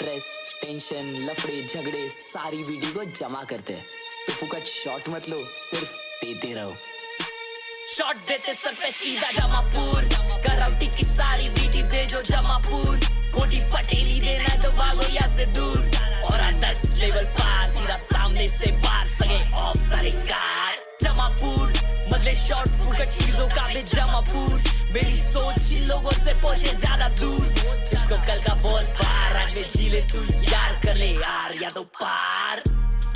Stress, tension, लफड़े, झगड़े सारी video को जमा करते हैं। तो फुकट शॉट मत लो, सिर्फ देते रहो। शॉट देते सर पे सीधा जमापुर, कराओ टिकट सारी वीडियो भेजो जमापुर। कोटी पटेली देना तो भागो यहाँ से दूर, और 10 लेवल पार सीधा सामने से वार। सगे ऑफ सारे कार जमापुर, बदले शॉट फुकट चीजों का भी जमापुर। मेरी सोच इन लोगों से पहुंचे ज्यादा दूर, इसको कल का बहुत पार आज में जी ले तू यार, कर ले यार या तो पार।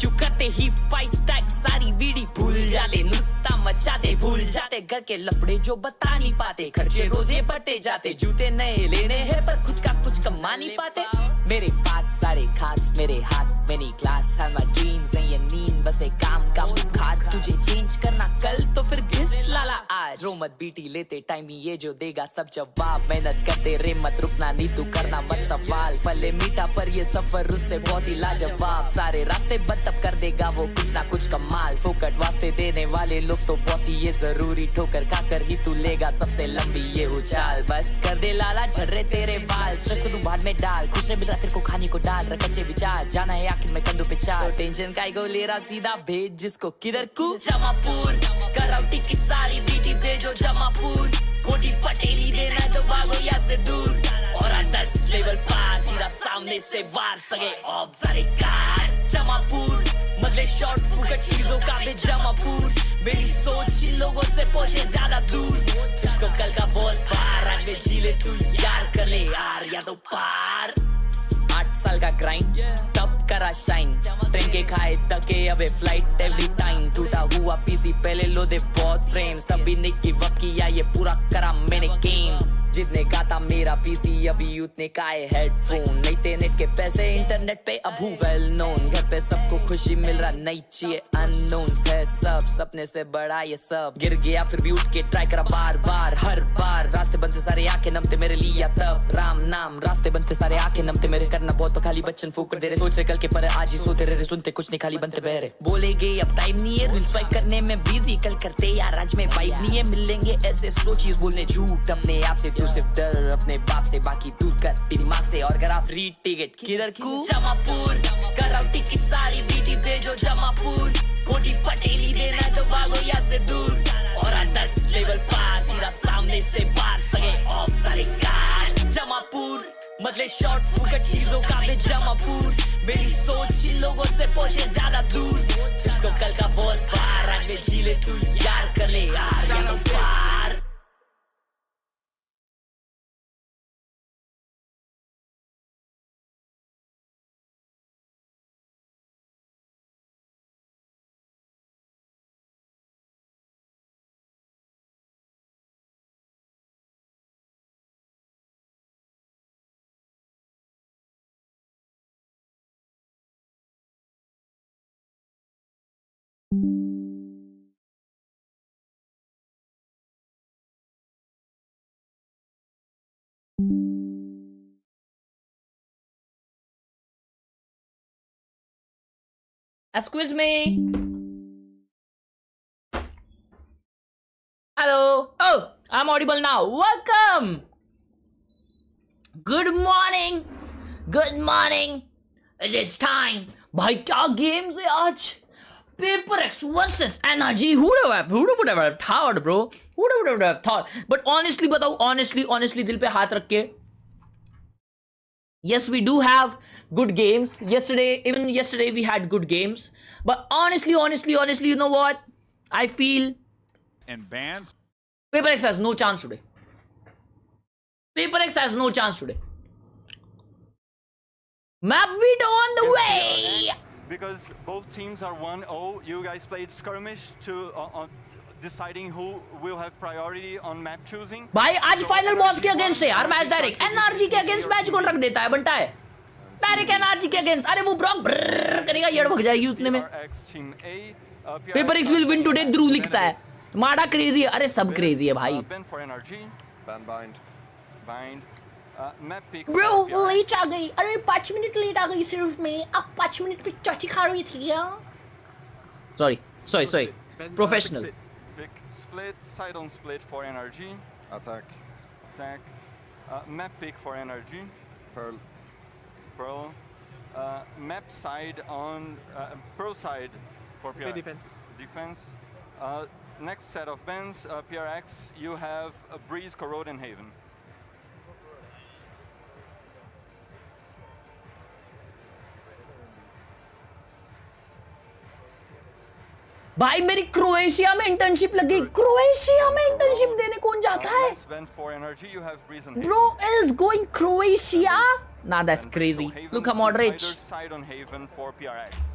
क्यों करते ही 5 स्टैक सारी वीडी भूल जाते, नुस्ता मचाते भूल जाते, घर के लफड़े जो बता नहीं पाते, खर्चे रोजे बढ़ते जाते, जूते नए लेने हैं पर खुद का कुछ कमा नहीं पाते। मेरे पास सारे खास, मेरे हाथ मेरी क्लास, हर माय ड्रीम्स नहीं ये नींद, बस एक काम का बुखार। तुझे चेंज करना कल तो फिर घिस लाला आज, रो मत बीटी लेते टाइम ही ये जो देगा सब जवाब। मेहनत करते रे मत रुकना, नहीं तू करना मत सवाल, फले मीठा पर ये सफर उससे बहुत ही लाजवाब। सारे रास्ते बंद तब कर देगा वो कुछ ना कुछ कमाल, फोकट वास्ते देने वाले लोग तो बहुत ही ये जरूरी, ठोकर खाकर ही तू लेगा सबसे लंबी ये उछाल। बस कर दे लाला झर्रे तेरे बाल, स्ट्रेस को तू भाड़ में डाल, खुश रह मिल रहा तेरे को खाने को डाल, रख अच्छे विचार, जाना है आखिर में कंधों पे चाल। तो टेंशन काय को ले रहा सीधा भेज जिसको किधर को जमापुर, कराओ टिकट सारी वीडी भेजो जमापुर। कोटी पटेली देना तो भागो यहाँ से दूर, और 10 लेवल पार सीधा सामने से वार। सगे ऑफ सारे कार जमापुर, बदले शॉट फुकट चीजों का भी जमापुर। मेरी सोच इन लोगों से पहुंचे ज्यादा दूर, इसको कल का बहुत पार आज में जी ले तू यार, कर ले यार या तो पार। 8 साल का ग्राइंड तब करा शाइन, ट्रेन के खाए धक्के अबे फ्लाइट एवरी टाइम। टूटा हुआ पीसी पहले लो दे बहुत फ्रेम्स, तभी नहीं गिव अप किया ये पूरा करा मैंने गेम। जितने का था मेरा पीसी अभी उतने का है हेडफोन, नहीं थे नेट के पैसे इंटरनेट पे अब हूँ वेल नोन। घर पे सबको खुशी मिल रहा नहीं चाहिए अननोन है सब, सपने से बड़ा ये सब। गिर गया फिर भी उठ के ट्राई करा बार बार हर बार, रास्ते बनते सारे आंखें नमते मेरे लिए तब राम नाम। रास्ते बनते सारे आंखें नमते मेरे, करना बहुत खाली बच्चन फूक दे रहे, सोच से कल के पर आज ही सोते रहे, सुनते कुछ नहीं खाली बनते बहरे। बोले गए अब टाइम नहीं है रील स्वाइप करने में बिजी, कल करते यार आज में वाइब नहीं है, मिलेंगे ऐसे सोचिए बोलने झूठ अपने आप से। तू सिर्फ डर अपने बाप से, बाकी दूर कर दिमाग से, और करा फ्री टिकट किधर को जमापुर, कराओ टिकट सारी वीडी भेजो जमापुर। कोटी पटेली देना तो भागो यहाँ से दूर, और 10 लेवल पार सीधा सामने से वार। सगे ऑफ सारे कार जमापुर, बदले शॉट फुकट चीजों का भी जमापुर। मेरी सोच इन लोगों से पहुंचे ज्यादा दूर, इसको कल का बहुत पार आज में जी ले तू यार, कर ले यार या तो पार। Excuse me. Hello. Oh, I'm audible now. Welcome. Good morning. Good morning. It is time. भाई क्या गेम्स है आज? PRX versus NRG. Who would have thought, bro? Who would have thought? But honestly बताओ, honestly दिल पे हाथ रख के, yes, we do have good games. Even yesterday we had good games. But honestly, you know what? I feel and bans. PRX has no chance today. PRX has no chance today. Map veto on the way. Because both teams are 1-0. You guys played skirmish to deciding who will have priority on map choosing. भाई आज final boss के against है यार match, direct NRG के against match कौन रख देता है बनता है, डायरेक्ट एनआरजी के अगेंस्ट। अरे वो ब्रॉक करेगा, येड़ भग जाएगी उतने में। PRX will win today, ध्रुव लिखता है। माड़ा क्रेजी है, अरे सब क्रेजी है भाई। ब्रो लेट आ गई, अरे 5 मिनट लेट आ गई सिर्फ मैं, अब 5 मिनट पे चाची खा रही थी यार। Sorry professional. Pick split, side on split for NRG. Attack. Map pick for NRG. Pearl. Pearl. Map side on Pearl side for PRX. Defense. Next set of bans, PRX, you have Breeze, Corrode, and Haven. भाई मेरी Croatia में internship लगी। Croatia में internship देने कौन जाता है? Bro is going Croatia? Nah, that's crazy. Look how moderate.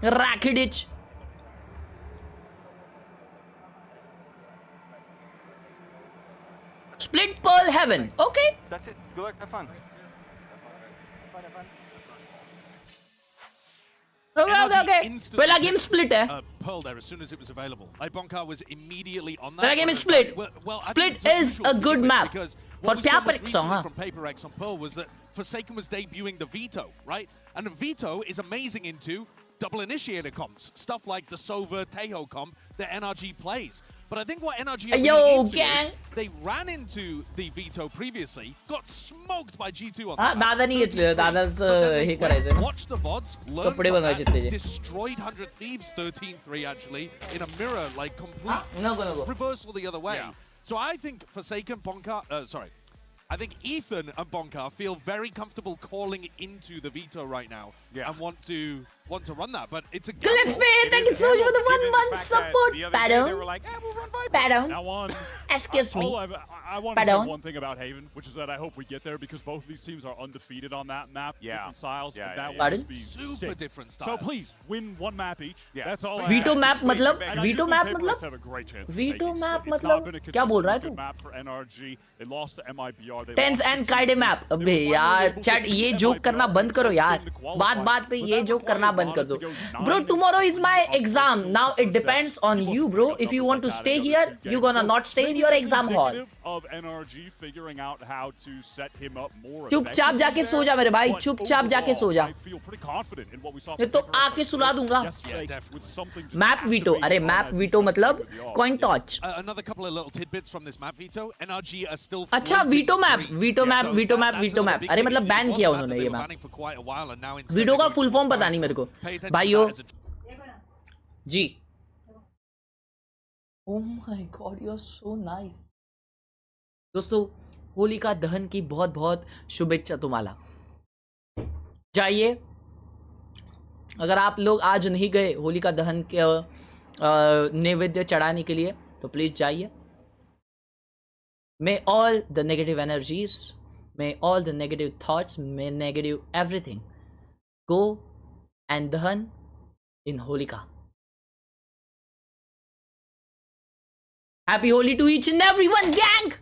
Rakitic. Split Pearl Heaven. Okay. That's it. Good luck. Have fun. Okay. Pehla game split hai. Pearl there as soon as it was available. Bonkar was immediately on that. Pehla game is split. Well, Split is a good map. For PRX from PaperX on Pearl was that Forsaken was debuting the Veto, right? And the Veto is amazing into double initiator comps, stuff like the Sova Tejo comp that NRG plays. But I think what NRG is they ran into the Veto previously, got smoked by G2 on that. दादा नहीं घेतले, दादाच हे करायचं ना. Watch the VODs, learn from that, destroyed 100 Thieves 13-3 actually in a mirror, like complete reversal the other way. Yeah. So I think Forsaken, Bonkar, I think Ethan and Bonkar feel very comfortable calling into the Veto right now and want to run that, but it's a Cliffy, thank you so much for the 1 month support. They were like, we'll run Viper. Pardon. Now on. Excuse me. I want to say one thing about Haven, which is that I hope we get there because both of these teams are undefeated on that map. Different styles. That would just be super sick. different styles. So please win one map each. That's all. Veto map मतलब Veto map मतलब have a great chance. Veto map मतलब क्या बोल रहा है तू? Map for NRG. They lost to MIBR. Tens and Kaide map. अबे यार चैट ये जोक करना बंद करो यार. बात पे ये जोक करना बंद कर दो. Bro, tomorrow is my exam. Now it depends on you, bro. If you want to stay here, you're gonna not stay in your exam hall. Of NRG figuring out how to set him up more. चुपचाप जाके सो जा मेरे भाई. चुपचाप जाके सो जा. ये तो आके सुला दूंगा. Map veto. अरे map veto मतलब coin toss. Another couple of little tidbits from this map veto. NRG are still. अच्छा veto map. अरे मतलब बैन किया उन्होंने ये मैप. वीटो का फुल फॉर्म पता नहीं मेरे को. भाइयों जी. Oh my God, you're so nice. दोस्तों होलिका दहन की बहुत बहुत शुभेच्छा तुम्हाला. जाइए, अगर आप लोग आज नहीं गए होलिका दहन के नैवेद्य चढ़ाने के लिए तो प्लीज जाइए. May all the negative energies, may all the negative thoughts, may negative everything go and dahan in Holika. Happy Holi to each and everyone, gang!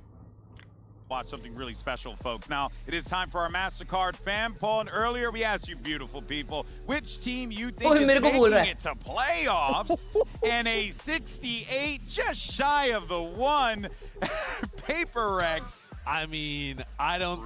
Watch something really special, folks. Now, it is time for our MasterCard fan poll. And earlier we asked you beautiful people, which team you think is making it to playoffs? And a 68, just shy of the 1, PRX. I mean, I don't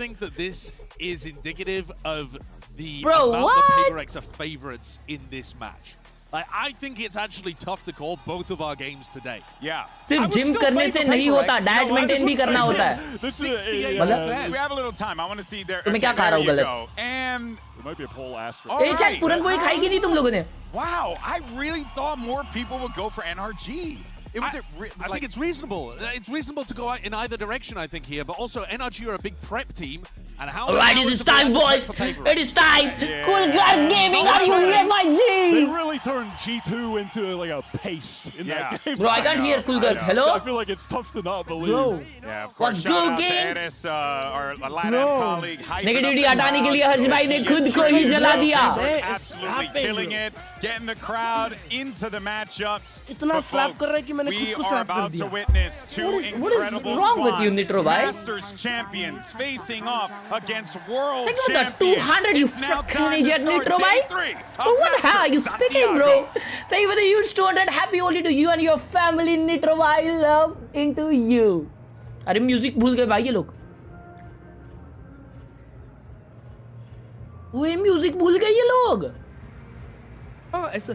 think that this is indicative of the amount that PRX are favorites in this match. Like, I think it's actually tough to call both of our games today. Yeah. सिर्फ gym करने से नहीं होता, diet maintain भी करना होता है. 68%. We have a little time. I want to see there. तुम्हें क्या खा रहा हो गलत? And there might be a poll asterisk. ए चैट पूरन पोई खाई कि नहीं तुम लोगों ने? Wow, I really thought more people would go for NRG. I think it's reasonable. It's reasonable to go in either direction, I think, here. But also, NRG are a big prep team. And how Alright, it is time, boys. It is time. Cool Guard Gaming, are you here, my G? They really turned G2 into like a paste in that game. Bro, I can't hear Cool Guard. Hello? I feel like it's tough to not believe. Yeah, of course. What's good, gang? Our LATAM colleague. Negativity हटाने के लिए हर्ष भाई ने खुद को ही जला दिया. Absolutely killing it, getting the crowd into the matchups. इतना slap कर रहा है कि मैंने खुद को slap कर दिया. What is wrong with you, Nitro bhai? Masters champions facing off against world champions. Think about champions. the 200, you fucking idiot, Nitro bhai. What the hell are you speaking, bro? Thank you for the huge 200. Happy Holi to you and your family, Nitro bhai. Love into you. अरे music भूल गए भाई ये लोग. वो music भूल गए ये लोग. हाँ ऐसा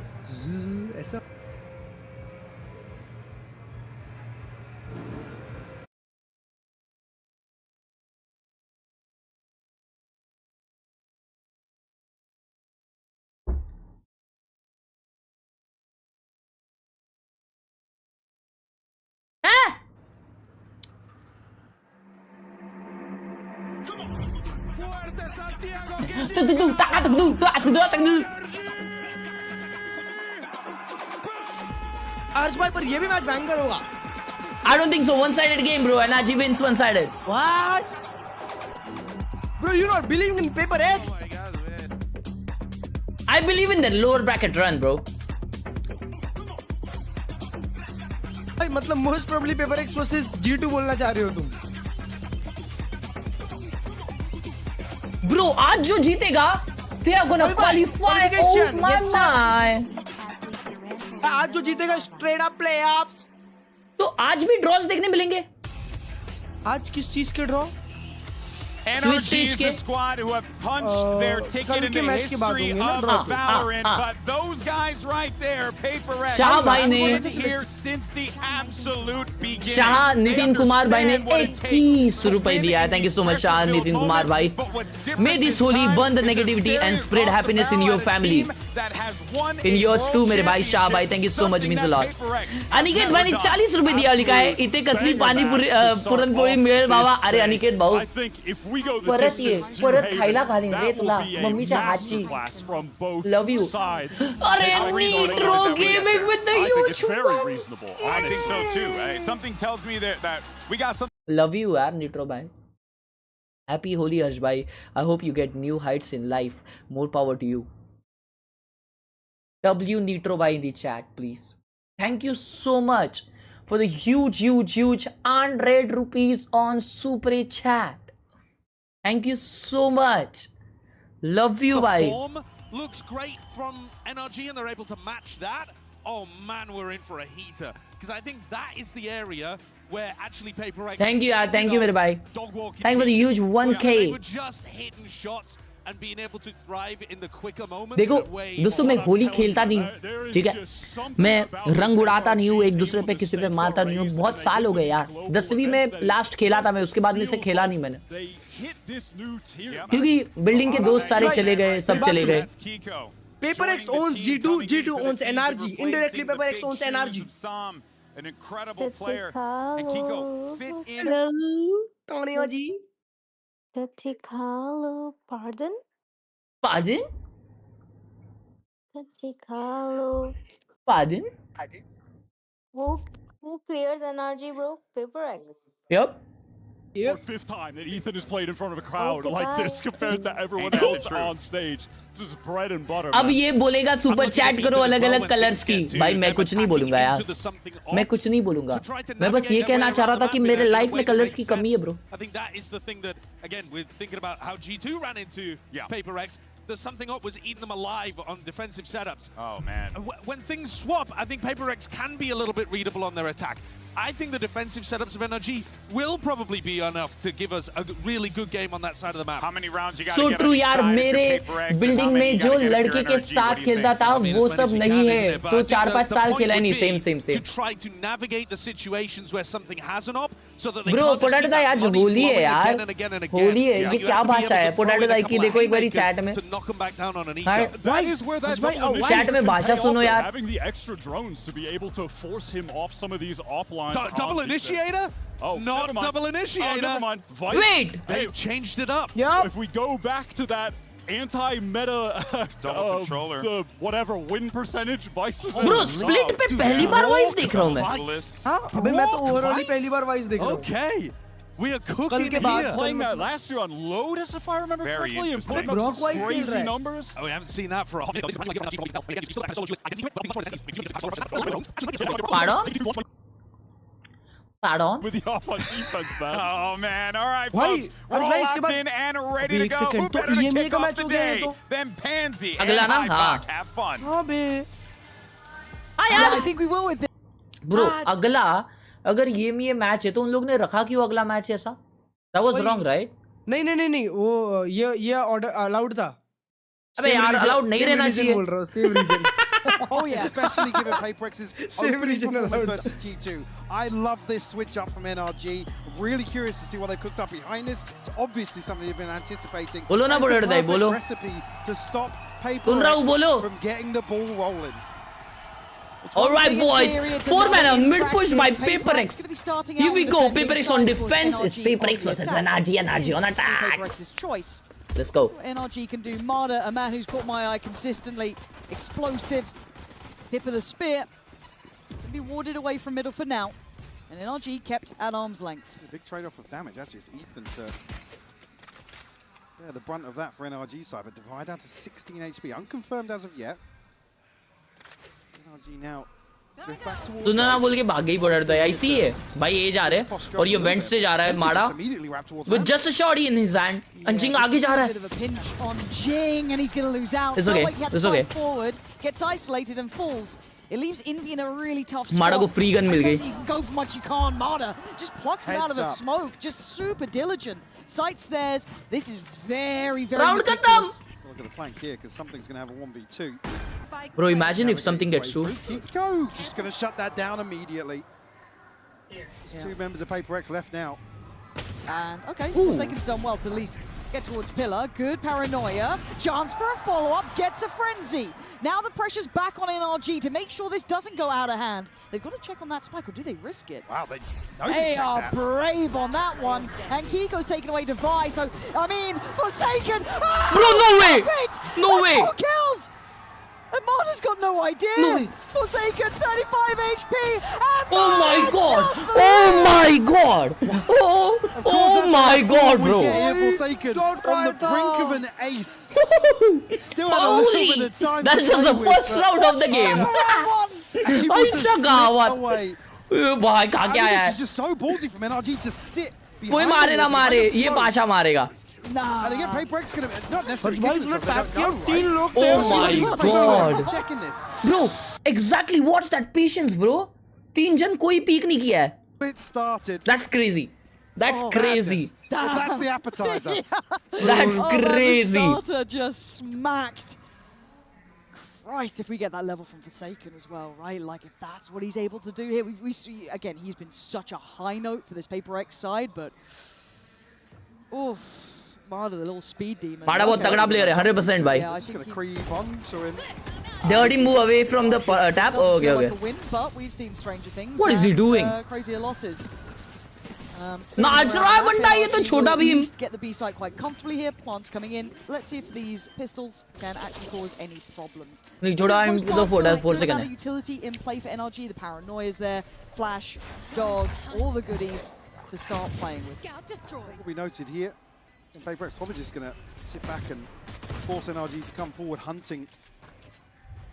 अर्श भाई पर ये भी मैच बैंगर होगा. I don't think so. One-sided game, bro. NRG wins one-sided. What? Bro, you not believing in Paper X? I believe in the lower bracket run, bro. भाई मतलब most probably Paper X versus G2 बोलना चाह रहे हो तुम? Bro, आज जो जीतेगा, they are gonna qualify. Oh my man. आज जो जीतेगा straight up playoffs. तो आज भी ड्रॉज देखने मिलेंगे. आज किस चीज के draw? NRG is the squad who have punched their ticket in the history of Valorant, but those guys right there, Paper X, Shah भाई ने here since the absolute beginning. Shah Nitin Kumar भाई ने 21 रुपए दिया है. Thank you so much Shah Nitin Kumar भाई. May this holy burn the negativity and spread happiness in your family. In yours too मेरे भाई शाह भाई. Thank you so much, means a lot. Aniket भाई ने 40 रुपए दिया. लिखा है इतने कसली पानी पुरन पोळी मिळेल बाबा. अरे अनिकेत भाऊ परत ये परत खायला घालीन रे तुला मम्मीच्या हातची. Love you. अरे Nitro gaming with the huge one. I think so too. Something tells me that we got some. Love you यार नीट्रो भाई. हैप्पी होली हर्ष भाई. I hope you get new heights in life. More power to you. W Nitro भाई in the chat please. Thank you so much for the huge 100 rupees on super chat. Thank you so much. Love you, bhai. The form looks great from NRG and they're able to match that. Oh man, we're in for a heater. Because I think that is the area where actually Paper X... Thank you, yaar. Thank you, mere bhai. Thank you for the huge 1K. They were just hitting shots and being able to thrive in the quicker moments. देखो दोस्तों मैं होली खेलता नहीं हूँ, ठीक है. मैं रंग उड़ाता नहीं हूँ, एक दूसरे पे किसी पे मारता नहीं हूँ. बहुत साल हो गए यार. 10वीं में लास्ट खेला था मैं. उसके बाद में से खेला नहीं मैंने. क्योंकि बिल्डिंग के दोस्त सारे चले गए, सब चले गए. Paper X owns G2, G2 owns NRG. Indirectly Paper X owns NRG. An incredible player. And Kiko fit in. Tony ji. Tatikalo, pardon? Pardon? Tatikalo. Pardon? Who clears NRG, bro? Paper X. Yep. For fifth time that Ethan has played in front of a crowd like this compared to everyone else on stage. This is bread and butter. अब ये बोलेगा super chat करो अलग-अलग colours की. भाई मैं कुछ नहीं बोलूंगा यार. मैं कुछ नहीं बोलूंगा. मैं बस ये कहना चाह रहा था कि मेरे लाइफ में कलर्स की कमी है bro. I think that is the thing that again we're thinking about how G2 ran into Paper X. There's something up was eating them alive on defensive setups. Oh man. When things swap, I think Paper X can be a little bit readable on their attack. I think the defensive setups of NRG will probably be enough to give us a really good game on that side of the map. How many rounds you got? So true यार. मेरे building में जो लड़के के साथ खेलता था वो सब नहीं है. तो 4-5 साल खेला नहीं. Same. To try to navigate the situations where something has an op, so that they Bro, potato दाई आज होली है यार. होली है. ये क्या भाषा है पोटैटो दाई की? देखो एक बारी चैट में. चैट में भाषा सुनो यार. Having the extra drones to be able to force him off some of these offline. Double initiator? Oh, not double initiator. Never mind. Wait. They've changed it up. Yeah. If we go back to that anti-meta double controller, the whatever win percentage, Vice is. Bro, split पे पहली बार voice देख रहा हूँ मैं. हाँ, अबे मैं तो ओवरऑल ही पहली बार वॉइस देख रहा हूँ. Okay. We are cooking here. Playing that last year on Lotus, if I remember correctly, and putting up some crazy numbers. Oh, we haven't seen that for a Pardon? Pardon? With the off on defense, man. Oh man! All right, folks, we're all locked in and ready to go. Who better to kick off the day than Pansy and Hypok? Have fun. हाँ बे. हाँ यार. I think we will with it. Bro, अगला अगर ये match है तो उन लोग ने रखा क्यों अगला मैच ऐसा? That was wrong, right? नहीं वो ये ऑर्डर अलाउड था. अबे यार अलाउड नहीं रहना चाहिए. बोल रहा हूँ same reason. Oh yeah, especially given Paper X's Same regional versus G2. I love this switch up from NRG. Really curious to see what they cooked up behind this. It's obviously something they've been anticipating. बोलो ना That's the दाई बोलो. recipe to stop Paper X from getting the ball rolling. Alright boys, 4-man on mid push by PRX. Here we go, PRX on defense. It's PRX versus NRG, NRG on attack. Let's go. NRG can do. Marder, a man who's caught my eye consistently. Explosive. Tip of the spear. To be warded away from middle for now. And NRG kept at arm's length. A big trade-off of damage. Actually, it's Ethan to bear the brunt of that for NRG side, but Divide down to 16 HP. Unconfirmed as of yet. NRG now drift back towards... तूने ना बोल के भाग ही पड़ा था ऐसी है भाई ये जा रहे हैं और ये वेंट से जा रहा है माड़ा with just a shotty in his hand and Jing आगे जा रहा है. It's okay, it's okay. Gets isolated and falls. It leaves Envy in a really tough spot. माड़ा को free gun मिल गई. You can go for much you can't. Marder just plucks him out of the smoke. Just super diligent. Sights theirs. This is very, very Round ridiculous. Look at the flank here because something's going to have a 1v2. Bro, imagine if something gets through. Go! Just going to shut that down immediately. There's two members of PRX left now. And okay, Forsaken's done well to at least get towards Pillar. Good paranoia. Chance for a follow-up. Gets a frenzy. Now the pressure's back on NRG to make sure this doesn't go out of hand. They've got to check on that spike, or do they risk it? Wow, they are brave on that one. And Kiko's taken away Device. So, I mean, Forsaken. Bro, no way! No way! 4 kills! And Marder's got no idea. No way. Forsaken, 35 HP. And oh my god! Oh my god! Oh my god, bro! Forsaken on the brink of an ace. Still had a little bit of time. That's just the first round of the game. भाई कहाँ क्या है? This is just so ballsy from NRG to sit behind. कोई मारे ना मारे, ये पाशा मारेगा. Nah. And again, PRX going to not necessarily. Oh my god, checking this, bro. Exactly, what's that patience, bro? 3 जन कोई peek नहीं किया है. It started. That's crazy. That's crazy. That's the appetizer. That's crazy. That starter just smacked. Christ, if we get that level from Forsaken as well, right? Like, if that's what he's able to do here, we see again. He's been such a high note for this PRX side, but oof. Marder, the little speed demon. Marder बहुत तगड़ा player है, 100% भाई. Yeah, just gonna creep on to him. Dirty move away from the tap. Oh, okay, okay. Like win, but we've seen stranger things. What is he doing? Crazier losses. नाच रहा है बंदा ये तो छोटा Bhim. Get the B site quite comfortably here. Plants coming in. Let's see if these pistols can actually cause any problems. नहीं छोड़ा है तो 4 second है. Utility in play for NRG. The paranoia is there. Flash, dog, all the goodies to start playing with. We noted here. PRX probably just going to sit back and force NRG to come forward hunting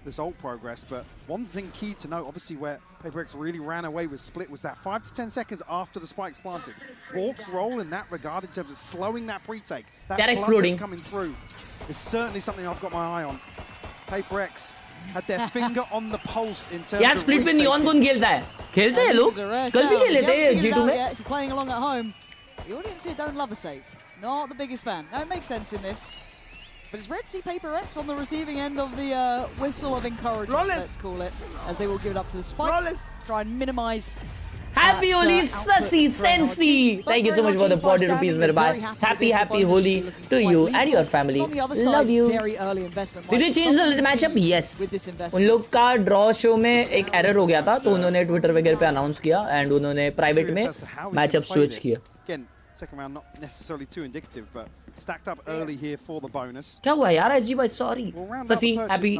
this ult progress. But one thing key to note, obviously, where PRX really ran away with Split was that 5 to 10 seconds after the spike's planted. Bork's role in that regard in terms of slowing that pre-take, that flood that's coming through, is certainly something I've got my eye on. PRX had their finger on the pulse in terms यार split पे neon कौन खेलता है? खेलते हैं लोग? कल भी खेले थे G2 में. If you're playing along at home, the audience here don't love a save. Not the biggest fan. No, it makes sense in this. But it's rare to see PRX on the receiving end of the whistle of encouragement, let's call it, as they will give it up to the spike. Try and minimize. Happy Holi, Sasi, Sensi! Thank you so much for the 40 rupees, mere bhai. Happy Holi to you and your family. Love you. Did they change the matchup? Yes. उन लोग का draw show में एक error हो गया था, तो उन्होंने Twitter वगैरह पे announce किया and उन्होंने private में matchup switch किया. Second round not necessarily too indicative, but stacked up early here for the bonus. क्या हुआ यार SG भाई? Sorry. Sasi, happy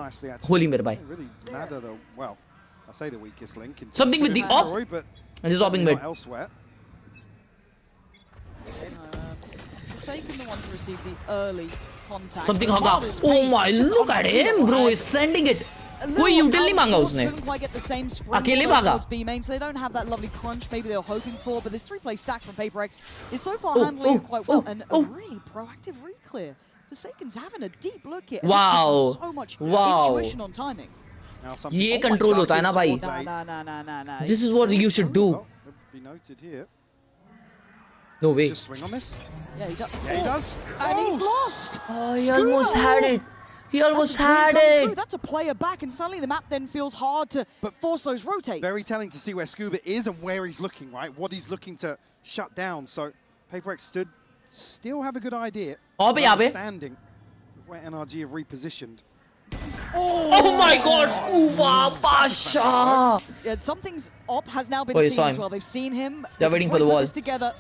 Holi मेरे भाई. Really ladder the, well, I say the weakest link. Something with the op. And he's opping mid. Elsewhere. Forsaken the one to receive the early contact. Something hoga. Oh my, look at him, bro. He's sending it. कोई util नहीं मांगा उसने. अकेले भागा. So they don't have that lovely crunch maybe they were hoping for, but this 3-play stack from PRX is so far handling it quite well, and a really proactive re-clear. Forsaken's having a deep look here. Wow. So much intuition on timing. ये control होता है ना भाई. Nah. This is what you should do. Be noted here. No way. Just swing on this. Yeah, he does. Yeah, he does. And he's lost. Oh, he almost had it. He almost had it. That's a player back, and suddenly the map then feels hard to force those rotates. Very telling to see where Scuba is and where he's looking, right? What he's looking to shut down. So PRX still have a good idea. Understanding of where NRG have repositioned. Oh my God, Scuba Pasha! Yeah, something's op has now been Oh, you seen saw as him. well. They've seen him. They're waiting for the put wall. this together,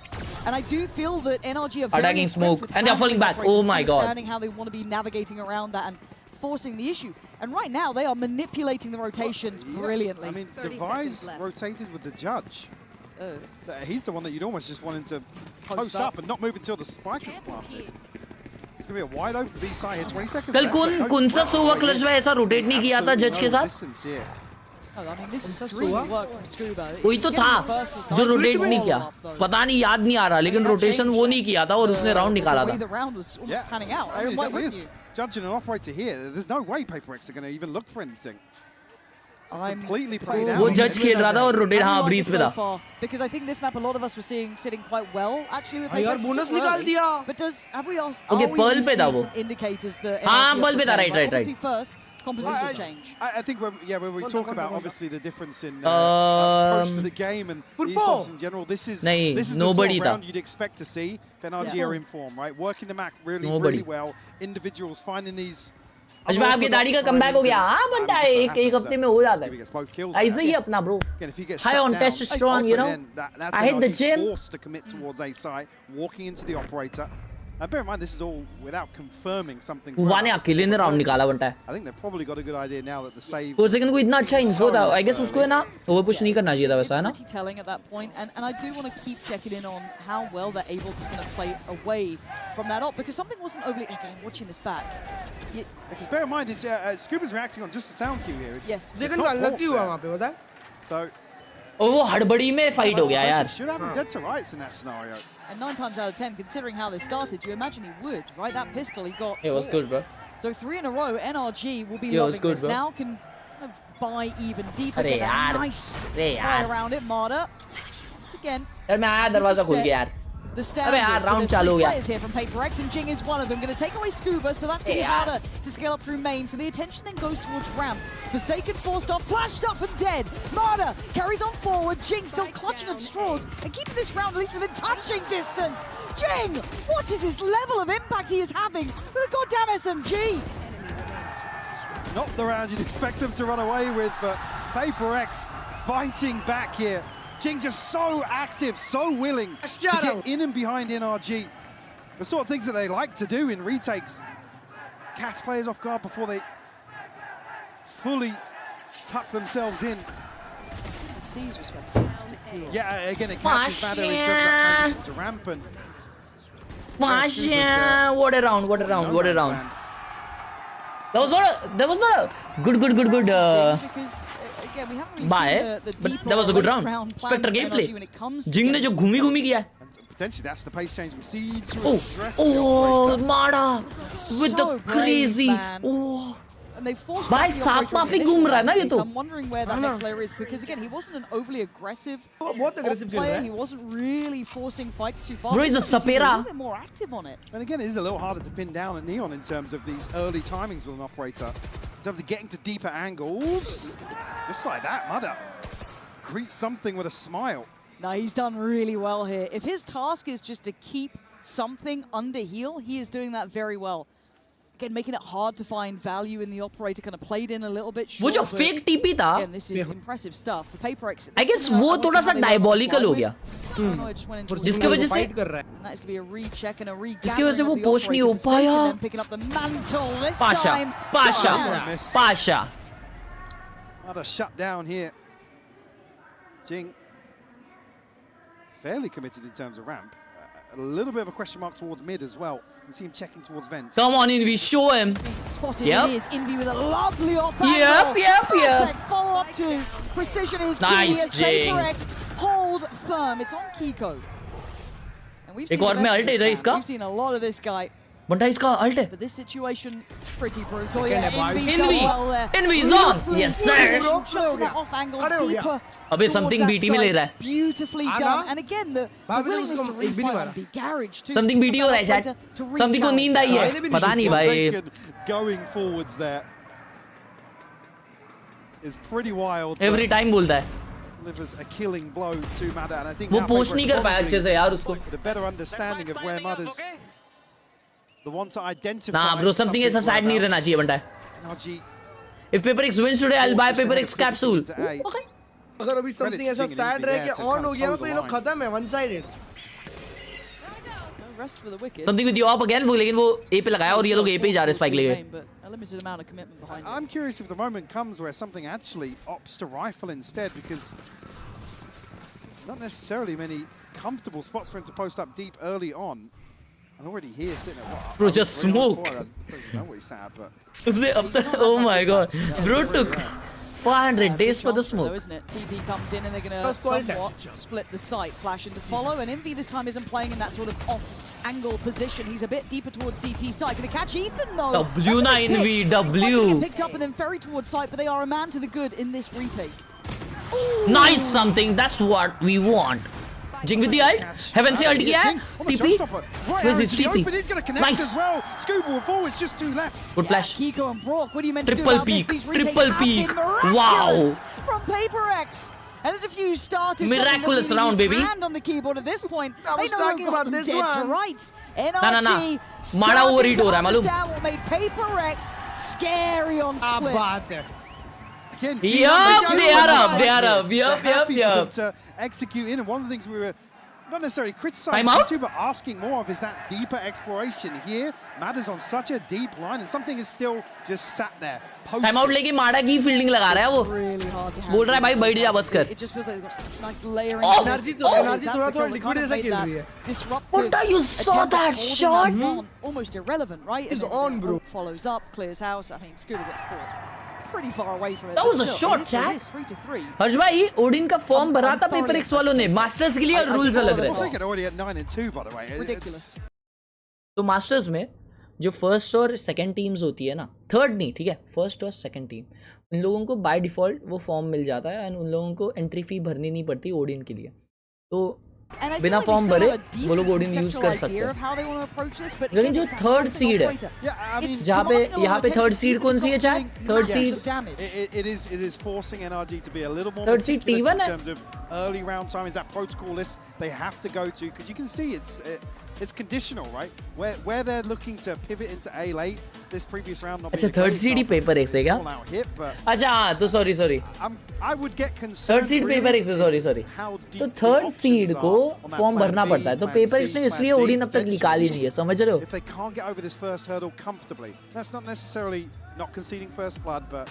and I do feel that NRG are very Attacking equipped smoke, with and they're falling handling back. Oh operators, my God. understanding how they want to be navigating around that and forcing the issue. And right now, they are manipulating the rotations brilliantly. I mean, Device rotated with the judge. He's the one that you'd almost just want him to post up and not move until the spike is planted. It's going to be a wide open B side here, 20 seconds कल left. कौन सा सोवा clutch में ऐसा rotate नहीं किया था जज के साथ? Oh, I mean, this is extremely work from Scuba. कोई तो था जो रोटेट नहीं किया, पता नहीं याद नहीं आ रहा, लेकिन रोटेशन वो नहीं किया था और उसने राउंड निकाला था. The round was almost panning out. I'm right with you. Judging an operator here, there's no way PaperX are going to even look for anything. I'm completely played out. वो जज खेल रहा था और रोटेट हाँ bridge पे था. Because I think this map a lot of us were seeing sitting quite well actually with यार bonus निकाल दिया. But have we also Okay, Pearl पे था वो. some indicators that हाँ Pearl पे था, right. obviously first composition will change. I think when we talk about obviously the difference in approach to the game and esports in general, this is the sort of round you'd expect to see. NRG are in form, right? Working the map really well. Individuals finding these. अजब आपकी दाढ़ी का comeback हो गया. हाँ बनता है, एक हफ्ते में हो जाता है. ऐसे ही अपना bro. High on testosterone, you know. I hit the gym. Forced to commit towards A side, walking into the operator. And bear in mind, this is all without confirming something. ने अकेले ने राउंड निकाला बनता है. I think they've probably got a good idea now that the save. तो second को इतना अच्छा इन्फो था. I guess उसको है ना ओवर पुश नहीं करना चाहिए था वैसा है ना. Pretty telling at that point, and I do want to keep checking in on how well they're able to kind of play away from that op, because something wasn't overly. Again, watching this back. Because bear in mind, it's Scuba's reacting on just a sound cue here. Yes. Second का अलग क्यों हुआ वहाँ पे बता? So. और वो हड़बड़ी में फाइट हो गया यार. Should have him dead to rights in that scenario. And 9 times out of 10, considering how they started, you imagine he would, right? That pistol he got. It was good, bro. So 3 in a row, NRG will be loving good, this. bro. Now can kind of buy even deeper. Get a nice play around it, Marder. Once again. यार मैं आया दरवाजा खुल गया यार. The standard round चालू हो गया. players here from PaperX, and Jing is one of them. Going to take away Scuba, so that's going to be harder to scale up through main. So the attention then goes towards ramp. Forsaken forced off, flashed up and dead. Marder carries on forward. Jing still clutching at straws and keeping this round at least within touching distance. Jing, what is this level of impact he is having with a goddamn SMG? Not the round you'd expect them to run away with, but PaperX fighting back here. Jing just so active, so willing to get in and behind NRG. The sort of things that they like to do in retakes. Catch players off guard before they fully tuck themselves in. The C's was fantastic too. Yeah, again, it catches Matter in terms of that transition to ramp and... What a round. That was not a good. Because again, we haven't really seen the but deeper that was a good round. plan Spectre for gameplay. NRG when it comes to Jing ने जो घूमी किया. Potentially that's the pace change we see. Oh, Mada with the crazy. Oh. And they forced भाई सांप माफी घूम रहा है ना ये तो. I'm wondering where that next layer is, because again, he wasn't an overly aggressive बहुत aggressive player. He wasn't really forcing fights too far. Bro, he's a sapera. A little bit more active on it. And again, it is a little harder to pin down a Neon in terms of these early timings with an operator. In terms of getting to deeper angles. Just like that, Mudder greets something with a smile. No, he's done really well here. If his task is just to keep something under heal, he is doing that very well. Again, making it hard to find value in the operator, kind of played in a little bit short. वो जो fake TP था, again, this is impressive stuff. The PaperX. I guess वो थोड़ा सा diabolical हो गया. जिसकी वजह से and that's going to be a recheck and a जिसकी वजह से वो push नहीं हो पाया. Picking up the mantle this time. Pasha. Another shutdown here. Jing fairly committed in terms of ramp. A little bit of a question mark towards mid as well. You see him checking towards vents. Come on, Envy, show him. Spotted it is. Envy with a lovely off angle. Yep. Follow up to precision is key. Nice, as PaperX hold firm. It's on Kiko. And we've seen a lot of this guy. बंटा इसका alt है. But this situation pretty brutal. Envy is on. Yes sir. Off angle deeper. अबे something BT में ले रहा है. Beautifully done. And again the willingness to refire and be garage too. Something BT हो रहा है शायद. Something को नींद आई है. पता नहीं भाई. Going forwards there is pretty wild. Every time बोलता है. Delivers a killing blow to Mada, and I think वो push नहीं कर पाया अच्छे से यार उसको. The better understanding of where Mada's the one to identify. Nah, bro, something ऐसा side नहीं रहना चाहिए बंटा. NRG If PaperX wins today, I'll buy PaperX capsule. Okay. अगर अभी something ऐसा sad रहे कि on हो गया ना तो ये लोग खत्म है, one sided. Rest for the wicked. Something with you up again, लेकिन वो A पे लगाया और ये लोग A पे ही जा रहे spike लेके. I'm curious if the moment comes where something actually opts to rifle instead, because not necessarily many comfortable spots for him to post up deep early on. And already here sitting at what? Bro, just smoke. I don't even know what he's at, but उसने अब तक, oh my god, bro took 400 days for the smoke. Though, isn't it? TP comes in and they're going to somewhat split the site. Flash into follow, and Envy this time isn't playing in that sort of off-angle position. He's a bit deeper towards CT site. Going to catch Ethan though. W9 Envy, W. Picked up and then ferry towards site, but they are a man to the good in this retake. Ooh. Nice something. That's what we want. Jing with the ult. Haven't seen ult yet. TP. Where's his TP? Nice. Well. Scuba forward, it's just two left. Good flash. Kiko and Brock, what do you meant to do Triple about peak. this? These retakes Triple have peak. been miraculous Wow. from PaperX. And the defuse started. Miraculous round, baby. Hand on the keyboard at this point. I was talking about this dead one. to rights. NRG मारा overheat हो रहा है मालूम. what made PaperX scary on split. बात है. Again, yup, they are up. Yup. To execute in, and one of the things we were not necessarily criticizing too, but asking more of is that deeper exploration here. Matters on such a deep line, and something is still just sat there. Time out लेके माड़ा की fielding लगा रहा है वो. Really hard to handle. बोल रहा है भाई बैठ जा बस कर. It just feels like they've got such nice layering. NRG थोड़ा liquid ऐसा खेल रही है. Disruptive. What you saw that shot? Almost irrelevant, right? It's on, bro. Follows up, clears house. I mean, Scooter gets caught pretty far away from it. That was a short chat. 3-3. हर्ष भाई, Odin का form भरा था PaperX वालों ने. Masters के लिए rules अलग रहे. It's like already at 9-2, by the way. Ridiculous. तो मास्टर्स में जो फर्स्ट और सेकंड टीम्स होती है ना, थर्ड नहीं, ठीक है, फर्स्ट और सेकंड टीम, उन लोगों को बाय डिफॉल्ट वो फॉर्म मिल जाता है एंड उन लोगों को एंट्री फी भरनी नहीं पड़ती ओडिन के लिए. तो बिना फॉर्म भरे वो लोग ओडिन यूज कर सकते हैं. लेकिन जो थर्ड सीड है, जहाँ पे यहाँ पे थर्ड सीड कौन सी है चाहे? Third seed it is forcing NRG to be a little more third seed meticulous in T1 terms of early round timing, that protocol list they have to go to, because you can see it's conditional, right? Where they're looking to pivot into A late. This previous round not अच्छा third seed ही PaperX है क्या? अच्छा हाँ तो sorry I would get concerned. Third seed PaperX है, sorry तो third seed को form भरना पड़ता है, तो PaperX ने इसलिए ओडिन अब तक निकाली नहीं है, समझ रहे हो? If they can't get over this first hurdle comfortably, that's not necessarily not conceding first blood, but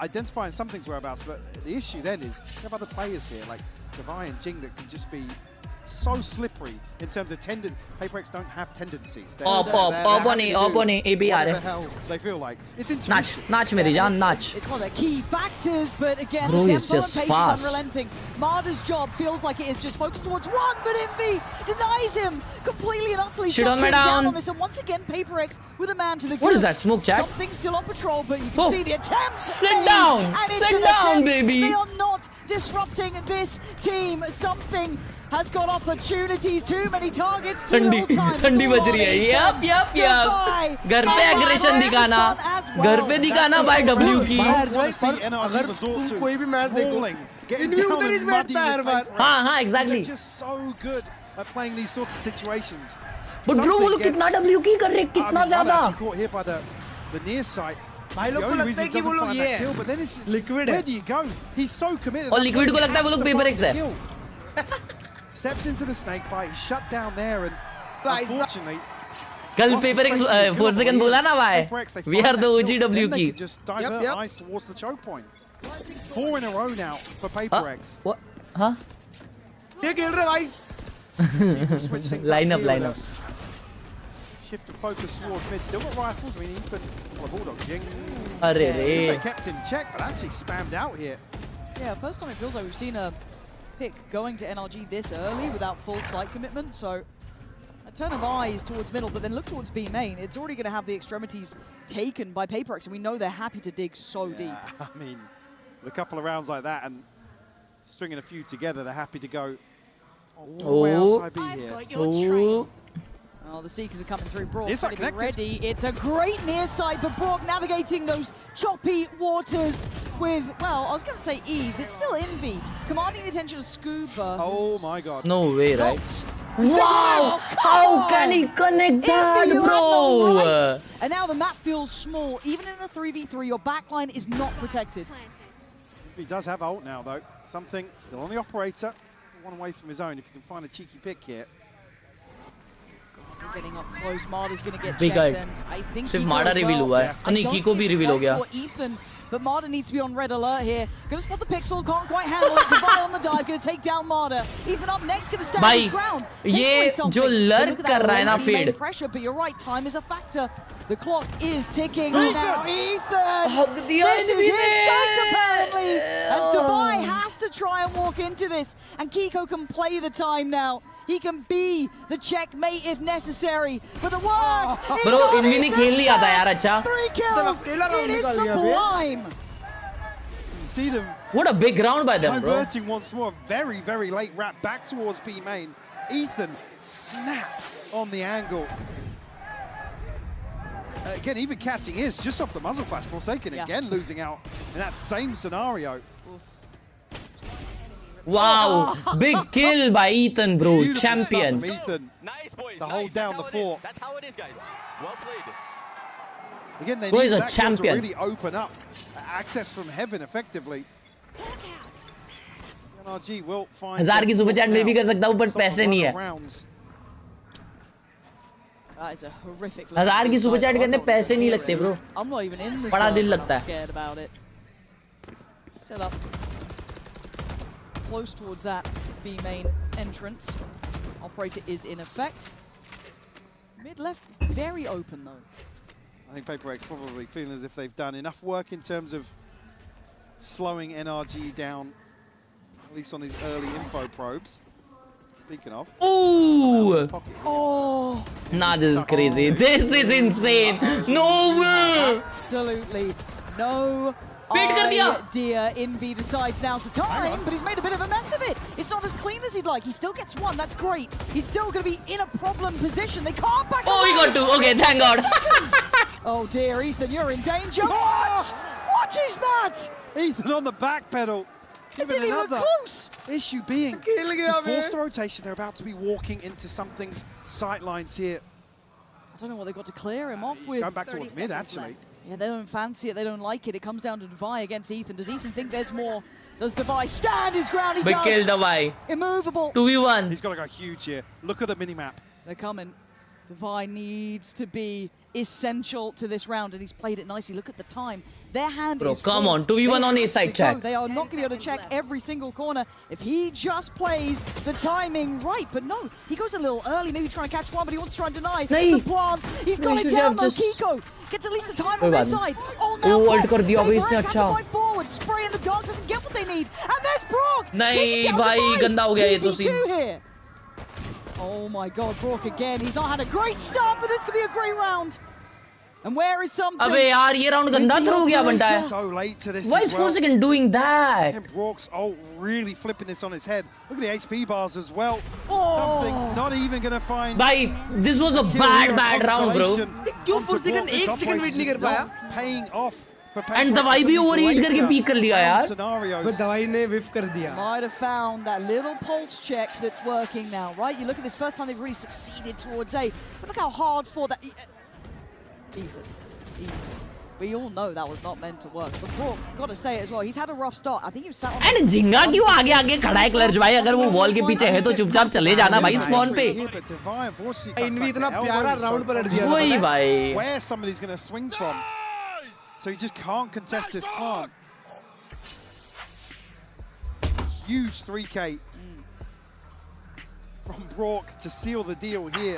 identifying something's whereabouts. But the issue then is you have other players here like Khelraay and Jing that can just be so slippery in terms of PaperX don't have tendencies. Up on A, AB आ रहे. They feel like it's intuition. Naach मेरी जान, naach. It's one of the key factors, but again, Bro, the he's tempo just and pace fast. is unrelenting. Marder's job feels like it is just focused towards one, but Envy denies him completely and utterly. Shit on me down. On this, and once again, PaperX with a man to the good. What is that smoke, Jack? Something's still on patrol, but you can see the attempt. Sit down, baby. They are not disrupting this team. Something has got opportunities, too many targets, too little time. ठंडी बज रही है. Yep. घर पे aggression दिखाना, घर पे दिखाना भाई W की. अगर तुम कोई भी मैच देखो, इनवी उधर ही बैठता है हर बार. हाँ, exactly. They're just so good at playing these sorts of situations. But bro, वो लोग कितना W की कर रहे, कितना ज़्यादा. Caught here by the near side. भाई लोग को लगता है कि वो लोग ये है. But then it's Liquid where do you go? He's so committed. और लिक्विड को लगता है वो लोग PaperX है. Steps into the snake bite, he's shut down there, and unfortunately, कल PaperX 4 सेकंड बोला ना भाई. We are the OGW then they की. can just divert eyes towards the choke point. 4 in a row now for PaperX. What? हाँ? ये खेल रहे भाई. Switch things up Line here up. with a shift of focus towards mid. Still got rifles. I mean, Ethan, Bulldog Jing. अरे रे. They kept in check, but actually spammed out here. Yeah, first time it feels like we've seen a pick going to NRG this early without full site commitment, so a turn of eyes towards middle, but then look towards B main. It's already going to have the extremities taken by PaperX, and we know they're happy to dig so deep. I mean, a couple of rounds like that and stringing a few together, they're happy to go all the way outside B here. Oh, the Seekers are coming through. Brock It's not going to be connected. ready. It's a great near side, but Brock navigating those choppy waters with, well, I was going to say ease. It's still Envy, commanding the attention of Scuba. Oh my God. No way, right? Wow! How can he connect that, bro? And now the map feels small. Even in a 3v3, your backline is not protected. He does have ult now, though. Something still on the operator. One away from his own. If you can find a cheeky pick here. God, getting up close. Marder's going to get Big checked. guy. And I think सिर्फ Kiko Mardar as reveal well. हुआ है नहीं कीको भी reveal हो गया Ethan, but Marder needs to be on red alert here. Gonna spot the pixel, can't quite handle it. Divide on the dive, gonna take down Marder. Ethan up next, gonna stand his ground. ये जो lurk कर रहा है ना fade pressure, but you're right, time is a factor. The clock is ticking now. Ethan! This is his sight apparently! As Divide has to try and walk into this, and Kiko can play the time now. He can be the checkmate if necessary. But the work Bro, इनमें नहीं खेल नहीं आता यार अच्छा 3 kills! It is sublime! See them. What a big round by them, bro. Converting once more. Very, very late wrap back towards B main. Ethan snaps on the angle. Again, even catching his just off the muzzle flash. Forsaken again losing out in that same scenario. Wow, big kill by Ethan, bro. Beautiful Champion. stuff from Ethan Nice, boys. to hold down the fort. That's how it is, guys. Well played. Again, they Bro, need he's a that kill to champion. really open up access from heaven effectively. NRG will find 1000 की super chat में भी कर सकता हूँ but पैसे नहीं है That is a horrific 1000 की सुपर चैट करने पैसे नहीं लगते bro I'm not even in the बड़ा दिल लगता है scared about it. Set up close towards that B main entrance. Operator is in effect. Mid left very open though. I think PRX probably feeling as if they've done enough work in terms of slowing NRG down, at least on these early info probes. Speaking of. Ooh! Oh! Nah, this is crazy. This is insane. No way! Absolutely no idea. Envy decides now's the time, but he's made a bit of a mess of it. It's not as clean as he'd like. He still gets one. That's great. He's still going to be in a problem position. They can't back Oh, he got two. Okay, thank God. Oh dear, Ethan, you're in danger. What? What is that? Ethan on the back pedal. Given another close. Issue being just forced the rotation. They're about to be walking into something's sight lines here. I don't know what they got to clear him off with. Going back towards mid, actually. Yeah, they don't fancy it. They don't like it. It comes down to Divide against Ethan. Does Ethan think there's more? Does Divide stand his ground? He Big does. kill Divide. Immovable. 2v1. He's got to go huge here. Look at the minimap. They're coming. Divide needs to be essential to this round, and he's played it nicely. Look at the time. Their hand is come on, 2v1 on A side check. They are not going to be able to check every single corner if he just plays the timing right. But no, he goes a little early, maybe trying to catch one, but he wants to try and deny the plants. He's got it down though, Kiko. Gets at least the time on their side. Oh, now PRX has to fight forward. Spray in the dark doesn't get what they need. And there's Brock. नहीं भाई गंदा हो गया ये तो scene here. Oh my God, Brock again. He's not had a great start, but this could be a great round. And where is something? अबे यार ये राउंड गंदा थ्रो हो गया बंटा है. So late to this. Why is Forsaken doing that? And Brock's really flipping this on his head. Look at the HP bars as well. Something not even going to find. Bhai, this was a bad round, bro. क्यों Forsaken एक second wait नहीं कर पाया? Paying off. And दवाई भी overheat करके peak कर लिया यार. वो दवाई ने whiff कर दिया. Might have found that little pulse check that's working now, right? You look at this first time they've really succeeded towards A, but look how hard for that. Ethan. We all know that was not meant to work. But Brock, gotta say it as well. He's had a rough start. I think he was sat on. And झिंगा क्यों आगे खड़ा है क्लर्च भाई? अगर वो wall के पीछे है तो चुपचाप चले जाना भाई स्पॉन पे. इनवी इतना प्यारा राउंड पलट दिया. वही भाई. Where somebody's going to swing from. So he just can't contest this plant. Huge 3K from Brock to seal the deal here.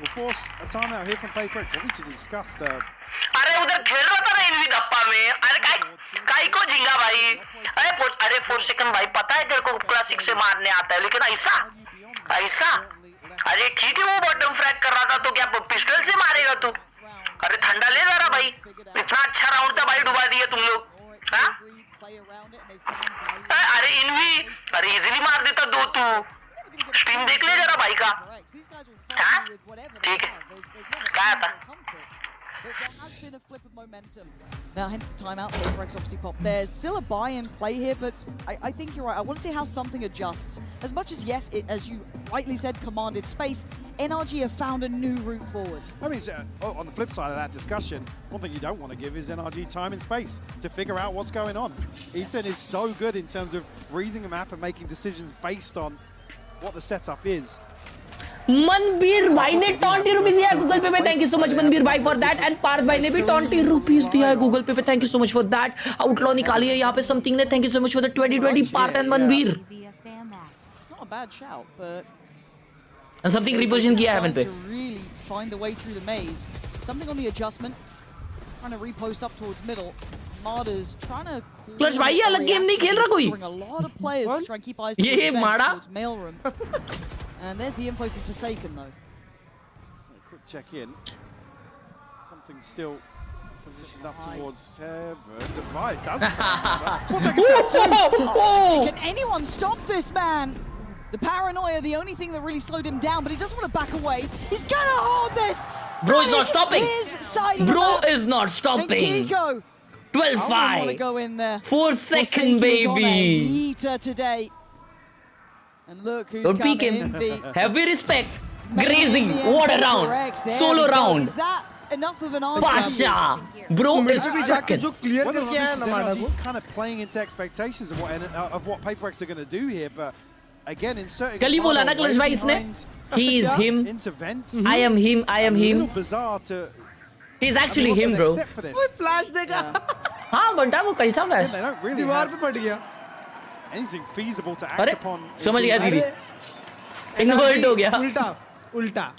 We'll force a timeout here from PRX. What we to discuss the. अरे उधर खेल रहा था ना env धप्पा में. अरे काई को झिंगा भाई. अरे Forsaken भाई पता है तेरे को क्लासिक से मारने आता है लेकिन ऐसा. अरे ठीक है वो बॉटम फ्रैग कर रहा था तो क्या पिस्टल से मारेगा तू? अरे ठंडा ले जरा भाई. इतना अच्छा राउंड था भाई डुबा दिया तुम लोग. हाँ? अरे इनवी अरे इजीली मार देता दो तू. स्ट्रीम देख ले जरा भाई का. हाँ? ठीक है. क्या था? But there has been a flip of momentum. Now, hence the timeout. PRX obviously popped there. Still a buy-in play here, but I think you're right. I want to see how something adjusts. As much as, yes, it, as you rightly said, commanded space, NRG have found a new route forward. I mean, on the flip side of that discussion, one thing you don't want to give is NRG time and space to figure out what's going on. Ethan is so good in terms of reading the map and making decisions based on what the setup is. Manbir भाई ने 20 rupees दिया है Google Pay thank you so much Manbir भाई for that and Partha भाई ने भी 20 rupees दिया है Google Pay thank you so much for that outlaw निकाली है यहाँ पे समथिंग ने thank you so much for the 2020 Parth and Manbir Not a bad shout, but something reposition किया है हेवन पे really find the way through the maze. Something on the adjustment, trying to repost up towards middle. Marder's trying to clutch भाई ये अलग game नहीं खेल रहा कोई bring a lot of players to try and keep eyes ये माड़ा towards mailroom. And there's the info for Forsaken though. Quick check in. Something still positioned up towards Heaven. Divide does. Can anyone stop this man? The paranoia, the only thing that really slowed him down, but he doesn't want to back away. He's gonna hold this. Bro is not stopping. Bro is not And stopping. Kiko, 12-5. go in there. 4 second baby. Heater today. And look who's Don't peek coming him. in. Heavy respect. Grazing. What a round. Solo round. Is that enough of an answer? Pasha. Bro is second. Kind of playing into expectations of what PRX are going to do here, but again, inserting. कल ही बोला ना clutch भाई इसने. He is him. I am him. I am him. Bizarre to. He's actually him, bro. Flash देखा हाँ बंटा वो कैसा flash दीवार पे पड़ गया anything feasible to act अरे upon. समझ गया दीदी इन्वर्ट हो गया उल्टा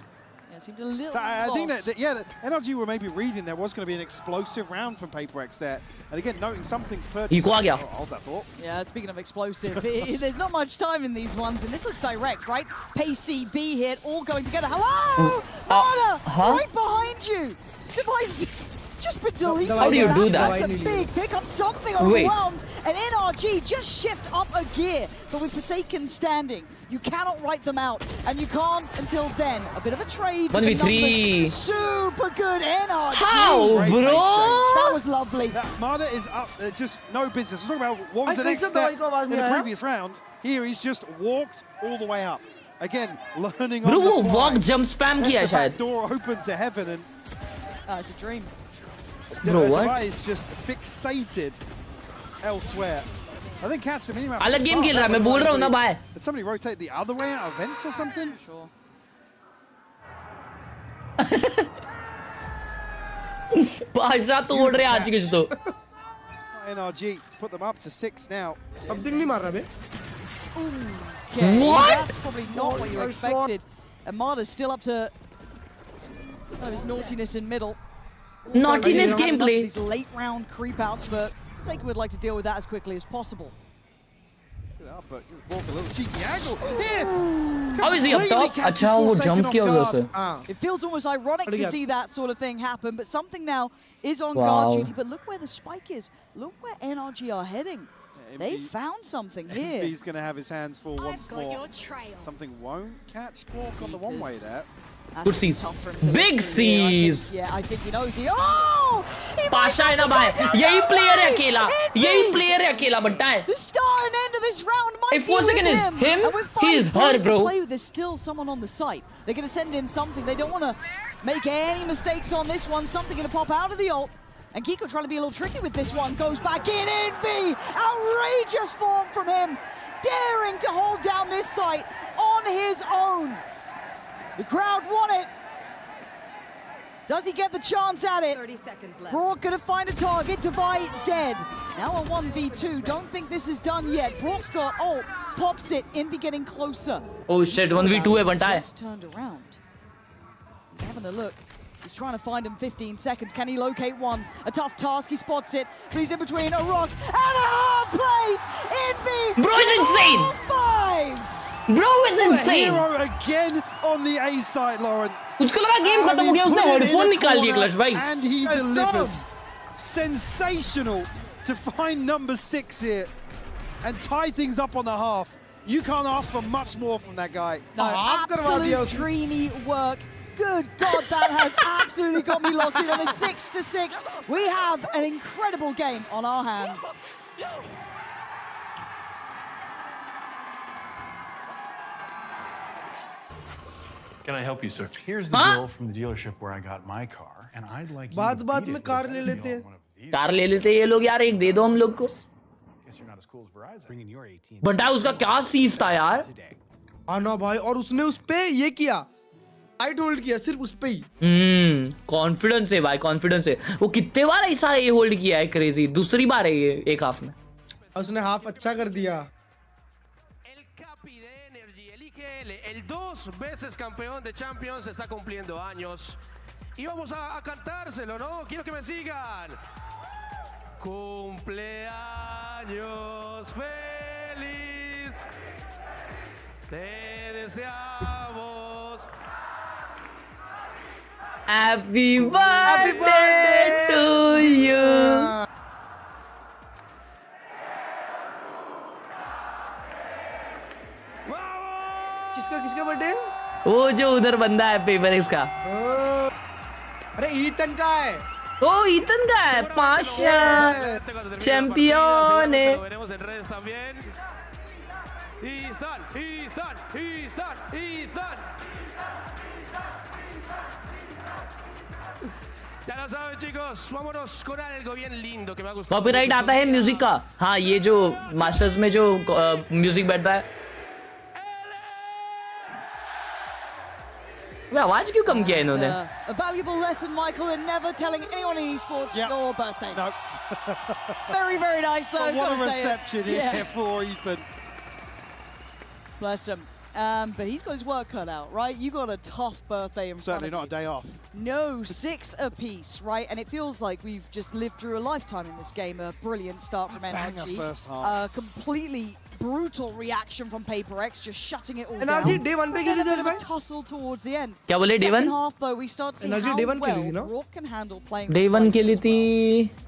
Yeah, seemed a little So I think lost. that the NRG were maybe reading there was going to be an explosive round from PRX there. And again, noting something's purchased. Iko aa gaya. Hold that thought. Yeah, speaking of explosive, there's not much time in these ones, and this looks direct, right? Pacey, B hit, all going together. Hello! Marder! Right behind you! Device just been deleted. How do you do that? That's a big pickup, something overwhelmed. And NRG just shift up a gear, but with Forsaken standing, you cannot write them out, and you can't until then. A bit of a trade. 1v3. Super good NRG. How, Great bro? That was lovely. Marder is up, just no business. Let's talk about what was the next step in the previous round. Here he's just walked all the way up. Again, learning Bro, on the वो fly. walk jump spam किया है The back शायद. door open to heaven, and It's a dream. Bro, what? Device just fixated elsewhere. I think Cat's a minimap. अलग game खेल रहा है मैं बोल रहा हूँ ना भाई. Did somebody rotate the other way out of vents or something? Sure. Pasha तोड़ रहे आज कुछ तो. NRG to put them up to 6 now. something नहीं मार रहा बे Okay, What? that's probably not what you expected. And Marder's still up to his naughtiness in middle. Naughtiness gameplay. These late round creep outs, but Forsaken would like to deal with that as quickly as possible. But walk a little cheeky angle. Here! How is he up top? अच्छा वो jump किया हुआ उसे. It feels almost ironic to see that sort of thing happen, but something now is on Wow. guard duty. But look where the spike is. Look where NRG are heading. They found something here. He's going to have his hands full once more. Something won't catch Bork on the one way there. Good seeds. Big seeds. Yeah, I think he knows he. Oh! Pasha है ना भाई. यही player है अकेला. यही player है अकेला बनता है. The start and end of this round might If be with Forsaken is him, And with he 5 is her, players to bro. play with, there's still someone on the site. They're going to send in something. They don't want to make any mistakes on this one. Something going to pop out of the ult. And Kiko trying to be a little tricky with this one. Goes back in. Envy! Outrageous form from him. Daring to hold down this site on his own. The crowd want it. Does he get the chance at it? 30 seconds left. Brock gonna find a target. Divide dead. Now a 1v2. Don't think this is done yet. Brock's got ult. Pops it. Envy getting closer. Oh shit, 1v2 है बनता है. Just turned around. He's having a look. He's trying to find him 15 seconds. Can he locate one? A tough task. He spots it. But he's in between a rock and a hard place. Envy. Bro is insane. 5. Bro is insane. Hero again on the A side, Lauren. उसको लगा game खत्म हो गया उसने headphone निकाल लिए clutch भाई. And he delivers. Sensational to find number 6 here and tie things up on the half. You can't ask for much more from that guy. No, absolute dreamy work. Good God, that has absolutely got me locked in. And a 6-6. We have an incredible game on our hands. Can I help you, sir? Here's the bill from the dealership where I got my car, and I'd like you to बाद beat में it car with ले a लेते deal हैं. on one of these. Car ले लेते हैं ये लोग यार, एक दे दो हम लोग को. Guess you're not as cool as Verizon. Bringing your 18. But उसका क्या सीज था यार. हाँ ना भाई, और उसने उस पे ये किया, टाइट होल्ड किया सिर्फ उस पे ही. कॉन्फिडेंस है भाई, कॉन्फिडेंस है. वो कितने बार ऐसा ये होल्ड किया है, क्रेजी. दूसरी बार है ये एक हाफ में. उसने हाफ अच्छा कर दिया. El 2 veces campeón de Champions está cumpliendo años. Y vamos a cantárselo, ¿no? Quiero que me sigan. Cumpleaños feliz. Te deseamos. Happy birthday to you. किसका बर्थडे? वो जो उधर बंदा है पेपर एक्स का. अरे ईथन का है. ओ ईथन का है. 5 चैंपियन है. Ya lo saben chicos, vámonos con algo bien lindo que me ha gustado. Copyright आता है म्यूजिक का. हाँ ये जो मास्टर्स में जो म्यूजिक बैठता है. आवाज क्यों कम किया इन्होंने? A valuable lesson, Michael, in never telling anyone in esports your birthday. No. Very, very nice though. But what a reception here for Ethan. Bless him. But he's got his work cut out, right? You got a tough birthday in Certainly front of not a day off. No, 6 apiece, right? And it feels like we've just lived through a lifetime in this game. A brilliant start from NRG. First half. Completely brutal reaction from Paper X, just shutting it all NRG down. day 1 पे खेली थी भाई. Tussle towards the end. क्या बोले day 1? Second half though, we start seeing NRG how day 1 well खेली थी ना? Rock can handle playing. Day 1 खेली थी.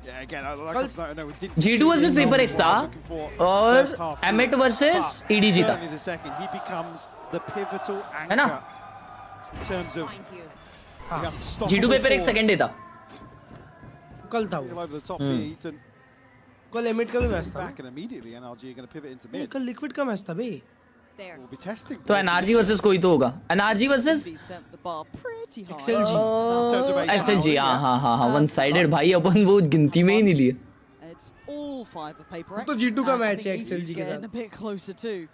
Yeah, again, like no, we didn't. G2 versus paper x था और एमिट वर्सेस EDG था. Certainly the second, he becomes the pivotal anchor है ना? in terms of G2 paper x second day था. कल था वो. over the top here, Ethan. कल एमिट का भी मैच था. Back and immediately NRG are going to pivot into mid. कल लिक्विड का मैच था बे. We'll be testing. तो NRG वर्सेस कोई तो होगा. NRG versus XLG. हाँ वन साइडेड भाई, अपन वो गिनती में ही नहीं लिए. It's all 5 of Paper X. तो G2 का मैच है XLG के साथ. A bit closer too.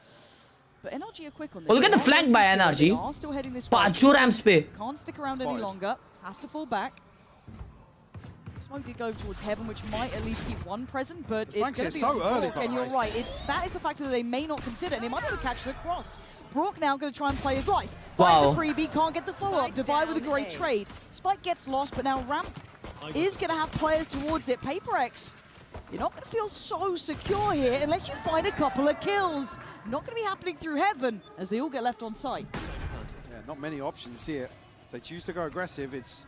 But NRG are quick on this. Oh, look at the flank by NRG. पांचों रैम्स पे. Can't stick around any longer. Has to fall back. Smoke did go towards heaven, which might at least keep one present, but it's going to be so early. And you're right. That is the factor that they may not consider, and they might be able to catch the cross. Brock now going to try and play his life. Finds a freebie, can't get the follow-up. Divide with a great trade. Spike gets lost, but now Ramp is going to have players towards it. Paper X, you're not going to feel so secure here unless you find a couple of kills. Not going to be happening through heaven as they all get left on site. Yeah, not many options here. If they choose to go aggressive, it's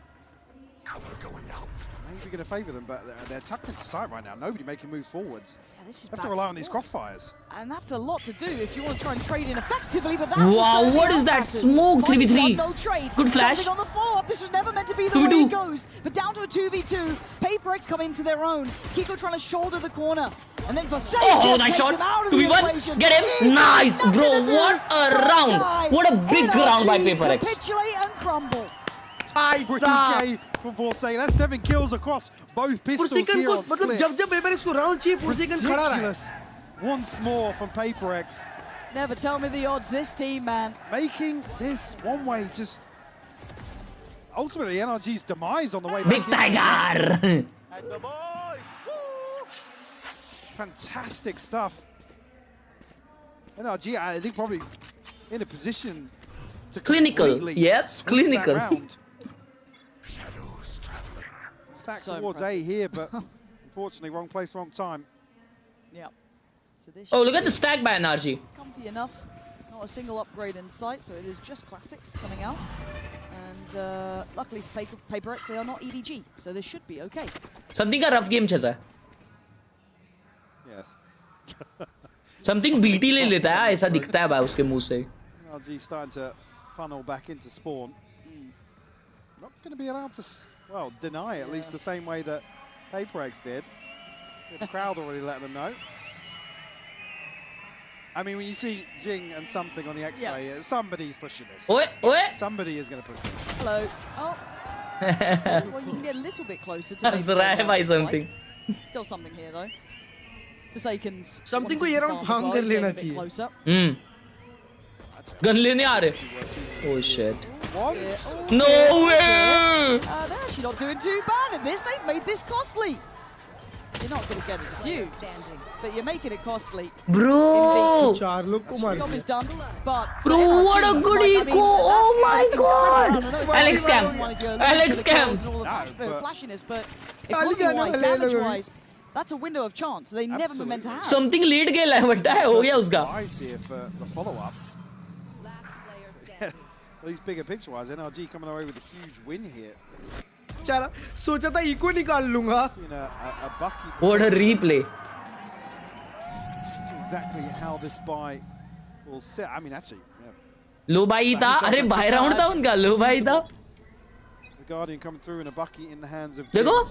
going out. Maybe going to favour them, but they're tucked into sight right now. Nobody making moves forwards. Yeah, this is have to rely on these crossfires. And that's a lot to do if you want to try and trade in effectively, but that wow, what is that? Smoke 3v3. No trade. Good flash. On the follow-up. This was never meant to be the way it goes. But down to a 2v2. Paper X come into their own. Kiko trying to shoulder the corner. And then for oh, nice shot. 2v1. Get him. Nice, bro. What a round. What a big round by Paper X. Capitulate and crumble. Nice. From Borsay. That's 7 kills across both pistols here on split. मतलब जब Paper X को round चाहिए, Fursikan खड़ा रहा है. Once more from Paper X. Never tell me the odds, this team, man. Making this one way just ultimately NRG's demise on the way back. Big Tiger! The boys! Woo! Fantastic stuff. NRG, I think probably in a position to clinical. Yes, clinical. Shadows traveling. Stacked towards A here, but unfortunately wrong place, wrong time. Yeah. So this oh, look at the stack by NRG. Comfy enough. Not a single upgrade in sight, so it is just classics coming out. And luckily for Paper X, they are not EDG, so this should be okay. Something का rough game चल रहा है. Yes. Something BT ले लेता है, ऐसा दिखता है भाई उसके मुंह से. NRG starting to funnel back into spawn. going to be allowed to, well, deny at least the same way that PRX did. The crowd already let them know. I mean, when you see Jing and something on the X-ray, somebody's pushing this. Somebody is going to push this. Hello. Oh. Well, you can get a little bit closer to maybe something. Still something here, though. Forsaken's something को ये round farm कर लेना चाहिए. Gun लेने आ रहे. Oh shit. No way! They're actually not doing too bad at this. They've made this costly. You're not going to get a defuse, but you're making it costly. Bro! Job is done, but bro, what a good eco! Oh my god! Alex Cam! Alex Cam! Flashiness, but economy-wise, damage-wise, that's a window of chance they never were meant to have. Something lead गेला है बट्टा है हो गया उसका. Nice here for the follow-up. At least bigger picture-wise, NRG coming away with a huge win here. चला सोचा था इको निकाल लूँगा. What a replay. Exactly how this buy will set. I mean, actually, लो भाई था. अरे बाय राउंड था उनका. लो भाई था. The Guardian coming through in a bucky in the hands of देखो.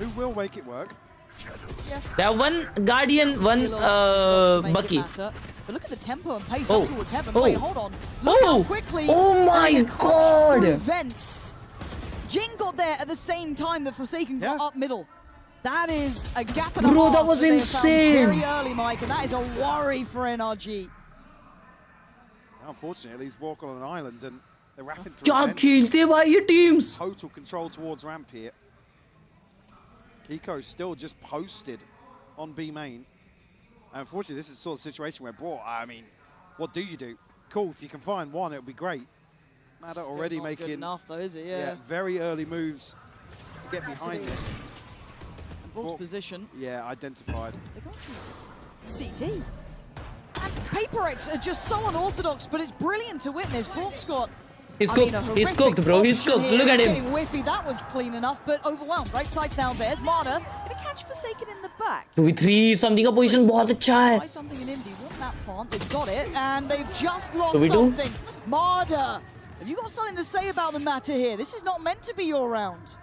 Who will make it work? They have one Guardian, one Bucky. But look at the tempo and pace up towards heaven. Wait, hold on. Look how quickly. Oh my god! Events. Jing got there at the same time that Forsaken got up middle. That is a gap and a half. Bro, that was insane. Very early, Mike, and that is a worry for NRG. Unfortunately, he's walking on an island and they're wrapping through. क्या खेलते भाई ये teams? Total control towards ramp here. Kiko still just posted on B main. Unfortunately, this is the sort of situation where, bro, I mean, what do you do? Cool, if you can find one, it would be great. Matter already making good enough, though, is it? Yeah, very early moves to get behind this. Brock's position. Yeah, identified. They got to CT. And PRX are just so unorthodox, but it's brilliant to witness. Brock's got. He's cooked. He's cooked, bro. He's cooked. Look at him. Getting whiffy. That was clean enough, but overwhelmed. Right side down there. Marta gonna catch Forsaken in the back. 2v3. Something का position बहुत अच्छा है. Try something in Indy. Want that plant? They've got it, and they've just lost something. Marta, have you got something to say about the matter here? This is not meant to be your round.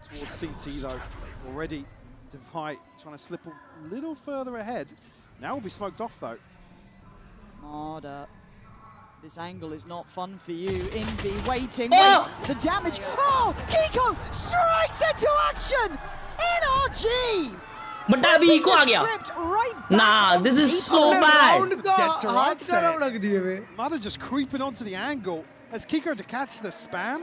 Towards CT though, already Divide trying to slip a little further ahead. Now will be smoked off though. Marta. This angle is not fun for you. Envy waiting. Wait, the damage. Oh, Kiko strikes into action. NRG. But अभी eco आ गया. Nah, this is so bad. Mother just creeping onto the angle as Kiko to catch the spam.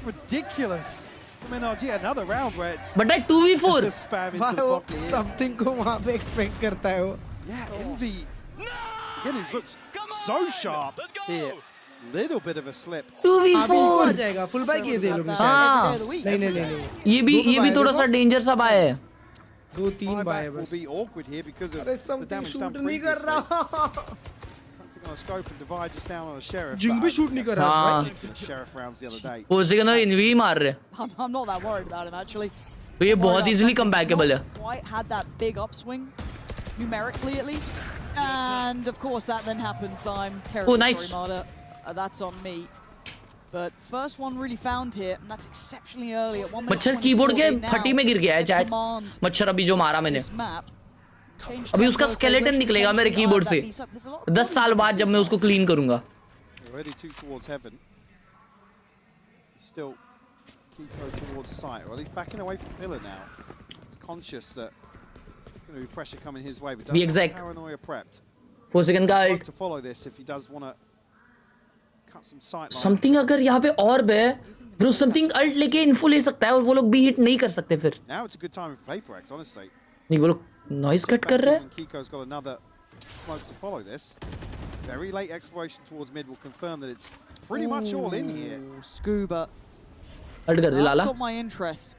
Ridiculous. From NRG, another round where it's. But that 2v4. The spam into the pocket. Something को वहाँ पे expect करता है वो. Yeah, Envy. Again, he's looked so sharp here. Little bit of a slip. 2v4. आ जाएगा. Full back ये दे लो मुझे. हाँ. नहीं. ये भी थोड़ा सा danger सा बाय है. 2-3 bye will be awkward here because of the damage done previously. Something on a scope and Divide just down on a sheriff. Jing भी shoot नहीं कर रहा है. The sheriff rounds the other day. वो उसे कहना env मार रहे. I'm not that worried about him actually. तो ये बहुत easily comebackable है. Quite had that big upswing, numerically at least. And of course that then happens. I'm terribly nice. sorry, Marta. That's on me. But first one really found here, and that's exceptionally early at 1 minute. मच्छर keyboard के फटी में गिर गया है chat. मच्छर अभी जो मारा मैंने. अभी उसका स्केलेटन निकलेगा मेरे कीबोर्ड से. 10 साल बाद जब मैं उसको क्लीन करूंगा. Already two towards heaven. Still Kiko towards sight, or at least backing away from pillar now. He's conscious that there's going to be pressure coming his way, but does have paranoia prepped. 4 second का to follow this if he does want to cut some sight lines. Something अगर यहाँ पे orb है, bro, something ult लेके info ले सकता है और वो लोग भी hit नहीं कर सकते फिर. Now it's a good time for PRX, honestly. नहीं वो लोग noise cut कर रहे हैं. Kiko's got another smoke to follow this. Very late exploration towards mid will confirm that it's pretty much all in here. Scuba. Ult कर दे लाला. That's got my interest.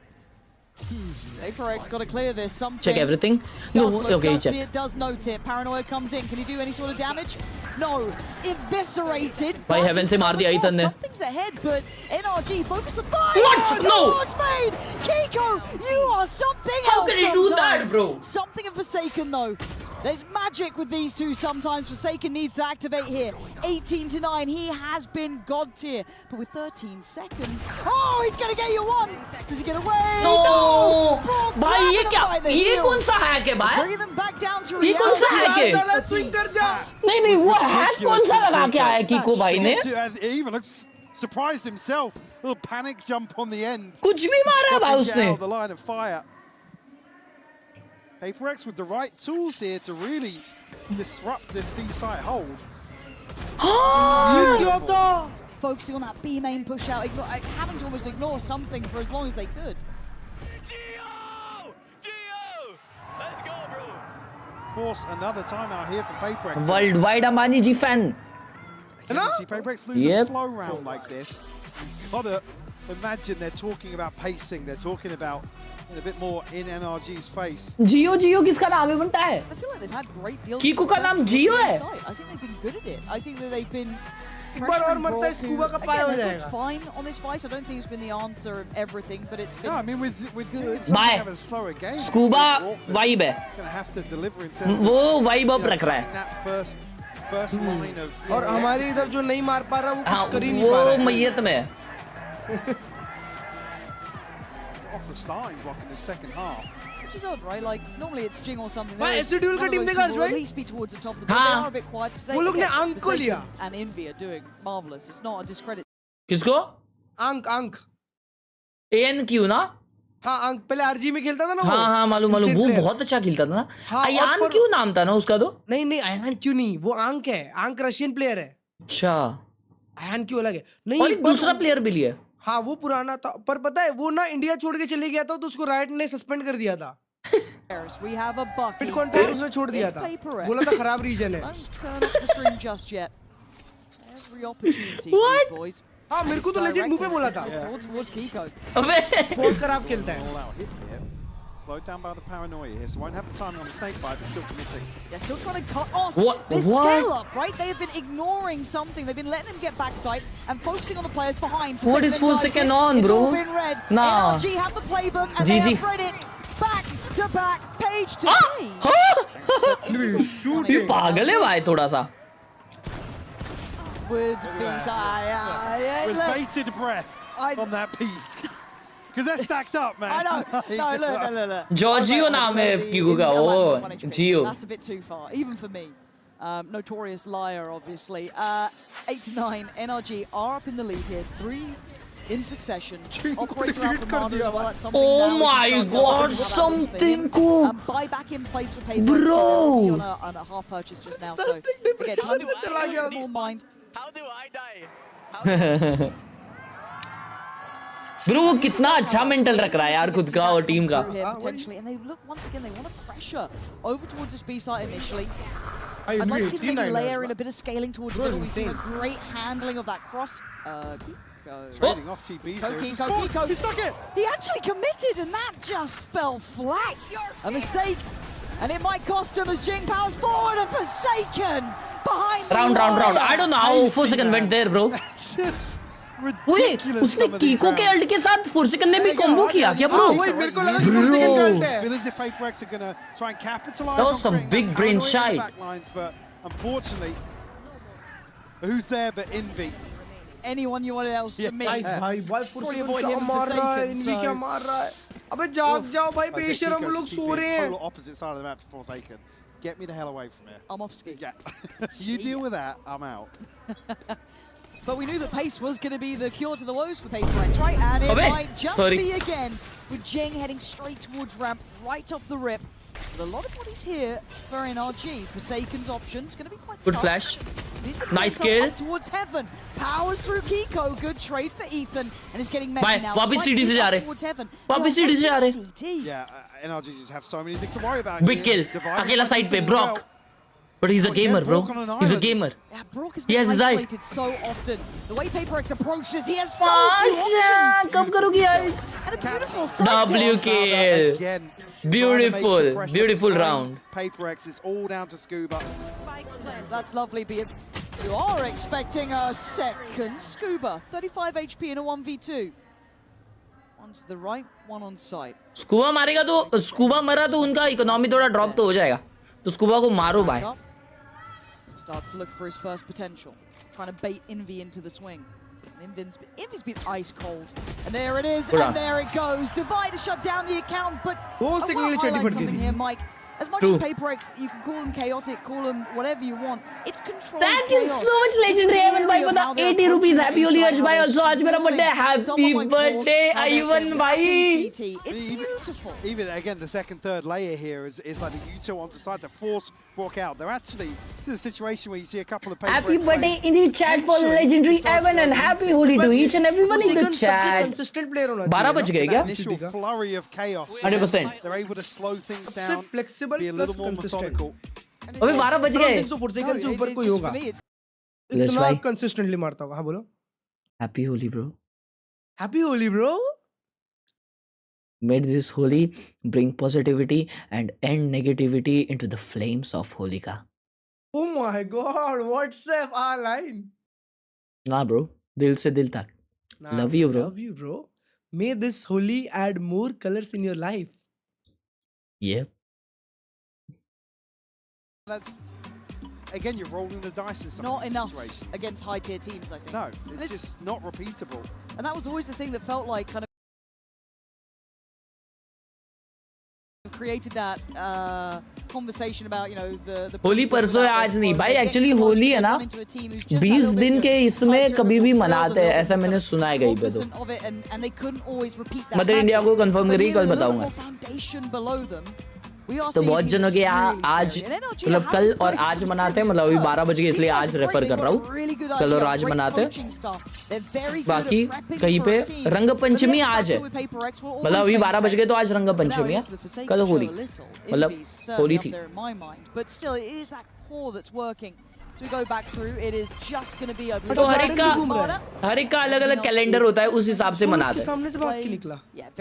PRX got to clear this. Something. Check everything. No, okay, check. It does note it. Paranoia comes in. Can he do any sort of damage? No. Eviscerated. भाई heaven से मार दिया इतन ने. Something's ahead, but NRG focus the fire. What? No. Made. Kiko, you are something else. How can he do that, bro? Something of Forsaken though. There's magic with these two sometimes. Forsaken needs to activate here. 18-9. He has been god tier. But with 13 seconds... Oh, he's going to get you one! Does he get away? No! भाई ये क्या? ये कौन सा hack है भाई? Bring them back down to ये कौन सा हैक है? नहीं नहीं वो हैक कौन सा लगा के आया कीको भाई ने? He even looks surprised himself. A little panic jump on the end. कुछ भी मारा है भाई उसने. The line of fire. PRX with the right tools here to really disrupt this B site hold. Focusing on that B main push out, having to almost ignore something for as long as they could. Let's go, bro. Force another timeout here from PRX. Worldwide Amani G fan. Can you see PRX lose a slow round like this? You've got to imagine they're talking about pacing. They're talking about a bit more in NRG's face. Jio Jio किसका नाम है बनता है? I feel like they've had great deals. कीको का नाम जियो है. I think they've been good at it. I think that they've been. एक बार और मरता है स्कूबा का पाया हो जाएगा. Fine on this fight. I don't think it's been the answer of everything, but it's been. No, I mean with Bye. have a slower game. Scuba vibe है. Gonna have to deliver in terms वो vibe up रख रहा है. First line of. और हमारे इधर जो नहीं मार पा रहा वो कुछ कर ही नहीं पा रहा. वो मैयत में. Off the starting block in the second half. Which is odd, right? Like normally it's Jing or something. Why SDL का team देखा will at least be towards the top of the board. They are a bit quiet today. वो लोग ने अंक को लिया. And Envy are doing marvelous. It's not a discredit. किसको? अंक. ANQ ना? हाँ अंक पहले RG में खेलता था ना वो. हाँ मालूम वो बहुत अच्छा खेलता था ना. अयान क्यों नाम था ना उसका तो? नहीं अयान क्यों नहीं वो अंक है. अंक रशियन प्लेयर है. अच्छा. अयान क्यों अलग है? नहीं और एक दूसरा प्लेयर भी लिया. हाँ वो पुराना था पर पता है वो ना इंडिया छोड़ के चले गया था तो उसको राइट ने सस्पेंड कर दिया था. We have a bucket. Bit contract उसने छोड़ दिया था. बोला था खराब रीजन है. Don't turn off the stream just yet. Every opportunity, boys. हाँ मेरे को तो लेजिट मुंह पे बोला था. Towards Kiko. अबे बहुत खराब खेलता है. Slowed down by the paranoia here, so won't have the timing on the snake bite, but still committing. They're still trying to cut off this What? scale up, right? They have been ignoring something. They've been letting them get backside and focusing on the players behind. What is 4 second on, bro? It's all been red. Nah. NRG have the playbook and they have read it back to back, page to page. ये पागल है भाई थोड़ा सा. Would be with bated breath on that peak. Because they're stacked up, man. I know. No, look. Giorgio नाम है कीको का. Oh, Gio. That's a bit too far, even for me. Notorious liar, obviously. 8-9, NRG are up in the lead here. 3 in succession. Operator out for Marder as well. Oh my God, something cool. Buy back in place for PayPal. Bro. On a half purchase just now. So again, more mind. How do I die? Bro वो कितना अच्छा mental रख रहा है यार खुद का और टीम का. Potentially, and they look once again. They want to pressure over towards this B site initially. I'd like to see them maybe layer in a bit of scaling towards the middle. We've seen a great handling of that cross. Trading off TBs here. Kiko. He stuck it. He actually committed, and that just fell flat. A mistake, and it might cost him as Jing powers forward and Forsaken behind. Round. I don't know how 4 second went there, bro. Just ridiculous. उसने कीको के alt के साथ 4 second ने भी combo किया क्या bro? मेरे को लगा 4 second करते हैं. Feels as if PRX are going to try and capitalize. That was some big brain shite. But unfortunately, who's there but Envy? Anyone you want else to meet? भाई 4 second क्या मार रहा है? Envy क्या मार रहा है? अबे जाओ भाई बेशरम लोग सो रहे हैं. Polar opposite side of the map to Forsaken. Get me the hell away from here. I'm off ski. Yeah. You deal with that, I'm out. But we knew that pace was going to be the cure to the woes for PRX, right? And it might just be again with Jing heading straight towards ramp, right off the rip. But a lot of bodies here for NRG. Forsaken's options going to be quite good tough. flash. Nice kill. Up towards heaven. Powers through Kiko. Good trade for Ethan. And it's getting messy now. वापिस सीढ़ी से जा रहे. वापिस सीढ़ी से जा रहे. Yeah, NRG just have so many things to worry about. Big kill. अकेला side पे Brock. But he's a gamer, bro. He's a gamer. Yeah, Brock has been isolated so often. The way PRX approaches, he has so few options. कब करोगी यार? And a beautiful sight. W kill. Beautiful round. PRX is all down to Scuba. That's lovely, but you are expecting a second Scuba. 35 HP in a 1v2. One to the right, one on site. Scuba मारेगा तो Scuba मरा तो उनका economy थोड़ा drop तो हो जाएगा. तो स्कूबा को मारो भाई. Starts to look for his first potential, trying to bait Envy into the swing. And Envy's been ice cold, and there it is, and there it goes. Divider shut down the account, but I want to highlight something here, Mike. As much as PRX, you can call them chaotic, call them whatever you want. It's controlled. Thank you so much, Legendary Evan bhai, for the 80 rupees. Happy Holi, Harsh bhai. Also, आज मेरा birthday. Happy birthday, Ivan bhai. It's beautiful. Even again, the second, third layer here is like the Yuto onto side to force Brock out. They're actually in a situation where you see a couple of. Happy birthday in the chat for Legendary Evan and happy Holi to each and everyone in the chat. Consistent player होना 12 बज गए क्या? Initial flurry of chaos. 100%. They're able to slow things down. Flexible be a little more methodical. अभी 12 बज गए. 340 से ऊपर कोई होगा. इतना consistently मारता होगा. हाँ बोलो. Happy Holi, bro. Happy Holi, bro. Made this Holi bring positivity and end negativity into the flames of Holika. Oh my God! WhatsApp our line. Nah, bro. दिल से दिल तक. Love you, bro. Love you, bro. May this Holi add more colors in your life. Yep. That's again, you're rolling the dice in some Not of these enough situations. against high-tier teams, I think. No, it's just not repeatable. And that was always the thing that felt like kind of created that conversation about, you know, the Holi परसों है आज नहीं भाई. Actually Holi है ना 20 दिन के इसमें कभी भी मनाते हैं, ऐसा मैंने सुना है कहीं पे. तो मदर इंडिया को कंफर्म करिए, कल बताऊंगा. तो बहुत जनों के आज मतलब कल और आज मनाते हैं, मतलब अभी 12 बज गए इसलिए आज रेफर कर रहा हूँ. कल और आज मनाते हैं. बाकी कहीं पे रंग पंचमी आज है, मतलब अभी 12 बज गए तो आज रंग पंचमी है, कल होली, मतलब होली थी. तो हर एक का अलग अलग कैलेंडर होता है, उस हिसाब से मनाते हैं.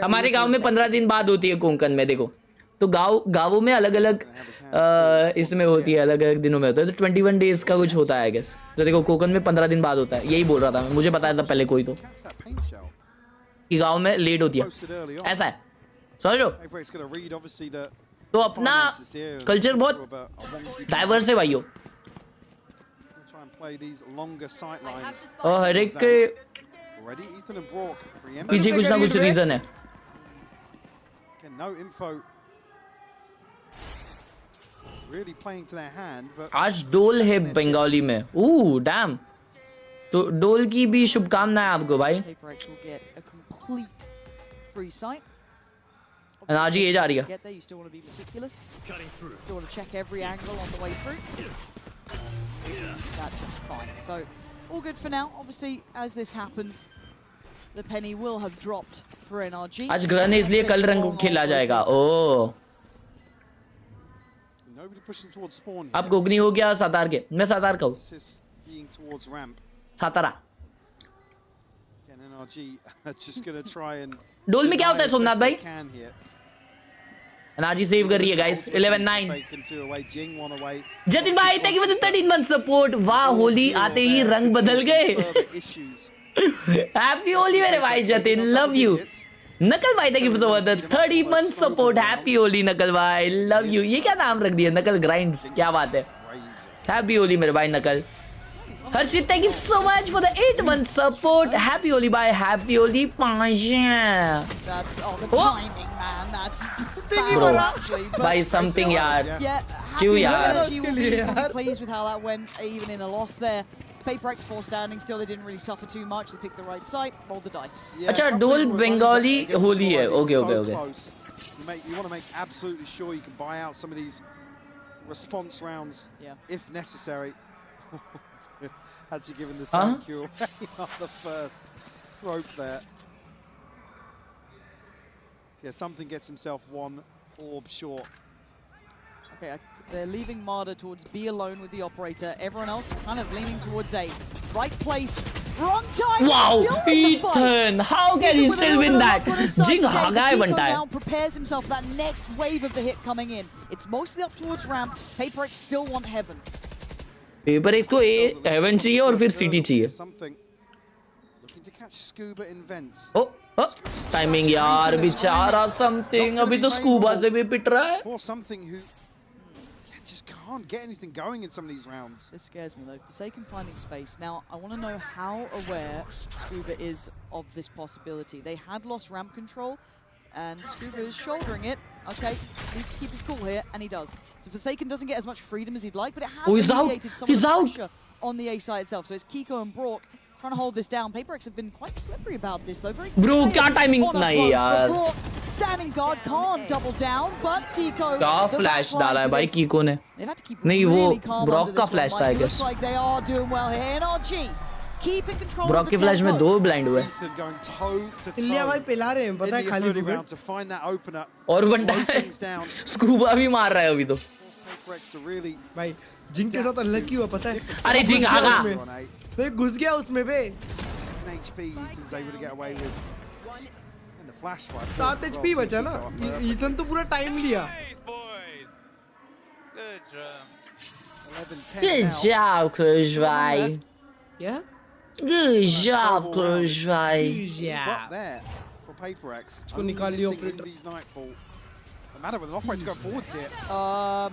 हमारे गाँव में 15 दिन बाद होती है कोंकण में. देखो तो गाँवों में अलग अलग इसमें होती है, अलग अलग दिनों में होता है. तो 21 डेज का कुछ होता है गैस. तो देखो कोकन में 15 दिन बाद होता है. यही बोल रहा था मैं, मुझे बताया था पहले कोई तो कि गाँव में लेट होती है, ऐसा है. समझ लो. तो अपना कल्चर बहुत डाइवर्स है भाइयों, और हर एक के पीछे कुछ ना कुछ रीजन है. Really playing to their hand, but आज डोल है बंगाली में. डैम. तो डोल की भी शुभकामनाएं आपको भाई. NRG ये जा रही है. All good for now. Obviously, as this happens, the penny will have dropped for NRG. आज ग्रहण है इसलिए कल रंग खेला जाएगा. आप गोगनी हो गया सातार के. मैं सातार का हूँ. सातारा. डोल में क्या होता है सोमनाथ भाई? NRG सेव कर रही है गाइस. 11-9. जतिन भाई thank you for the 13 month support. वाह, होली आते ही रंग बदल गए. हैप्पी होली मेरे भाई जतिन, लव यू. नकल भाई thank you for the 30 month support. Happy Holi नकल भाई, लव यू. ये क्या नाम रख दिया, नकल ग्राइंड्स, क्या बात है. हैप्पी होली मेरे भाई नकल. Harshit thank you so much for the 8 month support. Happy Holi भाई, हैप्पी होली. 5 ब्रो भाई समथिंग यार. क्यों यार. PRX 4 standing still, they didn't really suffer too much. They picked the right side, rolled the dice. अच्छा डोल बंगाली होली है. Okay. You want to make absolutely sure you can buy out some of these response rounds if necessary. Actually given the sound cure on the first rope there. So yeah, something gets himself one orb short. Okay, they're leaving Marder towards B alone with the operator. Everyone else kind of leaning towards A. Right place, wrong time. Wow, Ethan, how can he still win that? Jing Hagai banta hai. Now prepares himself for that next wave of the hit coming in. It's mostly up towards ramp. PRX still want heaven. PRX को heaven चाहिए और फिर city चाहिए. Looking to catch Scuba in vents. Timing यार बेचारा something. अभी तो scuba से भी पिट रहा है. just can't get anything going in some of these rounds. This scares me though. Forsaken finding space. Now, I want to know how aware Scuba is of this possibility. They had lost ramp control, and Scuba is shouldering it. Okay, needs to keep his cool here, and he does. So Forsaken doesn't get as much freedom as he'd like, but it has alleviated some of the pressure on the A side itself. So it's Kiko and Brock trying to hold this down. PaperX have been quite slippery about this, though. Very Bro, क्या timing नहीं यार? Brock, standing guard, can't double down, but Kiko. क्या flash डाला है भाई Kiko ने? नहीं वो Brock का flash था I guess. Looks like they are doing well here. NRG keeping control. Brock की flash में 2 blind हुए. इलिया भाई पिला रहे हैं, पता है खाली round to find that opener. और बंदा Scuba भी मार रहा है अभी तो. भाई जिंग के साथ अनलकी हुआ पता है? अरे जिंग आगा. तो घुस गया उसमें बे. 7 HP Ethan's able to get away with. And the flash fight. 7 HP बचा ना. ईथन तो पूरा टाइम लिया. Good job, Khelraay. Yeah. Good job, Khelraay. But there for PaperX. इसको निकाल लिया operator. The matter with an operator going forwards here.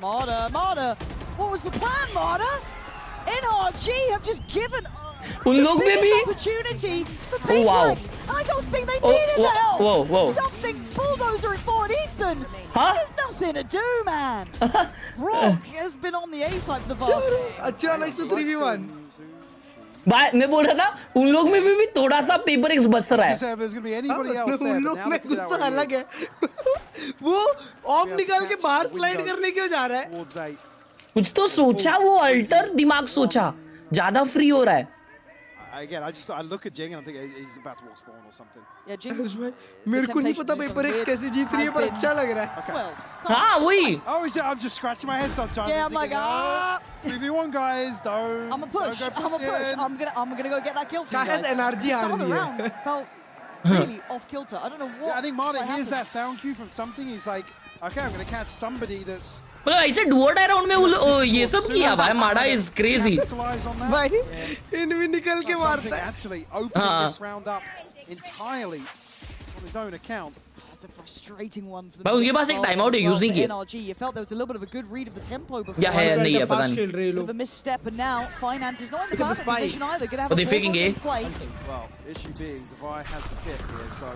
Marder. What was the plan, Marder? NRG have just given उन लोग में भी opportunity for PaperX. I don't think they needed the help. Whoa. Something bulldozering forward, Ethan. Huh? There's nothing to do, man. Brock has been on the A side for the past. अचानक से 3v1. भाई मैं बोल रहा था उन लोग में भी थोड़ा सा PaperX बस रहा है. उन लोग में गुस्सा अलग है. वो ऑफ निकाल के बाहर स्लाइड करने क्यों जा रहा है? कुछ तो सोचा वो अल्टर दिमाग सोचा ज्यादा फ्री हो रहा है. Again, I look at Jing and I think he's about to walk spawn or something. Yeah, Jing. मेरे को नहीं पता PaperX कैसे जीत रही है पर अच्छा लग रहा है. हाँ वही. Oh, I'm just scratching my head sometimes. Yeah, I'm like, 3v1 guys, don't. I'm a push. I'm gonna go get that kill for you शायद guys. NRG हार Start of the रही round है. felt really off kilter. I don't know what. Yeah, I think Marta hears that sound cue from something. He's like, okay, I'm gonna catch somebody that's. मतलब ऐसे Duo di round में ये सब किया भाई. माड़ा इज क्रेजी. भाई इन भी निकल के मारता है. Actually opening this round up entirely on his own account. That's a frustrating one for them. भाई उनके पास एक टाइम आउट है यूज नहीं किया. NRG, you felt there was a little bit of a good read of the tempo before. या है नहीं है पता नहीं. With a misstep and now Finance is not in the perfect position either. Gonna have Are they faking A? Well, issue being Devi has the pick here, so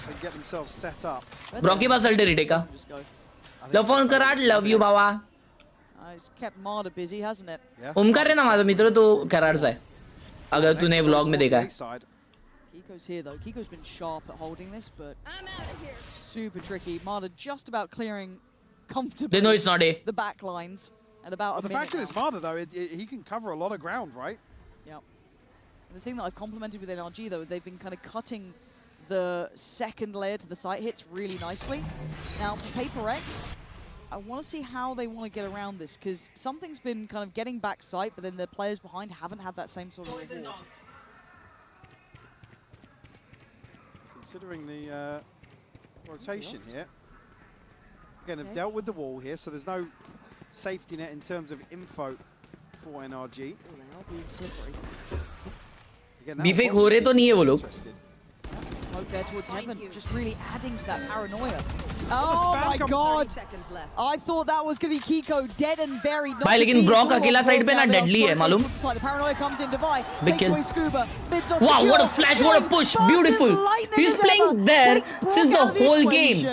they get themselves set up. Brock के पास अल्टर का. लव फोन कराट love you बाबा. It's kept Marder busy, hasn't it? Omkar है ना हमारा मित्र तो कराट सा है. अगर तूने व्लॉग में देखा है. Kiko's here though. Kiko's been sharp at holding this, but super tricky. Marder just about clearing comfortably. They know it's not A. The back lines at about a minute. The fact that it's Marder though, he can cover a lot of ground, right? Yeah. The thing that I've complimented with NRG though, they've been kind of cutting the second layer to the site hits really nicely. Now for PaperX, I want to see how they want to get around this, because something's been kind of getting back sight, but then the players behind haven't had that same sort of reward. Considering the rotation here, again they've dealt with the wall here, so there's no safety net in terms of info for NRG. Oh, they are being slippery. बीफेक हो रहे तो नहीं है वो लोग. Smoke there towards heaven, just really adding to that paranoia. Oh my god! I thought that was going to be Kiko dead and buried. भाई लेकिन Brock अकेला साइड पे ना डेडली है मालूम. The paranoia comes in, Devi takes away Scuba. Wow, what a flash, what a push, beautiful. He's playing there since the whole game.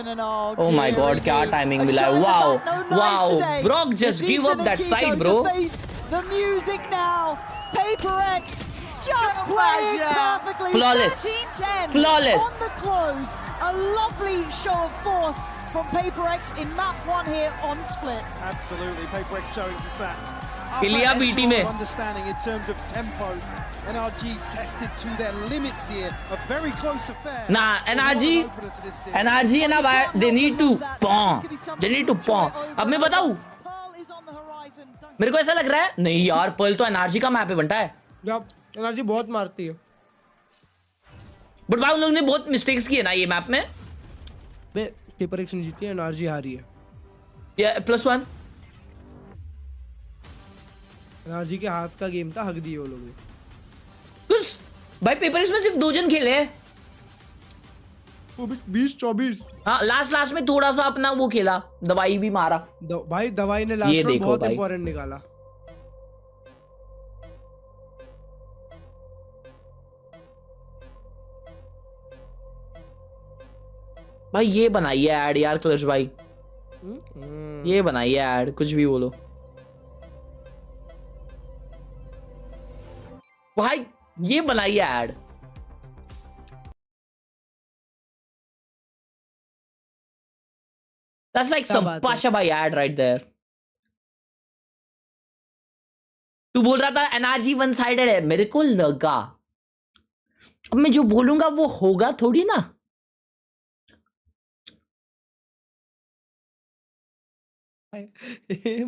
Oh my god, क्या timing मिला है. Wow, Brock just give up that side, bro. The music now, PaperX. Just playing perfectly. Flawless. 13-10 Flawless. on the close. A lovely show of force from PaperX in map 1 here on Split. Absolutely, PaperX showing just that Ilya BT में understanding in terms of tempo. NRG tested to their limits here. A very close affair. Nah, NRG है ना भाई. They need to pawn. They need to pawn. अब मैं बताऊँ. मेरे को ऐसा लग रहा है नहीं यार पर्ल तो NRG का मैप है बनता है. एनर्जी बहुत मारती है. बट भाई उन लोगों ने बहुत मिस्टेक्स किए ना ये मैप में. बे PaperX ने जीती है, एनर्जी हारी है. या +1. एनर्जी के हाथ का गेम था, हक दिए वो लोग. भाई PaperX में सिर्फ 2 जन खेले हैं. वो भी 20-24। हाँ लास्ट में थोड़ा सा अपना वो खेला, दवाई भी मारा। भाई दवाई ने ये लास्ट में देखो बहुत भाई। इंपॉर्टेंट निकाला। भाई ये बनाइए ऐड यार क्लच भाई, ये बनाइए ऐड, कुछ भी बोलो भाई, ये बनाइए add. That's like some Pasha bhai ad right there. तू बोल रहा था एनआरजी वन साइडेड है, मेरे को लगा। अब मैं जो बोलूंगा वो होगा थोड़ी ना।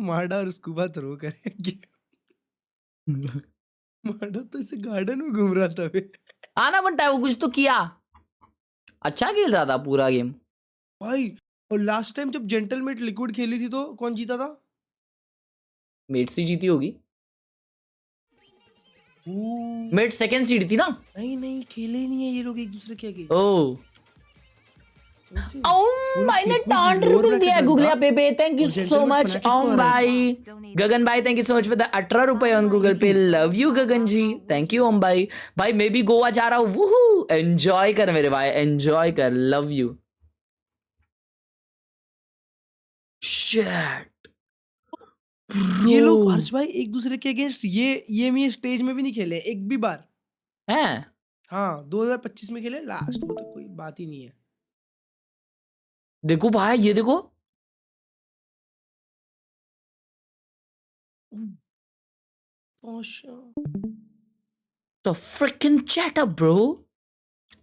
मार्डा और स्कूबा थ्रो करेंगे। मार्डा तो इसे गार्डन में घूम रहा था बे। आना बनता है, वो कुछ तो किया, अच्छा खेल रहा था पूरा गेम भाई। और लास्ट टाइम जब जेंटलमेट लिक्विड खेली थी तो कौन जीता था? मेट सी जीती होगी, मेट सेकंड सीड थी ना। नहीं खेले ही नहीं है ये लोग एक दूसरे के आगे। ओह भाई ने टांट रिपील दिया है गूगल पे पे, थैंक यू सो मच भाई। गगन भाई thank you so much for the 18 रुपए on Google Pay, love you Gagan ji, thank you भाई। भाई मैं भी गोवा जा रहा हूँ, वूहू, एंजॉय कर मेरे भाई, एंजॉय कर, लव यू। शिट ये लोग हर्ष भाई एक दूसरे के अगेंस्ट ये स्टेज में भी नहीं खेले एक भी बार हैं। हाँ 2025 में खेले लास्ट, वो तो कोई बात ही नहीं है। देखो भाई ये देखो, तो fricking chat up bro.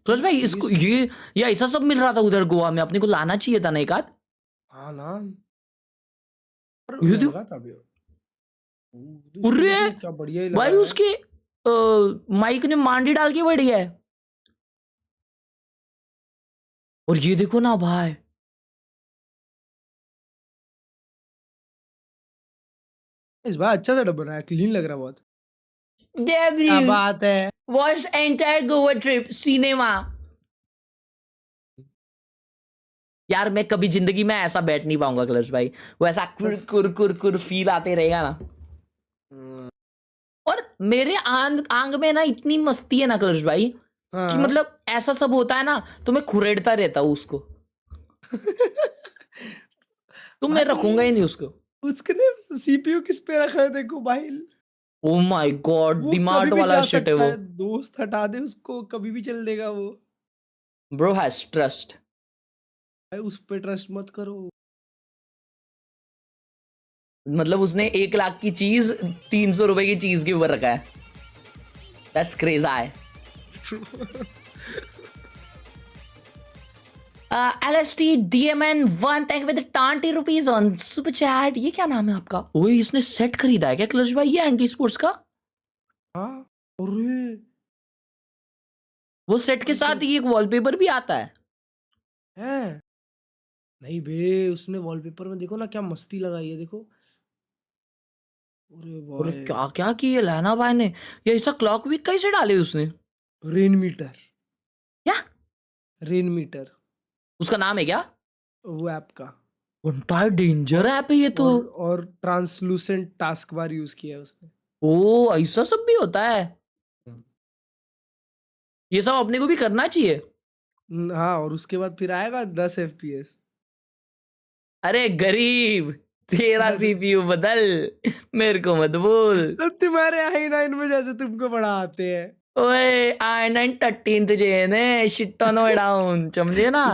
Clutch भाई इसको ये ऐसा सब मिल रहा था उधर गोवा में, अपने को लाना चाहिए था ना एक आध। हाँ ना ये देखो क्या बढ़िया ही लगा भाई, उसके माइक ने मांडी डाल के बैठ गया है। और ये देखो ना भाई, इस बार अच्छा सेटअप बना है, क्लीन लग रहा है बहुत। क्या बात है। Watch entire Goa trip cinema. यार मैं कभी जिंदगी में ऐसा बैठ नहीं पाऊंगा क्लच भाई, वो ऐसा कुर फील आते रहेगा ना। और मेरे आंग में ना इतनी मस्ती है ना क्लच भाई, कि मतलब ऐसा सब होता है ना तो मैं खुरेड़ता रहता हूँ उसको। तो मैं रखूंगा ही नहीं उसको। उसने सीपीयू किस पे रखा है देखो भाई। ओ माय गॉड, डिमार्ट वाला शिट है वो। दोस्त हटा दे उसको, कभी भी चल देगा वो। ब्रो हैज ट्रस्ट, उस पे ट्रस्ट मत करो। मतलब उसने 1 लाख की चीज 300 रुपए की चीज के ऊपर रखा है। That's crazy. LST DMN1 thank you with 20 rupees on super chat. ये क्या नाम है आपका? ओए इसने सेट खरीदा है क्या क्लच भाई, ये एंटी स्पोर्ट्स का? हाँ अरे वो सेट के साथ ये एक वॉलपेपर भी आता है। हैं? नहीं बे, उसने वॉलपेपर में देखो ना क्या मस्ती लगाई है, देखो। अरे क्या क्या किया लहना भाई ने, ये ऐसा क्लॉक भी कैसे डाले उसने? Rain meter. क्या रेन मीटर उसका नाम है क्या? वो ऐप का एंटायर डेंजर ऐप है ये तो। और ट्रांसलूसेंट टास्क बार यूज किया है उसने। ओ ऐसा सब भी होता है, ये सब अपने को भी करना चाहिए। हाँ और उसके बाद फिर आएगा 10 FPS। अरे गरीब, तेरा सीपीयू बदल, मेरे को मत बोल। तो तुम्हारे i9 में जैसे तुमको बढ़ाते हैं। ओए i9 13th जेन है, शिट ऑन डाउन, समझे ना?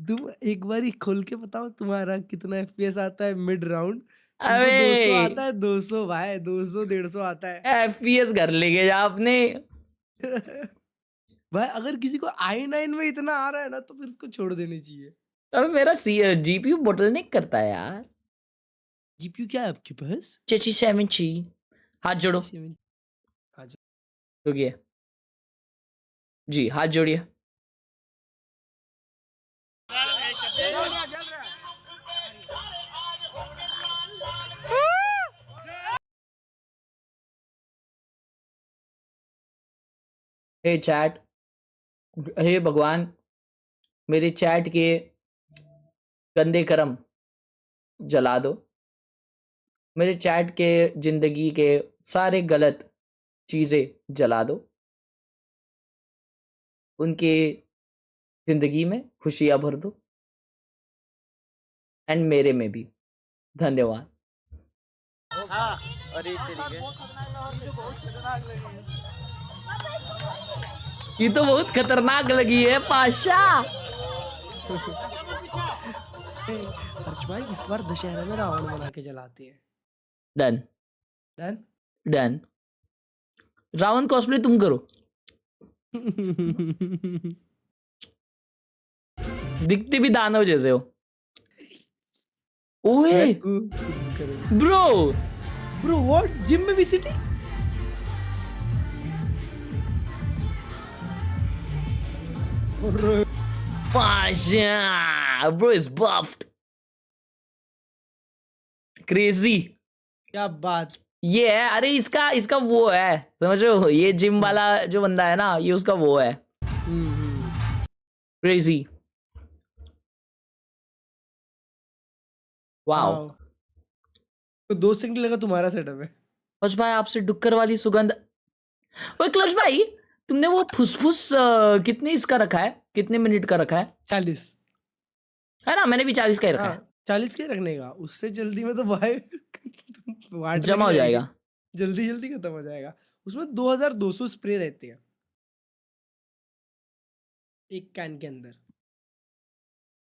तुम एक बार ही खोल के बताओ तुम्हारा कितना FPS आता है मिड राउंड। अबे 200 आता है, 200 भाई, 200-150 आता है। FPS घर लेके जा अपने। भाई अगर किसी को i9 में इतना आ रहा है ना तो फिर उसको छोड़ देनी चाहिए। अबे मेरा जीपीयू बोटलनेक करता है यार। जीपीयू क्या है आपके पास? 7 हाथ जोड़ो। रुकिए जी, हाथ जोड़िए। हे चैट, हे भगवान, मेरे चैट के गंदे कर्म जला दो, मेरे चैट के जिंदगी के सारे गलत चीजें जला दो, उनके जिंदगी में खुशियां भर दो, एंड मेरे में भी। धन्यवाद। ये तो बहुत खतरनाक लगी है पाशा। हर्ष भाई इस बार दशहरा में रावण बना के जलाते हैं। Done done done. Ravan cosplay तुम करो। दिखते भी दानव जैसे हो। ओए ब्रो ब्रो व्हाट, जिम में VCT? Pasha bro is buffed, crazy. क्या बात। ये है, अरे इसका इसका वो है, समझ रहे हो, ये जिम वाला जो बंदा है ना, ये उसका वो है, क्रेजी। वाओ। तो 2 सेकंड लगा तुम्हारा सेटअप है। क्लच भाई आपसे डुक्कर वाली सुगंध। ओए क्लच भाई, तुमने वो फुसफुस कितने इसका रखा है, कितने मिनट का रखा है? 40 है ना, मैंने भी 40 का ही रखा है। 40 के रखने का, उससे जल्दी में तो भाई जमा हो जाएगा, जल्दी जल्दी खत्म हो जाएगा। उसमें 2200 स्प्रे रहते हैं एक कैन के अंदर।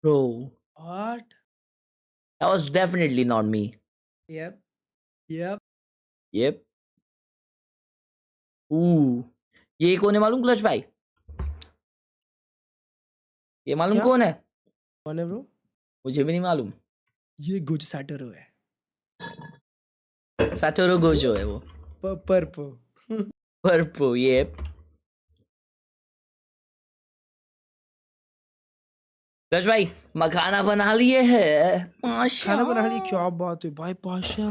Bro what, that was definitely not me. yep yep yep ये कौन है मालूम क्लच भाई? ये मालूम कौन है? कौन है ब्रो? मुझे भी नहीं मालूम। ये गोजो सैटोरो है। सैटोरो गोजो है वो। परपो परपो ये। क्लच भाई मखाना बना लिए है। खाना बना लिए, क्या बात है भाई। पाशा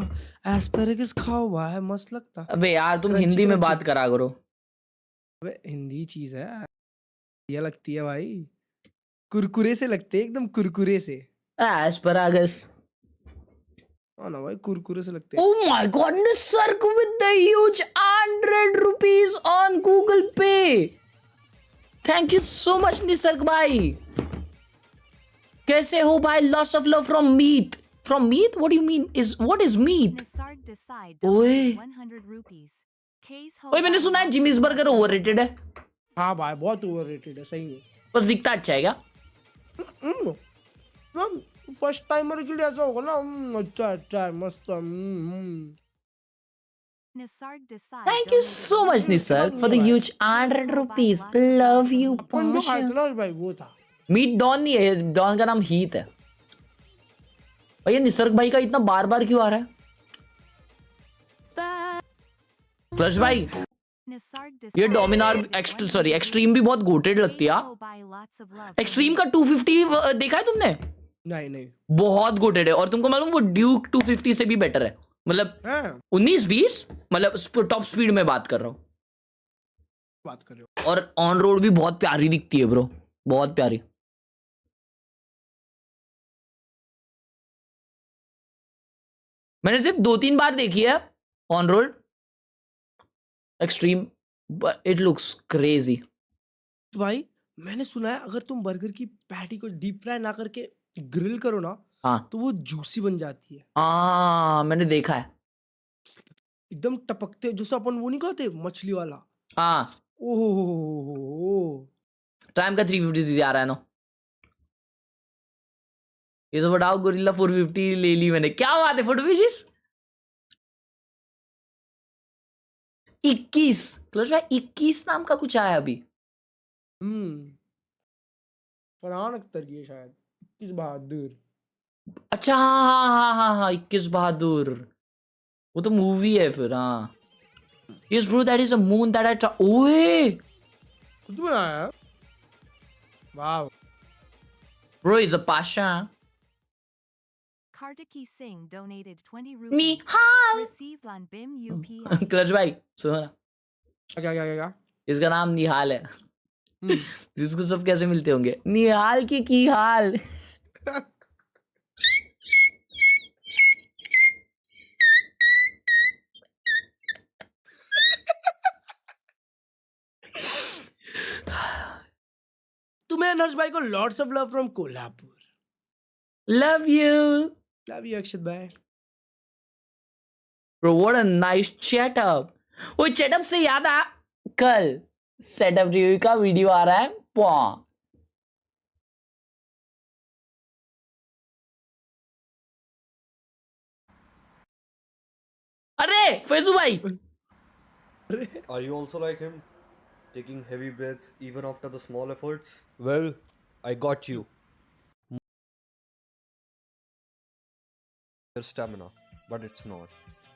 एस्पेरेगस खाओ हुआ है, मस्त लगता। अबे यार तुम हिंदी में बात करा करो। अबे हिंदी चीज है, ये लगती है भाई, कुरकुरे से लगते हैं, एकदम कुरकुरे से। एस्परागस ना भाई, कुरकुरे से लगते हैं। Oh my God, Nisarg with the huge 100 rupees on Google Pay. Thank you so much Nisarg भाई। कैसे हो भाई? Lots of love from Meat. From Meat? What do you mean? What is Meat? ओए ओए, मैंने सुना है जिमीज बर्गर ओवररेटेड है। हाँ भाई बहुत ओवररेटेड है, सही है। बस दिखता अच्छा है क्या? फर्स्ट टाइमर के लिए ऐसा होगा ना, अच्छा अच्छा मस्त। Thank you so much Nisarg for the huge 100 rupees. Love you Pasha। भाई वो था मीट डॉन नहीं है, डॉन का नाम हीत है। भैया निसर्ग भाई का इतना बार बार क्यों आ रहा है? क्लच भाई ये डोमिनार एक्सट्रीम भी बहुत गोटेड लगती है। एक्सट्रीम का 250 देखा है तुमने? नहीं बहुत गोटेड है। और तुमको मालूम वो ड्यूक 250 से भी बेटर है, मतलब 19-20, मतलब टॉप स्पीड में बात कर रहा हूँ। बात कर रहे हो। और ऑन रोड भी बहुत प्यारी दिखती है ब्रो, बहुत प्यारी। मैंने सिर्फ 2-3 बार देखी है on road extreme, it looks crazy. भाई मैंने सुना है अगर तुम बर्गर की पैटी को डीप फ्राई ना करके ग्रिल करो ना, हाँ तो वो जूसी बन जाती है। मैंने देखा है, एकदम टपकते, जैसे अपन वो नहीं कहते मछली वाला। हाँ ओह टाइम का 350 आ रहा है ना। ये तो बताओ, गोरिल्ला 450 ले ली मैंने। क्या बात है फुटविशिस 21 क्लच भाई, 21 नाम का कुछ आया अभी। फरहान अख्तर की है शायद, 21 बहादुर। अच्छा हाँ 21 बहादुर, वो तो मूवी है फिर। हाँ yes bro, that is a moon that I try. ओए कुछ बनाया, वाव ब्रो इज अ पाशा। Kartiki Singh donated 20 rupees. Nihal received on BIM UPI. Clutch भाई सुनो ना, क्या इसका नाम निहाल है। जिसको सब कैसे मिलते होंगे? निहाल की हाल? तुम्हें नर्स भाई को lots of love from Kolhapur. Love you. Love you अक्षित भाई. Bro, what a nice setup. वो सेटअप से याद आ, कल सेटअप रिव्यू का वीडियो आ रहा है. अरे फैजू भाई. Are you also like him? Taking heavy breaths even after the small efforts? Well, I got you. Their stamina, but it's not.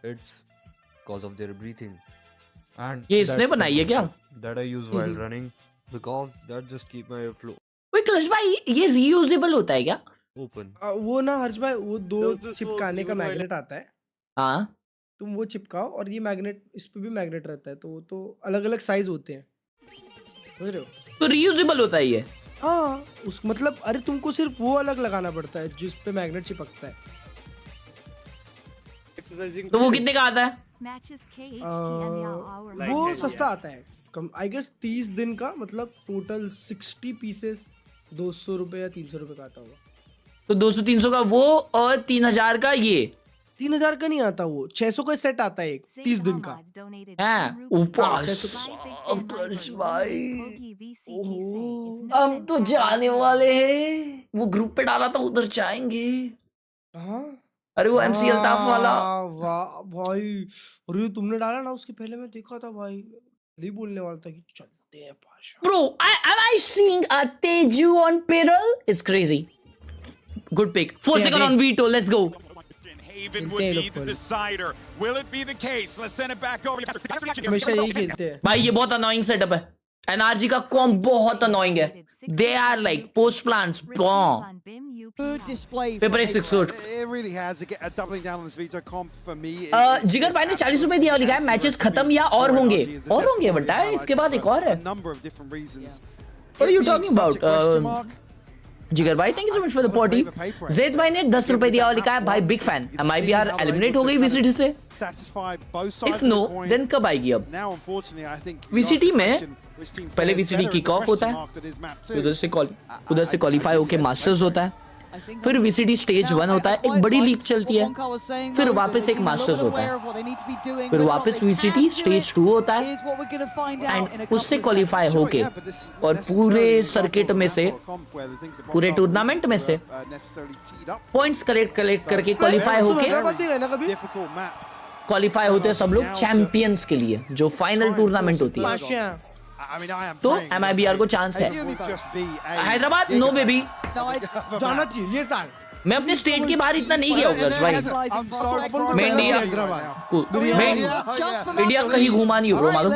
It's because of their breathing. And ये इसने बनाई है क्या? That I use while running because that just keep my flow वही clutch भाई, ये reusable होता है क्या? open. वो ना हर्ष भाई, वो 2 चिपकाने का मैग्नेट आता है. हाँ. तुम वो चिपकाओ और ये मैग्नेट, इस पे भी मैग्नेट रहता है, तो वो तो अलग अलग साइज होते हैं, समझ रहे हो? तो रीयूजेबल होता है ये? हाँ, उस मतलब अरे तुमको सिर्फ वो अलग लगाना पड़ता है जिस पे मैग्नेट चिपकता है. तो वो कितने का आता है? वो सस्ता आता है, कम आई गेस 30 दिन का, मतलब टोटल 60 पीसेस 200 रुपए या 300 रुपए का आता होगा. तो 200-300 का वो और 3000 का ये. 3000 का नहीं आता, वो 600 का सेट आता है एक 30 दिन का. हम तो जाने वाले हैं, वो ग्रुप पे डाला था, उधर जाएंगे. अरे वो MC अल्ताफ वाला. वाह भाई, अरे तुमने डाला ना, उसके पहले मैं देखा था भाई, नहीं बोलने वाला था कि चलते हैं Pasha. Bro, am I seeing a Teju on Peril? It's crazy. Good pick. 4 second on Vito. Let's go. Haven would be the decider. Will it be the case? Let's send it back over. हमेशा यही खेलते हैं. भाई ये बहुत annoying setup है. NRG का कॉम्प बहुत annoying है. They are like post plants. Good display. Paper X 6 suits. It really has a doubling down on this veto comp for me. जिगर भाई ने 40 रुपए दिया, लिखा है मैचेस खत्म या और होंगे बटा, इसके बाद एक और है. What are you talking about? जिगर भाई thank you so much for the party. Zaid भाई ने 10 रुपए दिया और लिखा है भाई बिग फैन. MIBR एलिमिनेट हो गई VCT से? इफ नो देन कब आएगी अब? VCT में पहले VCT किक ऑफ होता है, उधर से क्वालिफाई होके मास्टर्स होता है, फिर VCT स्टेज 1 होता है, एक बड़ी लीग चलती है, फिर वापस एक मास्टर्स होता है, फिर वापस VCT स्टेज 2 होता है, एंड उससे क्वालिफाई होके और पूरे सर्किट में से, पूरे टूर्नामेंट में से पॉइंट्स कलेक्ट करके क्वालिफाई होके क्वालिफाई होते हैं सब लोग चैंपियंस के लिए, जो फाइनल टूर्नामेंट होती है. तो MIBR को चांस है. हैदराबाद नो बेबी, जाना चाहिए साल. मैं अपने स्टेट के बाहर इतना नहीं गया हूँ भाई. मैं इंडिया कहीं घुमा नहीं हूँ मालूम.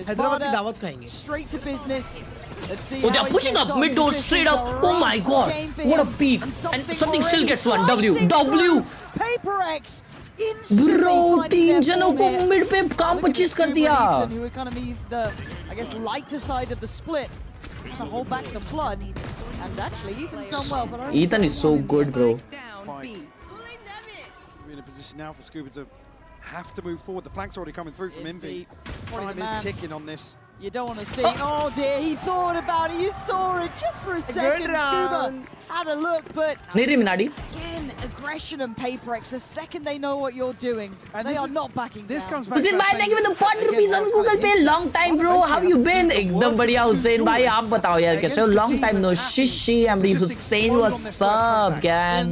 हैदराबाद की दावत खाएंगे. Oh, they are pushing up mid door straight up. Oh my god, what a peak, and something still gets one. W PRX. Bro, 3 जनों को मिड पे काम 25 कर दिया. I guess lighter side of the split to hold back the flood, and actually Ethan's done well, but Ethan is so good, bro. We're in a position now for Scuba to have to move forward. The flank's already coming through from Envy. Time is ticking on this. You don't want to see. Oh dear, he thought about it. You saw it just for a second. Scuba had a look, but again, aggression and PRX. The second they know what you're doing, and they are not backing this down. comes back. Hussein भाई, thank you for the 40 rupees on Google Pay. Long time, bro. How you been? एकदम बढ़िया हुसैन भाई, आप बताओ यार कैसे हो? Long time no shishi. Amri Hussein, what's up, gang?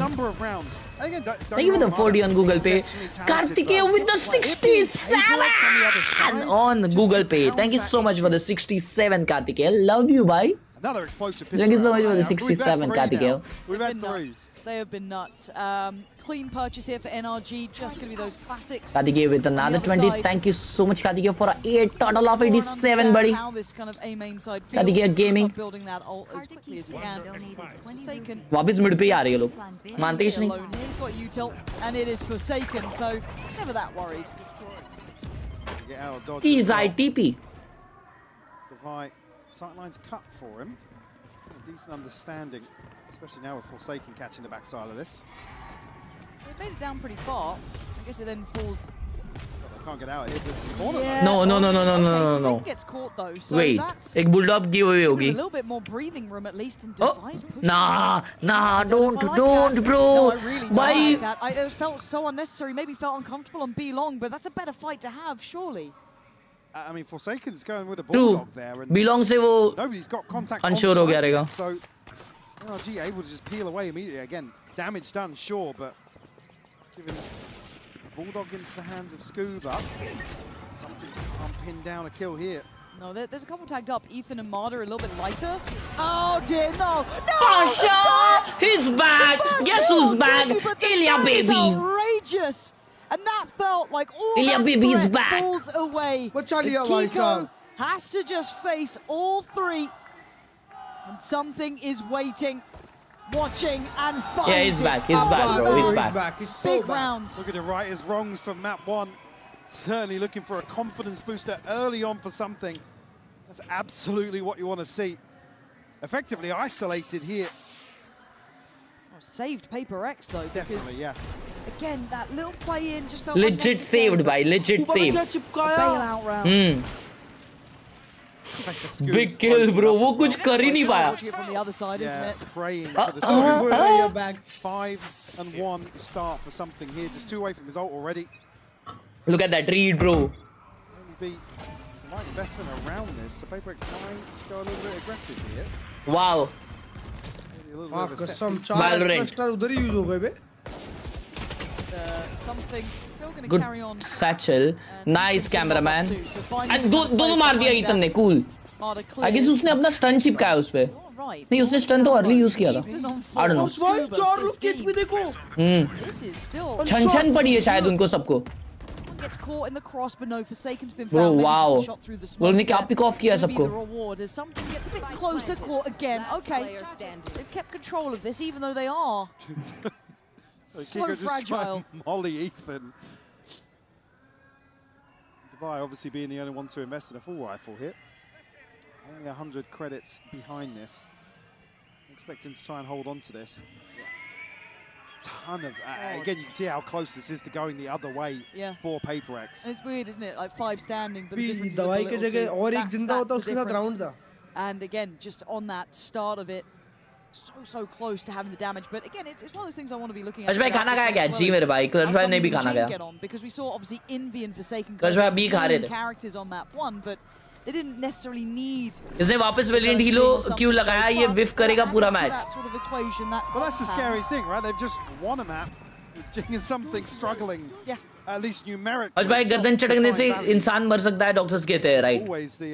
Thank you for the 40 on Google Pay. Kartikeya with the 67 on Google Pay. Thank you so much for the 67, Kartikeya. Love you, bye. Another explosive. Thank you so much for the 67, Kartikeya. We've had 3. They have been nuts. Clean purchase here for NRG. Just going to be those classics. Kartikeya with another 20. Thank you so much, Kartikeya, for a total of 87, buddy. How this kind of A main side feels. Kartikeya Gaming. Building that ult as quickly as he can. Forsaken. वापस mid पे ही आ रहे हैं लोग, मानते ही नहीं. He's got util, and it is Forsaken, so never that worried. Get out of dodge. He's ITP. Devi, sightlines cut for him. A decent understanding, especially now with Forsaken catching the backside of this. They made it down pretty far. I guess it then falls. They can't get out of here, but it's a corner. Yeah, No. Gets caught though. So Wait, that's एक bulldog giveaway a होगी. little bit more breathing room at least in Oh, Devi's push. nah, don't, bro. No, I really don't Why? like that. It felt so unnecessary. Maybe felt uncomfortable on B long, but that's a better fight to have, surely. I mean, Forsaken's going with a bulldog there, and Belong से वो nobody's got contact. unsure हो गया रहेगा. So NRG able to just peel away immediately. Again, damage done, sure, but giving the bulldog into the hands of Scuba. Something can't pin down a kill here. No, there's a couple tagged up. Ethan and Marder a little bit lighter. Oh dear, no! Pasha! He's back! Guess who's back? Ilya baby! Outrageous! And that felt like all Ilya that baby is threat back. falls away. What's As Ilya भाई Kiko साहब? has to just face all three. And something is waiting, watching, and fighting. Yeah, he's back, bro. He's back. He's so Big back. round. Look at the right as wrongs from map 1. Certainly looking for a confidence booster early on for something. That's absolutely what you want to see. Effectively isolated here. Oh, saved Paper X though, Definitely, because yeah. again that little play in just felt Legit unnecessary. saved by legit saved. A bailout round. Big kill, bro. वो कुछ कर ही नहीं पाया. Watching it from the other side, isn't it? Praying for the top. 5-1 start for something here. Just 2 away from his ult already. Look at that read, bro. Only be the right investment around this. So PaperX might go a little bit aggressive here. Wow. Maybe a little bit of a set कसम piece. 4 extra उधर ही use हो गए बे. Something still going to Good carry on. satchel. Nice cameraman. And दोनों मार दिया Ethan ने. Cool. I guess उसने अपना stun चिपकाया उस पे. नहीं उसने stun तो early use किया था. I don't know. 4 लोग केच भी देखो. छन पड़ी है शायद उनको सबको. Gets caught in the cross, but no, Forsaken's been Bro, found. Maybe wow. just a shot through the वो smoke ने क्या there. pick off किया Could be सबको. the reward as something gets a bit closer, caught again. Okay, they've kept control of this, even though they are so Kiko just fragile. trying to molly Ethan. Devi obviously being the only one to invest in a full rifle here. Only 100 credits behind this. Expect him to try and hold on to this. Ton of again, you can see how close this is to going the other way for PaperX. And it's weird, isn't it? Like 5 standing, but the भी difference is a दवाई के little जगह too. और एक जिंदा होता That's उसके the साथ round difference. था. And again, just on that start of it, so close to having the damage. But again, it's one of those things I want to be looking at. Clutch भाई खाना खाया क्या? जी मेरे भाई. Clutch भाई ने भी खाना खाया. Because we saw obviously Envy and Forsaken Clutch भाई अभी खा रहे थे. characters on map 1, but they didn't necessarily need. इसने वापस Valiant Hilo क्यों लगाया? ये whiff करेगा पूरा match. That sort of equation, that Well, that's the scary thing, right? They've just won a map. Something struggling. Yeah. At least numerically. आज भाई गर्दन चटकने से इंसान मर सकता है डॉक्टर्स कहते हैं राइट. Always the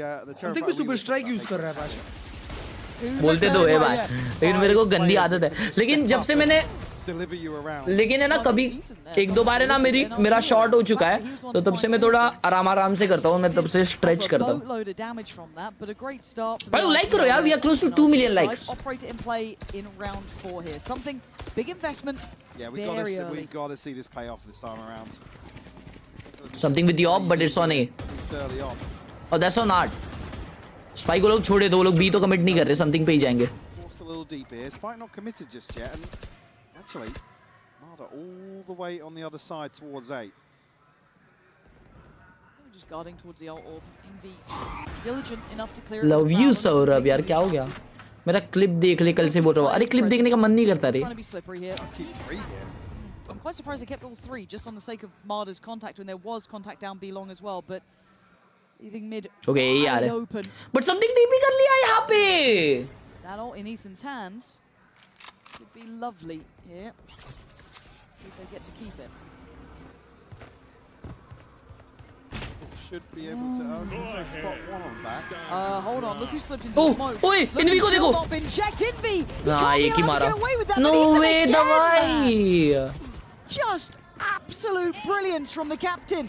देखो भी सुपर स्ट्राइक यूज कर रहा है पाशा. बोलते तो है भाई. लेकिन मेरे को गंदी आदत है. लेकिन जब से मैंने लेकिन है ना कभी 1-2 बार है ना मेरा शॉट हो चुका है तो तब से मैं थोड़ा आराम से करता हूँ. मैं तब से स्ट्रेच करता हूँ. भाई लाइक करो यार. We are close to 2 million likes. Operate it in play in round 4 here. Something big investment. Yeah, we got to see this pay off this time around. Something with the op, but it's on A. Oh, that's on art. Spike को लोग छोड़े दो. लोग B तो commit नहीं कर रहे. Something पे ही जाएंगे. Forced a little deep here. Spike not committed just yet, and actually, Marder all the way on the other side towards A. Just guarding towards the alt orb. Envy diligent enough to clear it. Love you, Saurabh. यार क्या हो गया? मेरा clip देख ले कल से बोल रहा हूँ. अरे क्लिप देखने का मन नहीं करता रे. I'm quite surprised they kept all 3 just on the sake of Marder's contact when there was contact down B long as well, but leaving mid यार. open. But something TP कर लिया यहाँ पे. That all in Ethan's hands would be lovely here. See if they get to keep it. Should be able to. I was going to say spot 1 on back. Hold on, look who slipped into the smoke. ओए Envy को देखो. Not been checked. Envy. हाँ एक ही मारा. No way दवाई. Just absolute brilliance from the captain.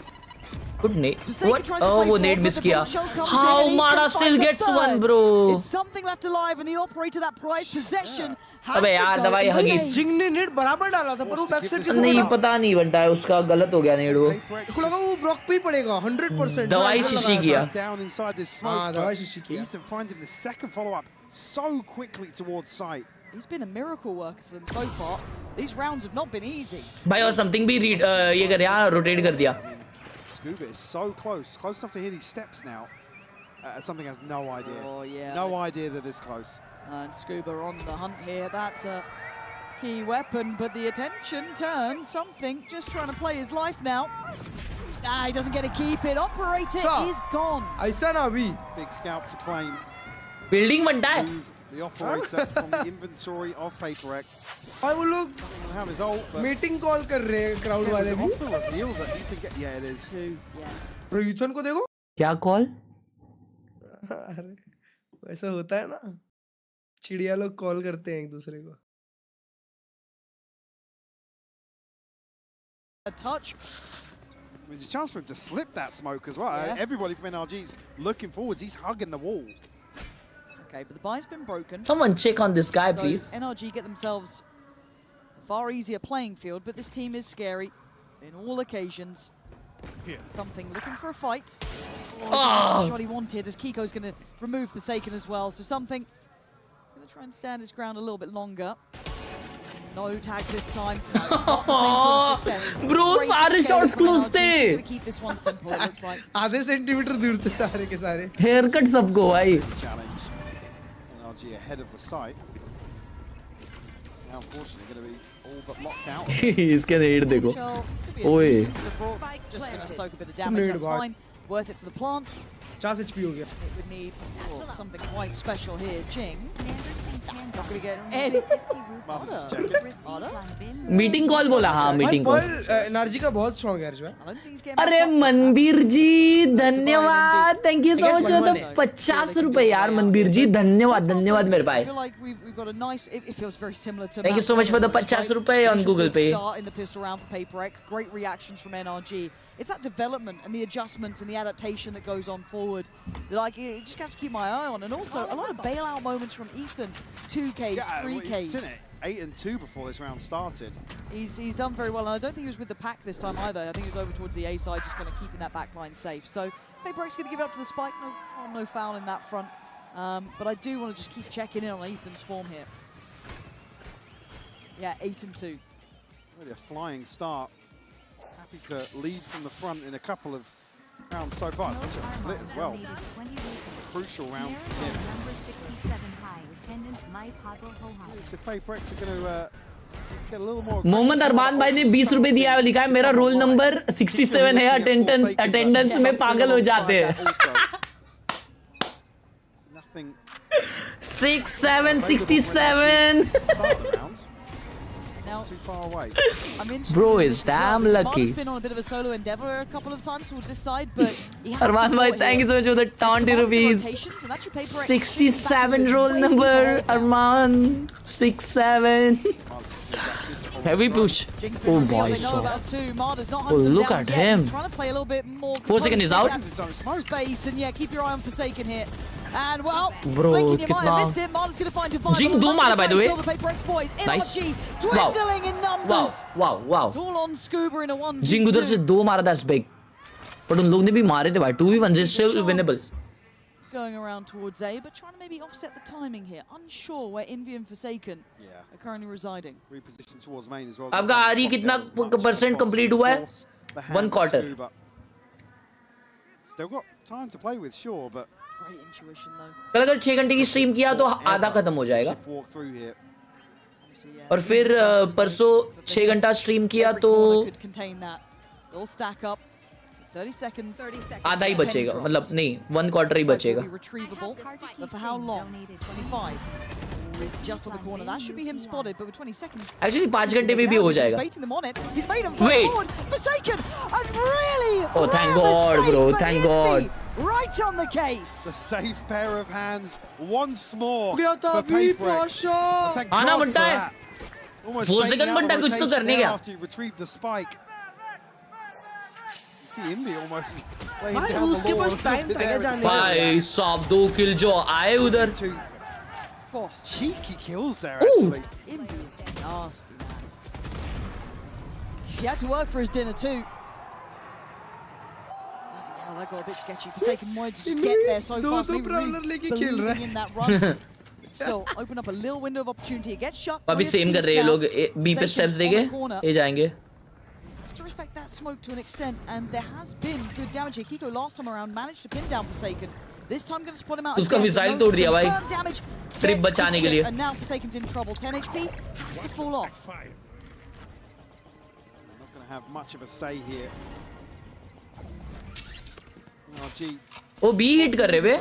Good nade. What? Oh, वो nade miss किया. How Mara still gets one, bro? It's something left alive, and the operator that prized possession अबे यार दवाई Huggies जिंग ने net बराबर डाला था पर वो बैक साइड नहीं पता नहीं बनता है उसका गलत हो गया नेट वो इसको लगा वो ब्लॉक पे ही पड़ेगा 100% दवाई शीशी किया हां दवाई शीशी किया Ethan finding the second follow up so quickly towards sight. He's been a miracle worker for them so far. These rounds have not been easy. भाई और समथिंग भी ये कर यार रोटेट कर दिया Scuba is so close enough to hear these steps now. Something has no idea. Oh yeah. No idea that it's close. And Scuba on the hunt here. That's a key weapon, but the attention turned. Something just trying to play his life now. He doesn't get to keep it. Operator is gone. ऐसा ना अभी. Big scalp to claim. Building बनता है. The operator from the inventory of PRX. और वो लोग have his ult. Meeting call कर रहे हैं क्राउड वाले भी. Yeah, it is. Bro, Ethan को देखो. क्या कॉल? अरे वैसा होता है ना. चिड़िया लोग कॉल करते हैं एक दूसरे को. A touch. There's a chance for him to slip that smoke as well. Yeah. Everybody from NRG's looking forwards. He's hugging the wall. Okay, but the buy's been broken. Someone check on this guy, so please. NRG get themselves a far easier playing field, but this team is scary in all occasions. Something looking for a fight. Oh, shot he wanted as Kiko's going to remove Forsaken as well. So something going to try and stand his ground a little bit longer. No tags this time. Not the same sort of success. Bro, सारे shots close थे. Going to keep this one simple. It looks like. आधे centimetre दूर थे सारे के सारे. Haircut सबको भाई. Challenge. NRG ahead of the site. Now, unfortunately, going to be all but locked out. इसके नेट देखो. ओए. Just going to soak a bit of damage. That's fine. Worth it for the plant. 50 HP हो गया. It would need something quite special here. Jing. Not going to get any. Meeting call बोला हाँ meeting call. NRG का बहुत strong है जो है. अरे मनबीर जी धन्यवाद. Thank you so much. मतलब 50 रुपए यार मनबीर जी धन्यवाद मेरे भाई. Thank you so much for the 50 रुपए ऑन गूगल पे. Great reactions from NRG. It's that development and the adjustments and the adaptation that goes on forward that you just have to keep my eye on. And also a lot of bailout moments from Ethan. 2Ks, 3Ks. 8 and 2 before this round started. He's done very well, and I don't think he was with the pack this time either. I think he was over towards the A side, just kind of keeping that back line safe. So PRX going to give it up to the spike. No foul in that front. But I do want to just keep checking in on Ethan's form here. Yeah, 8 and 2. Really a flying start. Happy to lead from the front in a couple of rounds so far, especially on the split as well. Crucial round for him. So PRX are going to get a little more. Mohammad Arman भाई ने 20 रुपए दिया है. लिखा है मेरा roll number 67 है. Attendance में पागल हो जाते हैं. 6, 7, 67. Too far away. Bro is damn lucky. He's been on a bit of a solo endeavor a couple of times towards this side, but he has Arman bhai, thank you so much for the 20 rupees. 67 roll number, Arman. 67. Heavy push. Oh boy, so. Oh, look at him. 4 seconds is out. Space and yeah, keep your eye on Forsaken here. And well, bro, kitna Jing do mara by the way. Nice. Dwindling in numbers. Wow. It's all on Scuba in a 1v2. Jing उधर से 2 मारा. That's big. But उन लोग ने भी मारे थे भाई. 2v1 is still winnable. Going around towards A, but trying to maybe offset the timing here. Unsure where Envy and Forsaken are currently residing. Reposition towards main as well. आपका आरी कितना % complete हुआ है? 1 quarter. Still got time to play with, sure, but great intuition though. कल अगर 6 घंटे की stream किया तो आधा खत्म हो जाएगा. और फिर परसों 6 घंटा स्ट्रीम किया तो आधा ही बचेगा. मतलब नहीं 1 क्वार्टर ही बचेगा. एक्चुअली 5 घंटे में भी हो जाएगा. Wait. Oh thank God bro, thank God. Right on the case. The safe pair of hands once more for PRX. आना बनता है. 4 सेकंड बनता है कुछ तो करने का. After you retrieve the spike. See Envy almost laying down the law. उसके पास टाइम था क्या जाने का. भाई साहब 2 किल जो आए उधर. Oh. Cheeky kills there, actually. Invi is nasty, man. He had to work for his dinner too. Oh, that got a bit sketchy. Forsaken wanted to just get there so fast. Maybe really believing in that run. Still, open up a little window of opportunity. It gets shut. अभी same कर रहे हैं लोग. B पे steps देंगे. ये जाएंगे. Has to respect that smoke to an extent, and there has been good damage here. Kiko last time around managed to pin down Forsaken. This time going to spot him out. उसका missile तोड़ दिया भाई. Trip बचाने के लिए. And now Forsaken's in trouble. 10 HP has to fall off. Not going to have much of a say here. NRG. वो B hit कर रहे बे.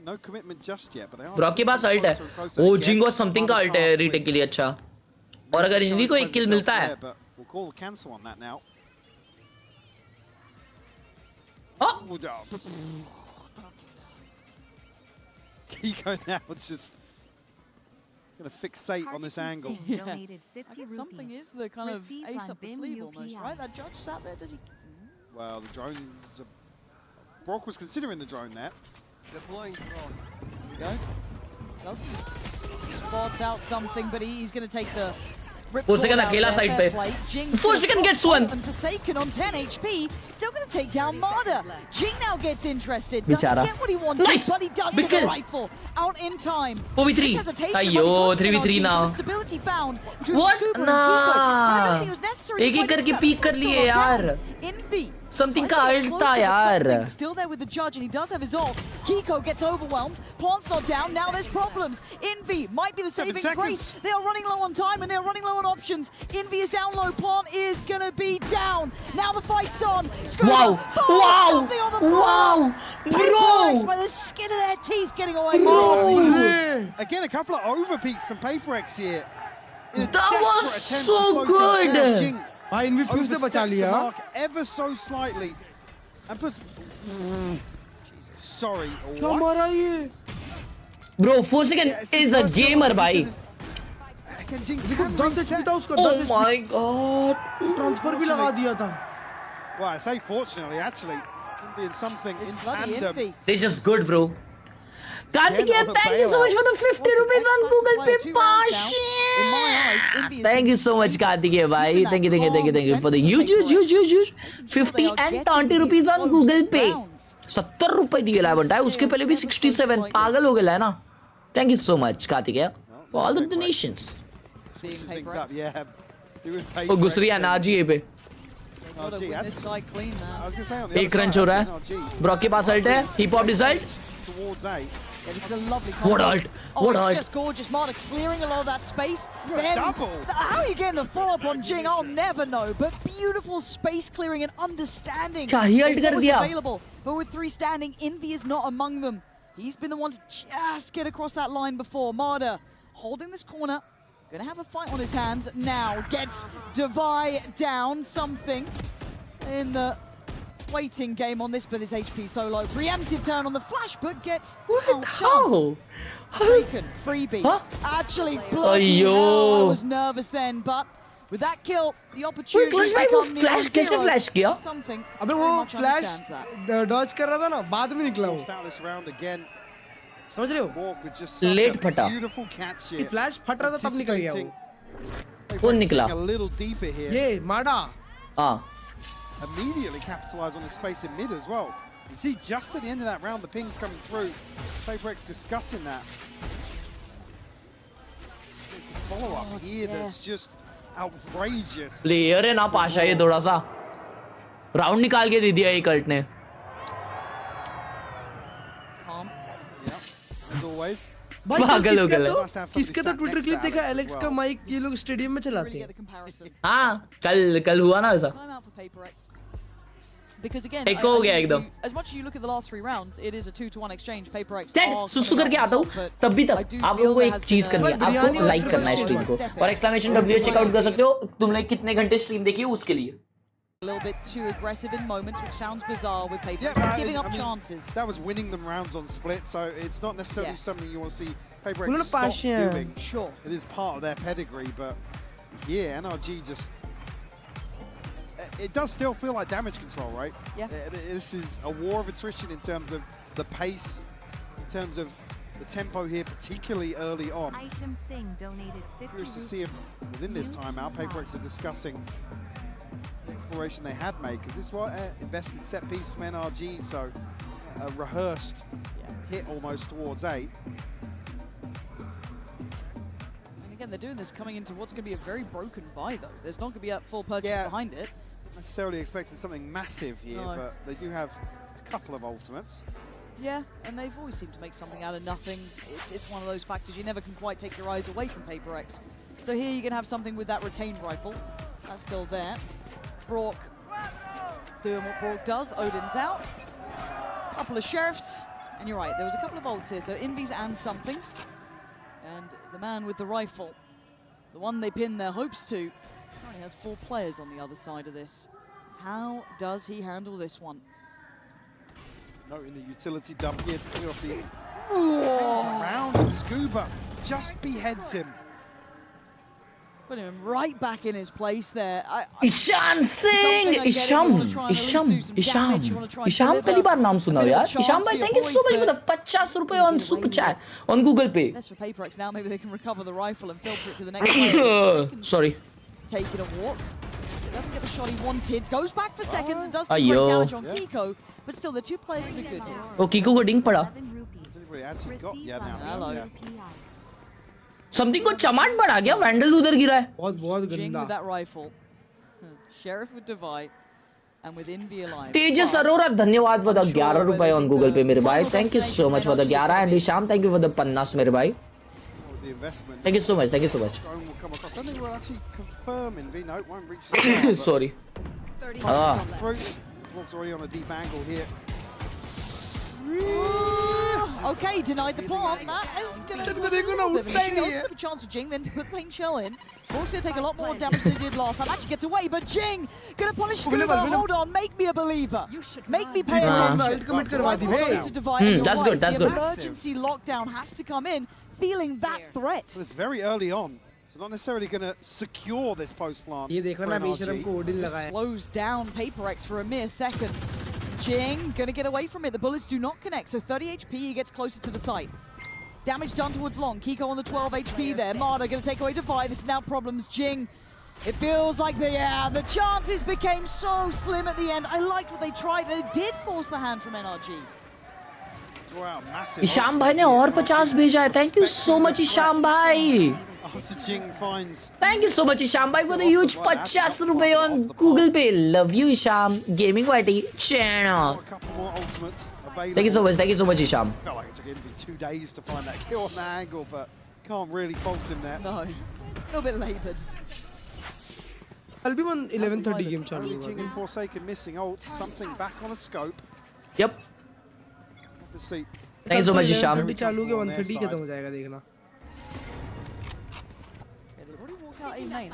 No commitment just yet, but they are. Brock के पास alt है. वो ginkgo something का alt है retake के लिए अच्छा. और अगर इनवी को एक किल मिलता है. We'll call the cancel on that now. Oh. Kiko now just going to fixate on this angle. Yeah. I guess something is the kind of ace up the sleeve almost, right? That judge sat there, does he? Well, the drone's Brock was considering the drone there. Deploying drone. Here we go. Spots out something, but he's going to take the... Forsaken अकेला side पे. Forsaken gets one. And Forsaken on 10 HP, still going to take down Marder. Jing now gets interested. Doesn't get what he wanted, nice. but he does get the rifle out in time. 4v3. अयो 3v3 now. Stability found. What? Nah. एक एक करके peak कर लिए यार. Envy. Something का alt था यार. Still there with the judge, and he does have his ult. Kiko gets overwhelmed. Plant's not down. Now there's problems. Envy might be the saving grace. They are running low on time, and they are running low on options. Envy is down low. Plant is gonna be down. Now the fight's on. Wow! Wow! Wow! Bro! By the skin of their teeth, getting away. Again, a couple of overpeaks from PaperX here. That was so good. भाई env फिर से बचा लिया. Ever so slightly, and puts. Sorry. क्या मारा ये? Bro, Forsaken is a gamer, भाई. देखो 10 HP था उसका. Oh my God. ट्रांसफर भी लगा दिया था. Well, I say fortunately, actually, being something in tandem. They're just good, bro. Kartikeya, thank you so much for the 50 rupees on Google Pay. Thank you so much, Kartikeya, bhai. Thank you for the huge 50 and 20 rupees on Google Pay. 70 रुपए दिए लाए बनता है. उसके पहले भी 67. पागल हो गया है ना. Thank you so much, Kartikeya, for all the donations. वो घुसरी NRG पे. एक क्रंच हो रहा है. ब्रॉक के पास अल्ट है. ही पॉप डिसाइड. Yeah, this is a lovely combo. What ult? What ult? It's just gorgeous. Marder clearing a lot of that space. Then, how are you getting the follow-up on Jing? I'll never know. But beautiful space clearing and understanding. क्या ही ult कर दिया? Available. But with 3 standing, Envy is not among them. He's been the one to just get across that line before. Marder holding this corner. Gonna have a fight on his hands now. Gets Divide down. Something in the waiting game on this, but this HP so low. Preemptive turn on the flash, but gets how? Taken. Freebie. Huh? Actually, bloody hell, I was nervous then, but with that kill, the opportunity to become flash कैसे flash किया? Something. अबे वो flash dodge कर रहा था ना, बाद में निकला वो. This round again. समझ रहे हो? Late फटा. ये flash फट रहा था तब निकल गया वो. कौन निकला? ये माडा. हाँ. Immediately capitalize on the space in mid as well. You see, just at the end of that round, the pings coming through. PaperX discussing that. There's the follow-up here that's just outrageous. Player है ना पाशा ये थोड़ा सा. Round निकाल के दे दिया एक alt ने. As always. पागल हो गया. इसका तो ट्विटर क्लिप देखा एलेक्स का माइक ये लोग स्टेडियम में चलाते हैं. हाँ कल हुआ ना ऐसा. Because again, एक हो गया एकदम. As much as you look at the last 3 rounds, it is a 2-to-1 exchange. PaperX. सुसु करके आता हूँ. तब भी तक आप लोगों को एक चीज करनी है. आपको लाइक करना है स्ट्रीम को और exclamation W चेकआउट कर सकते हो. तुमने कितने घंटे स्ट्रीम देखी है उसके लिए. A little bit too aggressive in moments, which sounds bizarre with PaperX, giving up chances. That was winning them rounds on split, so it's not necessarily something you want to see PaperX stop doing. Sure. It is part of their pedigree, but yeah, NRG just... It does still feel like damage control, right? Yeah. This is a war of attrition in terms of the pace, in terms of the tempo here, particularly early on. Isham Singh donated 50 Curious to see if within this timeout, PRX are discussing the exploration they had made, because this was an invested set piece from NRG, so a rehearsed hit almost towards 8. And again, they're doing this coming into what's going to be a very broken buy, though. There's not going to be that full purchase behind it. Necessarily expected something massive here, but they do have a couple of ultimates. Yeah, and they've always seemed to make something out of nothing. It's one of those factors you never can quite take your eyes away from PRX. So here you can have something with that retained rifle. That's still there. Brock doing what Brock does. Odin's out. Couple of sheriffs. And you're right, there was a couple of ults here. So Invies and somethings. And the man with the rifle, the one they pin their hopes to, only has 4 players on the other side of this. How does he handle this one? Noting the utility dump here to clear off the hangs around, and Scuba just beheads him. Put him right back in his place there. Ishan Singh, ईशाम पहली बार नाम सुना यार. ईशाम भाई, thank you so much for the 50 रुपए on super chat on Google Pay. That's for PRX now. Maybe they can recover the rifle and filter it to the next player. Sorry. Taking a walk. Doesn't get the shot he wanted. Goes back for seconds and does great damage on Kiko. But still, the 2 players to the good here. Oh, Kiko को ding पड़ा. Hello. Something को चमाट पड़ा क्या? Vandal उधर गिरा है. बहुत Jing गंदा. with that rifle. Sheriff with Divide. And with Envy alive. तेजस अरोरा, धन्यवाद for the 11 रुपए on Google Pay मेरे भाई. Thank you so much for the 11 and ईशाम, thank you for the 50 मेरे भाई. Thank you so much. Thank you so much. I don't think we'll actually confirm in V. No, it won't reach the Sorry. Walks already on a deep angle here. Okay, denied the bomb. That is going to be a chance for Jing then to put Pain Shell in. Brock's going to take a lot more damage than he did last time. Actually gets away, but Jing going to punish Scuba. Hold on, make me a believer. Make me pay attention. That's good. That's the good. emergency lockdown has to come in, feeling that threat. But it's very early on, so not necessarily going to secure this post plant. Slows down PRX for a mere second. Jing going to get away from it. The bullets do not connect, so 30 HP, he gets closer to the site. Damage done towards Long. Kiko on the 12 HP there. Marta going to take away Divide. This is now problems. Jing. It feels like the chances became so slim at the end. I liked what they tried, and it did force the hand from NRG. ईशाम भाई ने और 50 भेजा है. Thank you so much ईशाम भाई. After Jing finds. Thank you so much ईशाम भाई for the huge 50 रुपए on Google Pay. Love you ईशाम. Gaming Whitey channel. A couple more ultimates available. Thank you so much. Thank you so much ईशाम. Felt like it took him 2 days to find that kill on the angle, but can't really fault him there. No, a little bit laboured. I'll be on 11:30 game channel. Jing and Forsaken missing ults. Something back on a scope. Yep. Obviously. Thank you so much ईशाम. 1:30 चालू के 1:30 खत्म हो जाएगा देखना. Out A main.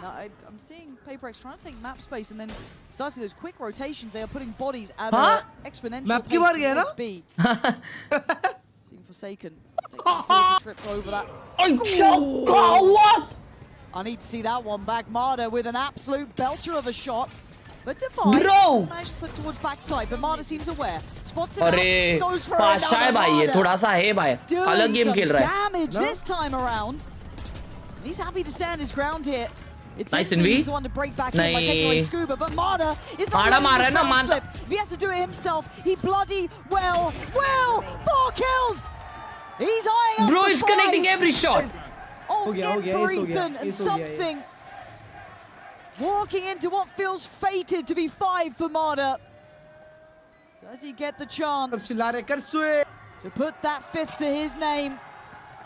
I'm seeing PRX trying to take map space and then starting those quick rotations. They are putting bodies at an exponential map pace towards B. Seeing Forsaken take some trips over that. What? I need to see that one back. Marta with an absolute belter of a shot. But Divide managed to slip towards backside, but Marta seems aware. Spots him out, goes for another Marta. थोड़ा सा है भाई. अलग game खेल रहा है. Damage this time around. He's happy to stand his ground here. It's nice He's the one to break back in by taking away Scuba, but Marta is not letting this round slip. He has to do it himself. He bloody well will. 4 kills. He's eyeing up. Bro is connecting every shot. Oh, in for Ethan and something. Walking into what feels fated to be 5 for Marta. Does he get the chance to put that 5th to his name?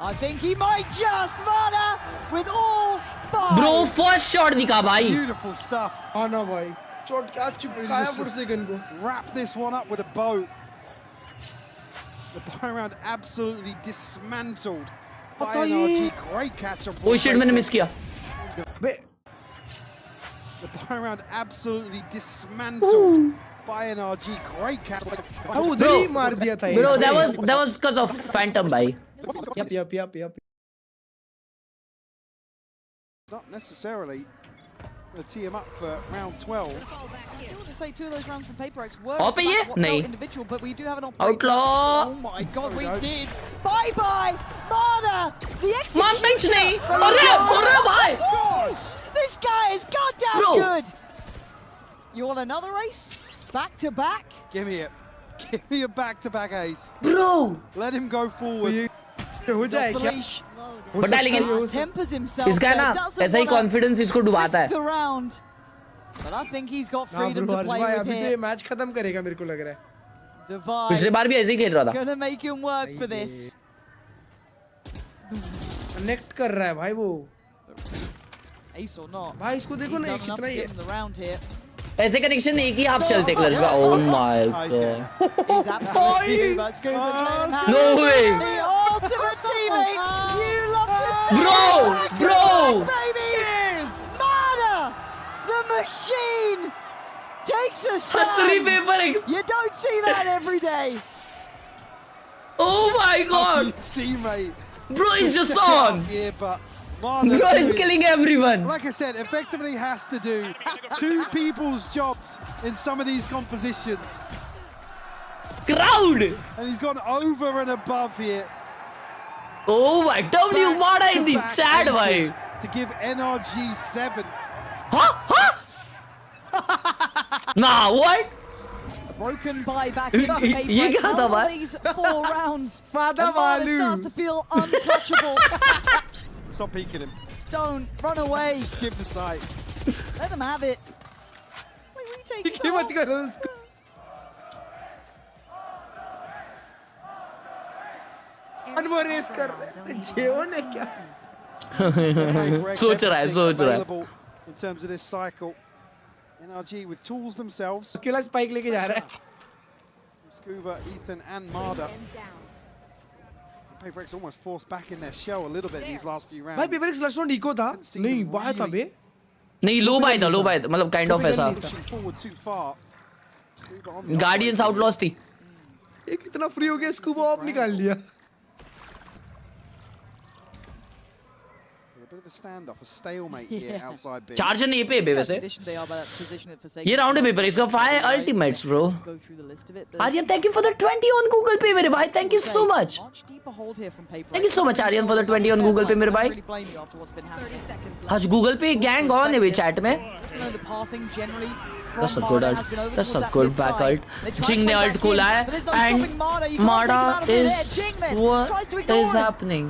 I think he might just, Marta, with all 5. Bro, first shot दिखा भाई. Beautiful stuff. Oh no भाई. Shot क्या चिपकाया Forsaken को. Wrap this one up with a bow. The buy round absolutely dismantled by NRG. Great catch on. Oh shit, मैंने miss किया. The buy round absolutely dismantled by NRG. Great catch. Bro, that was because of Phantom भाई. Yep. Not necessarily Gonna tee him up for round 12. I want to say 2 of those rounds from PRX were Op है ये? नहीं. individual, but we do have an Outlaw. Oh my god, we did. Bye bye, Mana. The execution. मारता ही नहीं. अरे भाई. This guy is goddamn Bro. good. You want another race? Back to back? Give me it. Give me a back-to-back ace. Bro. Let him go forward. हो जाए क्या? बता लेकिन Tempers himself. इसका ना ऐसा ही कॉन्फिडेंस इसको डुबाता है. The round. But I think he's got freedom to play with अभी तो ये here. मैच खत्म करेगा मेरे को लग रहा है. Divide. पिछले बार भी ऐसे ही खेल रहा था. Gonna make him work for this. Connect कर रहा है भाई वो. Ace or not. भाई इसको देखो ना कितना ये. The round here. ऐसे कनेक्शन एक ही हाफ चलते क्लच में. Oh my god. He's absolutely but Scuba No way. The ultimate teammate. You love to see Bro. baby. Mana, the machine, takes a stand. 3 PRX. You don't see that every day. Oh my god. Teammate. Bro is just on. Here, but Mana Bro is killing everyone. like I said, effectively has to do 2 people's jobs in some of these compositions. Crowd. And he's gone over and above here. Oh my W Mada in the Back-to-back chat aces भाई. to give NRG 7. Huh? Nah, what? Broken buyback in ये PRX. क्या था How भाई? will these 4 rounds? मादा And Mana Malu. starts to feel untouchable. Stop peeking him. Don't run away. Skip the side. Let them have it. Wait, we take it. मत करो उसको. अनमो race कर रहे हैं. जेवन है क्या? सोच रहा है. Available in terms of this cycle. NRG with tools themselves. अकेला स्पाइक लेके जा रहा है. Scuba, Ethan, and Marder. PRX almost forced back in their show a little bit these last few rounds. भाई PRX लास्ट राउंड इको था. नहीं bye था बे. नहीं लो बाय था मतलब काइंड ऑफ ऐसा. Pushing forward too far. Scuba on the guardians outlaws थी. ये कितना फ्री हो गया. स्कूबा ऑफ निकाल लिया. A bit of a standoff, a stalemate here outside B. Charger नहीं पे बे वैसे. They are by that position at Forsaken. ये राउंड है PRX का 5 ultimates bro. Go through the list of it. Aryan, thank you for the 20 on Google Pay मेरे भाई. Thank you so much. Much deeper hold here from PRX. Thank you so much Aryan for the 20 on Google Pay मेरे भाई. Really blame you after what's been happening. आज Google Pay gang on है भी chat में. The pathing generally That's a good ult. That's a good back ult. Jing ने ult खोला है and Mada is what is happening?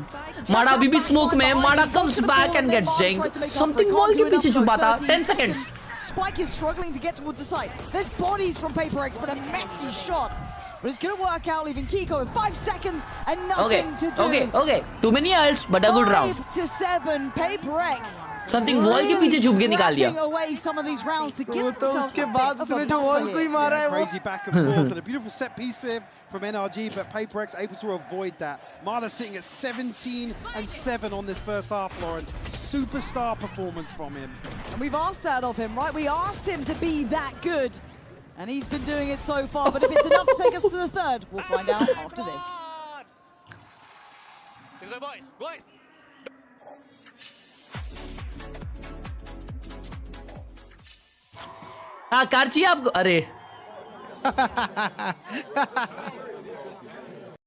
Mada अभी भी smoke में. Mada comes back and gets Jing. Something wall के पीछे छुपा था. 10 seconds. Spike is struggling to get towards the site. There's bodies from PRX, but a messy shot. But it's going to work out, leaving Kiko with 5 seconds and nothing to do. Okay. Too many ults, but a good round. 5-7, PRX. Something wall के पीछे छुप के निकाल दिया. Away some of these rounds to give तो themselves उसके a बाद bit of उसने a जो वॉल buffer को ही here. मारा है वो. Crazy back and forth and a beautiful set piece from NRG, but PRX able to avoid that. Marder sitting at 17 and 7 on this first half, Lauren. Superstar performance from him. And we've asked that of him, right? We asked him to be that good. And he's been doing it so far, but if it's enough to take us to the third, we'll find out after this. हाँ car चाहिए आपको. अरे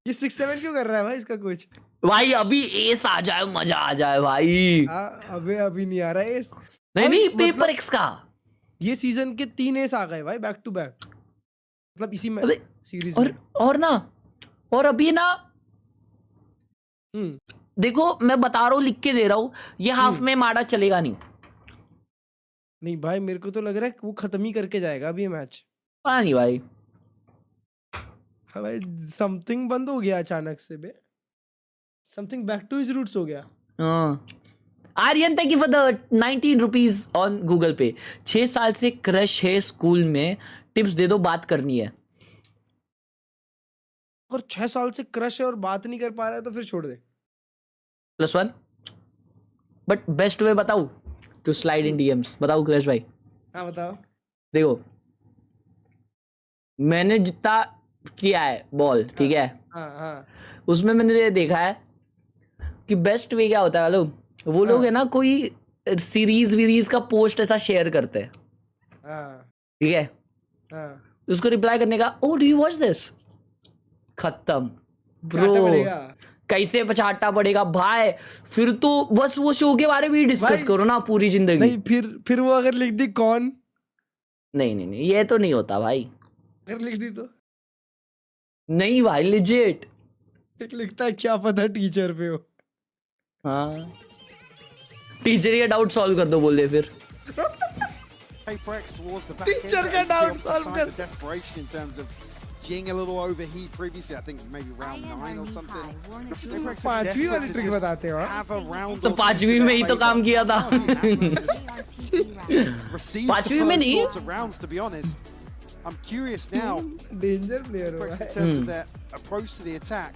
ये 6-7 क्यों कर रहा है भाई इसका कुछ. भाई अभी एस आ जाए मजा आ जाए भाई. अभी नहीं आ रहा है एस. नहीं PRX का ये सीजन के 3 एस आ गए भाई बैक टू बैक. मतलब इसी में सीरीज में. और ना और अभी ना देखो मैं बता रहा हूँ लिख के दे रहा हूँ ये हाफ में माड़ा चलेगा नहीं भाई मेरे को तो लग रहा है वो खत्म ही करके जाएगा अभी ये मैच. पता नहीं भाई. हाँ भाई समथिंग बंद हो गया अचानक से बे. Something back to his roots हो गया. Aryan thank you for the 19 rupees on Google Pay. 6 साल से क्रश है स्कूल में टिप्स दे दो बात करनी है. और 6 साल से क्रश है और बात नहीं कर पा रहा है तो फिर छोड़ दे. +1 बट बेस्ट वे बताऊं टू स्लाइड इन डीएम्स. बताओ क्रश भाई. हाँ बताओ. देखो मैंने जितना किया है बॉल ठीक है. उसमें मैंने देखा है कि बेस्ट वे क्या होता है. वो लोग है ना कोई सीरीज का पोस्ट ऐसा शेयर करते हैं, ठीक है, उसको रिप्लाई करने का, ओ डू यू वॉच दिस, खत्म ब्रो, कैसे पछाटा पड़ेगा भाई, फिर तो बस वो शो के बारे में ही डिस्कस करो ना पूरी जिंदगी। नहीं फिर वो अगर लिख दी कौन, नहीं ये तो नहीं होता भाई, अगर लिख दी तो नहीं भाई, लिजिट एक लिखता है क्या पता टीचर पे हो। हाँ टीचर का डाउट सॉल्व कर दो बोल दे फिर। टीचर का डाउट सॉल्व कर। Desperation in terms of Jing a little overheat previously, I think maybe round 9 or something. पांचवी वाली ट्रिक बताते हो, तो पांचवी में ही तो काम किया था। पांचवी में नहीं, rounds to be honest. I'm curious now. Danger player हो in terms of their approach to the attack,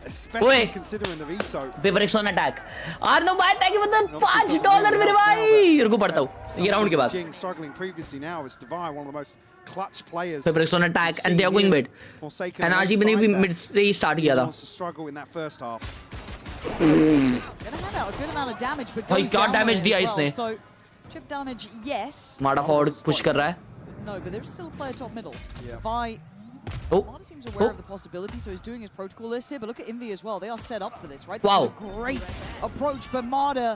especially considering the veto. PRX on attack. Arnav भाई thank you for the $5 मेरे भाई। रुको पढ़ता हूँ ये राउंड के बाद। Jing struggling previously now is Divine, one of the most clutch players. PRX on attack and they are going mid. NRG ने भी mid से ही start किया था। Struggle in that first half. Gonna have out a good amount of damage, but भाई क्या damage दिया इसने? So chip damage, yes. माड़ा फॉरवर्ड पुश कर रहा है। No, but there's still a player top middle. Yeah. Mada seems aware of the possibility, so he's doing his protocol list here. But look at Envy as well; they are set up for this, right? Wow. This is a great approach, but Mada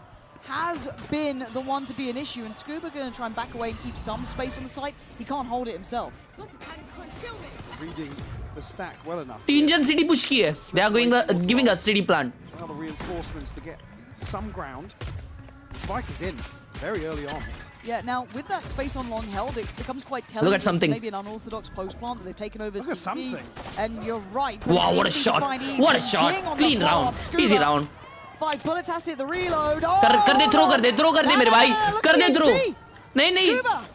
has been the one to be an issue, and Scuba going to try and back away and keep some space on the site. He can't hold it himself. Reading the stack well enough. तीन जन city push की है। They are going giving us city plant. Another reinforcements to get some ground. Spike is in very early on. Yeah, now with that space on long held, it becomes quite telling. Look at something. Maybe an unorthodox post plant that they've taken over. Look at something. And you're right. Wow, what a shot! What a shot! Clean round, easy round. 5 bullets has to hit the reload. Oh, कर they throw कर दे मेरे भाई, कर they throw. नहीं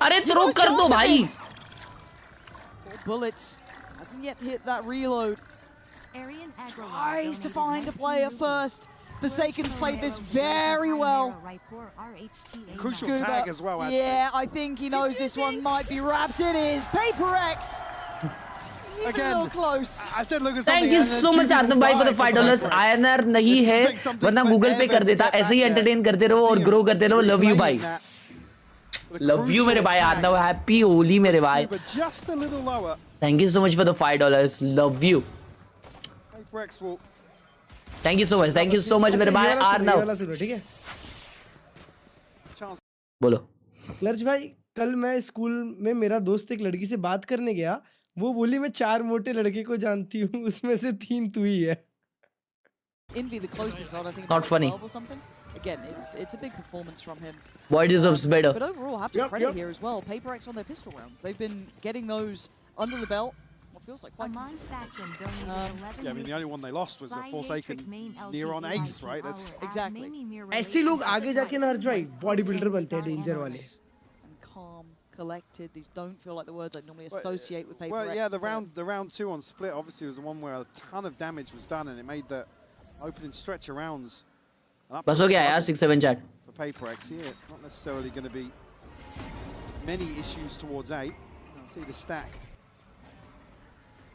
अरे throw कर दो भाई। 4 bullets hasn't yet to hit that reload. Tries to find a player first. Forsaken's played this very well. Crucial tag as well, I'd yeah, I think he knows this one might be wrapped. It is. PRX. Again, close. I said look at Thank you so much Arnav भाई for the $5. INR नहीं है वरना Google पे कर देता। ऐसे ही entertain करते रहो और ग्रो करते रहो। लव यू भाई, लव यू मेरे भाई आर्नव। हैप्पी होली मेरे भाई। Thank you so much for the $5. Love you. Thank you so much मेरे भाई आर्नव। ठीक है बोलो। क्लर्च भाई, कल मैं स्कूल में मेरा दोस्त एक लड़की से बात करने गया, वो बोली मैं 4 मोटे लड़के को जानती हूँ, उसमें से 3 तू ही है। Envy the closest one, I think. Not funny. Or something. Again, it's a big performance from him. Boy deserves better. But overall, I have to credit here as well. PRX on their pistol rounds. They've been getting those under the belt. What feels like quite consistent. Yeah, I mean the only one they lost was a Forsaken near on ace, right? That's exactly. ऐसे लोग आगे जाके ना भाई body builder बनते हैं, danger वाले। Collected. These don't feel like the words I normally associate with PRX. Well, yeah, the round 2 on split obviously was the one where a ton of damage was done, and it made the opening stretch of rounds. बस हो गया यार 6-7 chat. For PRX here, not necessarily going to be many issues towards A. See the stack.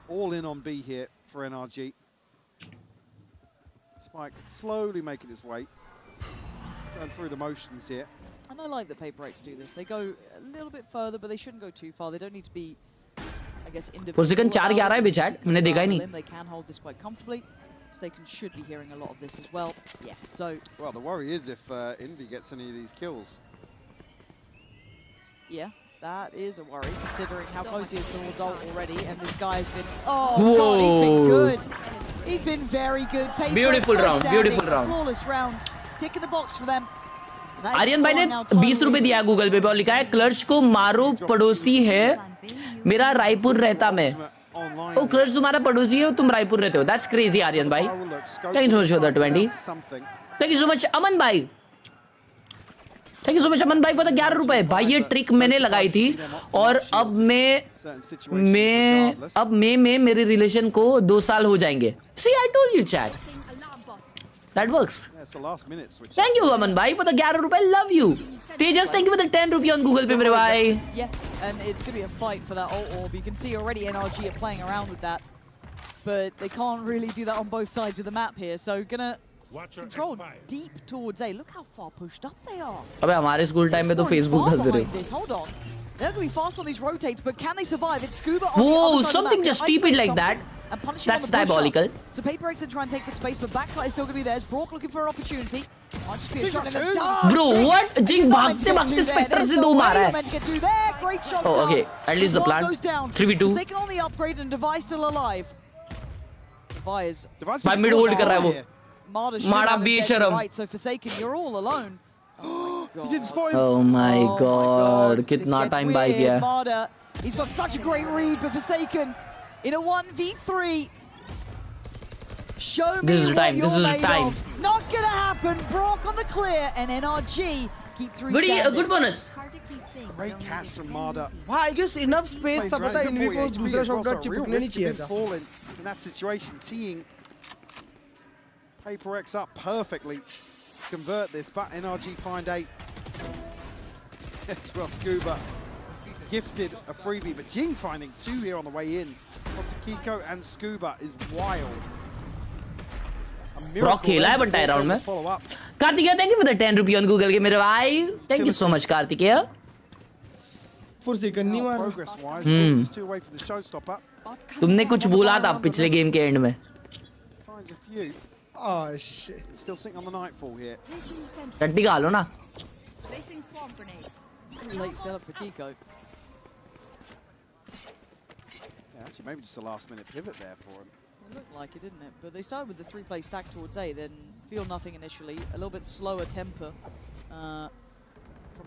All in on B here for NRG. Spike slowly making its way. Going through the motions here. And I like that PRX do this. They go a little bit further, but they shouldn't go too far. They don't need to be, I guess, individual. Forsaken 4-11 है chat, मैंने देखा ही नहीं। They can hold this quite comfortably. Forsaken should be hearing a lot of this as well. Yeah, so... Well, the worry is if Envy gets any of these kills. Yeah, that is a worry, considering how close he is towards ult already, and this guy has been... Oh, whoa. God, he's been good. He's been very good. Beautiful round, beautiful round. Flawless round. Tick in the box for them. Aryan भाई ने 20 रुपए दिया Google पे और लिखा है क्लर्च को मारो पड़ोसी है मेरा रायपुर रहता मैं। ओ क्लर्च तुम्हारा पड़ोसी है, तुम रायपुर रहते हो। दैट्स क्रेजी आर्यन भाई। Thank you so much for the 20। Thank you so much Aman भाई। Thank you so much Aman भाई फॉर द 11 रुपए। भाई ये ट्रिक मैंने लगाई थी और अब मैं मेरे रिलेशन को 2 साल हो जाएंगे। See I told you chat that works. Yeah, it's the last minute switch. Thank you Aman bhai for the 11 rupees. Love you. Tejas, thank you for the 10 rupees on Google Pay mere bhai. Yeah, and it's going to be a fight for that ult orb. You can see already NRG are playing around with that, but they can't really do that on both sides of the map here. So gonna control deep towards A. Look how far pushed up they are. अबे हमारे school time में तो Facebook धस दे रहे हो. Hold on. They're going to be fast on these rotates, but can they survive? It's Scuba on Whoa, the other side something of the map. just stupid like that. And punish That's him on the diabolical. push-up. So PRX are trying to take the space, but backside is still going to be theirs. Brock looking for an opportunity. Might just be a shot in the dark. Bro, what? Jing भागते भागते Spectre से 2 मारा है. Great shot. Oh, okay. At least the plan. 3v2. Taking on the upgrade and Device still alive. Device. By mid hold कर रहा है वो. Mada बेशरम. Right, so Forsaken, you're all alone. He didn't spot him. Oh my god. कितना time buy किया. Mada, he's got such a great read, but Forsaken in a 1v3. Show me This is what time. you're This is made time. of. Not gonna happen. Brock on the clear and NRG keep through. Good bonus. Great catch from Mada. हाँ, I guess enough space था पता है env को दूसरा shot dot चिपकने नहीं चाहिए था. In that situation, teeing PRX up perfectly to convert this, but NRG find 8. Yes, well, Scuba gifted a freebie, but Jing finding 2 here on the way in. Kiko and Scuba is wild. Brock खेला है बंटाई round में. Kartikeya, thank you for the 10 rupee on Google के मेरे भाई. Thank you so much Kartikeya. Forsaken नहीं मारा. Progress wise, just 2 away from the showstopper. तुमने कुछ बोला था पिछले गेम के एंड में. Finds a few. Oh shit. Still sitting on the nightfall here. टट्टी खा लो ना. Late setup for Kiko. Yeah, actually, maybe just a last-minute pivot there for him. It looked like it, didn't it? But they started with the 3-play stack towards A, then feel nothing initially. A little bit slower temper from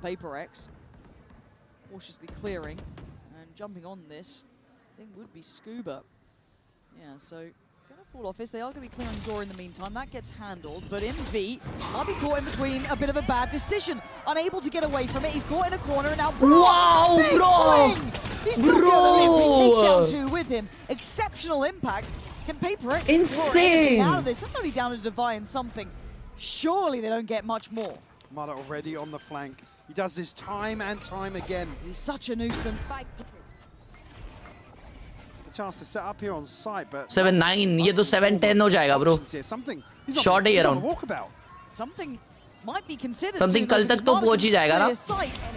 PRX. Cautiously clearing and jumping on this. I think would be Scuba. Yeah, so gonna fall off this. They are gonna be clearing door in the meantime. That gets handled, but in V might be caught in between a bit of a bad decision. Unable to get away from it. He's caught in a corner and now wow, big bro! Swing! He's not gonna live. He takes down 2 with him. Exceptional impact. Can PRX insane out of this? That's only down to Divine something. Surely they don't get much more. Mada already on the flank. He does this time and time again. He's such a nuisance. A chance to set up here on site, but 7-9 ये तो 7-10 हो जाएगा bro. Short है ये round. Something might be considered. Something कल तक तो पहुंच ही जाएगा ना.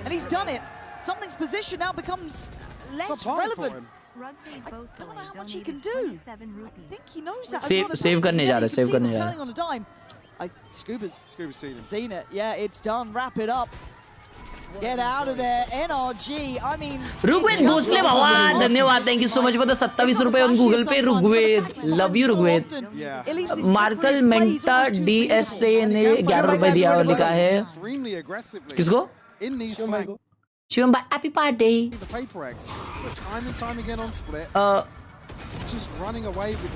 And he's done it. Something's position now becomes less relevant. I don't know how much he can do. I think he knows that. Save करने जा रहा है. Save करने जा रहा है. Scuba's seen it. Seen it. Yeah, it's done. Wrap it up. Get out of there, NRG. I mean, Rugved Bhosle बाबा धन्यवाद. Thank you so much for the 27 रुपए on Google Pay Rugved. Love you Rugved. मार्कल मेंटा DSA ने 11 रुपए दिया और लिखा है किसको? शिवम भाई हैप्पी बर्थडे.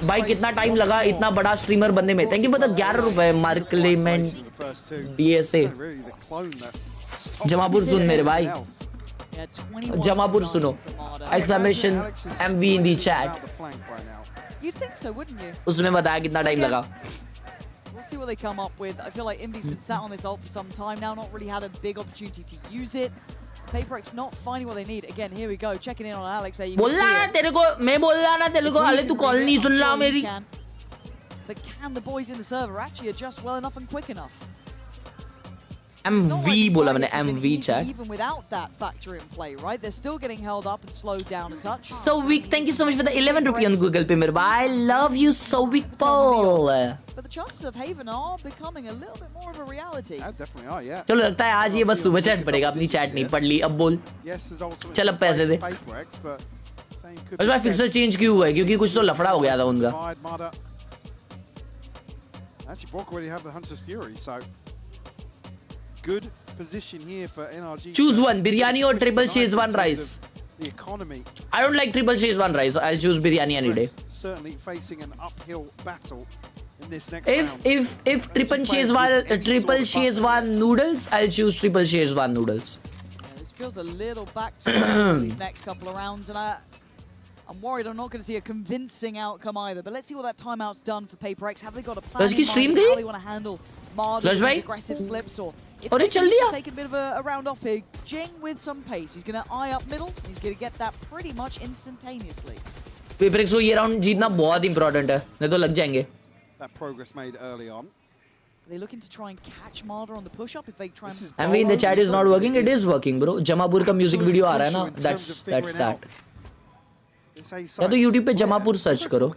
भाई कितना टाइम लगा इतना बड़ा स्ट्रीमर बनने में. थैंक यू फॉर द 11 रुपए मार्कल DSA. जमापुर सुन मेरे भाई. जमापुर सुनो. Exclamation MV in the chat. You'd think so, wouldn't you? उसमें बताया कितना टाइम लगा. We'll see what they come up with. I feel like Envy's been sat on this ult for some time now, not really had a big opportunity to use it. PRX not finding what they need. Again, here we go, checking in on Alex. बोलना ना तेरे को, मैं बोलना ना तेरे को. अरे तू कॉल नहीं सुन रहा मेरी. But can the boys in the server actually adjust well enough and quick enough? MV बोला मैंने MV chat. Even without that factor in play, right? They're still getting held up and slowed down a touch. So weak, thank you so much for the 11 rupee on Google Pay मेरे भाई. Love you so weak Paul. But the chances of Haven are becoming a little bit more of a reality. Yeah, definitely are, yeah. चलो लगता है आज ये बस सुबह chat पड़ेगा. अपनी चैट नहीं पढ़ ली. अब बोल. चल अब पैसे दे. बस भाई फिक्सर चेंज क्यों हुआ है? क्योंकि कुछ तो लफड़ा हो गया था उनका. Actually, Brock already have the Hunter's Fury, so good position here for NRG. Choose one, biryani or triple Szechuan rice. The economy. I don't like triple Szechuan rice. I'll choose biryani any day. Certainly facing an uphill battle in this next round. If triple Szechuan noodles, I'll choose triple Szechuan noodles. Yeah, this feels a little back to these next couple of rounds, and I'm worried I'm not going to see a convincing outcome either. But let's see what that timeout's done for PRX. Have they got a plan in mind how they want to handle Marden's aggressive slips, or if they can take a bit of a round off here? Jing with some pace. He's going to eye up middle. He's going to get that pretty much instantaneously. PRX को ये round जीतना बहुत important है, नहीं तो लग जाएंगे. That progress made early on. Are they looking to try and catch Marder on the push-up if they try and... I mean, the chat is not working. It is working, bro. Jamapur का music video आ रहा है ना. That's that. या तो YouTube पे Jamapur search करो.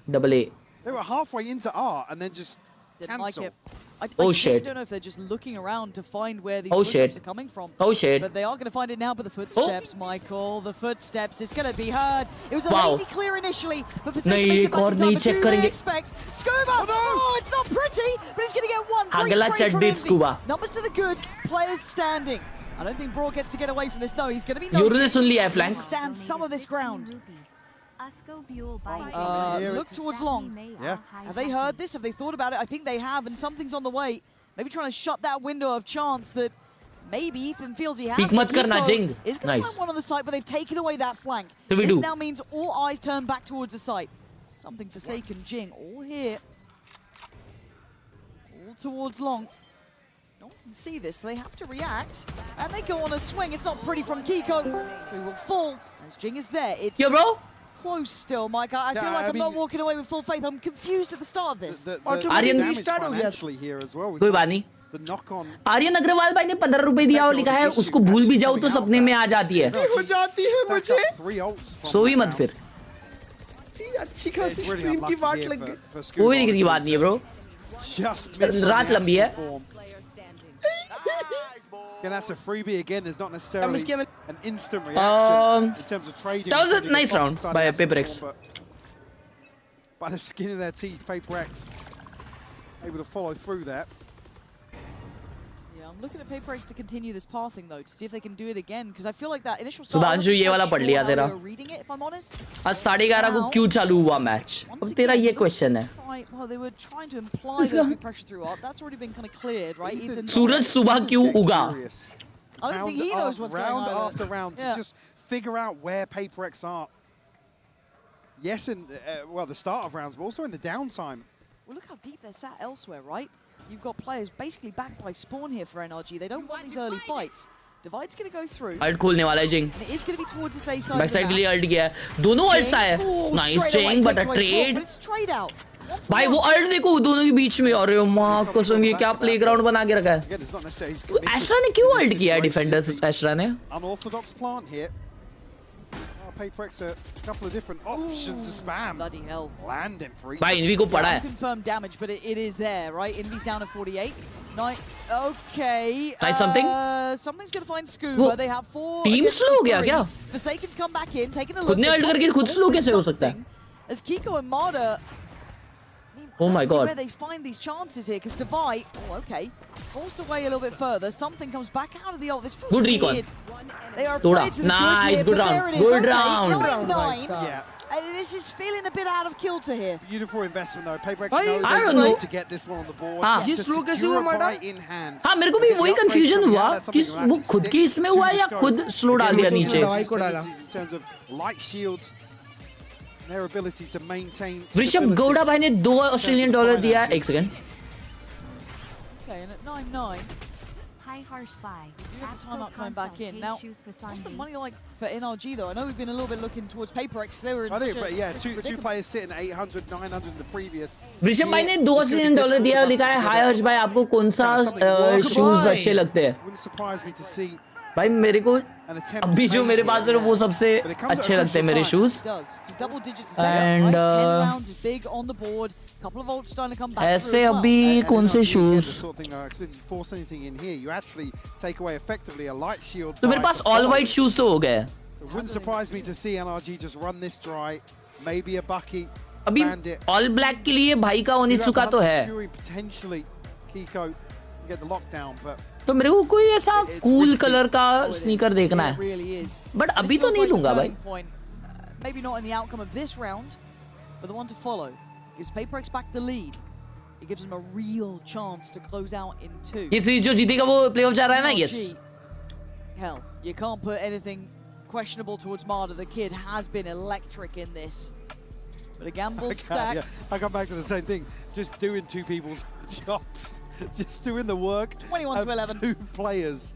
JAMAA. They were halfway into R and then just Didn't like cancel. it. I shit. don't know if they're just looking around to find where these Oh, push-ups shit. are coming from. Oh shit. But they are going to find it now. But the footsteps, Michael, the footsteps is going to be heard. It was a lazy clear initially, but for नहीं एक और नहीं check करेंगे. expect Scuba. Oh, it's not pretty, but he's going to get one. अगला Great trade from चड्डी Envy. Scuba. Numbers to the good, players standing. I don't think Brawl gets to get away from this. No, he's going to be Yours noticed. सुन लिया है flank. Stand some of this ground. Look towards long. Yeah. Have they heard this? Have they thought about it? I think they have, and something's on the way. Maybe trying to shut that window of chance that maybe Ethan feels he has. Peek mat karna, Jing. Is going to Nice. find one on the site, but they've taken away that flank. So we This do. now means all eyes turn back towards the site. Something Forsaken, Jing, all here. All towards long. No one can see this, so they have to react. And they go on a swing. It's not pretty from Kiko, so he will fall as Jing is there. It's Yo, bro. close still, Mike. I feel like I'm not walking away with full faith. I'm confused at the start of this. Aryan here as well. कोई बात नहीं. The knock on. Aryan Agarwal भाई ने 15 रुपए दिया और लिखा है उसको भूल भी जाओ तो सपने में आ जाती है. हो जाती है मुझे. सो ही मत फिर. अच्छी खासी स्ट्रीम की बात लग गई. कोई दिक्कत की बात नहीं है ब्रो. रात लंबी है. Again, that's a freebie again. There's not necessarily an instant reaction in terms of trading. That was a nice round by PRX. By the skin of their teeth, PRX able to follow through that. Yeah, I'm looking at PRX to continue this pathing though, to see if they can do it again, because I feel like that initial Sudhanshu ये वाला पढ़ लिया तेरा. reading it, if I'm honest. आज 11:30 को क्यों चालू हुआ मैच? अब तेरा ये क्वेश्चन है. Well, they were trying to imply there's big pressure through art. That's already been kind of cleared, right? Ethan. सूरज सुबह क्यों उगा? I don't think he knows what's going on. Round after round to just figure out where PRX are. Yes, in well, the start of rounds, but also in the downtime. Well, look how deep they're sat elsewhere, right? You've got players basically backed by Spawn here for NRG. They don't want these early fights. Divide's going to go through. Ult खोलने वाला है जिंग. And it is going to be towards the A side. Back side के लिए ult किया है. दोनों ults आए. नाइस जिंग but a trade. But it's a trade out. भाई वो अल्ट देखो दोनों के बीच में. अरे मां कसम ये क्या प्लेग्राउंड बना के रखा है. एस्ट्रा ने क्यों अल्ट किया है डिफेंडर्स एस्ट्रा ने? Unorthodox plant here. PRX a couple of different options to spam. Bloody hell. Landing free. भाई इनवी को पड़ा है. Confirmed damage, but it is there, right? Envy's down at 48. Okay. Try something? Something's going to find Scuba. They have 4. Team slow हो गया क्या? Forsaken's come back in, taking a look. खुद ने alt करके खुद स्लो कैसे हो सकता है? As Kiko and Marder. Oh my god. Where they find these chances here, because Divide, okay, forced away a little bit further. Something comes back out of the ult. This feels Good weird. recon. They are Thoda. played to the Nice, here, good but round. there it is. Good Okay, round. 9-9. Yeah. This is feeling a bit out of kilter here. Beautiful investment though. PRX I knows don't they know. need to get this one on the board. हाँ. To ये slow कैसे secure हुआ a मारा? buy in hand. हाँ मेरे को भी वही कंफ्यूजन हुआ कि वो खुद की इसमें हुआ या खुद स्लो डाल दिया नीचे. In terms of light shields, their ability to maintain. Rishabh Gowda भाई ने $2 ऑस्ट्रेलियन दिया है. एक second. Okay, and at 9-9. Hi, Harsh Bye. We do have the timeout coming back in. Now, what's the money like for NRG though? I know we've been a little bit looking towards PRX. They were in I think, such but a yeah, two players sitting at 800, 900 in the previous. Rishabh भाई ने $2 Australian दिया और लिखा है हाय हर्ष भाई आपको कौन सा शूज अच्छे लगते हैं? Wouldn't surprise me to see. भाई मेरे को अभी जो मेरे पास है वो सबसे अच्छे लगते हैं मेरे शूज. And ऐसे अभी कौन से शूज? तो मेरे पास ऑल वाइट शूज तो हो गए. अभी ऑल ब्लैक के लिए भाई का ओनित्सुका तो है. तो मेरे को कोई ऐसा कूल कलर का स्नीकर देखना है. बट अभी तो नहीं लूंगा भाई. Maybe not in the outcome of this round, but the one to follow is PRX back the lead. It gives them a real chance to close out in 2. ये series जो जीतेगा वो प्लेऑफ जा रहा है ना. Yes. Hell, you can't put anything questionable towards Marder. The kid has been electric in this. But a gamble stack. Yeah. I come back to the same thing. Just doing two people's jobs. Just doing the work 21 to 11. 2 players.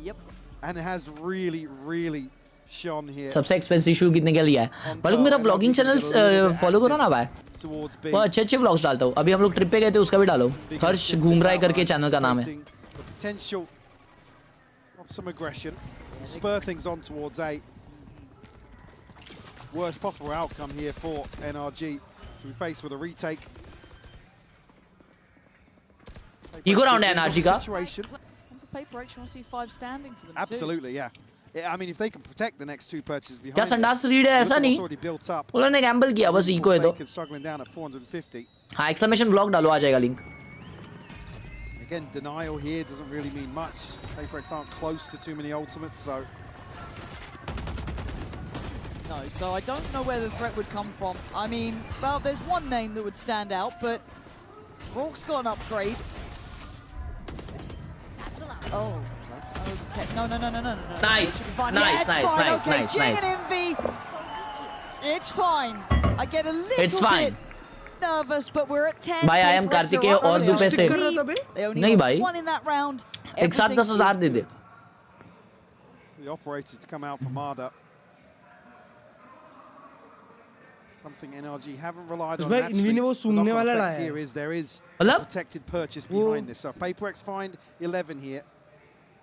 Yep. And it has really, really shone here. सबसे expensive शू कितने का लिया है? बालक मेरा vlogging channel follow करो ना भाई. towards B. वो अच्छे व्लॉग्स डालता हूँ. अभी हम लोग ट्रिप पे गए थे, उसका भी डालो. हर्ष घूम रहा है करके चैनल का नाम है. The potential of some aggression. Spur things on towards A. Worst possible outcome here for NRG to be faced with a retake. Ego round है NRG का. PRX, you want to see 5 standing for them Absolutely, yeah. I mean, if they can protect the next 2 purchases behind. क्या संडास read है ऐसा नहीं. उन्होंने Gamble किया बस इको है तो. Struggling down at 450. हाँ exclamation block डालो आ जाएगा link. Again, denial here doesn't really mean much. PRX aren't close to too many ultimates, so. No, so I don't know where the threat would come from. I mean, well, there's one name that would stand out, but Rourke's got an upgrade. Oh. Okay. No. Nice. Nice. Jing and Envy. It's fine. I get a little bit nervous, but we're at 10. भाई I am Kartikeya और दुपे से. नहीं भाई. एक साथ 10,000 दे दे. The operator to come out for Marda. Something NRG haven't relied on. Actually, here is there is a protected purchase behind this. So PRX find 11 here.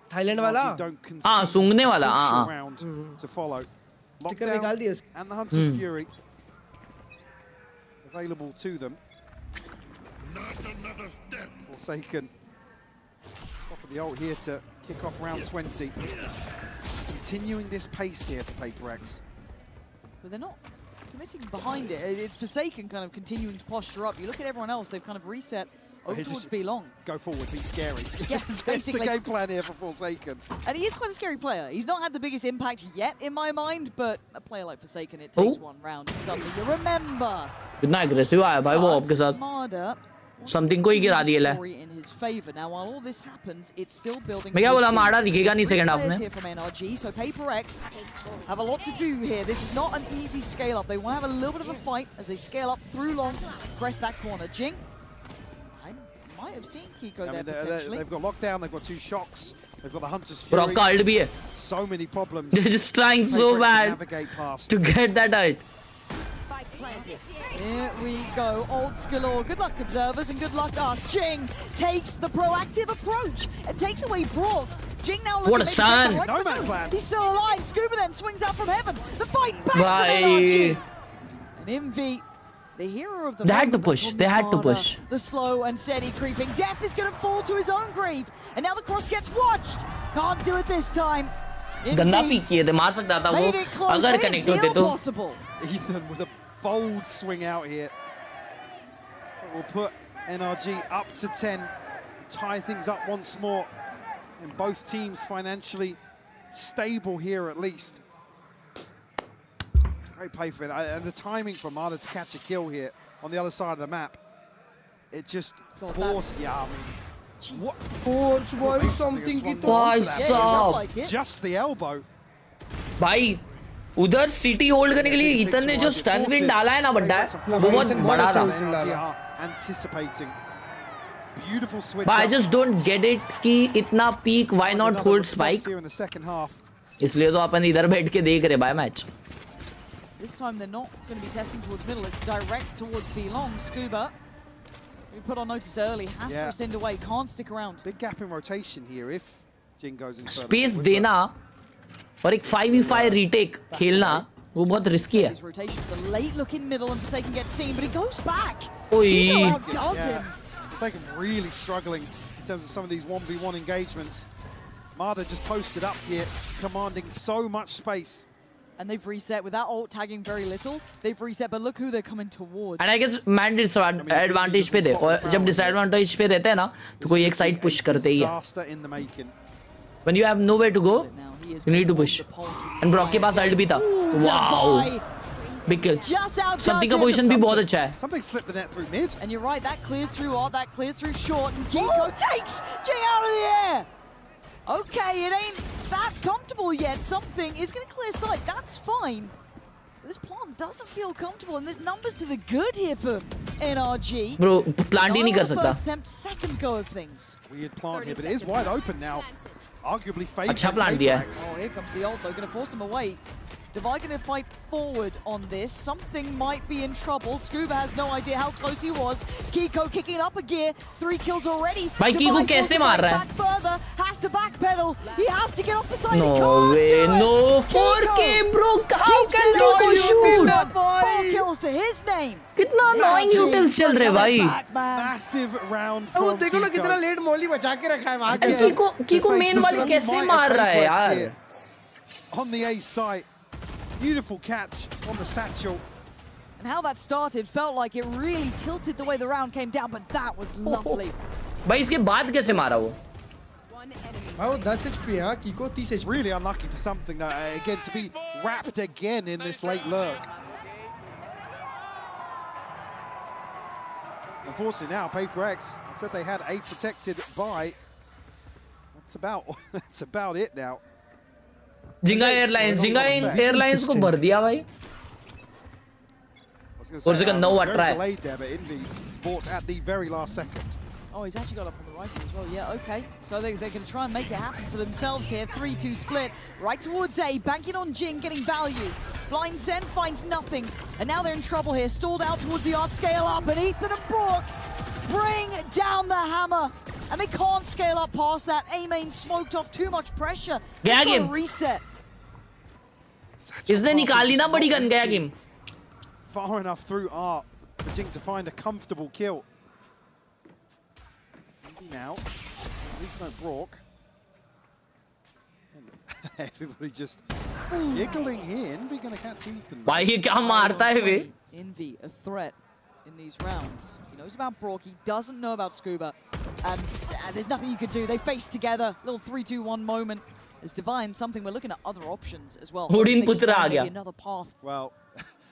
Thailand वाला. हाँ सूंघने वाला. Round to follow. Lockdown and the Hunter's Fury available to them. Forsaken. Top of the ult here to kick off round 20. Continuing this pace here for PRX. But they're not committing behind it. It's Forsaken kind of continuing to posture up. You look at everyone else, they've kind of reset over towards B long. Go forward, be scary. Yeah, That's the game plan here for Forsaken. And he is quite a scary player. He's not had the biggest impact yet in my mind, but a player like Forsaken, it takes one round and suddenly you remember. कितना aggressive आया भाई वो आपके साथ. Marda Something को ही गिरा दिया ले. in his favor. Now while all this happens, it's still building. मैं क्या बोला मार्डा दिखेगा नहीं second half में. Here from NRG, so PRX have a lot to do here. This is not an easy scale up. They want to have a little bit of a fight as they scale up through long, press that corner. Jing, I might have seen Kiko there potentially. They've got lockdown. They've got 2 shocks. They've got the Hunter's Fury. Rock का ult भी है. So many problems. They're just trying so bad to get that ult. Here we go, old Scalor. Good luck, observers, and good luck us. Jing takes the proactive approach and takes away Brock. Jing now looking what a stun! No man's land. He's still alive. Scuba then swings out from heaven. The fight back from NRG. And Envy, the hero of the They had to push. They had to push. The slow and steady creeping. Death is going to fall to his own grave. And now the cross gets watched. Can't do it this time. गंदा peak किए थे, मार सकता था वो अगर connect होते तो. Ethan with a bold swing out here. That will put NRG up to 10, tie things up once more, and both teams financially stable here at least. Great play for it, and the timing for Marda to catch a kill here on the other side of the map. It just forced, yeah, I mean, what? Forge boy, something just the elbow. भाई उधर city hold करने के लिए Ethan ने जो stun win डाला है ना बड्डा वो बहुत बड़ा था. But I just don't get it कि इतना peak why not hold spike. इसलिए तो अपन इधर बैठ के देख रहे भाई match. This time they're not going to be testing towards middle. It's direct towards B long. Scuba, we put on notice early, has to rescind away, can't stick around. Big gap in rotation here if Jing goes in. Space देना और एक 5v5 retake खेलना वो बहुत risky है. The late look in middle and Forsaken gets seen, but he goes back. Oi. Forsaken really struggling in terms of some of these 1v1 engagements. Marda just posted up here, commanding so much space. And they've reset without ult tagging very little. They've reset, but look who they're coming towards. And I guess man disadvantage पे थे और जब disadvantage पे रहते हैं ना तो कोई एक side push करते ही है. When you have nowhere to go, you need to push. And Brock के पास ult भी था. Wow. Big kill. Something का position भी बहुत अच्छा है. Something slipped the net through mid. And you're right, that clears through ult, that clears through short, and Kiko takes Jing out of the air. Okay, it ain't that comfortable yet. Something is going to clear sight. That's fine. But this plant doesn't feel comfortable, and there's numbers to the good here for NRG. Bro, plant ही नहीं कर सकता. First attempt, second go of things. Weird plant here, but it is wide open now. Arguably favored. अच्छा plant दिया है. Oh, here comes the ult though, going to force him away. Divide gonna fight forward on this. Something might be in trouble. Scuba has no idea how close he was. Kiko kicking up a gear. 3 kills already. भाई कीको कैसे मार रहा है? Back further. Has to backpedal. He has to get off the side. No way, no 4K bro. How can Kiko shoot? 4 kills to his name. कितना annoying utils चल रहे भाई. Massive round वो from देखो ना Kiko. कितना late Molly बचा के रखा है वहां पे. कीको मेन वाली कैसे मार रहा है यार? On the A site. Beautiful catch on the satchel. And how that started felt like it really tilted the way the round came down, but that was lovely. भाई इसके बाद कैसे मारा वो? भाई वो 10 HP है, कीको 30 HP. Really unlucky for something that again to be wrapped again in this late lurk. Unfortunately now PRX said they had a protected by. That's about it now. जिंगा एयरलाइंस को भर दिया भाई. Or is it a no try? Delayed there, but Envy bought at the very last second. Oh, he's actually got up on the rifle as well. Yeah, okay. So they're going to try and make it happen for themselves here. 3-2 split. Right towards A. Banking on Jing, getting value. Blind Zen finds nothing. And now they're in trouble here. Stalled out towards the art scale up. And Ethan and Brock bring down the hammer. And they can't scale up past that. A main smoked off too much pressure. गया game. Reset. इसने निकाली ना बड़ी gun. गया game. Far enough through art for Jing to find a comfortable kill. Now, at least no Brock. And everybody just giggling here. Envy gonna catch Ethan. भाई ये क्या मारता है वे? Envy, a threat in these rounds. He knows about Brock, he doesn't know about Scuba. And there's nothing you could do. They face together. Little 3-2-1 moment. As Divine, something we're looking at other options as well. Maybe another path. Well,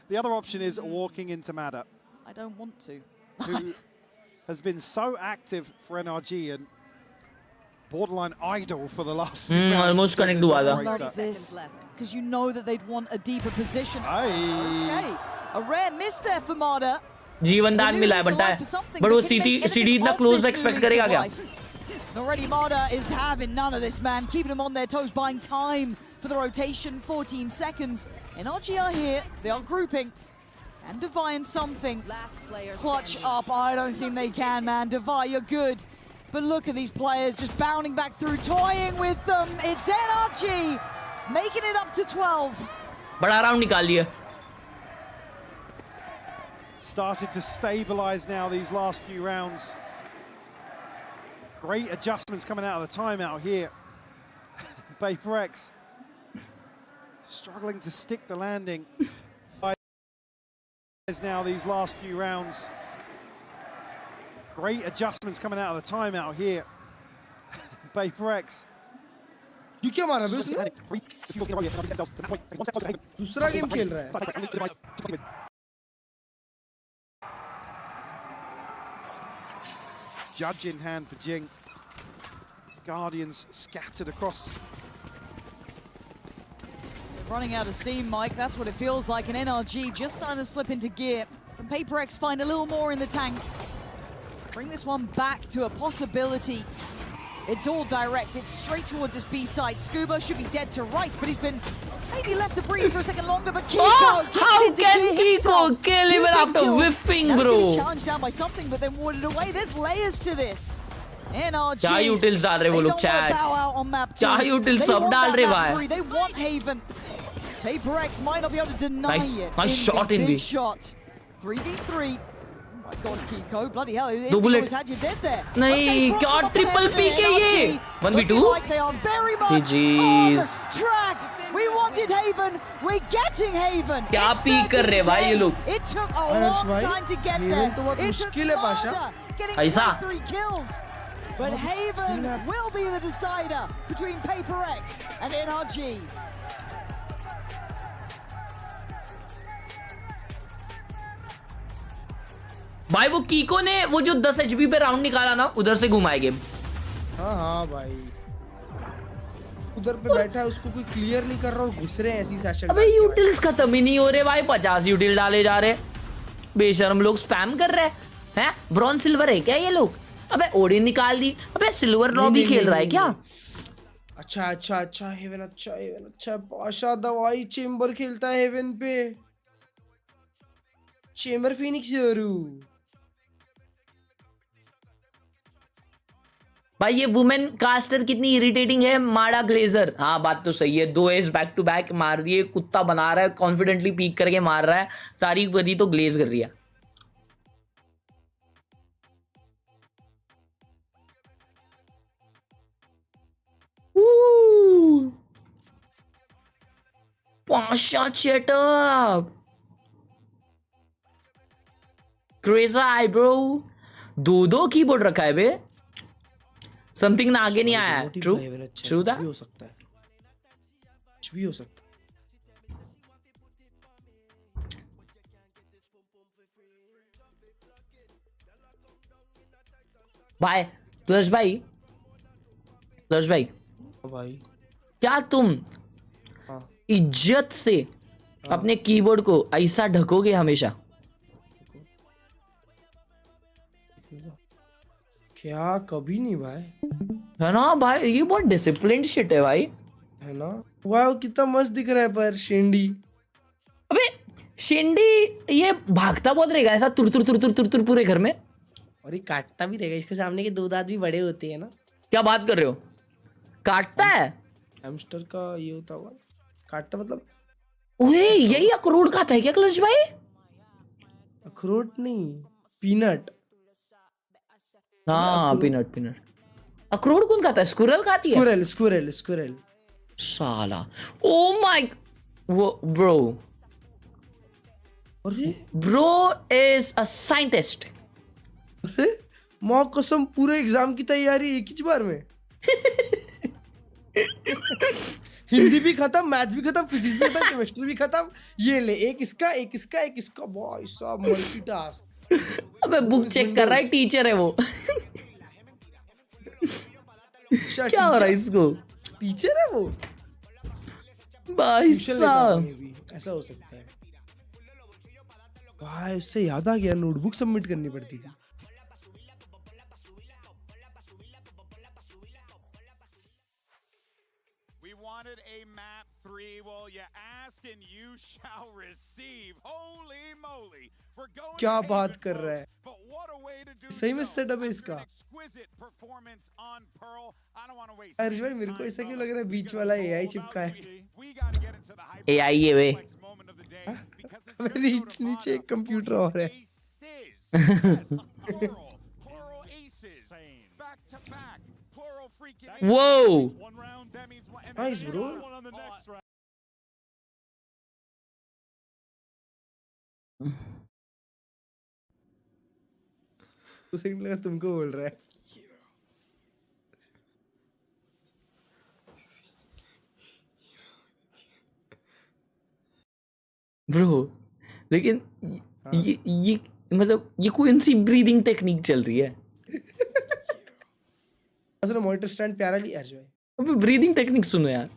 the other option is walking into Mada. I don't want to. Who has been so active for NRG and borderline idle for the last few rounds. Almost connect हुआ था. Love this, because you know that they'd want a deeper position. Okay, a rare miss there for Mada. जीवन दान मिला है बंटा है. But वो CD इतना close expect करेगा क्या? And already Mada is having none of this, man. Keeping them on their toes, buying time for the rotation. 14 seconds. NRG are here. They are grouping. And Divine something. Clutch up. I don't think they can, man. Divine, you're good. But look at these players just bounding back through, toying with them. It's NRG making it up to 12. बड़ा round निकाल लिया. started to stabilize now these last few rounds. Great adjustments coming out of the timeout here. PRX struggling to stick the landing. Now these last few rounds. Great adjustments coming out of the timeout here. PRX. ये क्या मारा बे उसने? दूसरा game खेल रहा है. Judge in hand for Jing. Guardians scattered across. Running out of steam, Mike. That's what it feels like. An NRG just starting to slip into gear. Can PRX find a little more in the tank? Bring this one back to a possibility. It's all direct. It's straight towards this B side. Scuba should be dead to right, but he's been maybe left to breathe for a second longer. But Kiko, how can Kiko kill him after whiffing, bro? That's getting challenged down by something, but then warded away. There's layers to this. NRG. क्या utils डाल रहे वो लोग chat? क्या utils सब डाल रहे भाई? They want Haven. PRX might not be able to deny it. Nice shot in big shot. 3v3. Oh my God, Kiko! Bloody hell! दो bullet. Had you dead there. नहीं क्या ट्रिपल पी के ये? 1v2. Like they are very much GG's. on track. We wanted Haven. We're getting Haven. क्या P कर रहे भाई ये लोग? It took a long time to get there. तो बहुत मुश्किल है Pasha. Getting 3 kills. But Haven will be the decider between PRX and NRG. भाई वो कीको ने वो जो 10 HP पे राउंड निकाला ना उधर से घुमाया गेम. हाँ भाई उधर पे बैठा है उसको कोई क्लियर नहीं कर रहा और घुस रहे हैं ऐसी सेशन. अबे यूटिल्स खत्म ही नहीं हो रहे भाई. 50 यूटिल डाले जा रहे. बेशर्म लोग स्पैम कर रहे हैं. ब्रॉन्ज सिल्वर है क्या ये लोग? अबे ओडी निकाल दी. अबे सिल्वर लॉबी खेल रहा है क्या? अच्छा अच्छा अच्छा हेवन अच्छा पाशा दवाई चेंबर खेलता है हेवन पे चेंबर फिनिक्स जरू भाई ये वुमेन कास्टर कितनी इरिटेटिंग है माड़ा ग्लेजर। हाँ बात तो सही है, 2 एस बैक टू बैक मार दिए, कुत्ता बना रहा है, कॉन्फिडेंटली पीक करके मार रहा है, तारीफ वरी तो ग्लेज कर रही है। पाशा चेटअप क्रेज़ी ब्रो, 2 कीबोर्ड रखा है बे, समथिंग ना आगे नहीं आया। ट्रू ट्रू दैट, हो सकता है, कुछ भी हो सकता है। भाई क्लच भाई भाई क्या तुम इज्जत से अपने कीबोर्ड को ऐसा ढकोगे हमेशा? क्या कभी नहीं भाई, है ना भाई, ये बहुत डिसिप्लिन्ड शिट है भाई, है ना। वाह कितना मस्त दिख रहा है पर शेंडी। अबे शेंडी ये भागता बहुत रहेगा ऐसा तुर तुर तुर तुर तुर तुर पूरे घर में, और ये काटता भी रहेगा, इसके सामने के 2 दांत भी बड़े होते हैं ना। क्या बात कर रहे हो, काटता है? हैमस्टर का ये होता हुआ काटता मतलब, ओए यही अखरोट खाता है क्या क्लच भाई? अखरोट नहीं, पीनट। हाँ पीनट। अखरोट कौन खाता है? स्क्विरल खाती है? स्क्विरल साला, ओ माय, वो ब्रो इज अ साइंटिस्ट। अरे माँ कसम, पूरे एग्जाम की तैयारी एक ही बार में। हिंदी भी खत्म, मैथ्स भी खत्म, फिजिक्स भी खत्म, केमिस्ट्री भी खत्म, ये ले एक इसका भाई साहब मल्टीटास्क। अबे बुक चेक कर रहा है, टीचर है वो। क्या हो रहा है इसको? टीचर है वो भाई साहब, ऐसा हो सकता है भाई। उससे याद आ गया, नोटबुक सबमिट करनी पड़ती थी। A map 3, well you ask and you shall receive. Holy moly, we're going क्या बात कर रहा है, सही में सेटअप है इसका। हर्ष भाई मेरे को ऐसा क्यों लग रहा है बीच वाला एआई चिपका है? एआई है वे, नीचे एक कंप्यूटर और है। Whoa! Nice, bro. उसे लगा तुमको बोल रहा है। ब्रो लेकिन ये मतलब ये कौन सी ब्रीदिंग टेक्निक चल रही है? असल मॉनिटर स्टैंड प्यारा लिया है भाई। अबे ब्रीदिंग टेक्निक सुनो यार।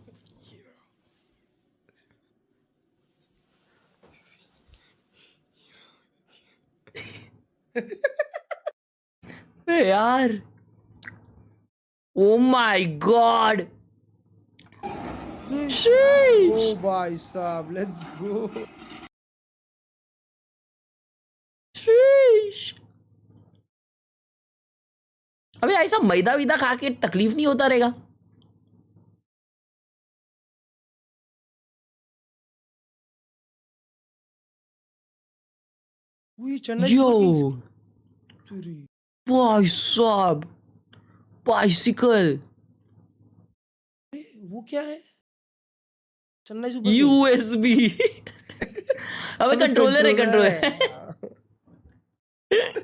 यार ओ माय गॉड, ओ भाई साहब लेट्स गो। अबे ऐसा मैदा वैदा खा के तकलीफ नहीं होता रहेगा? यो भाई साहब, बाइसिकल, वो क्या है? Chennai super USB. अबे कंट्रोलर है, कंट्रोलर।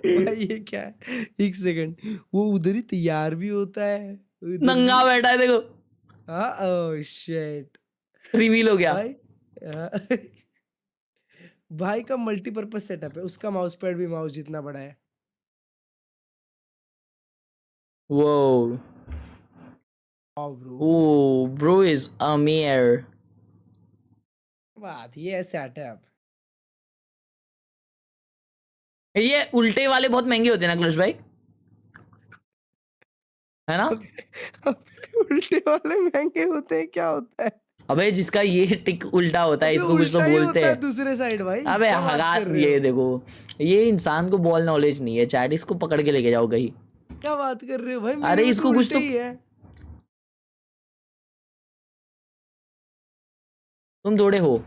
भाई ये क्या है? एक सेकंड, वो उधर ही तैयार भी होता है, नंगा बैठा है देखो। ओह शिट, रिवील हो गया भाई। भाई का मल्टीपर्पज सेटअप है, उसका माउस पैड भी माउस जितना बड़ा है। Whoa. Wow, bro. Oh, bro is Amir. बात ये है सेटअप। ये उल्टे वाले बहुत महंगे होते हैं ना क्लच भाई, है ना? उल्टे वाले महंगे होते हैं, क्या होता है? अबे जिसका ये टिक उल्टा होता है इसको कुछ तो बोलते हैं दूसरे साइड भाई। अबे हगा ये देखो, ये इंसान को बॉल नॉलेज नहीं है चैट, इसको पकड़ के लेके जाओ कहीं। क्या बात कर रहे हो भाई? अरे इसको कुछ तो है। तुम दौड़े हो,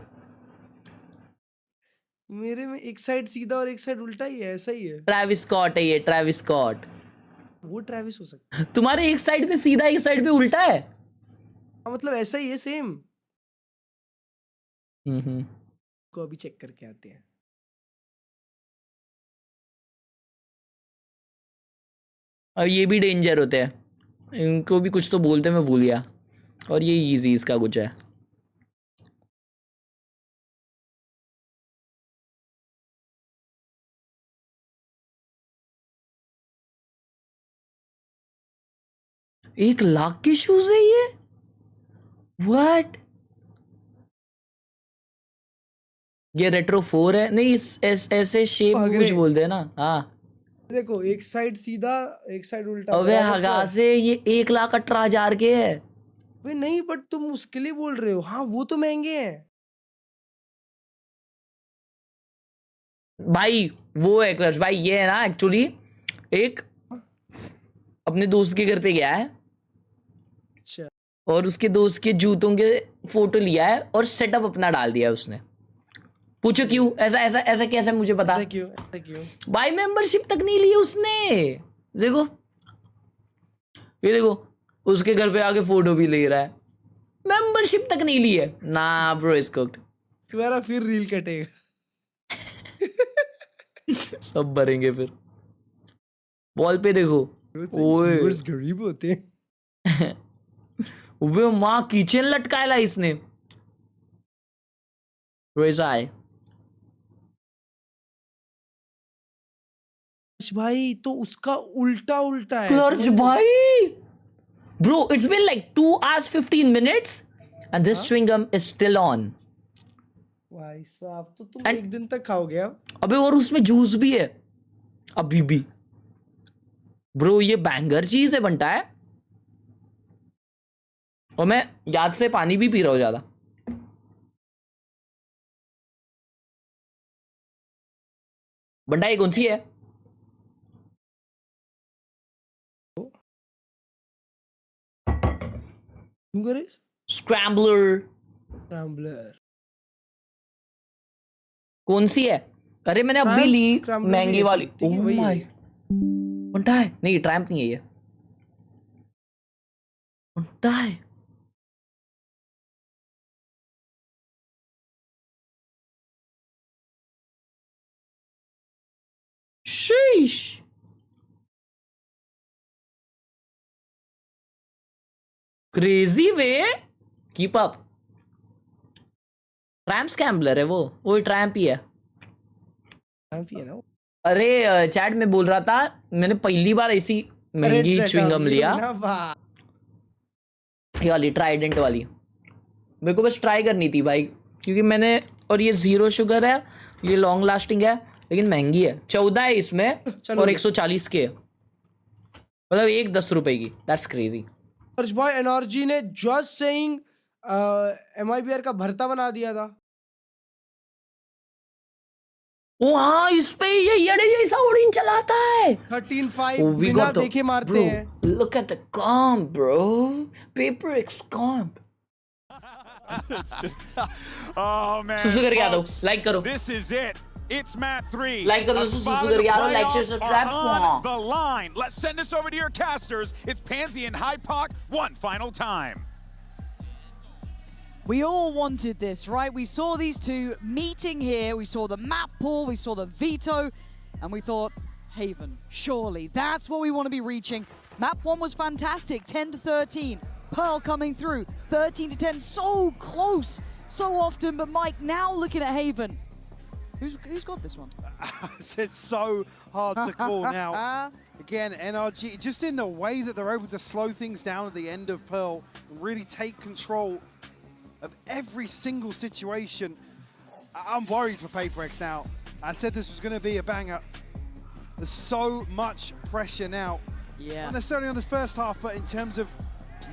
मेरे में एक साइड सीधा और एक साइड उल्टा ही है, ऐसा ही है। ट्रेविस स्कॉट है ये, ट्रेविस स्कॉट। वो ट्रेविस हो सकता है। तुम्हारे एक साइड पे सीधा एक साइड पे उल्टा है। मतलब ऐसा ही है सेम। को अभी चेक करके आते हैं। और ये भी डेंजर होते हैं, इनको भी कुछ तो बोलते मैं भूल गया। और ये इजी इसका कुछ है। $1 के शूज है ये? व्हाट? ये रेट्रो 4 है? नहीं ऐसे शेप कुछ बोलते हैं ना। हाँ देखो, एक साइड सीधा एक साइड उल्टा। अबे हगा से ये 1,18,000 के है। वे नहीं, बट तुम उसके लिए बोल रहे हो। हाँ वो तो महंगे हैं भाई। वो है क्लच भाई, ये है ना एक्चुअली एक अपने दोस्त के घर पे गया है और उसके दोस्त के जूतों के फोटो लिया है और सेटअप अपना डाल दिया है उसने। पूछो क्यों? ऐसा ऐसा ऐसा कैसे मुझे पता? ऐसा क्यों? भाई मेंबरशिप तक नहीं ली उसने। देखो ये देखो, उसके घर पे आके फोटो भी ले रहा है, मेंबरशिप तक नहीं ली है ना ब्रो। इसको तुम्हारा फिर रील कटेगा। सब भरेंगे फिर। वॉल पे देखो, ओए गरीब होते हैं। वो माँ किचन लटकाया ला इसने। आए भाई तो उसका उल्टा है। क्लच भाई bro, it's been like 2 hours 15 minutes and this chewing gum is still on। भाई साहब तो तुम एक दिन तक खाओगे अब। अबे और उसमें जूस भी है अभी भी। ब्रो ये बैंगर चीज है बनता है। और मैं याद से पानी भी पी रहा हूँ ज्यादा। बंटा ये कौन सी है? स्क्रैम्बलर। कौन सी है? अरे मैंने अभी ली महंगी वाली। ओह माय, बंटा है? नहीं ट्रैम्प नहीं है ये, बंटा है। Sheesh, crazy way. Keep up. Tramp scrambler है वो ट्रैम्प ही है। ना। अरे चैट में बोल रहा था, मैंने पहली बार ऐसी महंगी च्युइंगम लिया, ये वाली ट्राइडेंट वाली। मेरे को बस ट्राई करनी थी भाई, क्योंकि मैंने, और ये 0 शुगर है, ये लॉन्ग लास्टिंग है, लेकिन महंगी है। 14 है इसमें और 140 के, मतलब एक 10 रुपए की। That's crazy. हर्ष भाई एनआरजी ने जस्ट सेइंग MIBR का भरता बना दिया था। ओ हाँ, इस पे ये येड़े जैसा ओडिन चलाता है। 13-5 बिना देखे मारते हैं। Look at the comp, bro. PRX comp. Oh man. सुसु करके आ दो, लाइक करो। This is it. It's map 3. Like करो सुसु करके आ रहा, like share subscribe. On the line. Let's send this over to your casters. It's Pansy and Hypoc one final time. We all wanted this, right? We saw these two meeting here. We saw the map pool, we saw the veto, and we thought, Haven, surely that's what we want to be reaching. Map 1 was fantastic, 10-13. Pearl coming through, 13-10, so close, so often. But Mike, now looking at Haven, who's got this one? It's so hard to call now. Again, NRG, just in the way that they're able to slow things down at the end of Pearl, and really take control of every single situation. I'm worried for PRX now. I said this was going to be a banger. There's so much pressure now Yeah. Not necessarily on this first half, but in terms of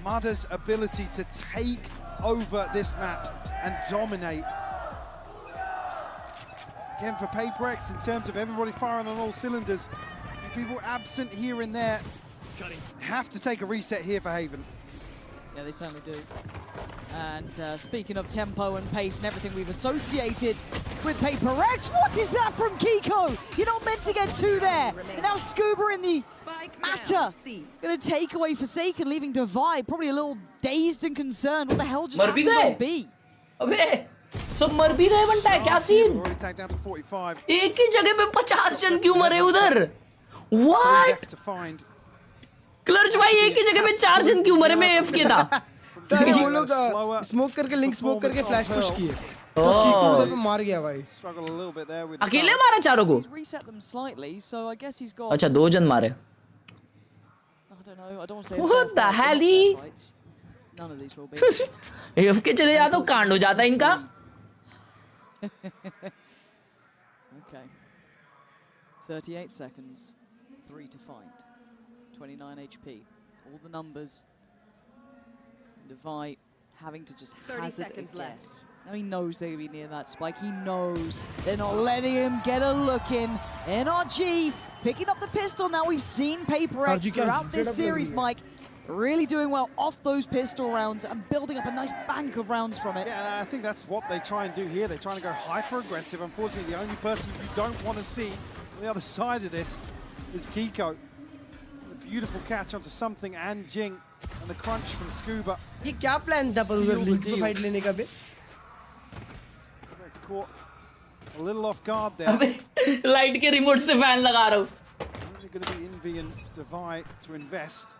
Mada's ability to take over this map and dominate. Again, for PRX, in terms of everybody firing on all cylinders, people absent here and there. Have to take a reset here for Haven. Yeah, they certainly do. And speaking of tempo and pace and everything we've associated with PRX, what is that from Kiko? You're not meant to get two there. And now Scuba in the matter. Gonna take away Forsaken, leaving Divide probably a little dazed and concerned. What the hell just happened on B? अबे सब मर भी गए बनता है क्या scene? एक ही जगह पे 50 जन क्यों मरे उधर? What? क्लर्च भाई एक ही जगह पे 4 जन क्यों मरे? मैं एफ के था। वो लोग स्मोक करके लिंक स्मोक करके फ्लैश पुश किए। तो कीको उधर पे मार गया भाई। अकेले मारा चारों को? अच्छा 2 जन मारे। What the hell? एफ के चले जाता तो कांड हो जाता इनका। Okay. 38 seconds. 3 to find. 29 HP. All the numbers. Devi having to just 30 hazard seconds a left. guess. Now he knows they're going to be near that spike. He knows they're not letting him get a look in. NRG picking up the pistol. Now we've seen PRX throughout this series, Mike. Really doing well off those pistol rounds and building up a nice bank of rounds from it. Yeah, and I think that's what they try and do here. They're trying to go hyper-aggressive. Unfortunately, the only person you don't want to see on the other side of this is Kiko. A beautiful catch onto something and Jing, and the crunch from Scuba. ये क्या plan था पर उधर league पे fight लेने का बे? Caught a little off guard there. Light के remote से फैन लगा रहा हूँ। Only going to be Envy and Devi to invest.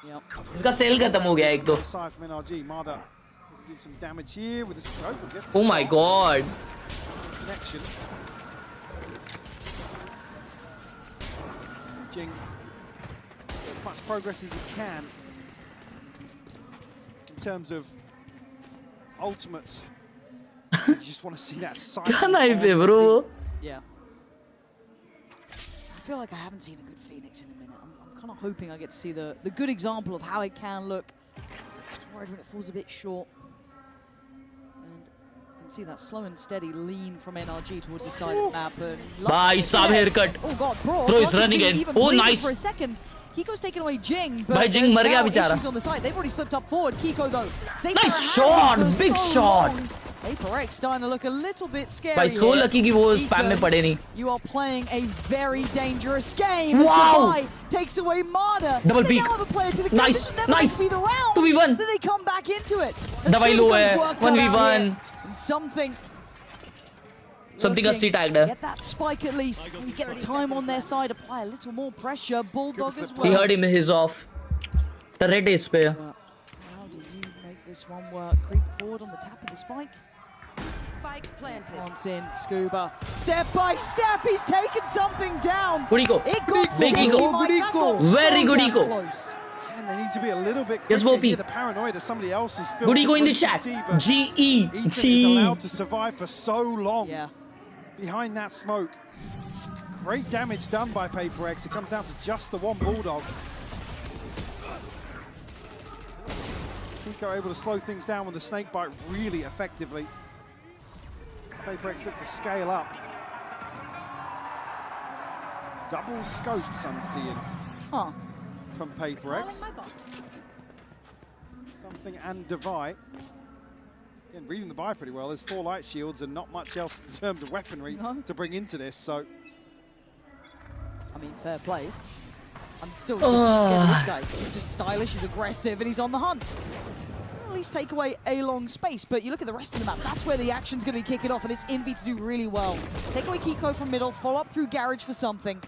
इसका सेल खत्म हो गया एक तो। Aside from NRG, Mada do some damage here with the scope. Oh my god. Connection. Jing as much progress as he can in terms of ultimates. You just want to see that side. क्या knife है bro? Yeah. I feel like I haven't seen a good Phoenix in a minute. I'm kind of hoping I get to see the good example of how it can look. Just worried when it falls a bit short. And you can see that slow and steady lean from NRG towards the side of the map. Bye, sub haircut. Oh god, bro. Bro is running in. Oh, nice. For a second. Kiko's taking away Jing, but Bhai, Jing mar gaya bichara. issues on the side. They've already slipped up forward. Kiko though. Nice shot, big shot. PRX starting to look a little bit scary. भाई so lucky कि वो spam में पड़े नहीं. You are playing a very dangerous game. Wow. As takes away Mada. Double peek. Nice, nice. 2v1. Then they come back into it. Double low है. 1v1. Something अस्सी tagged है. Get that spike at least. We get the time on their side. Apply a little more pressure. Bulldog as well. He heard him. He's off. Turret is पे. How do you make this one work? Creep forward on the tap of the spike. Spike planted. Once in, Scuba. Step by step, he's taken something down. Good eco. It got big eco. Very good eco. And they need to be a little bit yes, quicker here. The paranoia that somebody else is good eco in the chat. GE. Ethan is allowed to survive for so long. Yeah. Behind that smoke. Great damage done by PRX. It comes down to just the one Bulldog. Kiko able to slow things down with the snake bite really effectively. PRX look to scale up. Double scopes I'm seeing from PRX. Something and Devi. Again, reading the buy pretty well. There's 4 light shields and not much else in terms of weaponry to bring into this. So, I mean, fair play. I'm still just scared of this guy because he's just stylish, he's aggressive, and he's on the hunt. At least take away a long space, but you look at the rest of the map, that's where the action's going to be kicking off, and it's Envy to do really well. Take away Kiko from middle, follow up through Garage for something.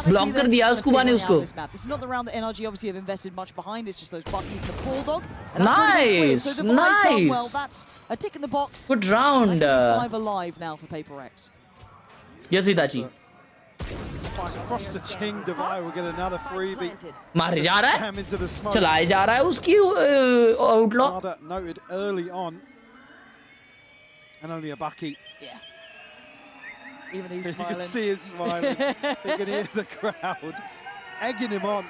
Block कर दिया scuba ने उसको. This is not the round that NRG obviously have invested much behind, it's just those Buckies and the Bulldog. Nice, so nice. Well, that's a tick in the box. Good round. 5 alive now for PRX. Yes, Itachi. Spike across the Jing, Devi will get another freebie. मारे जा रहा है, चलाए जा रहा है उसकी outlaw. Noted early on, and only a Bucky. Yeah. Even he's smiling. You can see him smiling. You can hear the crowd. egging him on.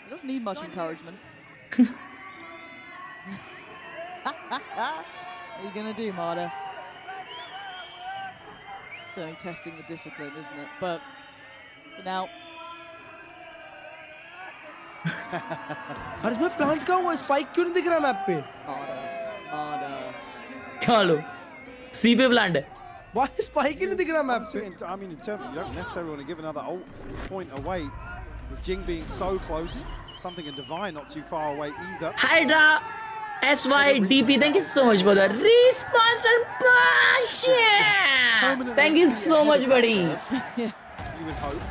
He doesn't need much encouragement. What are you going to do, Marta? Certainly testing the discipline, isn't it? But now... अरे इसमें plant कहाँ हुआ? Spike क्यों नहीं दिख रहा map पे? क्या लो? सी पे प्लांट है. Why spike नहीं दिख रहा मैप पे? I mean, in terms of, you don't necessarily want to give another ult point away. With Jing being so close, something and Divine not too far away either. Hydra, SYDP, thank you so much for the response and passion. Thank you so much, buddy. You would hope.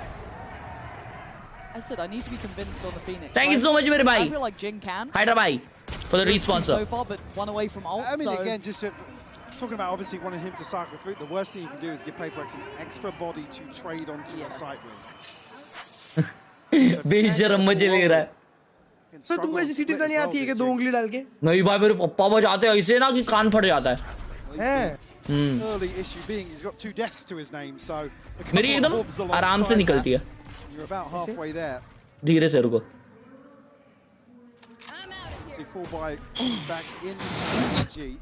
I said I need to be convinced on the Phoenix. Thank you so much, my bhai. I feel like Jing can. Hydra bhai, for the response. So far, but one away from ult. I mean, again, just talking about obviously wanting him to cycle through. The worst thing you can do is give PRX an extra body to trade onto the site with. बेशरम मजे ले रहा है. तो तुमको ऐसी सीटी तो नहीं आती है कि 2 उंगली डाल के? नहीं भाई, मेरे पापा बजाते हैं ऐसे ना कि कान फट जाता है. Early issue being he's got 2 deaths to his name, so मेरी एकदम आराम से निकलती है. You're about halfway there. धीरे से रुको. So you fall by back in NRG.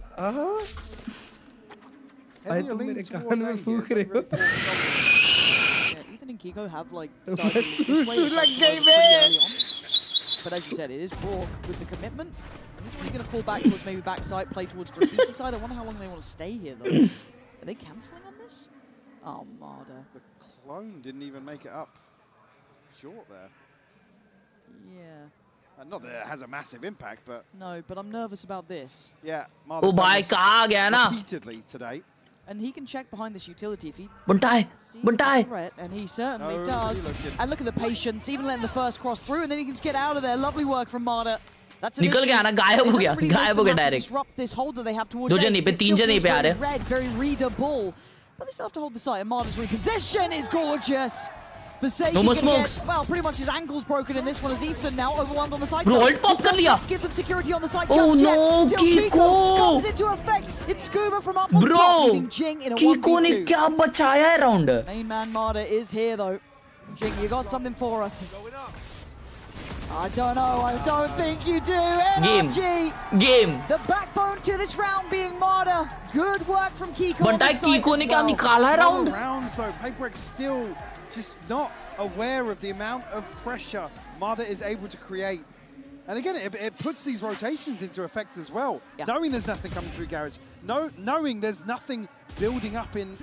भाई तुम मेरे कान में फूंक रहे हो. Ethan and Kiko have like started this way early on. But as you said, it is Borg with the commitment. He's really going to fall back towards maybe backside, play towards graffiti side. I wonder how long they want to stay here though. Are they cancelling on this? Oh, Marta. The clone didn't even make it up short there. Yeah. Not that it has a massive impact, but... No, but I'm nervous about this. Yeah, Oh, bhai, kaha gaya na? Repeatedly today. And he can check behind this utility if he Buntai, Buntai. threat, and he certainly does. And look at the patience, even letting the first cross through, and then he can just get out of there. Lovely work from Marta. That's an निकल गया ना, गायब हो गया direct. Disrupt this hold that they have towards 2 जन नहीं पे 3 जन नहीं पे आ रहे. red, very readable. But they still have to hold the site, and Marta's reposition is gorgeous. No more smokes. Well, pretty much his ankle's broken in this one as Ethan now overwhelmed on the side. Bro, hold pop कर लिया. Give them security on the side. Oh no, Kiko comes into effect. It's Scuba from up on top, leaving Jing in a 1v2. Kiko ने क्या बचाया है round? Main man Marta is here though. Jing, you got something for us? I don't know. I don't think you do. NRG. Game. The backbone to this round being Marta. Good work from Kiko. But Kiko ने क्या निकाला है round? Rounds though, PRX still just not aware of the amount of pressure Marta is able to create. And again, it puts these rotations into effect as well. Yeah. Knowing there's nothing coming through garage, knowing there's nothing building up in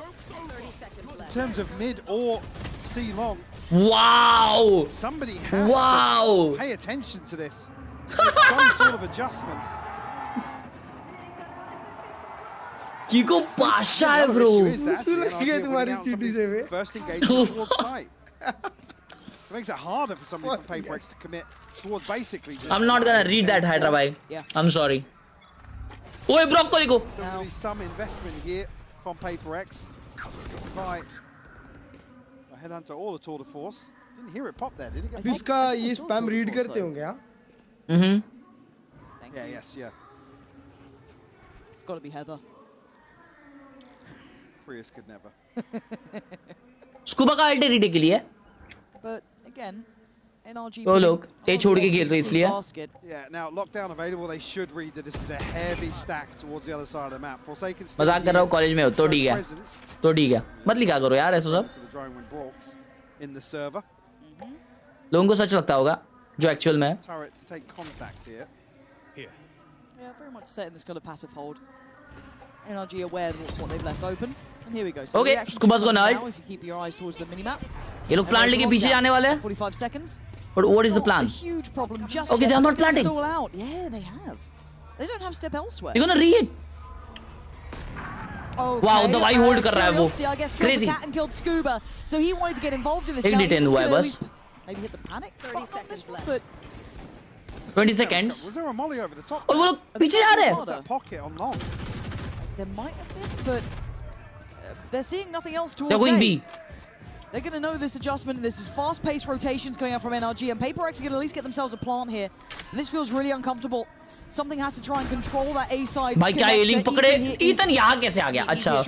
terms of mid or C long. Wow! Somebody has to pay attention to this. It's some sort of adjustment. Kiko pasha hai, bro. First engagement towards sight. It makes it harder for somebody from PRX to commit towards basically. I'm not gonna read that, Hydra bhai. Yeah. I'm sorry. Oi, Brock ko dekho. So there'll be some investment here from PRX. Right. A headhunter all the tour de force. Didn't hear it pop there, did it? इसका ये spam read करते होंगे हाँ? Yeah, yes, yeah. It's got to be Heather. Prius could never. Scuba का ulti read के लिए. But again, NRG. वो लोग ये छोड़ के खेल रहे इसलिए. Yeah, now lockdown available. They should read that this is a heavy stack towards the other side of the map. Forsaken. मजाक कर रहा हूँ कॉलेज में हो तो ठीक है. तो ठीक है. मत लिखा करो यार ऐसा सब. In the server. लोगों को सच लगता होगा जो एक्चुअल में है. Turret to take contact here. Yeah, very much set in this kind of passive hold. NRG aware of what they've left open. And here we go. So okay, Scuba's gonna ult. If you keep your eyes towards the minimap. ये लोग plant लेके पीछे जाने वाले हैं. 45 seconds. But what is the plan? A huge problem just okay, they are not planting. Out. Yeah, they have. They don't have step elsewhere. They're gonna read. Okay. Wow, दवाई hold कर रहा है वो. Crazy. Cat and killed Scuba, so he wanted to get involved in this. एक detain हुआ है बस. Maybe hit the panic. 30 seconds left. But 20 seconds. Was there a molly over the top? और वो लोग पीछे जा रहे हैं. That pocket on long. There might have been, but they're seeing nothing else towards. They're going B. They're going to know this adjustment. This is fast-paced rotations coming out from NRG, and PRX are going to at least get themselves a plant here. This feels really uncomfortable. Something has to try and control that A side. भाई क्या एलिंग पकड़े? Ethan यहाँ कैसे आ गया? अच्छा.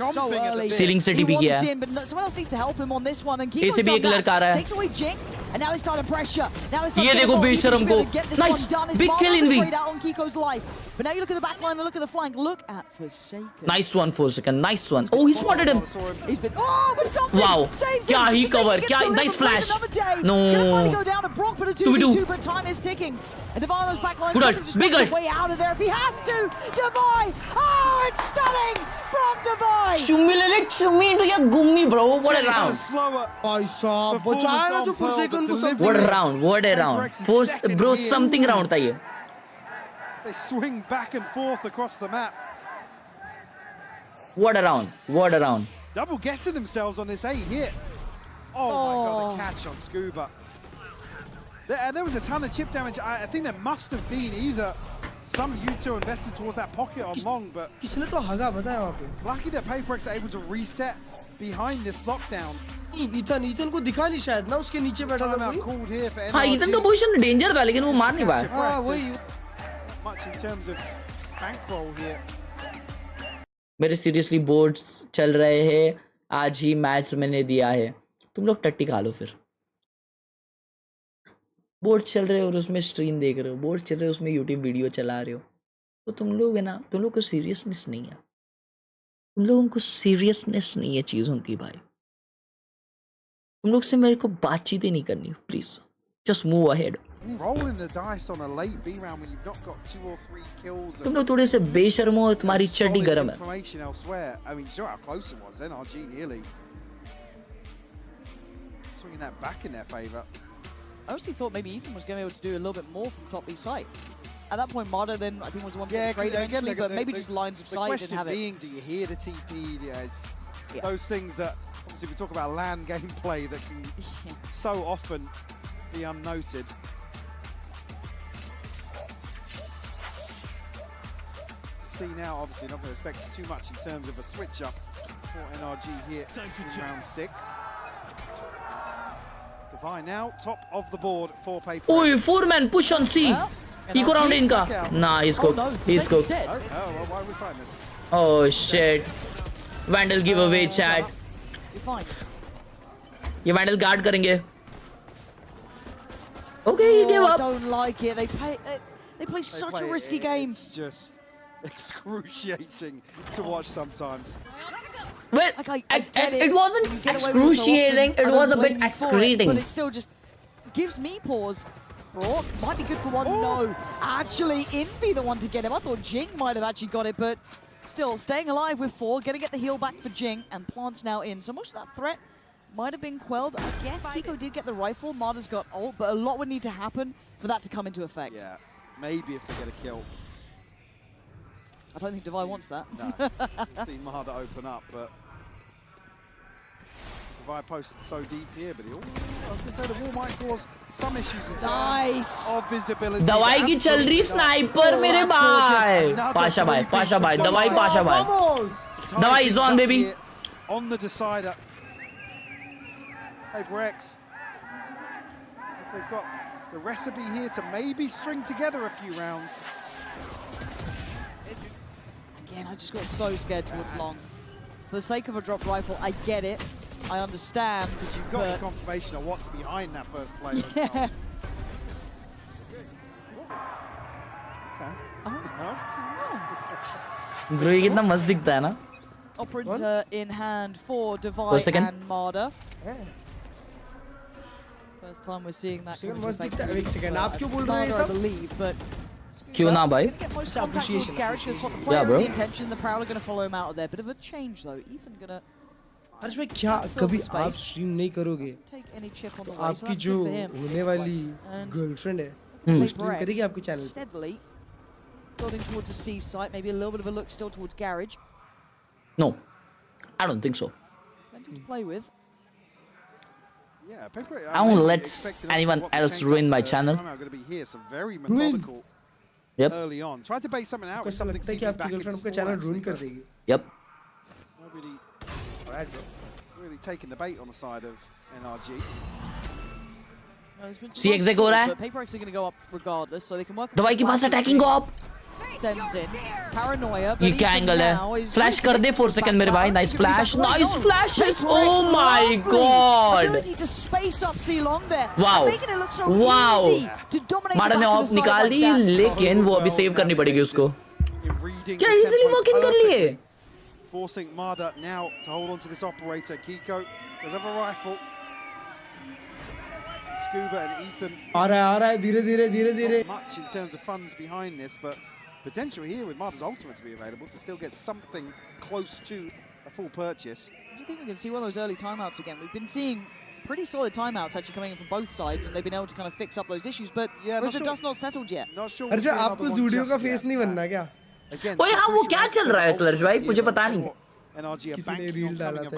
Ceiling से TP किया है. But someone else needs to help him on this one. And A से भी एक लड़का आ रहा है. Takes away Jing. And now they start to pressure. Now they start ये देखो बेशरम को. Nice, big kill in V. Out on Kiko's life. But now you look at the back line and look at the flank. Look at Forsaken. Nice one, Forsaken. Nice one. Oh, he spotted him. He's been. Oh, but something. Wow. Saves Kya him. he cover. Kya nice flash. No. Gonna finally go down to Brock for the 2v2, but time is ticking. And Divine on those back lines. Good. Just Big his way out of there if he has to. Divine. Oh, it's stunning from Divine. Chummi le le chummi into your gummi, bro. What a round. What a round. What a round. Force, bro, something round था ये. They swing back and forth across the map. What a round. What a round. Double getting themselves on this A hit. Oh my god, the catch on Scuba. And there was a ton of chip damage. I think there must have been either some U2 invested towards that pocket on long, but it's lucky that PRX are able to reset behind this lockdown. Ethan को दिखा नहीं शायद ना उसके नीचे बैठा था कोई. हाँ Ethan का पोजीशन डेंजर था लेकिन वो मार नहीं पाया. हाँ वही. Much in terms of bankroll here. मेरे सीरियसली बोर्ड्स चल रहे हैं. आज ही मैच मैंने दिया है. तुम लोग टट्टी खा लो फिर. बोर्ड चल रहे हो और उसमें स्ट्रीम देख रहे हो. बोर्ड चल रहे हो उसमें यूट्यूब वीडियो चला रहे हो. तो तुम लोग है ना, तुम लोग को सीरियसनेस नहीं है. तुम लोगों को सीरियसनेस नहीं है चीज़ों की भाई. तुम लोग से मेरे को बातचीत ही नहीं करनी. Please just move ahead. तुम लोग थोड़े से बेशर्म हो और तुम्हारी चड्डी गर्म है. I honestly thought maybe Ethan was going to be able to do a little bit more from top B site. At that point, Marta then I think was the one to get the trade eventually, but maybe just lines of sight didn't have it. The question being, do you hear the TP? Those things that obviously we talk about LAN gameplay that can so often be unnoted. See now, obviously not going to expect too much in terms of a switch up for NRG here in round 6. Divine now top of the board for PRX. Oh, 4-man push on C. Eco round इनका. Nah, he's cooked. He's cooked. Well, why are we fighting this? Oh shit. Vandal giveaway chat. You're fine. ये Vandal guard करेंगे. Okay, he gave up. I don't like it. They play such a risky game. It's just excruciating to watch sometimes. Well, it wasn't excruciating, it was a bit excreting. But it still just gives me pause. Brock might be good for one. No, actually, Envy the one to get him. I thought Jing might have actually got it, but still staying alive with 4. Gonna get the heal back for Jing, and Plant's now in. So most of that threat might have been quelled. I guess Kiko did get the rifle. Marta's got ult, but a lot would need to happen for that to come into effect. Yeah, maybe if they get a kill. I don't think Divine wants that. No, see Marta open up, but Divine posted so deep here, but I was going to say the wall might cause some issues in terms of visibility. दवाई की चल रही sniper मेरे भाई. पाशा भाई, दवाई पाशा भाई. दवाई is on baby. On the decider. PRX. So they've got the recipe here to maybe string together a few rounds. Again, I just got so scared towards long. For the sake of a dropped rifle, I get it. I understand. Because you've got the confirmation of what's behind that first player. Yeah. Bro, ये कितना मस्त दिखता है ना. Operator in hand for Divine and Marta. First time we're seeing that. मस्त दिखता है. एक सेकंड, आप क्यों बोल रहे हैं सब? I believe, but क्यों ना भाई? Yeah, bro. The intention, the Prowler going to follow him out of there. Bit of a change though. Ethan gonna. हर्ष भाई क्या कभी आप स्ट्रीम नहीं करोगे? तो आपकी जो होने वाली गर्लफ्रेंड है, स्ट्रीम करेगी आपके चैनल पे? Building towards the C site, maybe a little bit of a look still towards Garage. No, I don't think so. Plenty to play with. Yeah, I won't let anyone else ruin my channel. I'm going to be here, so very methodical. Yep. Early on, try to base something out with something कि आपकी girlfriend आपका channel ruin कर देगी. Yep. Really taking the bait on the side of NRG. CX हो रहा है. PRX are going to go up regardless, so they can work. दवाई के पास attacking go up. sends in. Paranoia, but ये क्या angle है? फ्लैश कर दे 4 second मेरे भाई. Nice flash. Nice flashes. Oh my god. Ability to space up C long there. Wow. Making it look so Wow. easy to dominate माडा the ने back of of the side निकाल like the, that. लेकिन वो अभी save करनी पड़ेगी उसको. क्या इजीली वॉक इन कर लिए? Forcing Marda now to hold on to this operator. Kiko does have a rifle. Scuba and Ethan. आ रहा है धीरे. Not much in terms of funds behind this, but potential here with Marda's ultimate to be available to still get something close to a full purchase. Do you think we can see one of those early timeouts again? We've been seeing pretty solid timeouts actually coming in from both sides, and they've been able to kind of fix up those issues. But the dust not settled yet. Not sure. अरे आपको ज़ूडियो का face नहीं बनना क्या? ओए हाँ वो क्या चल रहा है क्लर्च भाई? मुझे पता नहीं. NRG किसी ने रील डाला था.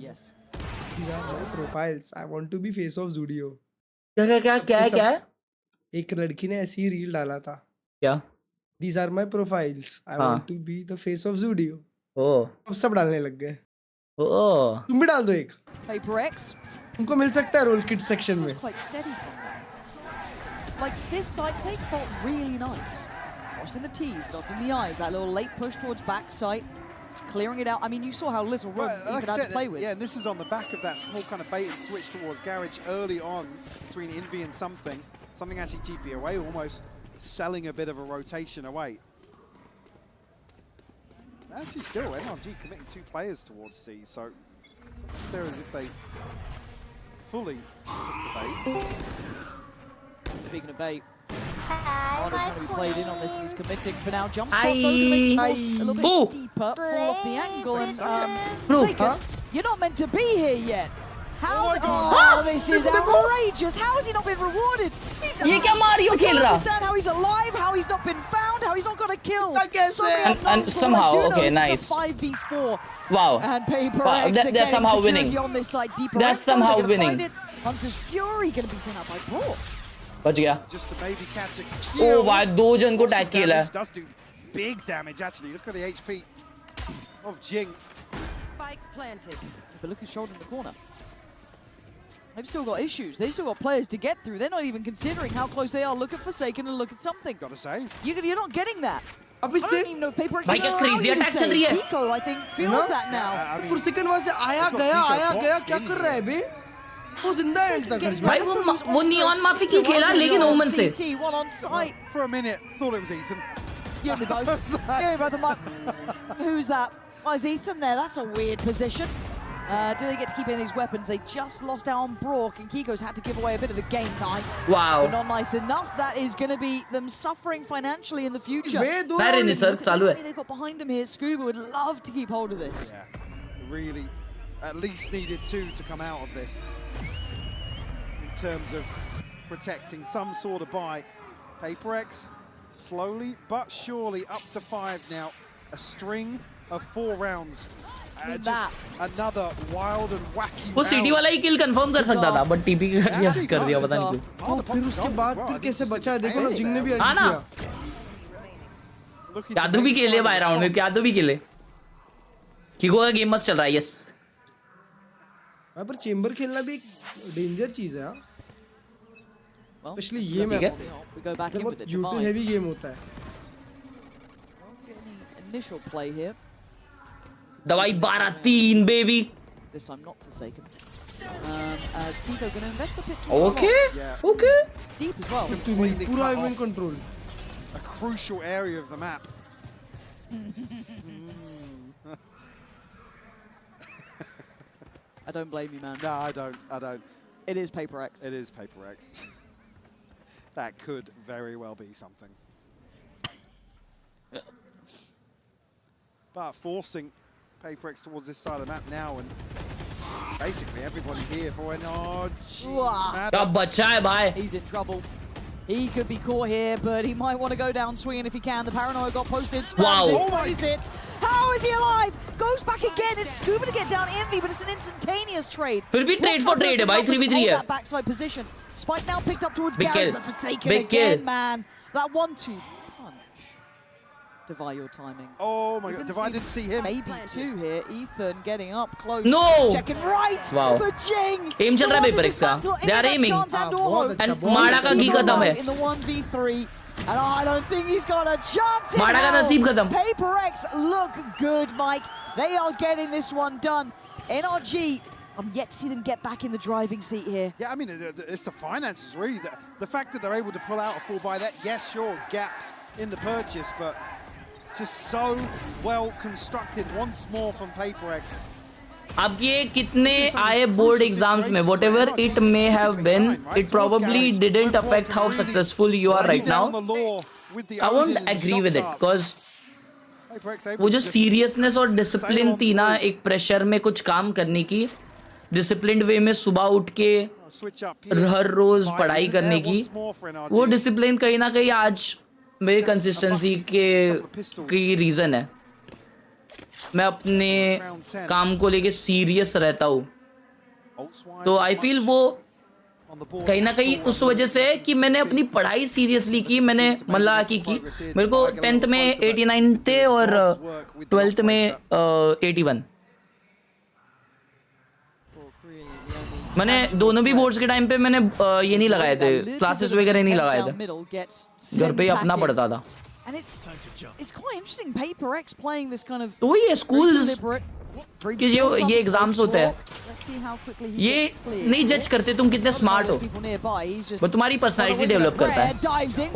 Yes. These are my profiles. I want to be face of Zudio. क्या है? एक लड़की ने ऐसी ही रील डाला था. क्या? These are my profiles. I want to be the face of Zudio. Oh. अब सब डालने लग गए. Oh. तुम भी डाल दो एक. PRX. तुमको मिल सकता है रोल किट सेक्शन में. Quite steady from that. Like this side take felt really nice. Crossing the T's, dotting the I's. That little late push towards backside, clearing it out. I mean, you saw how little room Ethan had to play with. Yeah, and this is on the back of that small kind of bait and switch towards Garage early on between Envy and something actually TP away, almost selling a bit of a rotation away. Actually, still NRG committing 2 players towards C, so it's not necessarily as if they fully took the bait. Speaking of bait, Marda's trying to be played in on this, and he's committing for now. Jump spot though to make the cross a little bit deeper, fall off the angle, and Forsaken, you're not meant to be here yet. How? Oh, this is outrageous! How has he not been rewarded? ये क्या Mario खेल रहा? I don't understand how he's alive, how he's not been found, how he's not got a kill. And somehow, okay, nice. 5v4. Wow. And PRX They're somehow winning. On this side, deeper They're somehow winning. Hunter's Fury going to be sent out by Brock. बच गया. Just to maybe catch a kill. Oh भाई 2 जन को tag किया है. Does do big damage actually. Look at the HP of Jing. Spike planted. But look who's shoulder in the corner. They've still got issues. They've still got players to get through. They're not even considering how close they are. Look at Forsaken and look at something. Gotta say. You're not getting that. I अभी से don't even know if PRX भाई क्या crazy attack चल रही है. Kiko, I think, feels that now. Forsaken वहाँ से आया गया क्या कर रहा है बे? वो जिंदा है एंड तक. भाई वो नियॉन माफी की खेला लेकिन ओमन से. One on site. For a minute, thought it was Ethan. You and me both. You and me both. I'm like, who's that? Oh, is Ethan there? That's a weird position. Do they get to keep in these weapons? They just lost out on Brock, and Kiko's had to give away a bit of the game. Nice. Wow. But not nice enough. That is going to be them suffering financially in the future. Very nice, sir. Chalu hai. They've got behind him here. Scuba would love to keep hold of this. Yeah, really, at least needed 2 to come out of this in terms of protecting some sort of buy. PRX slowly but surely up to 5 now. A string of 4 rounds. Just another wild and wacky वो city वाला ही किल confirm कर सकता था but TP कर दिया पता नहीं क्यों. और फिर उसके बाद फिर कैसे बचा है देखो ना जिंग ने भी ऐसे किया. यादव भी खेले बाय राउंड में यादव भी खेले. किको का गेम मस्त चल रहा है. यस पर चेंबर खेलना भी एक डेंजर चीज है. स्पेशली ये मैप बहुत यूटिल हेवी गेम होता है. Initial play here. दवाई 12-3 baby. This time not Forsaken. As Kiko going to invest the pitch. Okay. Okay. Deep as well. Pura even control. A crucial area of the map. I don't blame you, man. No, I don't. It is PRX. It is PRX. That could very well be something. But forcing PRX towards this side of the map now, and basically everybody here for NRG. He's in trouble. He could be caught here, but he might want to go down swinging if he can. The Paranoia got posted. Wow. It. How is he alive? Goes back again. It's Scuba to get down Envy, but it's an instantaneous trade. फिर भी trade for trade है भाई. 3v3 है. That backside position. Spike now picked up towards Big Gary, kill. but Forsaken Big again, kill. man. That 1-2 punch. Defy your timing. Oh my god, Defy didn't see him. Maybe 2 here. Ethan getting up close. No! Checking right. Wow. But Jing. Aim चल रहा है PRX का. They are aiming. And माड़ा का घी खत्म है. In the 1v3. And I don't think he's got a chance in मारा का hell. नसीब खत्म. PRX look good, Mike. They are getting this one done. NRG, I'm yet to see them get back in the driving seat here. Yeah, I mean, it's the finances, really. The fact that they're able to pull out a 4x that, yes, sure, gaps in the purchase, but just so well constructed once more from PRX. अब ये कितने आए board exams में, whatever it may have been, it probably didn't affect how successful you are right now. I won't agree with it, because वो जो seriousness और discipline थी ना, एक प्रेशर में कुछ काम करने की, डिसिप्लिन्ड वे में सुबह उठ के हर रोज पढ़ाई करने की, वो डिसिप्लिन कहीं ना कहीं आज मेरी कंसिस्टेंसी की रीजन है. मैं अपने काम को लेके सीरियस रहता हूँ, तो आई फील वो कहीं ना कहीं उस वजह से कि मैंने अपनी पढ़ाई सीरियसली की, मैंने मन लगा की मेरे को 10th में 89 थे और 12th में 81. मैंने दोनों भी बोर्ड्स के टाइम पे मैंने ये नहीं लगाए थे, क्लासेस वगैरह नहीं लगाए थे, घर पे ही अपना पढ़ता था. And it's quite interesting. PRX playing this kind of. तो ये स्कूल्स कि ये एग्जाम्स होते हैं, ये नहीं जज करते तुम कितने स्मार्ट हो, वो तुम्हारी पर्सनालिटी डेवलप करता है.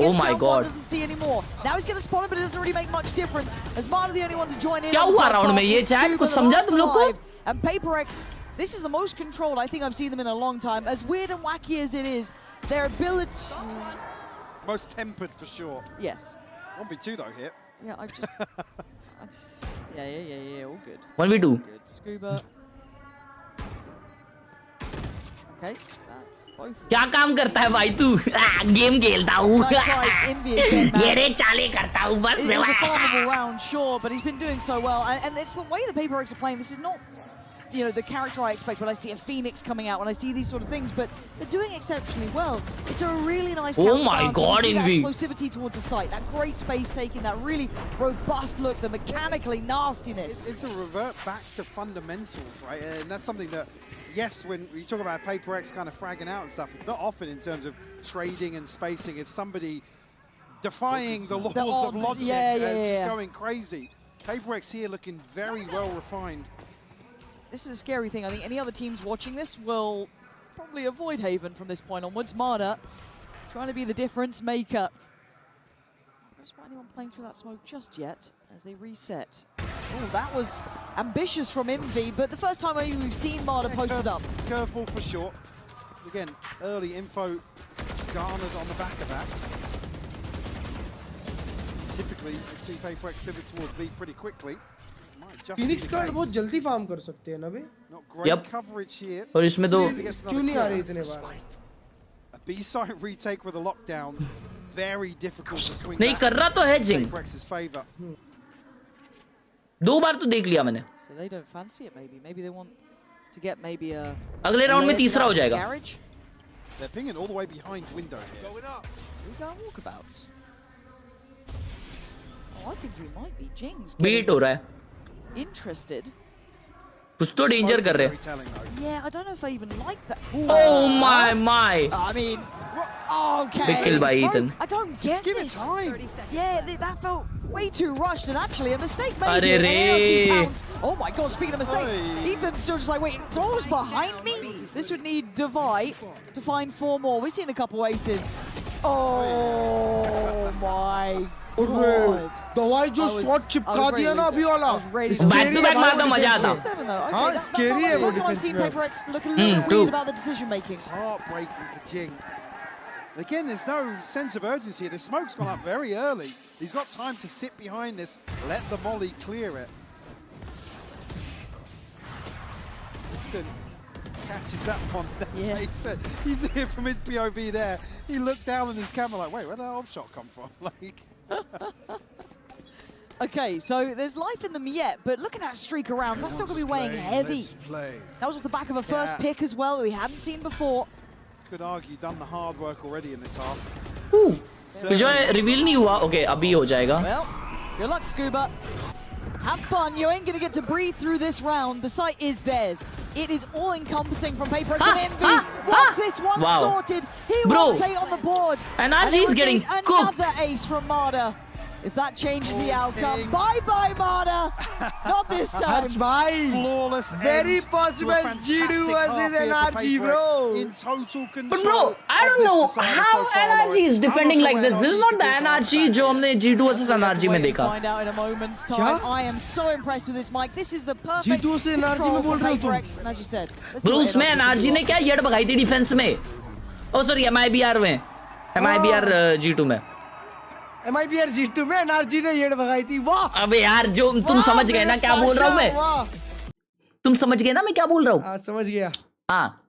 ओह माय गॉड, क्या हुआ राउंड में? ये चैट कुछ समझा तुम लोग को? And PRX, this is the most controlled I think I've seen them in a long time. As weird and wacky as it is, their ability. Most tempered for sure. Yes. 1v2 though here. Yeah, I just yeah, all good. 1v2. Good. Scuba. Okay, that's both. क्या काम करता है भाई तू? Game खेलता हूँ. ये रे चाले करता हूँ बस. It was a farmable round, sure, but he's been doing so well, and it's the way the PRX are playing. This is not, you know, the character I expect when I see a Phoenix coming out, when I see these sort of things, but they're doing exceptionally well. It's a really nice oh my god, that explosivity towards the site, that great space taking, that really robust look, the mechanically nastiness. It's a revert back to fundamentals, right? And that's something that, yes, when you talk about PRX kind of fragging out and stuff, it's not often in terms of trading and spacing. It's somebody defying the laws of logic and just going crazy. PRX here looking very well refined. This is a scary thing. I think any other teams watching this will probably avoid Haven from this point onwards. Marder trying to be the difference maker. Not spot anyone playing through that smoke just yet as they reset. Oh, that was ambitious from Envy, but the first time we've seen Marder posted up. Curveball for sure. Again, early info garnered on the back of that. Typically, we see PRX pivot towards B pretty quickly. Phoenix card बहुत जल्दी farm कर सकते हैं ना बे. Yep. और इसमें तो क्यों नहीं आ रहे इतने बार? A B site retake with a lockdown, very difficult to swing. नहीं कर रहा तो है जिंग. दो बार तो देख लिया मैंने. So they don't fancy it maybe. Maybe they want to get maybe a. अगले राउंड में तीसरा हो जाएगा. They're pinging all the way behind window here. Going up. We got walkabouts. Oh, I think we might be Jings. Beat हो रहा है. Interested. कुछ तो डेंजर कर रहे हैं. Yeah, I don't know if I even like that. Oh my. I mean, okay. Big kill by Ethan. I don't get give this. it time. Yeah, that felt way too rushed and actually a mistake made. Arre re. Oh my god, speaking of mistakes, Ethan's still just like, wait, it's almost behind me? This would need Divide to find 4 more. We've seen a couple aces. Oh my god. दवाई जो shot चिपका दिया ना अभी वाला. Back to back मारता मजा आता. हाँ, स्कैरी है वो डिफेंस में. PRX look a little weird about the decision making. Heartbreaking for Jing. Again, there's no sense of urgency. The smoke's gone up very early. He's got time to sit behind this, let the molly clear it. Catches that one. Yeah. He's here from his POV there. He looked down on his camera like, wait, where'd that off shot come from? Like. Okay, so there's life in them yet, but look at that streak around. That's still going to be weighing heavy. That was off the back of a first pick as well that we hadn't seen before. Could argue done the hard work already in this half. जो है reveal नहीं हुआ. Okay, अभी हो जाएगा. Well, good luck, Scuba. Have fun. You ain't going to get to breathe through this round. The site is theirs. It is all-encompassing from PRX and Envy. Once this one sorted, he wants 8 on the board. NRG is getting cooked. Another ace from Marder. If that changes the outcome, bye-bye, Marder. Not this time. Flawless. Very possible G2 versus NRG, bro. In total control. But bro, I don't know how NRG is defending like this. This is not the NRG जो हमने G2 versus NRG में देखा. Find out in a moment's time. I am so impressed with this mic. This is the perfect G2 से NRG में बोल रहे हो तुम. and as you said. Bro, उसमें NRG ने क्या येड़ भगाई थी डिफेंस में? Oh sorry, MIBR में. MIBR G2 में. MIBR G2 में NRG ने येड़ भगाई थी. वाह. अबे यार जो तुम समझ गए ना क्या बोल रहा हूँ मैं? तुम समझ गए ना मैं क्या बोल रहा हूँ? हाँ समझ गया. हाँ.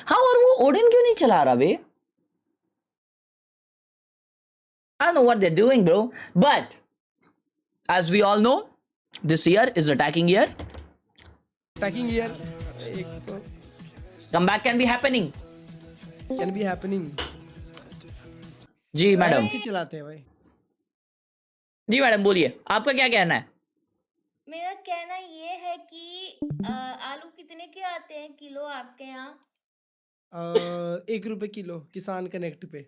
हाँ और वो ओडिन क्यों नहीं चला रहा बे? I don't know what they're doing, bro. But as we all know, this year is attacking year. Attacking year. Comeback can be happening. Can be happening. जी मैडम. अच्छी चलाते हैं भाई. जी मैडम बोलिए. आपका क्या कहना है? मेरा कहना ये है कि आलू कितने के आते हैं किलो आपके यहाँ? 1 रुपए किलो किसान कनेक्ट पे.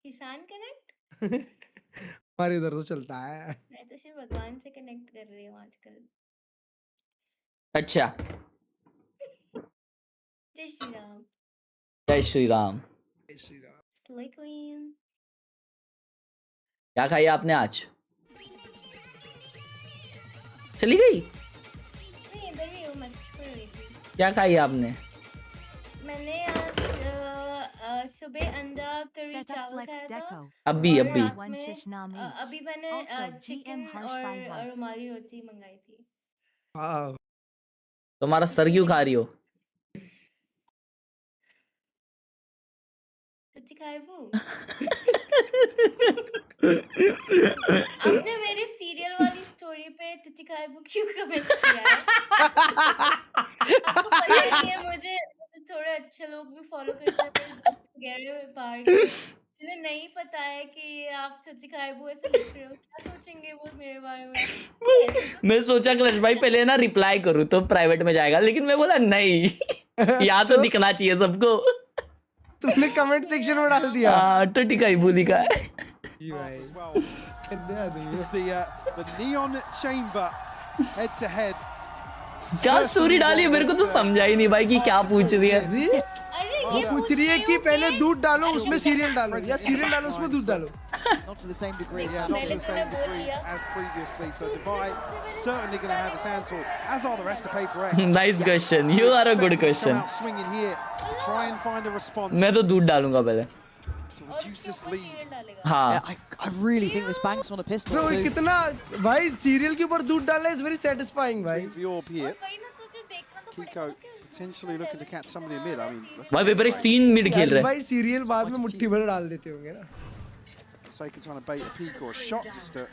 किसान कनेक्ट? हमारे इधर तो चलता है. मैं तो सिर्फ भगवान से कनेक्ट कर रही हूँ आजकल. अच्छा. जय श्री राम. जय श्री राम. जय श्री राम. Slay queen. क्या खाया आपने आज? चली गई? नहीं इधर भी हूँ मैसेज पढ़ रही थी. क्या खाया आपने? मैंने आज सुबह अंडा करी चावल खाया था. अभी अभी मैंने चिकन और रुमाली रोटी मंगाई थी. वाह. तुम्हारा सर क्यों खा रही हो? सच्ची खाए वो? आपने मेरे सीरियल वाली स्टोरी पे टिटी खाइबू क्यों कमेंट किया है? आपको पता नहीं है मुझे थोड़े अच्छे लोग भी फॉलो करते हैं गहरे में बाहर के. मुझे नहीं पता है कि आप टिटी खाइबू ऐसे लिख रहे हो. क्या सोचेंगे वो मेरे बारे में? मैं सोचा क्लच भाई पहले ना रिप्लाई करूँ तो प्राइवेट में जाएगा लेकिन मैं बोला नहीं यहाँ तो दिखना चाहिए सबको. तुमने कमेंट सेक्शन में डाल दिया. हाँ टिटी खाइबू लिखा है. It's the neon chamber head to head. क्या स्टोरी डाली है मेरे को तो समझा ही नहीं भाई कि क्या पूछ रही है. वो पूछ रही है कि पहले दूध डालो उसमें सीरियल डालो या सीरियल डालो उसमें दूध डालो. Not to the same degree. Yeah, not to the same degree as previously. So Dubai certainly going to have his hands full, as are the rest of Paper X. Nice question. You are a good question. Swinging here to try and find a response. मैं तो दूध डालूंगा पहले. To reduce this lead. हाँ. I really think this banks on a pistol. Bro, कितना भाई serial के ऊपर दूध डालना is very satisfying भाई. Orb here. Kiko potentially looking to catch somebody in mid. I mean. भाई पेपर 3 मिड खेल रहे हैं. भाई सीरियल बाद में मुट्ठी भर डाल देते होंगे ना. Saker trying to bait a peek or a shot just to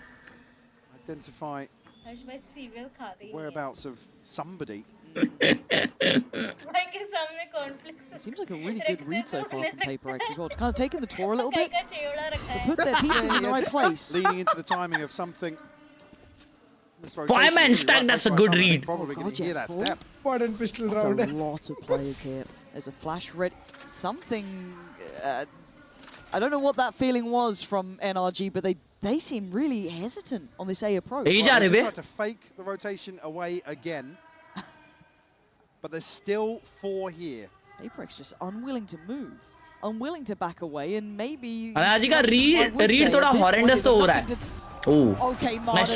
identify whereabouts of somebody. It seems like a really good read so far from Paper X as well. It's kind of taken the tour a little bit, but put their pieces in the right place. Leaning into the timing of something. Fireman stack, that's a good read. Probably going to hear that step. Modern pistol That's round. a lot of players here. There's a flash red. Something. I don't know what that feeling was from NRG, but they seem really hesitant on this A approach. They just tried to fake the rotation away again. But there's still 4 here. Paper X just unwilling to move, unwilling to back away, and maybe. NRG का read थोड़ा horrendous तो हो रहा है. Oh, okay, nice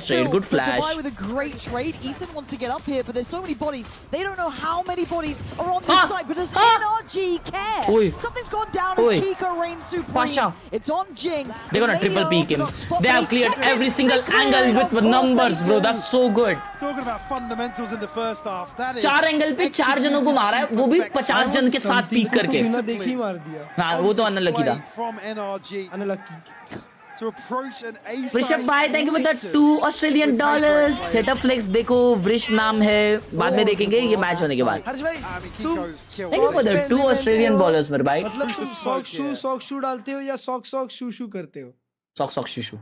trade, good flash. Dubai with a great trade. Ethan wants to get up here, but there's so many bodies. They don't know how many bodies are on this side, but does NRG care? Oi. Something's gone down as Kiko reigns supreme. Pasha. It's on Jing. They're gonna triple peek him. They have cleared every single angle with numbers, bro. That's so good. Talking about fundamentals in the first half. That is 4 angle पे 4 जनों को मारा है, वो भी 50 जन के साथ पीक करके. देखी मार दिया. हाँ, वो तो अनलकी था. From NRG. Unlucky. To approach an A Vrishabh bhai, thank you for the $2 Australian dollars. Setup flex देखो, वृष नाम है. बाद में देखेंगे ये मैच होने के बाद. हर्ष भाई, Thank you for the 2 Australian dollars मेरे भाई. मतलब तुम सॉक शू डालते हो या सॉक शू करते हो? Sock shoe.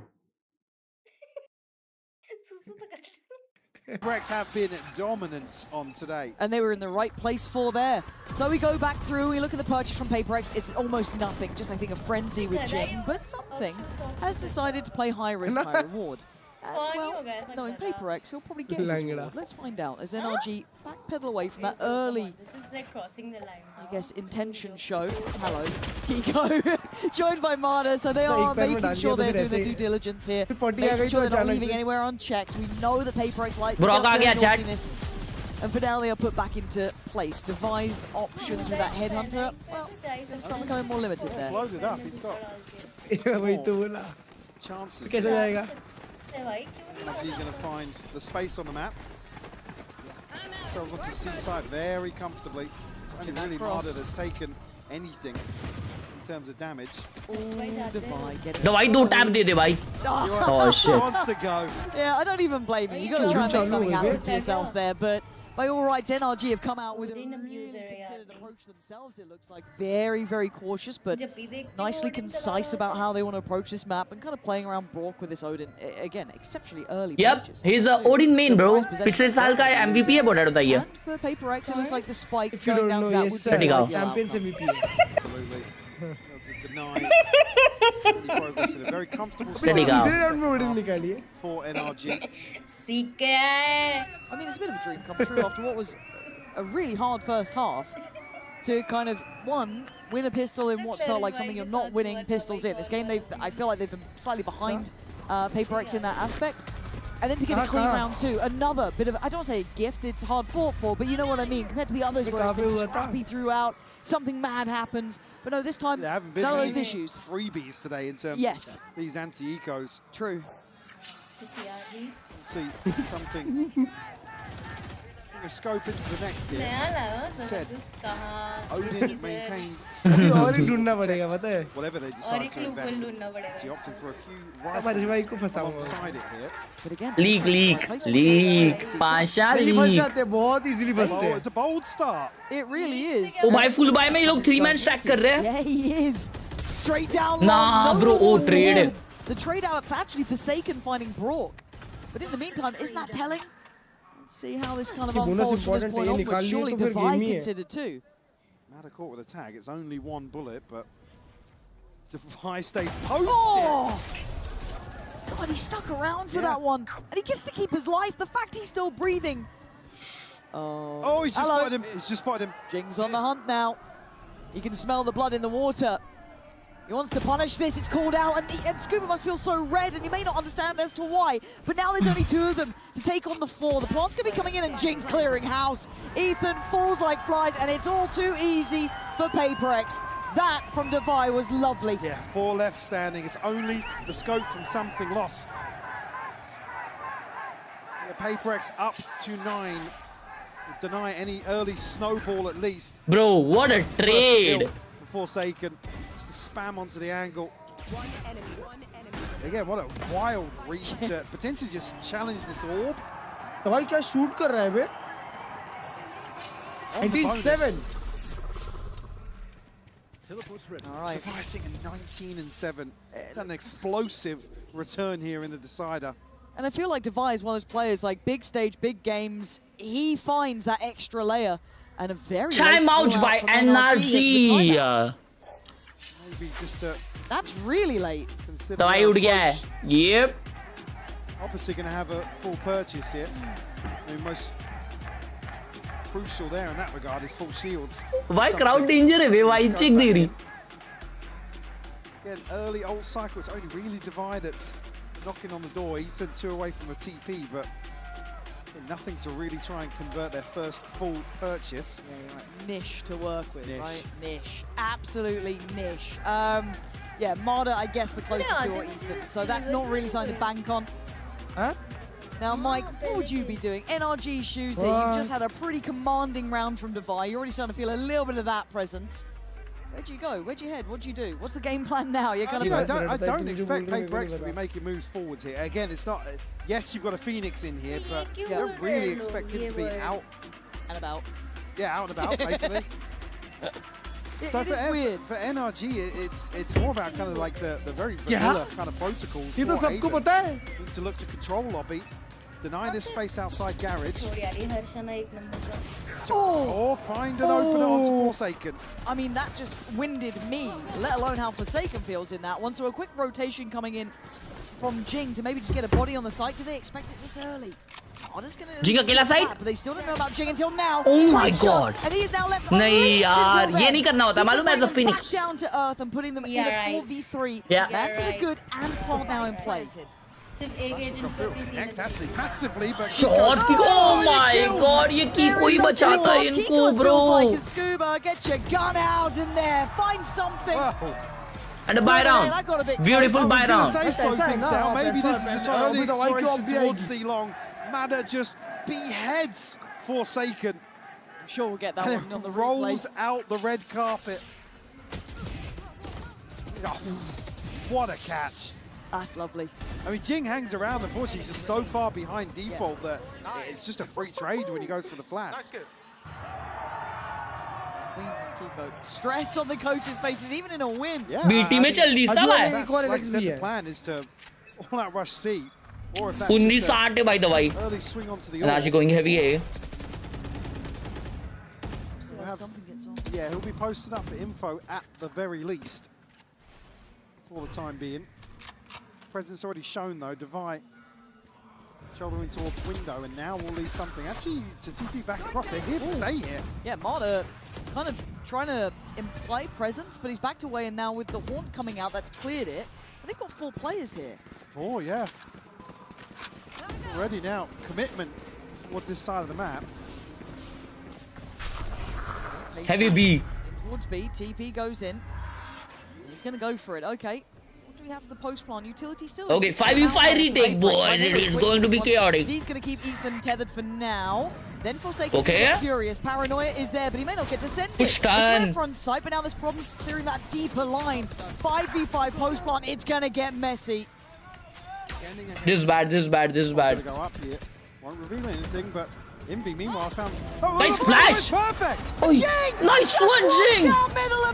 PRX have been dominant on today. And they were in the right place for there. So we go back through, we look at the purchase from PRX. It's almost nothing, just I think a frenzy with Jing, but something has decided to play high risk, high reward. And, well, knowing PRX, he'll probably get his reward. Let's find out. As NRG backpedal away from that early, This is like crossing the line. I guess, intention show. Hello, Kiko, joined by Marta. So they are making sure they're doing their due diligence here, making sure they're not leaving anywhere unchecked. We know that PRX like to get their naughtiness. And Fidelia put back into place. Devise options with that headhunter. Well, they're starting becoming more limited there. Loaded up, he's got chances. Is he going to find the space on the map? Themselves onto C-side very comfortably. It's only really Marta that's taken anything in terms of damage. Davai do tap de bhai. Oh shit. He wants to go. Yeah, I don't even blame you. You got to try and make something happen for yourself there, but by all rights, NRG have come out with a really considered approach themselves. It looks like very, very cautious, but nicely concise about how they want to approach this map and kind of playing around Brock with this Odin. Again, exceptionally early. Yep, he's Odin main, bro. पिछले साल का MVP है बोला था ये. For PRX, it looks like the spike going down to that would be Champions MVP. Absolutely. Deny any progress in a very comfortable start for NRG. I mean, it's a bit of a dream come true after what was a really hard first half to kind of, one, win a pistol in what's felt like something you're not winning pistols in. This game, I feel like they've been slightly behind PRX in that aspect. And then to get a clean round two, another bit of, I don't want to say a gift, it's hard fought for, but you know what I mean, compared to the others where it's been scrappy throughout, something mad happens. But no, this time, there haven't been none of those issues. Freebies today in terms of these anti-ecos. True. See something. A scope into the next year. Said Odin maintained whatever they decide to invest in. He opted for a few rifles alongside it here. But again, leak. Pasha leak. It's a bold start. It really is. Oh भाई full buy में ये लोग 3-man stack कर रहे हैं. Yeah, he is. Straight down. Nah, bro. Oh, trade. The trade out's actually Forsaken finding Brock. But in the meantime, isn't that telling? Let's see how this kind of unfolds from this point onwards. Surely Divide considered too. Mata caught with a tag. It's only one bullet, but Divide stays posted. Oh! God, he stuck around for that one. And he gets to keep his life. The fact he's still breathing. Oh, he's just spotted him. He's just spotted him. Jing's on the hunt now. He can smell the blood in the water. He wants to punish this, it's called out, and Scuba must feel so red, and you may not understand as to why, but now there's only two of them to take on the four. The plant's gonna be coming in, and Jing's clearing house. Ethan falls like flies, and it's all too easy for PRX. That from Divide was lovely. Yeah, 4 left standing. It's only the scope from something lost. The PRX up to 9. Deny any early snowball at least. Bro, what a trade! Forsaken. Spam onto the angle. Again, what a wild read to potentially just challenge this orb. भाई क्या shoot कर रहा है बे? 19-7. All right. Devising a 19-7. It's an explosive return here in the decider. And I feel like Divide is one of those players, like big stage, big games. He finds that extra layer and a very time out by NRG. Maybe just that's really late. Divide उड़ गया है. Yep. Obviously going to have a full purchase here. The most crucial there in that regard is full shields. Why crowd danger है? Why check दे रही? Again, early old cycle. It's only really Divide that's knocking on the door. Ethan 2 away from a TP, but nothing to really try and convert their first full purchase. Yeah, right. Niche to work with, right? Niche. Absolutely niche. Yeah, Marta, I guess, the closest to Ethan. So that's not really something to bank on. Huh? Now, Mike, what would you be doing? NRG shoes here. You've just had a pretty commanding round from Divide. You're already starting to feel a little bit of that presence. Where'd you go? Where'd you head? What'd you do? What's the game plan now? You're kind of. I don't expect PRX to be making moves forwards here. Again, it's not. Yes, you've got a Phoenix in here, but you don't really expect him to be out and about. Yeah, out and about, basically. So it is weird. For NRG, it's more about kind of like the very vanilla kind of protocols. ये तो सबको पता है. Need to look to control lobby. deny this space outside garage. छोड़ यार, ये हर्षना एक number का. Or find an opener onto Forsaken. I mean, that just winded me, let alone how Forsaken feels in that one. So a quick rotation coming in from Jing to maybe just get a body on the site. Do they expect it this early? Jing अकेला side? But they still don't know about Jing until now. Oh my god. And he's now left. नहीं यार, ये नहीं करना होता. मालूम है as a Phoenix. Back down to earth and putting them in a 4v3. Yeah. Back to the good and plant now in play. सिर्फ एक एजेंट को भी दिया. Actually, massively, but Shot kick. Oh my god, ये की कोई बचाता है इनको, bro. Like a scuba, get your gun out in there, find something. And a buy round. Beautiful buy round. Slow things down. Maybe this is an early exploration towards C-Long. Mada just beheads Forsaken. I'm sure we'll get that and one on the rolls replay. out the red carpet. Oh, what a catch. That's lovely. I mean, Jing hangs around. Unfortunately, he's just so far behind default that it's just a free trade when he goes for the flash. Clean from Kiko. Stress on the coach's faces, even in a win. Yeah, BT में चल रही था भाई. Like I said, the plan is to all-out rush C. Or if that's 1960 by the way. Early swing onto the NRG going heavy A. Yeah, he'll be posted up for info at the very least for the time being. Presence already shown though. Divide shouldering towards window, and now we'll leave something actually to TP back across. They're here to stay here. Yeah, Mada kind of trying to imply presence, but he's backed away, and now with the Haunt coming out, that's cleared it. And they've got 4 players here. 4, yeah. Already now, commitment towards this side of the map. Heavy B. Towards B, TP goes in. He's going to go for it. Okay. What do we have for the post plan? Utility still. Okay, 5v5 retake, boys. It is going to be chaotic. He's going to keep Ethan tethered for now. Then Forsaken Okay. is curious. Paranoia is there, but he may not get to send it. Push It's done. right front side, but now there's problems clearing that deeper line. 5v5 post plant. It's going to get messy. This is bad, this is bad, this is bad. Go up here. Won't reveal anything, but Envy meanwhile has found. Nice flash! Perfect! Oh, nice one, Jing!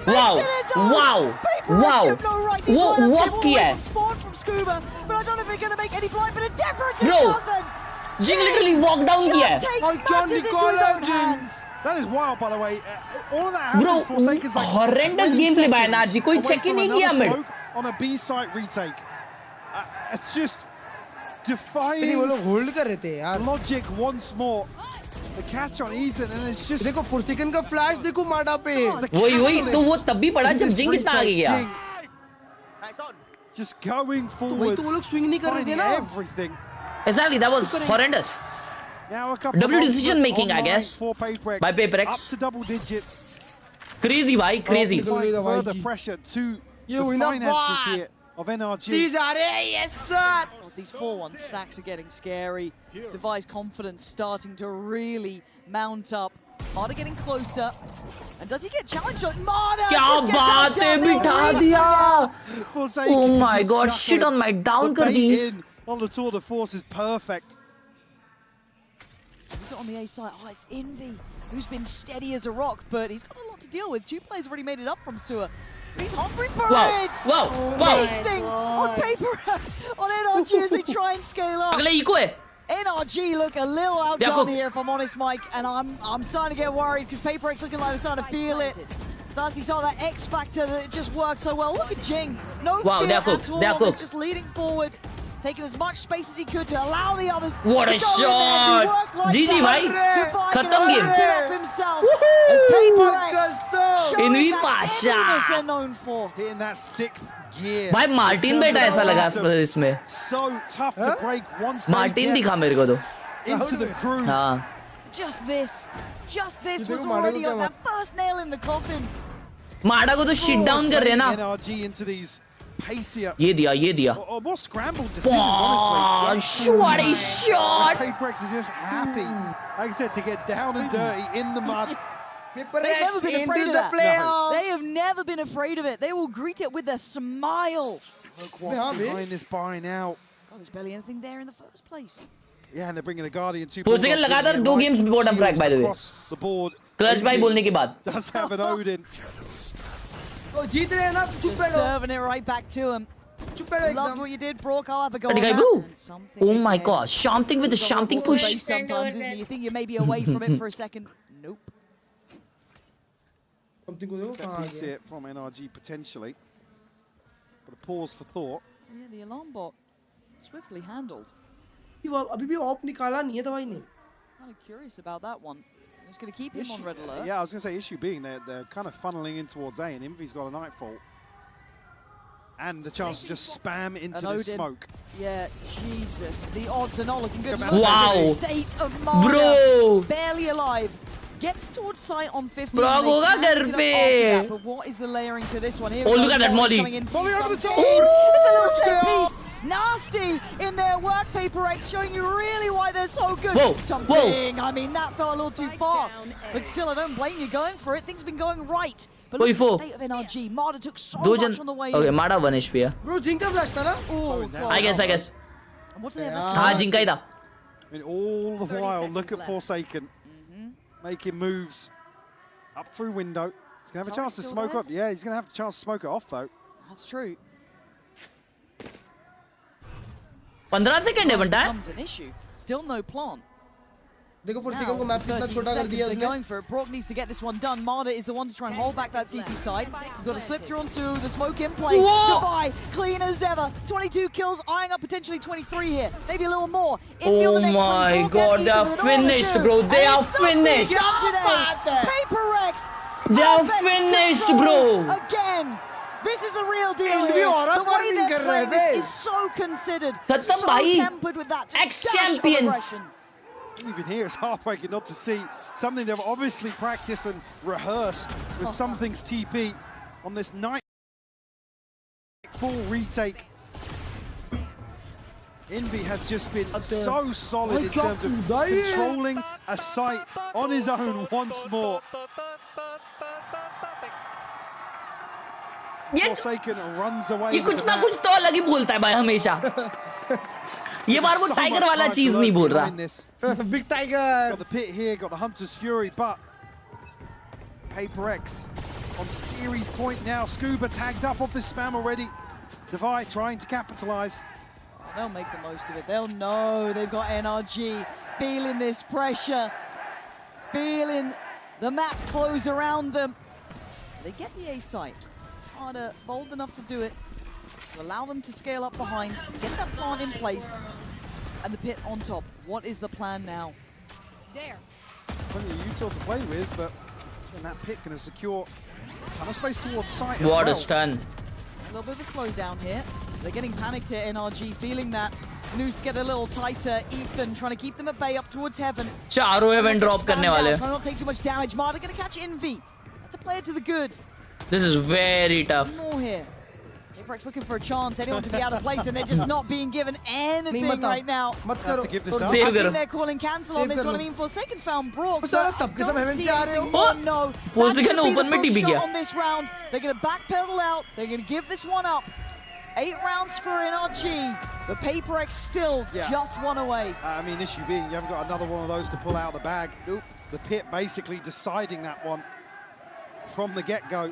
Wow! Wow! Wow! What kiya hai? Spawn from Scuba, but I don't know if they're going to make any blind, but a difference it Bro, doesn't! Jing literally walked down kiya hai. Just takes matters into his own hands. That is wild, by the way. All that happens Bro, for Forsaken's like horrendous gameplay by NRG. कोई check ही नहीं किया mid. On a B site retake. It's just defying वो लोग hold कर रहे थे यार. logic once more. The catch on Ethan, and it's just. देखो Forsaken का फ्लैश देखो माडा पे. वही तो वो तब भी पड़ा जब जिंग इतना आगे गया. Just going forward. तो वो लोग swing नहीं कर रहे थे ना. Everything. Exactly, that was horrendous. Now a couple W of decision making, I guess. for PRX, by PRX. Up to double digits. Crazy, bhai, crazy. Further pressure to the finances here of NRG. Yes, sir! These 4-1 stacks are getting scary. Devi's confidence starting to really mount up. Mada getting closer. And does he get challenged? Mada क्या बात है, बिठा दिया. Oh my god, shit on my down कर दी. On the tour de force is perfect. Is it on the A side? Oh, it's Envy, who's been steady as a rock, but he's got a lot to deal with. 2 players already made it up from Sewer. He's hungry for it! Wasting on paper on NRG as they try and scale up. अगला eco है. NRG look a little outdone here, if I'm honest, Mike, and I'm starting to get worried because PRX looking like they're starting to feel it. Darcy saw that X factor that just works so well. Look at Jing, no fear at all. He's just leading forward, taking as much space as he could to allow the others. What a shot! GG, bhai. Khatam game. Himself as PRX Envy showing that evilness they're known for. Hitting that 6th gear. भाई Martin बैठा ऐसा लगा इसमें. So tough to break once. Martin दिखा मेरे को तो. Into the crew. हाँ. Just this was already on that first nail in the coffin. माडा को तो shit down कर रहे हैं ना. NRG into these pacier. ये दिया. Or more scrambled decisions, honestly. What a shot! PRX is just happy, like I said, to get down and dirty in the mud. They've never been afraid of that. They have never been afraid of it. They will greet it with a smile. Look what's behind this buy now. God, there's barely anything there in the first place. Yeah, and they're bringing the Guardian 2. Forsaken लगातार 2 games bottom track by the way. The board. Clutch भाई बोलने के बाद. Does have an Odin. Just serving it right back to him. Loved what you did, Brock. I'll have a go on Khelraay that. bro. And something Oh my again. god, something with the It's a something little push. face sometimes, isn't it? You think you may be away from it for a second. Nope. Something goes Set piece here from NRG potentially. But a pause for thought. Yeah, the alarm bot swiftly handled. अभी भी op निकाला नहीं है दवाई ने. Kind of curious about that one. It's going to keep him on red alert. Yeah, I was going to say, issue being they're kind of funneling in towards A, and Invi's got a nightfall. And the chance to just spam into the smoke. Yeah, Jesus. The odds are not looking good. Wow. State of Marder, Bro. barely alive. Gets towards sight on 15. Bro, hoga घर पे. But what is the layering to this one? Here Oh, look at that Molly. Molly over the top. It's a little set piece. Nasty in their work, Paper X, showing you really why they're so good. Whoa. Something. I mean, that fell a little too far. But still, I don't blame you going for it. Things have been going right. But look at the state of NRG. Marder took so much on the way. Okay, Marder 1 HP. Bro, Jinka flash था ना? Oh, God. I guess. And what do they have left? हाँ, Jinka ही था. I mean, all the while, look at Forsaken. Making moves up through window. He's going to have a chance to smoke up. Yeah, he's going to have a chance to smoke it off, though. That's true. 15 second है बंटा. Becomes an issue. Still no plant. देखो Forsaken को map कितना छोटा कर दिया They're उसने. going for it. Brock needs to get this one done. Marder is the one to try and hold back that CT side. You've got to slip through onto the smoke in play. Defy, clean as ever. 22 kills, eyeing up potentially 23 here. Maybe a little more. Oh my god, they are finished, bro. They are finished. Paper X. They are finished, bro. Again. This is the real deal here. The way they're playing this is so considered. So tempered with that. Ex-champions. Even here, it's heartbreaking not to see something they've obviously practiced and rehearsed with something's TP on this night full retake. Invi has just been so solid in terms of controlling a site on his own once more. Forsaken runs away. ये कुछ ना कुछ तो अलग ही बोलता है भाई हमेशा. ये बार वो टाइगर वाला चीज नहीं बोल रहा. Big Tiger. Got the pit here, got the Hunter's Fury, but Paper X on series point now. Scuba tagged up off this spam already. Devi trying to capitalize. Oh, they'll make the most of it. They'll know they've got NRG, feeling this pressure, feeling the map close around them. They get the A site. Marder bold enough to do it, to allow them to scale up behind, to get that plant in place, and the pit on top. What is the plan now? There. Plenty of util to play with, but that pit going to secure a ton of space towards site as What well. a stun. A little bit of a slowdown here. They're getting panicked here, NRG, feeling that. Noose get a little tighter. Ethan trying to keep them at bay up towards heaven. चारों heaven drop करने वाले. Trying not to take too much damage. Marder going to catch Envy. That's a player to the good. This is very tough. More here. Apex looking for a chance, anyone to be out of place, and they're just not being given anything right now. Have to give this up. I think they're calling cancel on this one. I mean, Forsaken's found Brock, but I don't see anything more. No, Forsaken open में tip गया. on this round. They're going to backpedal out. They're going to give this one up. 8 rounds for NRG, but Paper X still just one away. I mean, issue being you haven't got another one of those to pull out of the bag. Nope. The pit basically deciding that one from the get-go.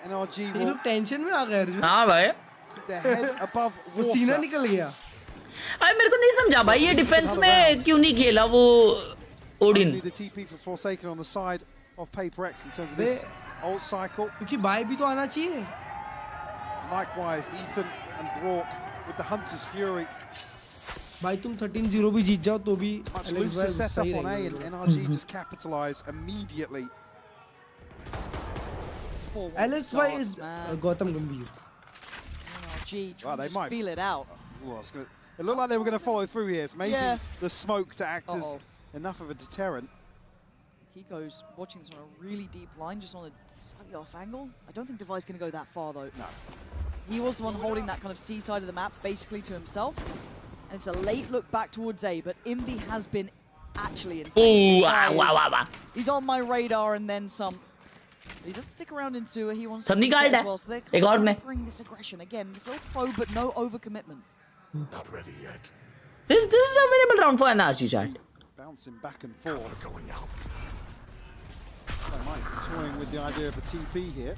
So NRG will tension में आ गए. हाँ भाई. keep their head above water. सीना निकल गया. अरे मेरे को नहीं समझा भाई ये डिफेंस में क्यों नहीं खेला वो Odin. The TP for Forsaken on the side of Paper X in terms of this old cycle. क्योंकि बाय भी तो आना चाहिए. Likewise, Ethan and Brock with the Hunter's Fury. भाई तुम 13-0 भी जीत जाओ तो भी Much looser setup on A, and NRG just capitalize immediately. LS भाई is Gautam Gambhir. NRG Well, they might feel it out. It looked like they were going to follow through here. So maybe the smoke to act as enough of a deterrent. Kiko's watching this on a really deep line, just on a slightly off angle. I don't think Devi's going to go that far, though. No. He was the one holding that kind of C side of the map, basically to himself. And it's a late look back towards A, but Invi has been actually insane. Wow. He's on my radar and then some. He doesn't stick around in sewer. He wants सब to निकाल reset दे. as well. So they're एक और में. bring this aggression again. This little probe, but no overcommitment. Not ready yet. This is a winnable round for NRG chat. Bouncing back and forth. Going out. They might be toying with the idea of a TP here.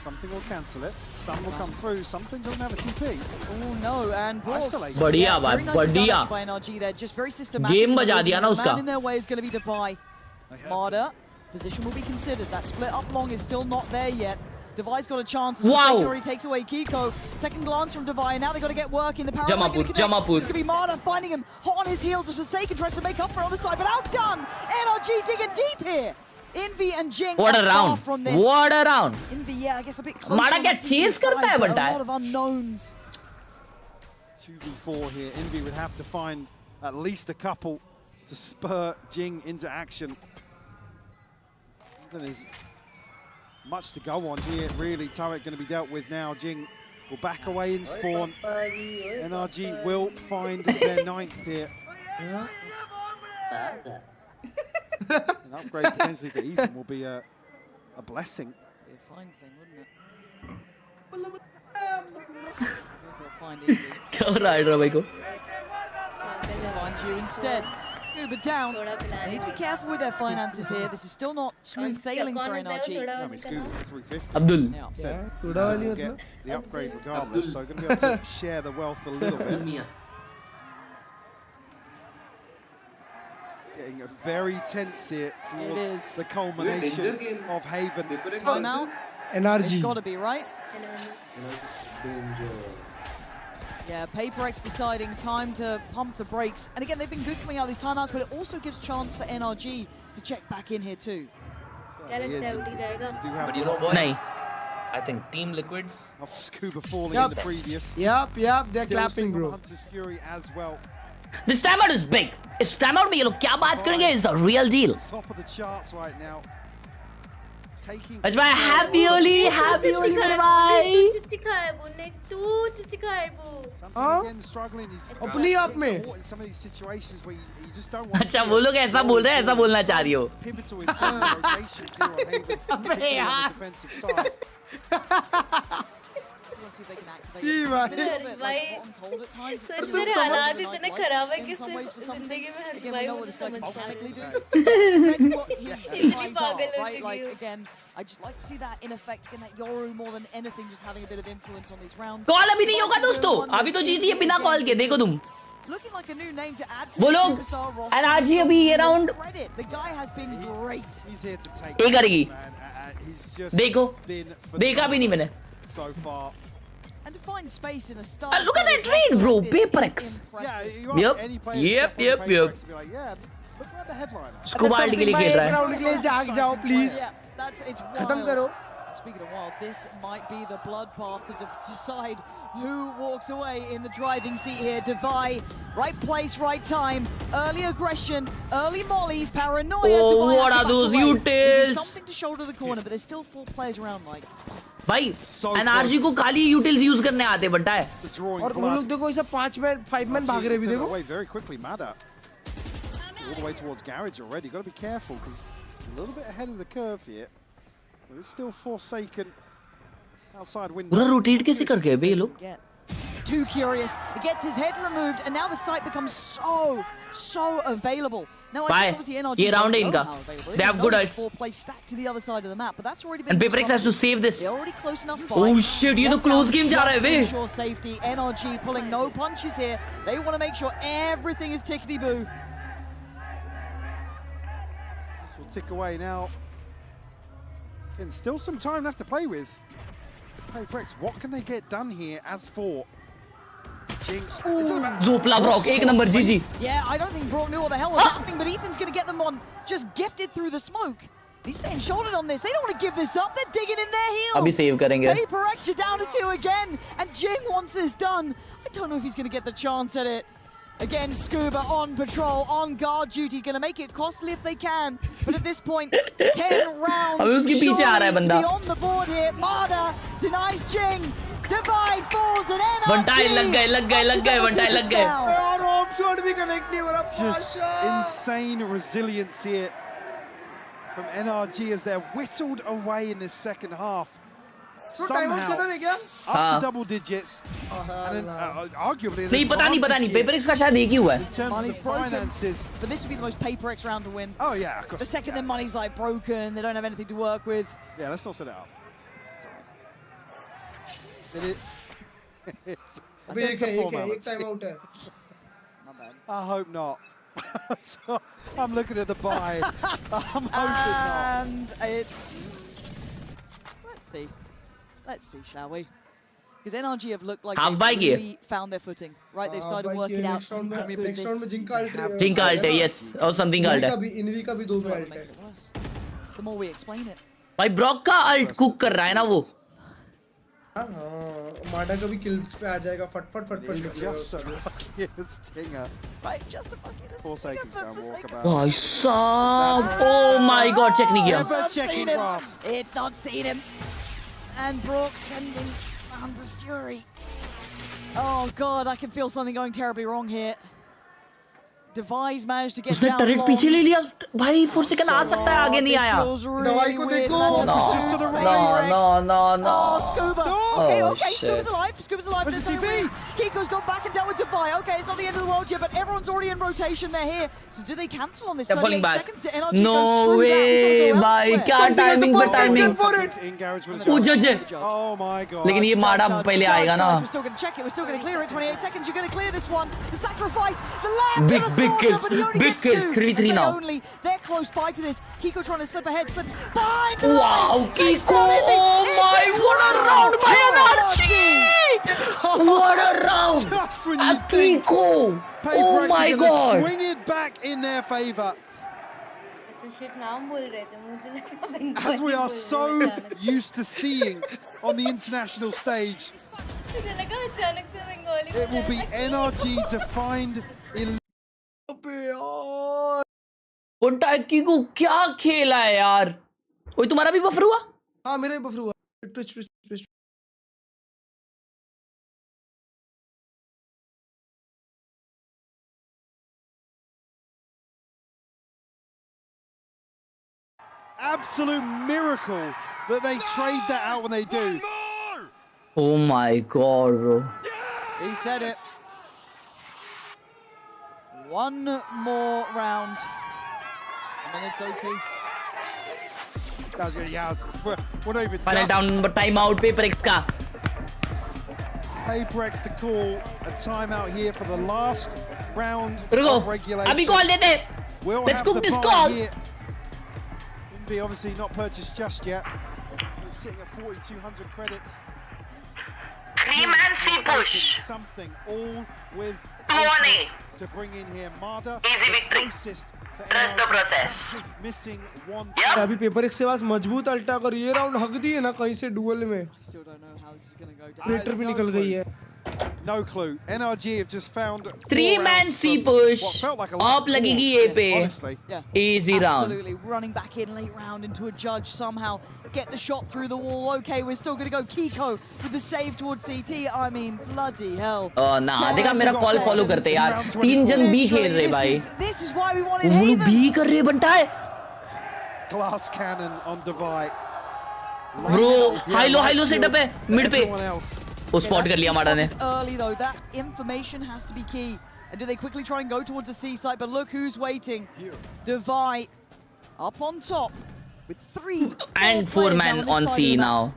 Something will cancel it. Stun will come through. Something doesn't have a TP. Oh no, and Isolated. बढ़िया भाई, बढ़िया. by NRG there, just very systematic. Game बजा दिया ना उसका. Man in their way is going to be Divai. Marder, position will be considered. That split up long is still not there yet. Divai's got a chance. Wow. Already takes away Kiko. Second glance from Divai, and now they've got to get work in the power. Jamapur. It's going to be Marder finding him hot on his heels as Forsaken tries to make up for it on the side, but outdone. NRG digging deep here. Envy and Jing. What a round. From this. What a round. Envy, yeah, I guess a bit closer. Marder क्या chase करता है बंटा. A lot of unknowns. 2v4 here. Envy would have to find at least a couple to spur Jing into action. There's much to go on here, really. Turret going to be dealt with now. Jing will back away in spawn. NRG will find their 9th here. An upgrade potentially for Ethan will be a blessing. Be a fine thing, wouldn't it? Find Envy. Khelraay भाई को. Find you instead. Scuba down. They need to be careful with their finances here. This is still not smooth sailing for NRG. I mean, Scuba's at 350. Abdul. Said will get the upgrade regardless, so going to be able to share the wealth a little bit. Getting a very tense here towards the culmination of Haven. Timeout. NRG. It's got to be, right? Yeah, PRX deciding time to pump the brakes. And again, they've been good coming out of these timeouts, but it also gives chance for NRG to check back in here too. But you know, boys, I think Team Liquids. Of Scuba falling in the previous. Yep, they're Still clapping, bro. Hunter's Fury as well. This timeout is big. इस timeout में ये लोग क्या बात करेंगे is the real deal. Top of the charts right now. Ajma, happy Holi मेरे भाई. अपनी आप में. अच्छा वो लोग ऐसा बोल रहे हैं, ऐसा बोलना चाह रही हो. अबे यार. See if they can activate it. सच में हालात इतने खराब है कि जिंदगी में हर भाई मुझे समझ नहीं. Again, I just like to see that in effect. Again, that Yoru more than anything, just having a bit of influence on these rounds. Call अभी नहीं होगा दोस्तों. अभी तो जीजी है बिना कॉल के. देखो तुम. Looking like a new name to add to वो the लोग superstar roster. NRG अभी ये round. The guy has been great. He's here to take. ये करेगी. He's just देखो. देखा भी नहीं मैंने. So far. And to find space in a star. Look at that trade, bro. PRX. Yeah, you ask any player Yep. be like, yeah, look at the headline. Scuba के लिए खेल रहा है. राउंड के लिए जाग जाओ please. It's खत्म करो. Speaking of wild, this might be the bloodbath to decide who walks away in the driving seat here. Divai, right place, right time, early aggression, early mollies, paranoia. Oh, Divai what are those utils? Something to shoulder the corner, but there's still 4 players around. Like, भाई NRG को खाली utils use करने आते बनता है. और वो लोग देखो इसे 5 मैन 5 मैन भाग रहे भी देखो. Away very quickly, Mada. All the way towards garage already. Got to be careful because a little bit ahead of the curve here. There is still Forsaken outside window. पूरा rotate कैसे कर गए बे ये लोग? Too curious. He gets his head removed, and now the site becomes so available. Now, I think obviously NRG ये round है इनका. They have good ults. 4 plays stacked to the other side of the map, but that's already been. And PRX has to save this. They're already close enough. Oh shit, ये तो close game जा रहा है बे. Ensure safety. NRG pulling no punches here. They want to make sure everything is tickety boo. This will tick away now. Again, still some time left to play with. PRX, what can they get done here as for Zopla Brock, एक number GG. Yeah, I don't think Brock knew what the hell was happening, but Ethan's going to get them on just gifted through the smoke. He's staying shouldered on this. They don't want to give this up. They're digging in their heels. अभी save करेंगे. PRX are down to 2 again, and Jing wants this done. I don't know if he's going to get the chance at it. Again, Scuba on patrol, on guard duty, going to make it costly if they can. But at this point, 10 rounds. अभी उसके पीछे आ रहा है बंदा. On the board here, Marder denies Jing. Divide falls and NRG. Vantai लग गए, Vantai लग गए. यार ऑफ शॉट भी कनेक्ट नहीं हो रहा. Just insane resilience here from NRG as they're whittled away in this second half. Somehow up to double digits, and then arguably. नहीं पता नहीं. PRX का शायद एक ही हुआ है. In terms of the finances, but this would be the most PRX round to win. Oh yeah, of course. The second their money's like broken, they don't have anything to work with. Yeah, let's not set it up. It's a time out. I hope not. So, I'm looking at the buy. I'm hoping not. And it's... Let's see, shall we? Because NRG have looked like they've really found their footing, right? They've started working out something good. Next round में Jinka alt है, yes, और something alt है. Env का भी 2 alt है. The more we explain it. भाई Brock का alt cook कर रहा है ना वो. माडा का भी kills पे आ जाएगा फट. Just a fucking stinger. Right, just a fucking stinger. Forsaken's gonna walk about. भाई साहब, oh my god, check नहीं किया. Never checking grass. It's not seen him. And Brock sending Anders Fury. Oh god, I can feel something going terribly wrong here. Device managed to get उसने down turret long. पीछे ले लिया. भाई 4 second आ सकता है, आगे नहीं आया. दवाई को देखो. Just to the right. No. Oh, Scuba. Okay, Oh, okay, shit. Scuba's alive. Where's the TP? Kiko's gone back and dealt with Devi. Okay, it's not the end of the world yet, but everyone's already in rotation. They're here. So do they cancel on this? They're falling 38 back. seconds to NRG No goes through way, that. भाई क्या timing पर timing. In garage with वो जज है. Oh my god. लेकिन ये माडा पहले आएगा ना. We're still going to check it. We're still going to clear it. 28 seconds. You're going to clear this one. The sacrifice. The land. Big kills. Big kills. 3-3 now. They're close by to this. Kiko trying to slip ahead. Slip behind. Wow, Kiko. Oh my, what a round by NRG. What a round. Just when you Kiko. Oh my god. Swing it back in their favor. As we are so used to seeing on the international stage, it will be NRG to find टैकी को क्या खेला है यार. ओए तुम्हारा भी buffer हुआ? हाँ मेरा भी बफर हुआ. Twitch. absolute miracle that they trade that out when they do. Oh my god, bro. He said it. One more round. And then it's OT. Final down, but timeout, PRX ka. PRX to call a timeout here for the last round of regulation. Abhi call dete. Let's cook this call. Be obviously not purchased just yet. It's sitting at 4,200 credits. 3-man C push. Something all with to bring in here. Marda. Easy victory. Trust the process. Missing one. अभी PRX के पास मजबूत अल्टा अगर ये round हक दी है ना कहीं से डुअल में. Still don't know how this is going to go down. Predator भी निकल गई है. No clue. NRG have just found 3-man C push. Up लगेगी ये पे. Yeah. Easy round. Absolutely. Running back in late round into a judge somehow. Get the shot through the wall. Okay, we're still going to go Kiko with the save towards CT. I mean, bloody hell. ना देखा मेरा call follow करते यार. 3 जन B खेल रहे भाई. This is why we wanted वो Haven. B कर रहे बनता है. Glass cannon on Devi. Bro, high low setup है mid पे. वो spot कर लिया माडा ने. Early though, that information has to be key. And do they quickly try and go towards the C site? But look who's waiting. Devi up on top with 3 and 4 man on C now.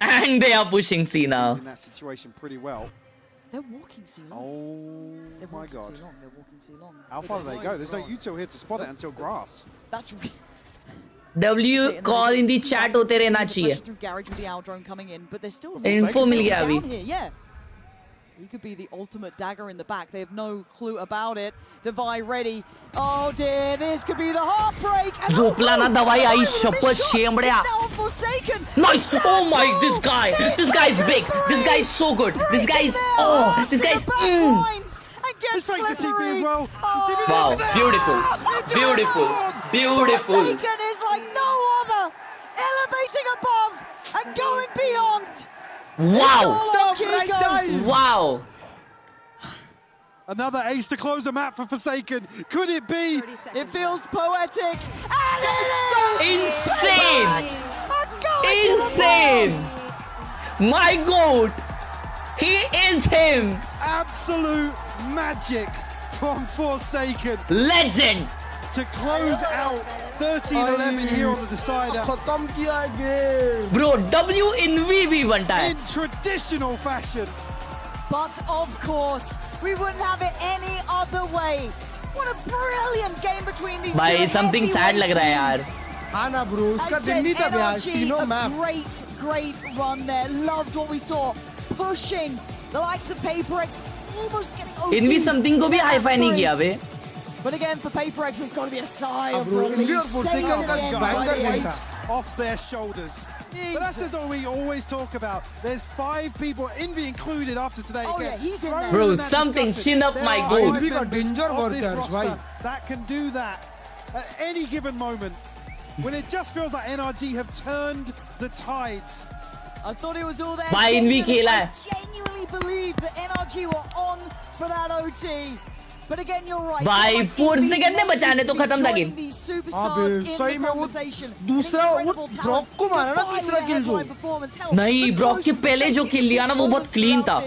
And they are pushing C now. In that situation pretty well. They're walking C long. Oh my god. They're walking C long. How far do they go? There's no util here to spot it until grass. That's really W call in the chat होते रहना चाहिए. Through garage with the owl drone coming in, but there's still Info मिल गया अभी. Yeah. He could be the ultimate dagger in the back. They have no clue about it. Devi ready. Oh dear, this could be the heartbreak. झोपला ना दवाई आई शपथ शेमड़िया. Nice. Oh my, this guy is big. This guy is so good. This guy is this guy is. Let's take the TP as well. Wow, beautiful. Forsaken is like no other, elevating above and going beyond. Wow. Another ace to close a map for Forsaken. Could it be? It feels poetic. And it is Insane. My goat. He is him. Absolute magic from Forsaken. Legend. To close out 13-11 here on the decider. खत्म किया game. Bro, W in V भी बनता है. In traditional fashion. But of course, we wouldn't have it any other way. What a brilliant game between these two. भाई something sad लग रहा है यार. हाँ ना bro, उसका दिन नहीं था यार. तीनों map. Great run there. Loved what we saw. Pushing the likes of PRX, almost getting OT. Env something को भी hi-fi नहीं किया बे. But again, for PRX, it's got to be a sigh of bro, relief. Weight off their shoulders. But that's what we always talk about. There's 5 people, Envy included, after today. Oh yeah, he's in there. Bro, something chin up my goal. Envy got danger workers, right? That can do that at any given moment. When it just feels like NRG have turned the tides. I thought it was all there. By Envy खेला है. I genuinely believe that NRG were on for that OT. But again, you're right. भाई 4 second में बचाने तो खत्म था game. सही में वो दूसरा वो ब्रॉक को मारा ना तीसरा किल जो. नहीं, ब्रॉक के पहले जो किल लिया ना वो बहुत क्लीन था.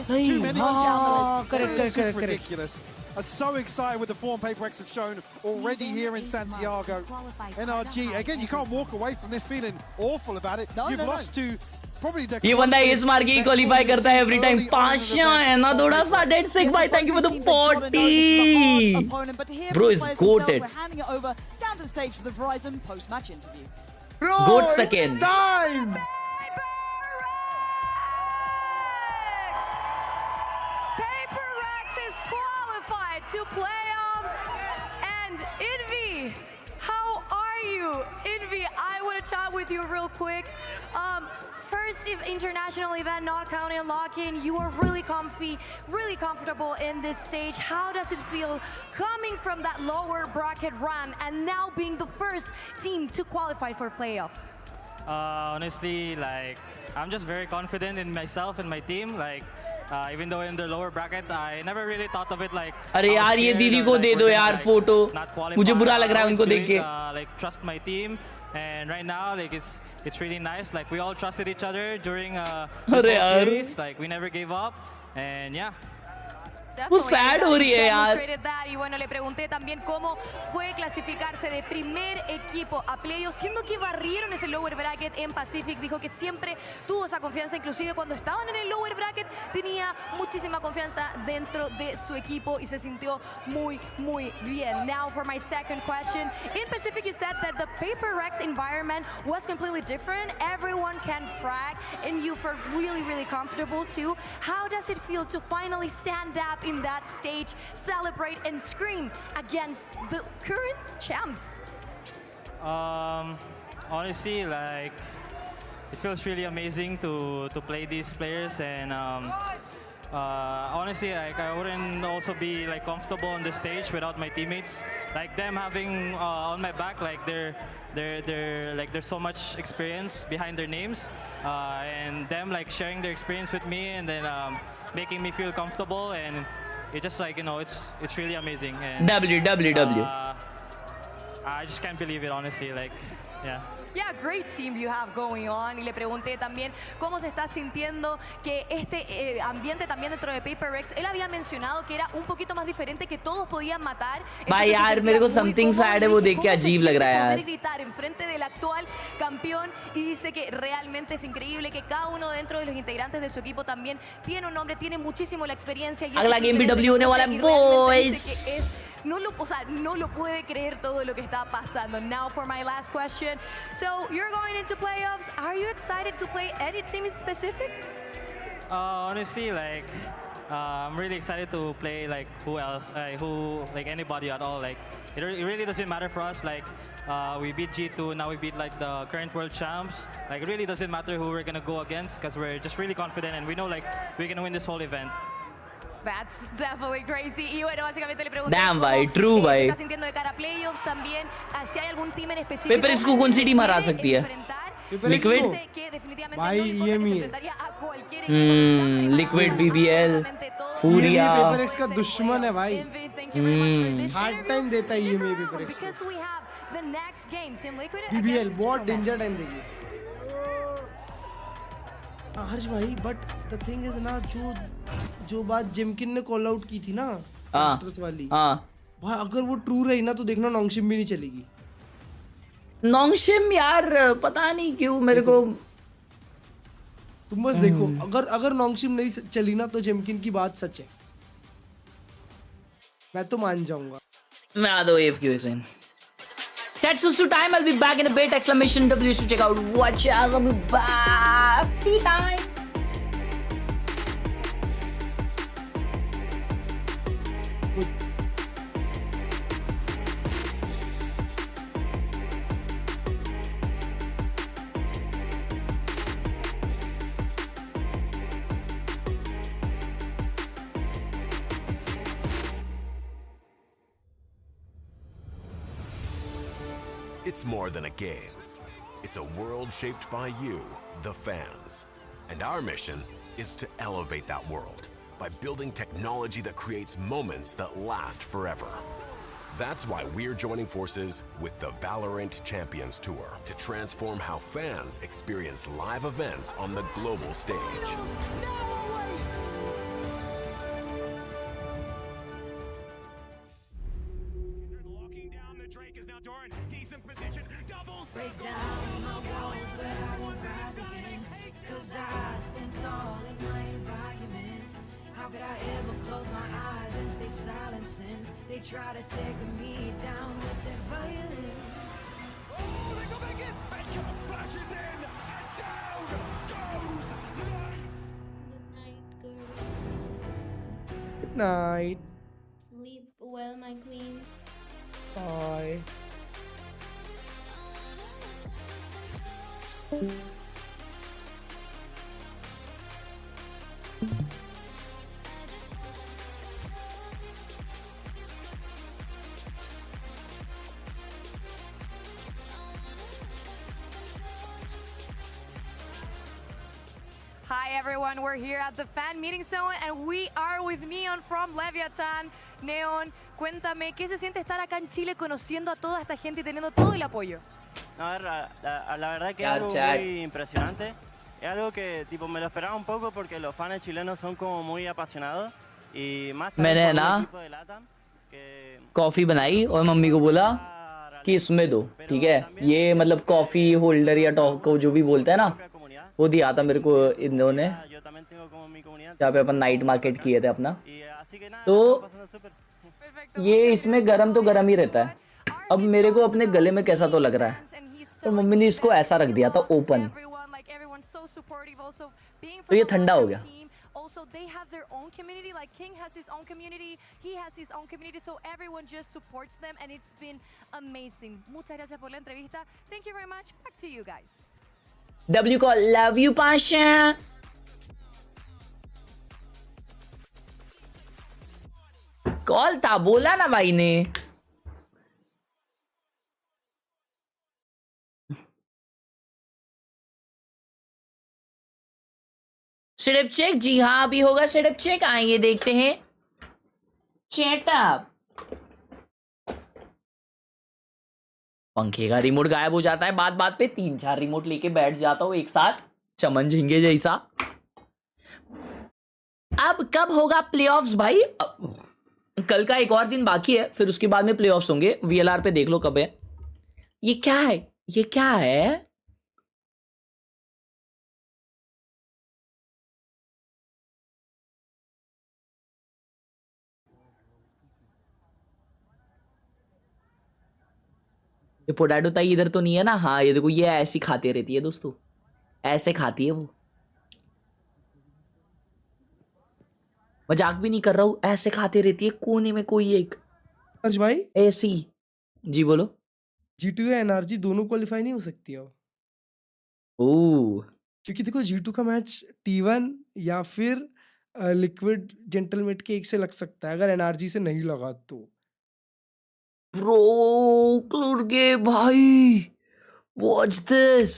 Correct. I'm so excited with the form PRX have shown already here in Santiago. NRG, again, you can't walk away from this feeling awful about it. You've lost to probably the... ये बंदा S मार के qualify करता है every time. Pasha है ना थोड़ा सा. डेड सिक भाई, thank you for the 40. Bro is goated. We're handing it over down to the stage for the Verizon post-match interview. Bro, Goat second. It's time. To playoffs, and Envy, how are you? Envy, I want to chat with you real quick. First international event, not counting lock-in, you are really comfy, really comfortable in this stage. How does it feel coming from that lower bracket run and now being the first team to qualify for playoffs? Honestly, like, I'm just very confident in myself and my team. Like, even though in the lower bracket, I never really thought of it like. अरे यार ये दीदी को दे दो यार photo. मुझे बुरा लग रहा है उनको देख के. Like, trust my team, and right now, like, it's really nice. Like, we all trusted each other during this whole series. Like, we never gave up, and yeah. वो sad हो रही है यार. Y bueno, le pregunté también cómo fue clasificarse de primer equipo a playoffs, siendo que barrieron ese lower bracket en Pacific. Dijo que siempre tuvo esa confianza, inclusive cuando estaban en el lower bracket tenía muchísima confianza dentro de su equipo y se sintió muy, muy bien. Now for my second question. In Pacific, you said that the PRX environment was completely different. Everyone can frag, and you felt really, really comfortable too. How does it feel to finally stand up in that stage, celebrate and scream against the current champs? Honestly, like, it feels really amazing to play these players, and honestly, like, I wouldn't also be like comfortable on the stage without my teammates. Like, them having on my back, like they're like, there's so much experience behind their names, and them like sharing their experience with me, and then making me feel comfortable, and it just, like, you know, it's really amazing. And I just can't believe it, honestly. Like, yeah. Yeah, great team you have going on. Y le pregunté también cómo se está sintiendo que este ambiente también dentro de PRX. Él había mencionado que era un poquito más diferente, que todos podían matar. भाई यार मेरे को something sad है वो देख के अजीब लग रहा है यार. Poder gritar enfrente del actual campeón, y dice que realmente es increíble que cada uno dentro de los integrantes de su equipo también tiene un nombre, tiene muchísimo la experiencia. अगला गेम भी W होने वाला है boys. No lo puede creer todo lo que está pasando. Now for my last question. So you're going into playoffs. Are you excited to play any team in specific? Honestly, like, I'm really excited to play like like anybody at all. Like, it really doesn't matter for us. Like, we beat G2, now we beat like the current world champs. Like, it really doesn't matter who we're gonna go against, because we're just really confident and we know like we can win this whole event. That's definitely crazy. Y bueno, básicamente le pregunté Damn, भाई, true भाई. se está sintiendo de cara a playoffs también, si hay algún team en específico PRX को कौन सी team हरा सकती है? Liquid? भाई ये मी है. Liquid, BBL, Furia. PRX का दुश्मन है भाई. Hard time देता है ये मी PRX को. Because we have the next game, Team Liquid BBL बहुत danger time देगी. हर्ष भाई, but the thing is ना, जो बात जिमकिन ने कॉल आउट की थी ना मास्टर्स वाली, भाई अगर वो ट्रू रही ना तो देखना नॉन्गशिम भी नहीं चलेगी. नोंगशिम यार पता नहीं क्यों मेरे को। तुम बस देखो, अगर नोंगशिम नहीं चली ना तो जेमकिन की बात सच है, मैं तो मान जाऊंगा। मैं आ दो AFK Hussein। Chat susu time, I'll be back in a bit! Exclamation W to check out watch as I'll be back. Tea time. It's more than a game. It's a world shaped by you, the fans. And our mission is to elevate that world by building technology that creates moments that last forever. That's why we're joining forces with the Valorant Champions Tour to transform how fans experience live events on the global stage. Break down my walls, but I won't rise again. 'Cause I stand tall in my environment. How could I ever close my eyes and stay silent since they try to take me down with their violence? Oh, they go back in! Bishop flashes in, and down goes Light! Good night, girls. Good night. Sleep well, my queens. Bye. Hi everyone, we're here at the fan meeting zone and we are with Neon from Leviathan. Neon, cuéntame, ¿qué se siente estar acá en Chile conociendo a toda esta gente y teniendo todo el apoyo? A ver, la verdad que es algo muy impresionante. Es algo que tipo me lo esperaba un poco porque los fans chilenos son como muy apasionados y más मैंने ना coffee बनाई और mummy को बोला कि इसमें दो, ठीक है? ये मतलब कॉफी होल्डर या टॉको जो भी बोलते हैं ना, वो दिया था मेरे को इन्होंने, जहाँ पे अपन नाइट मार्केट किए थे अपना। तो ये इसमें गरम तो गरम ही रहता है। अब मेरे को अपने गले में कैसा तो लग रहा है, और मम्मी ने इसको ऐसा रख दिया था ओपन, तो ये ठंडा हो गया। Also, they have their own community, like King has his own community, he has his own community, so everyone just supports them and it's been amazing. Muchas gracias por la entrevista. Thank you very much. Back to you guys. W को love you Pasha. Call था, बोला ना भाई ने। शेडअप check, जी हाँ अभी होगा शेडअप check, आइए देखते हैं। चेटअप पंखे का रिमोट गायब हो जाता है बात बात पे, 3-4 रिमोट लेके बैठ जाता हूँ एक साथ, चमन झिंगे जैसा। अब कब होगा प्लेऑफ्स भाई? कल का एक और दिन बाकी है, फिर उसके बाद में प्लेऑफ्स होंगे। VLR पे देख लो कब है। ये क्या है, ये क्या है? ये पोटैटो ताई इधर तो नहीं है ना? हाँ ये देखो, ये ऐसी खाती रहती है दोस्तों, ऐसे खाती है वो। मजाक भी नहीं कर रहा हूँ, ऐसे खाती रहती है कोने में कोई एक। अर्ज भाई ऐसी। जी बोलो। G2 या NRG दोनों क्वालिफाई नहीं हो सकती है। ओह, क्योंकि देखो G2 का मैच T1 या फिर लिक्विड जेंटलमेट के एक से लग सकता है, अगर NRG से नहीं लगा तो। ब्रो क्लुर्गे भाई, वॉच दिस।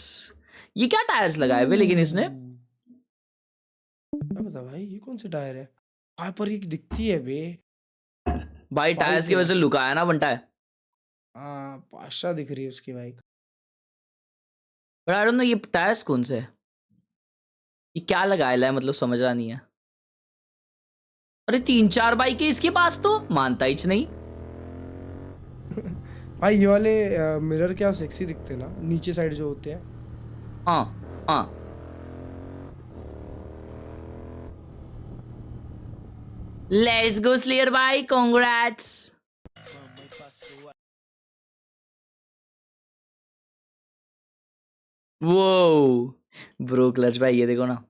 ये क्या टायर्स लगाए हुए लेकिन इसने? क्या पता भाई ये कौन से टायर है? वहां पर एक दिखती है बे भाई, टायर्स की वजह से लुकाया ना बनता है। हाँ पाशा दिख रही है उसकी bike. But I don't know ये टायर्स कौन से है, ये क्या लगाया है, मतलब समझ रहा नहीं है। अरे 3-4 बाइक है इसके पास, तो मानता ही नहीं। भाई ये वाले मिरर क्या सेक्सी दिखते हैं ना, नीचे साइड जो होते हैं। हाँ हाँ लेट्स गो स्लेयर भाई, कांग्रेट्स। वो ब्रो क्लच भाई ये देखो ना,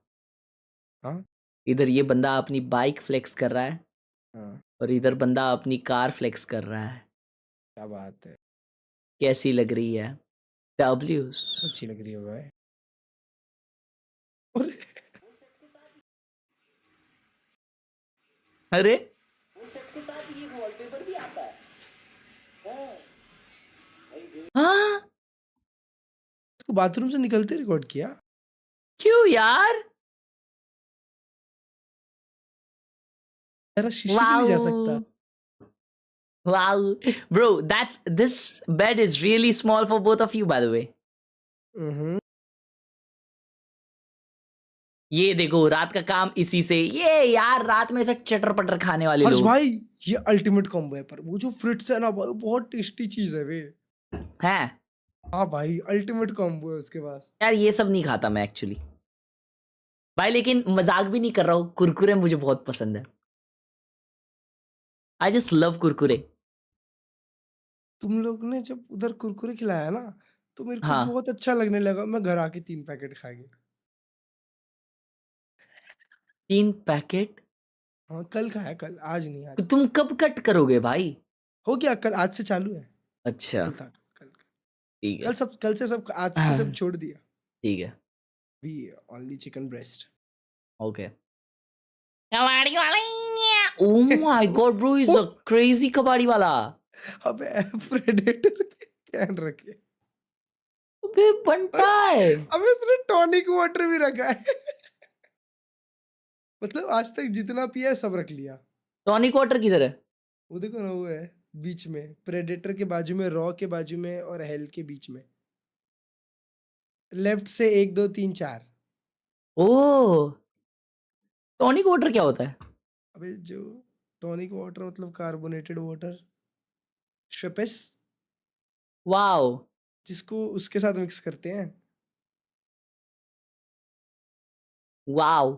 हाँ इधर ये बंदा अपनी बाइक फ्लेक्स कर रहा है हाँ और इधर बंदा अपनी कार फ्लेक्स कर रहा है। क्या बात है, कैसी लग रही है डब्ल्यूज? अच्छी लग रही है भाई। अरे हाँ इसको बाथरूम से निकलते रिकॉर्ड किया? क्यों यार? मेरा शीशे भी नहीं जा सकता। Wow, bro, this bed is really small for both of you, by the way. ये देखो रात का काम इसी से, ये यार रात में ऐसा चटर पटर खाने वाले हर्ष लोग भाई ये अल्टीमेट कॉम्बो है, पर वो जो फ्रिट्स है ना भाई बहुत टेस्टी चीज है वे। है हाँ भाई अल्टीमेट कॉम्बो है उसके पास। यार, ये सब नहीं खाता मैं एक्चुअली भाई, लेकिन मजाक भी नहीं कर रहा हूँ, कुरकुरे मुझे बहुत पसंद है। I just love Kurkure. तुम लोग ने जब उधर कुरकुरे खिलाया ना तो मेरे को हाँ बहुत अच्छा लगने लगा, मैं घर आके 3 पैकेट खा गया। 3 पैकेट? हाँ कल खाया, कल, आज नहीं, तो आज तुम कब कट करोगे भाई? हो गया, कल, आज से चालू है। अच्छा कल था, कल ठीक है, कल सब, कल से सब, आज से सब छोड़ दिया। ठीक है, we only chicken breast. Okay. कबाड़ी वाला oh my god bro, is a crazy कबाड़ी वाला। अबे प्रेडेटर कैन रखे। अबे बंटा है। अबे उसने टॉनिक वाटर भी रखा है। मतलब आज तक जितना पिया है सब रख लिया। टॉनिक वाटर किधर है? वो देखो ना, वो है बीच में, प्रेडेटर के बाजू में, रॉ के बाजू में और हेल के बीच में, लेफ्ट से 1 2 3 4। ओह टॉनिक वाटर क्या होता है? अबे जो टॉनिक वाटर मतलब कार्बोनेटेड वाटर, श्वेपेस, वाओ जिसको उसके साथ मिक्स करते हैं। Wow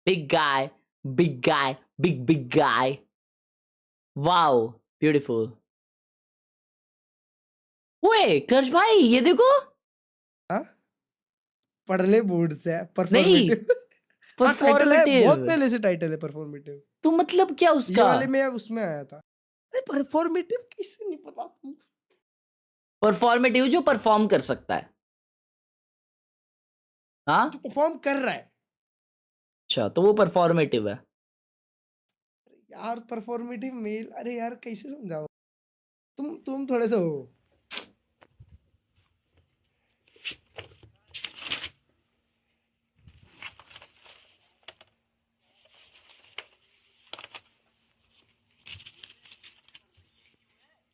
big guy, big guy, big guy. Wow, beautiful. ओए कर्ज भाई ये देखो। हाँ पढ़ ले बोर्ड से, नहीं परफॉर्मेटिव। हाँ टाइटल है, बहुत परफॉर्मेटिव। पहले से टाइटल है परफॉर्मेटिव। तो मतलब क्या ये उसका? वाले में उसमें आया था। अरे परफॉर्मेटिव किसे नहीं पता तुम? परफॉर्मेटिव जो परफॉर्म कर सकता है। हाँ जो परफॉर्म कर रहा है अच्छा, तो वो परफॉर्मेटिव है। यार, परफॉर्मेटिव मेल। अरे यार कैसे समझाऊं, तुम थोड़े से हो।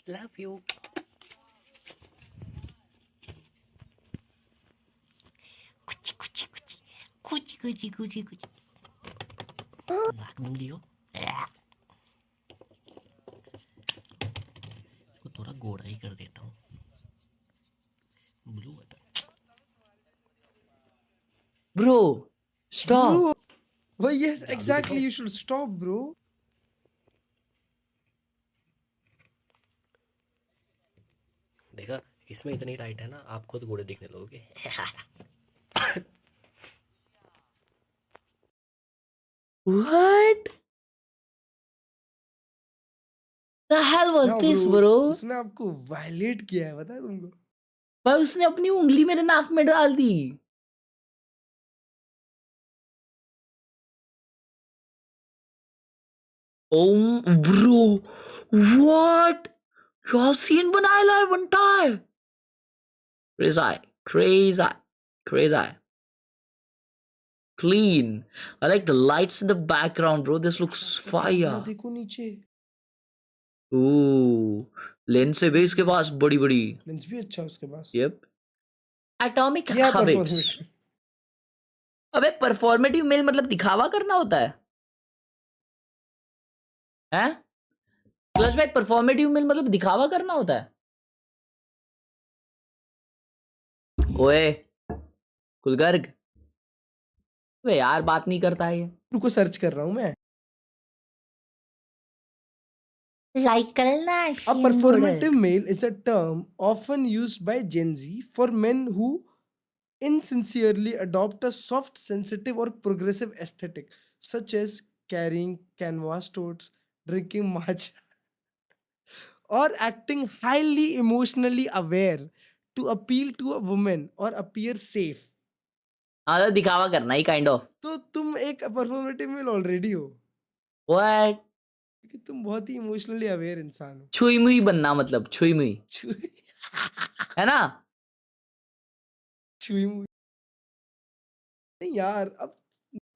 Love you. कुछ नाक में लियो को थोड़ा गोरा ही कर देता हूँ। Blue button bro stop. Well, yes, exactly. You should stop, bro. देखा इसमें इतनी टाइट है ना, आप खुद गोरे दिखने लगोगे। What the hell was No, this, bro. bro? उसने आपको वायलेट किया है, पता है तुमको? भाई उसने अपनी उंगली मेरे नाक में डाल दी। ओम ब्रो व्हाट, क्या सीन बनाया है बंटा है। crazy clean. I like the lights in the background, bro. This looks fire. देखो नीचे, Ooh, लेंस है बे इसके पास बड़ी बड़ी। लेंस भी अच्छा है उसके पास। Yep. Atomic क्या habits. परफॉर्मेटिव? अबे परफॉर्मेटिव मेल मतलब दिखावा करना होता है हैं? क्लच भाई परफॉर्मेटिव मेल मतलब दिखावा करना होता है? ओए कुलगर्ग, वे यार बात नहीं करता है ये। रुको सर्च कर रहा हूँ मैं। A performative male is a term often used by Gen Z for men who insincerely adopt a soft, sensitive, or progressive aesthetic, such as carrying canvas totes, drinking matcha, or acting highly emotionally aware to appeal to a woman or appear safe. हाँ तो दिखावा करना ही kind of. तो तुम एक performative mail already हो। What? क्योंकि तुम बहुत ही इमोशनली अवेयर इंसान हो। छुई मुई बनना मतलब छुई मुई है ना? छुई मुई नहीं यार, अब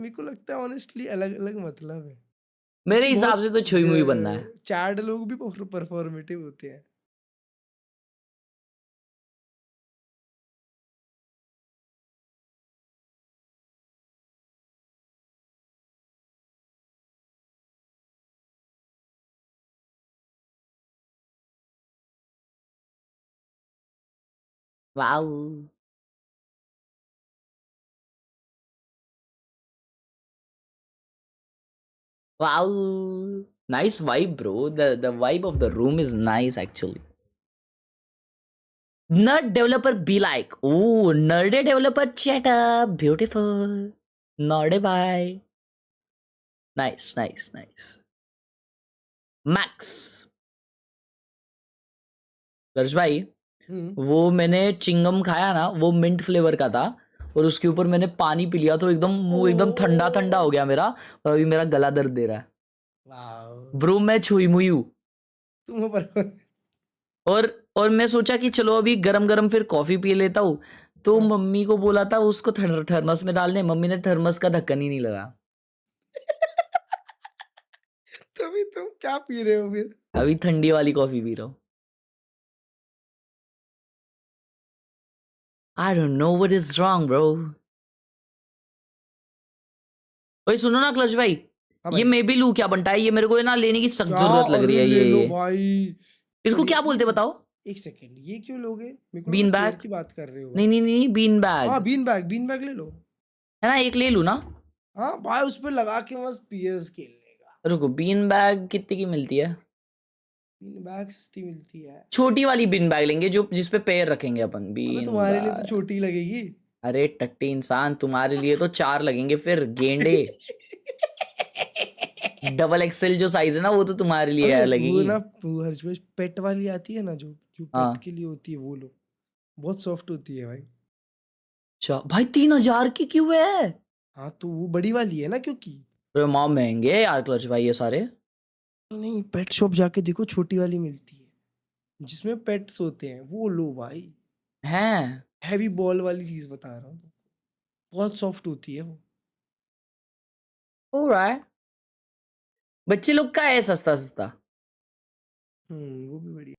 मेरे को लगता है ऑनेस्टली अलग अलग मतलब है। मेरे हिसाब से तो छुई मुई बनना है। चैड लोग भी परफॉर्मेटिव होते हैं। Wow wow, nice vibe bro. The vibe of the room is nice actually. Nerd developer be like, oh nerdy developer chat up, beautiful nerdy bye. Nice nice nice. Max दर्श भाई, वो मैंने चिंगम खाया ना, वो मिंट फ्लेवर का था और उसके ऊपर मैंने पानी पी लिया तो एकदम मुंह एकदम ठंडा ठंडा हो गया मेरा और अभी मेरा गला दर्द दे रहा है। ब्रो मैं छुई मुई हूँ। और मैं सोचा कि चलो अभी गरम गरम फिर कॉफी पी लेता हूँ, तो मम्मी को बोला था उसको थर्मस में डालने, मम्मी ने थर्मस का ढक्कन ही नहीं लगा। तभी तुम क्या पी रहे हो फिर? अभी ठंडी वाली कॉफी पी रहा हूँ। I don't know what is wrong, bro. ओए सुनो ना क्लच भाई, ये मैं भी लूं क्या बनता है? ये मेरे को ना लेने की सख्त जरूरत लग रही है। ले लो भाई। इसको क्या बोलते बताओ? एक सेकंड, ये क्यों लोगे? बीन बैग की बात कर रहे हो? नहीं नहीं नहीं बीन बैग। हाँ बीन बैग ले लो, है ना? एक ले लूं ना? हाँ भाई उस पे लगा के मस्त पीएस खेलने का। रुको, बीन बैग कितने की मिलती है? बीन बैग सस्ती मिलती है। छोटी वाली बीन बैग लेंगे जो जिसपे पैर रखेंगे अपन। बीन तुम्हारे लिए तो छोटी लगेगी। अरे टट्टी इंसान, तुम्हारे लिए तो 4 लगेंगे फिर गेंडे। डबल एक्सेल जो साइज है ना वो तो तुम्हारे लिए लगेगी। वो ना पेट वाली आती है ना, जो पेट के लिए होती है, वो लो, बहुत सॉफ्ट होती है भाई। अच्छा भाई 3000 की क्यों है? हाँ तो वो बड़ी वाली है ना, क्योंकि अरे माँ महंगे है यार क्लच भाई ये सारे। नहीं पेट शॉप जाके देखो, छोटी वाली मिलती है जिसमें पेट्स होते हैं, वो लो भाई। हैं हैवी बॉल वाली चीज बता रहा हूँ, बहुत सॉफ्ट होती है वो। ऑलराइट, बच्चे लोग का है सस्ता सस्ता। वो भी बढ़िया।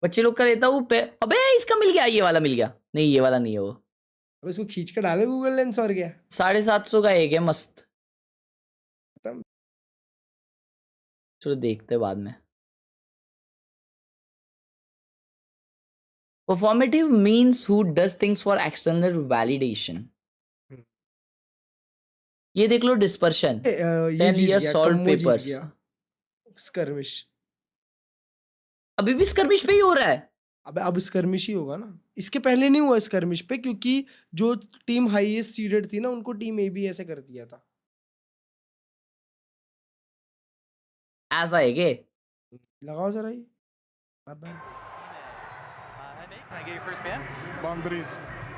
बच्चे लोग का लेता हूँ। अबे इसका मिल गया, ये वाला मिल गया। नहीं ये वाला नहीं है वो। अब इसको खींच कर डाले गूगल लेंस और क्या। 750 का एक है मस्त। चलो देखते हैं बाद में। Performative means who does things for external validation. ये देख लो dispersion 10 years solved papers. Skirmish अभी भी स्कर्मिश पे ही हो रहा है। अब स्कर्मिश ही होगा ना, इसके पहले नहीं हुआ स्कर्मिश पे, क्योंकि जो टीम हाईएस्ट सीडेड थी ना उनको टीम ए भी ऐसे कर दिया था। ऐसा है क्या? लगाओ जरा ये। Can I get your first ban? Ban Breeze.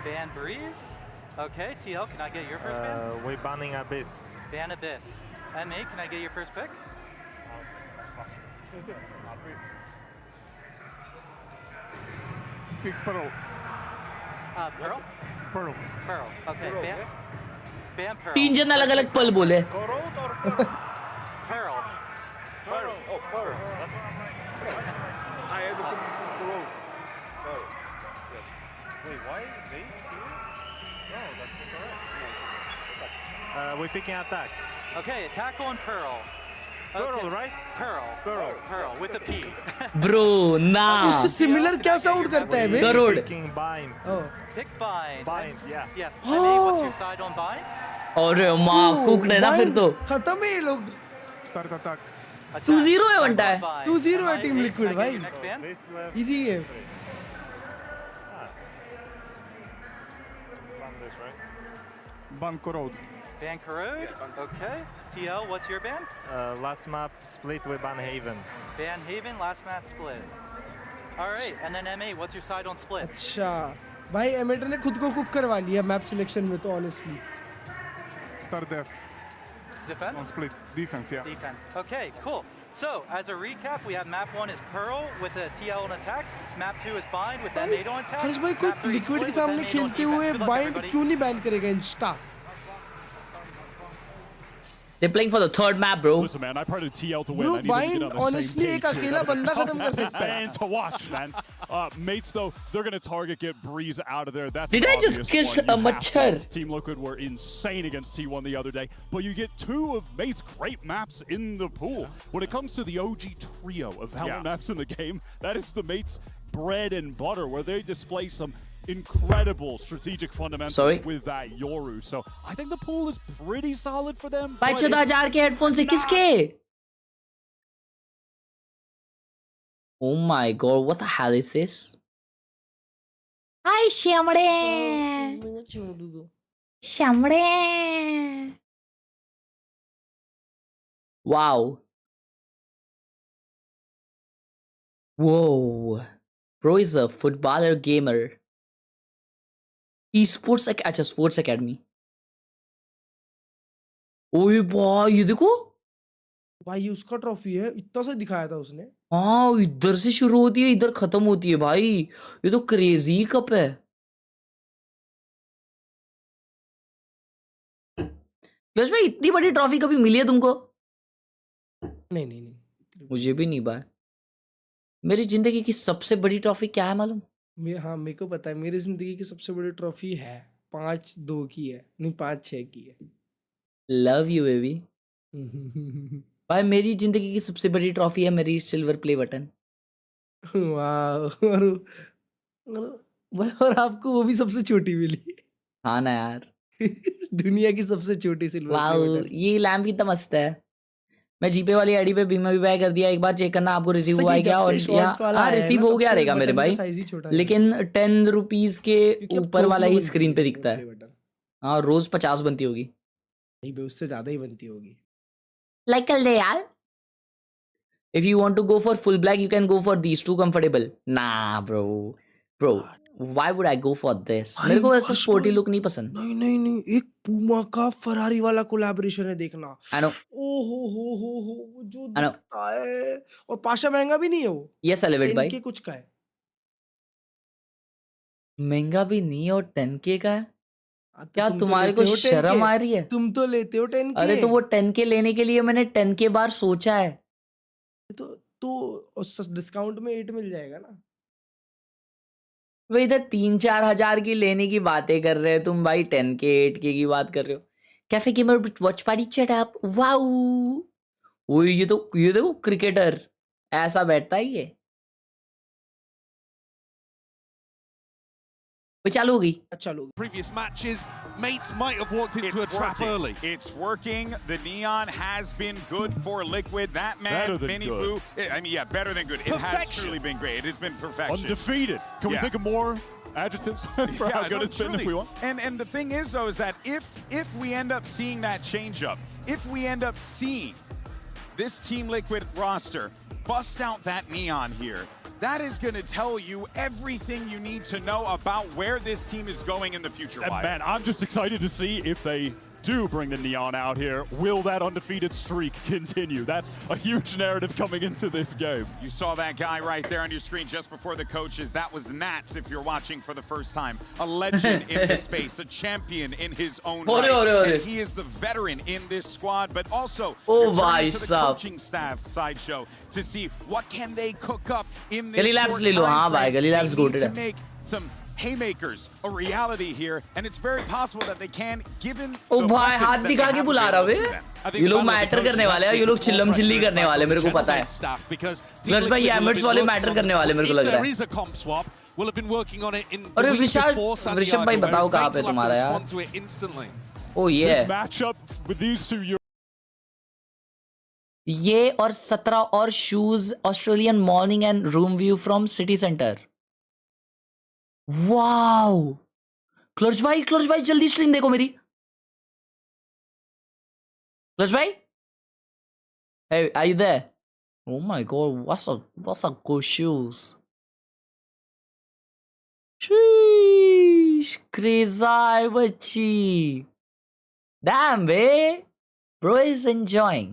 Ban Breeze? Okay, TL, can I get your first ban? We're banning Abyss. Ban Abyss. MA, can I get your first pick? Abyss. Pick Pearl. Pearl? Pearl. Pearl. Okay, Pearl, ban. Ban Pearl. 3 जन अलग अलग पल बोले। Pearl. Pearl. Oh, Pearl. That's what I'm like. I had to put Pearl. Pearl. Yes. Wait, why Jace here? No, that's not correct. We're picking attack. Okay, attack on Pearl. Pearl, right? Pearl with a P. Bro, nah. उससे similar क्या sound करता है बे? Garud. Picking bind. Oh. Pick bind. Bind, yeah. Yes. MA, what's your side on bind? अरे माँ cook है ना फिर तो खत्म है ये लोग. Start attack. 2-0 है बनता है. 2-0 है Team Liquid भाई. Easy game. Ban Korod. Ban Korod? Okay. TL, what's your ban? Last map split with Ban Haven. Ban Haven, last map split. Alright, and then MA, what's your side on split? अच्छा भाई amateur ने खुद को cook करवा लिया map selection में तो honestly. Start def. Defense? On split. Defense, yeah. Defense. Okay, cool. So, as a recap, we have map 1 is Pearl with a TL on attack. Map 2 is Bind with M8 on attack. हर्ष भाई कोई liquid के सामने खेलते हुए bind क्यों नहीं ban करेगा Insta? They're playing for the third map, bro. Listen, man, I part of TL to win. Bro, I need to Bind get on the honestly same एक page here. अकेला That was बंदा a खत्म कर tough सकता है. ban to watch, man. Mates, though, they're going to target, get Breeze out of there. That's Did I just kiss a machar? Team Liquid were insane against T1 the other day, but you get two of Mates' great maps in the pool. When it comes to the OG trio of helmet maps in the game, that is the Mates' bread and butter, where they display some incredible strategic fundamentals with that Yoru. So I think the pool is pretty solid for them. भाई 14,000 के headphone से किसके? Oh my god, what the hell is this? Hi, Shamre. Shamre. Wow. Whoa. Bro is a footballer gamer. Esports अच्छा sports academy. ओए भाई ये देखो भाई उसका ट्रॉफी है इतना सा दिखाया था उसने. हाँ इधर से शुरू होती है इधर खत्म होती है भाई. ये तो क्रेजी कप है. क्लच भाई इतनी बड़ी ट्रॉफी कभी मिली है तुमको? नहीं. मुझे भी नहीं भाई. मेरी जिंदगी की सबसे बड़ी ट्रॉफी क्या है मालूम? हाँ मेरे को पता है मेरी जिंदगी की सबसे बड़ी ट्रॉफी है 5-2 की है नहीं 5-6 की है. Love you baby. भाई मेरी जिंदगी की सबसे बड़ी ट्रॉफी है मेरी सिल्वर प्ले बटन. वाह. और आपको वो भी सबसे छोटी मिली. हाँ ना यार. दुनिया की सबसे छोटी सिल्वर प्ले बटन. ये लैम्प कितना मस्त है. मैं जीपे वाली आईडी पे बीमा भी बाय कर दिया. एक बार चेक करना आपको रिसीव हुआ है क्या. और हाँ रिसीव हो गया रहेगा मेरे भाई. लेकिन 10 रुपीज के ऊपर वाला ही स्क्रीन पे दिखता है. हाँ रोज 50 बनती होगी. नहीं बे उससे ज्यादा ही बनती होगी. लाइक कल दे यार. If you want to go for full black, you can go for these two comfortable. Nah, bro. Why would I go for this? मेरे को ऐसा स्पोर्टी लुक नहीं पसंद. नहीं. एक पूमा का फरारी वाला कोलैबोरेशन है देखना. I know. ओहो जो दिखता है और पाशा महंगा भी नहीं है वो. Yes, Elevate भाई. 10K कुछ का है. महंगा भी नहीं और 10K का है. क्या तुम्हारे को शर्म आ रही है? तुम तो लेते हो 10K. अरे तो वो 10K लेने के लिए मैंने 10K बार सोचा है. तो उस डिस्काउंट में 8 मिल जाएगा ना. भाई इधर 3-4 हजार की लेने की बातें कर रहे हैं तुम भाई. 10K 8K की बात कर रहे हो. Cafe gamer watch party chat up. Wow. ओए ये देखो क्रिकेटर ऐसा बैठता है ये. चालू होगी. Previous matches, Mates might have walked into a trap early. It's working. The neon has been good for Liquid. That man, Mini Blue, I mean, yeah, better than good. It has truly been great. It has been perfection. Undefeated. Can we think of more adjectives for how good it's been if we want? And the thing is, though, is that if we end up seeing that change up, if we end up seeing this Team Liquid roster bust out that neon here, that is going to tell you everything you need to know about where this team is going in the future. And man, I'm just excited to see if they do bring the neon out here. Will that undefeated streak continue? That's a huge narrative coming into this game. You saw that guy right there on your screen just before the coaches. That was Nats, if you're watching for the first time. A legend in the space, a champion in his own right. And he is the veteran in this squad, but also to the coaching staff sideshow to see what can they cook up in this short time frame. They need to make some haymakers a reality here, and it's very possible that they can, given ओ भाई हाथ दिखा के बुला रहा है ये लोग matter करने वाले हैं, ये लोग चिल्लम चिल्ली करने वाले, मेरे को पता है। क्लच भाई ये एमिट्स वाले मैटर करने वाले मेरे को लग रहा है। अरे विशाल ऋषभ भाई बताओ कहाँ पे तुम्हारा यार? ओ ये और 17 और shoes Australian morning and room view from city centre. Wow clutch भाई जल्दी स्ट्रीम देखो मेरी। क्लच भाई hey are you there? Oh my god, what's up good shoes? Sheesh, crazy bachi. Damn babe, bro is enjoying.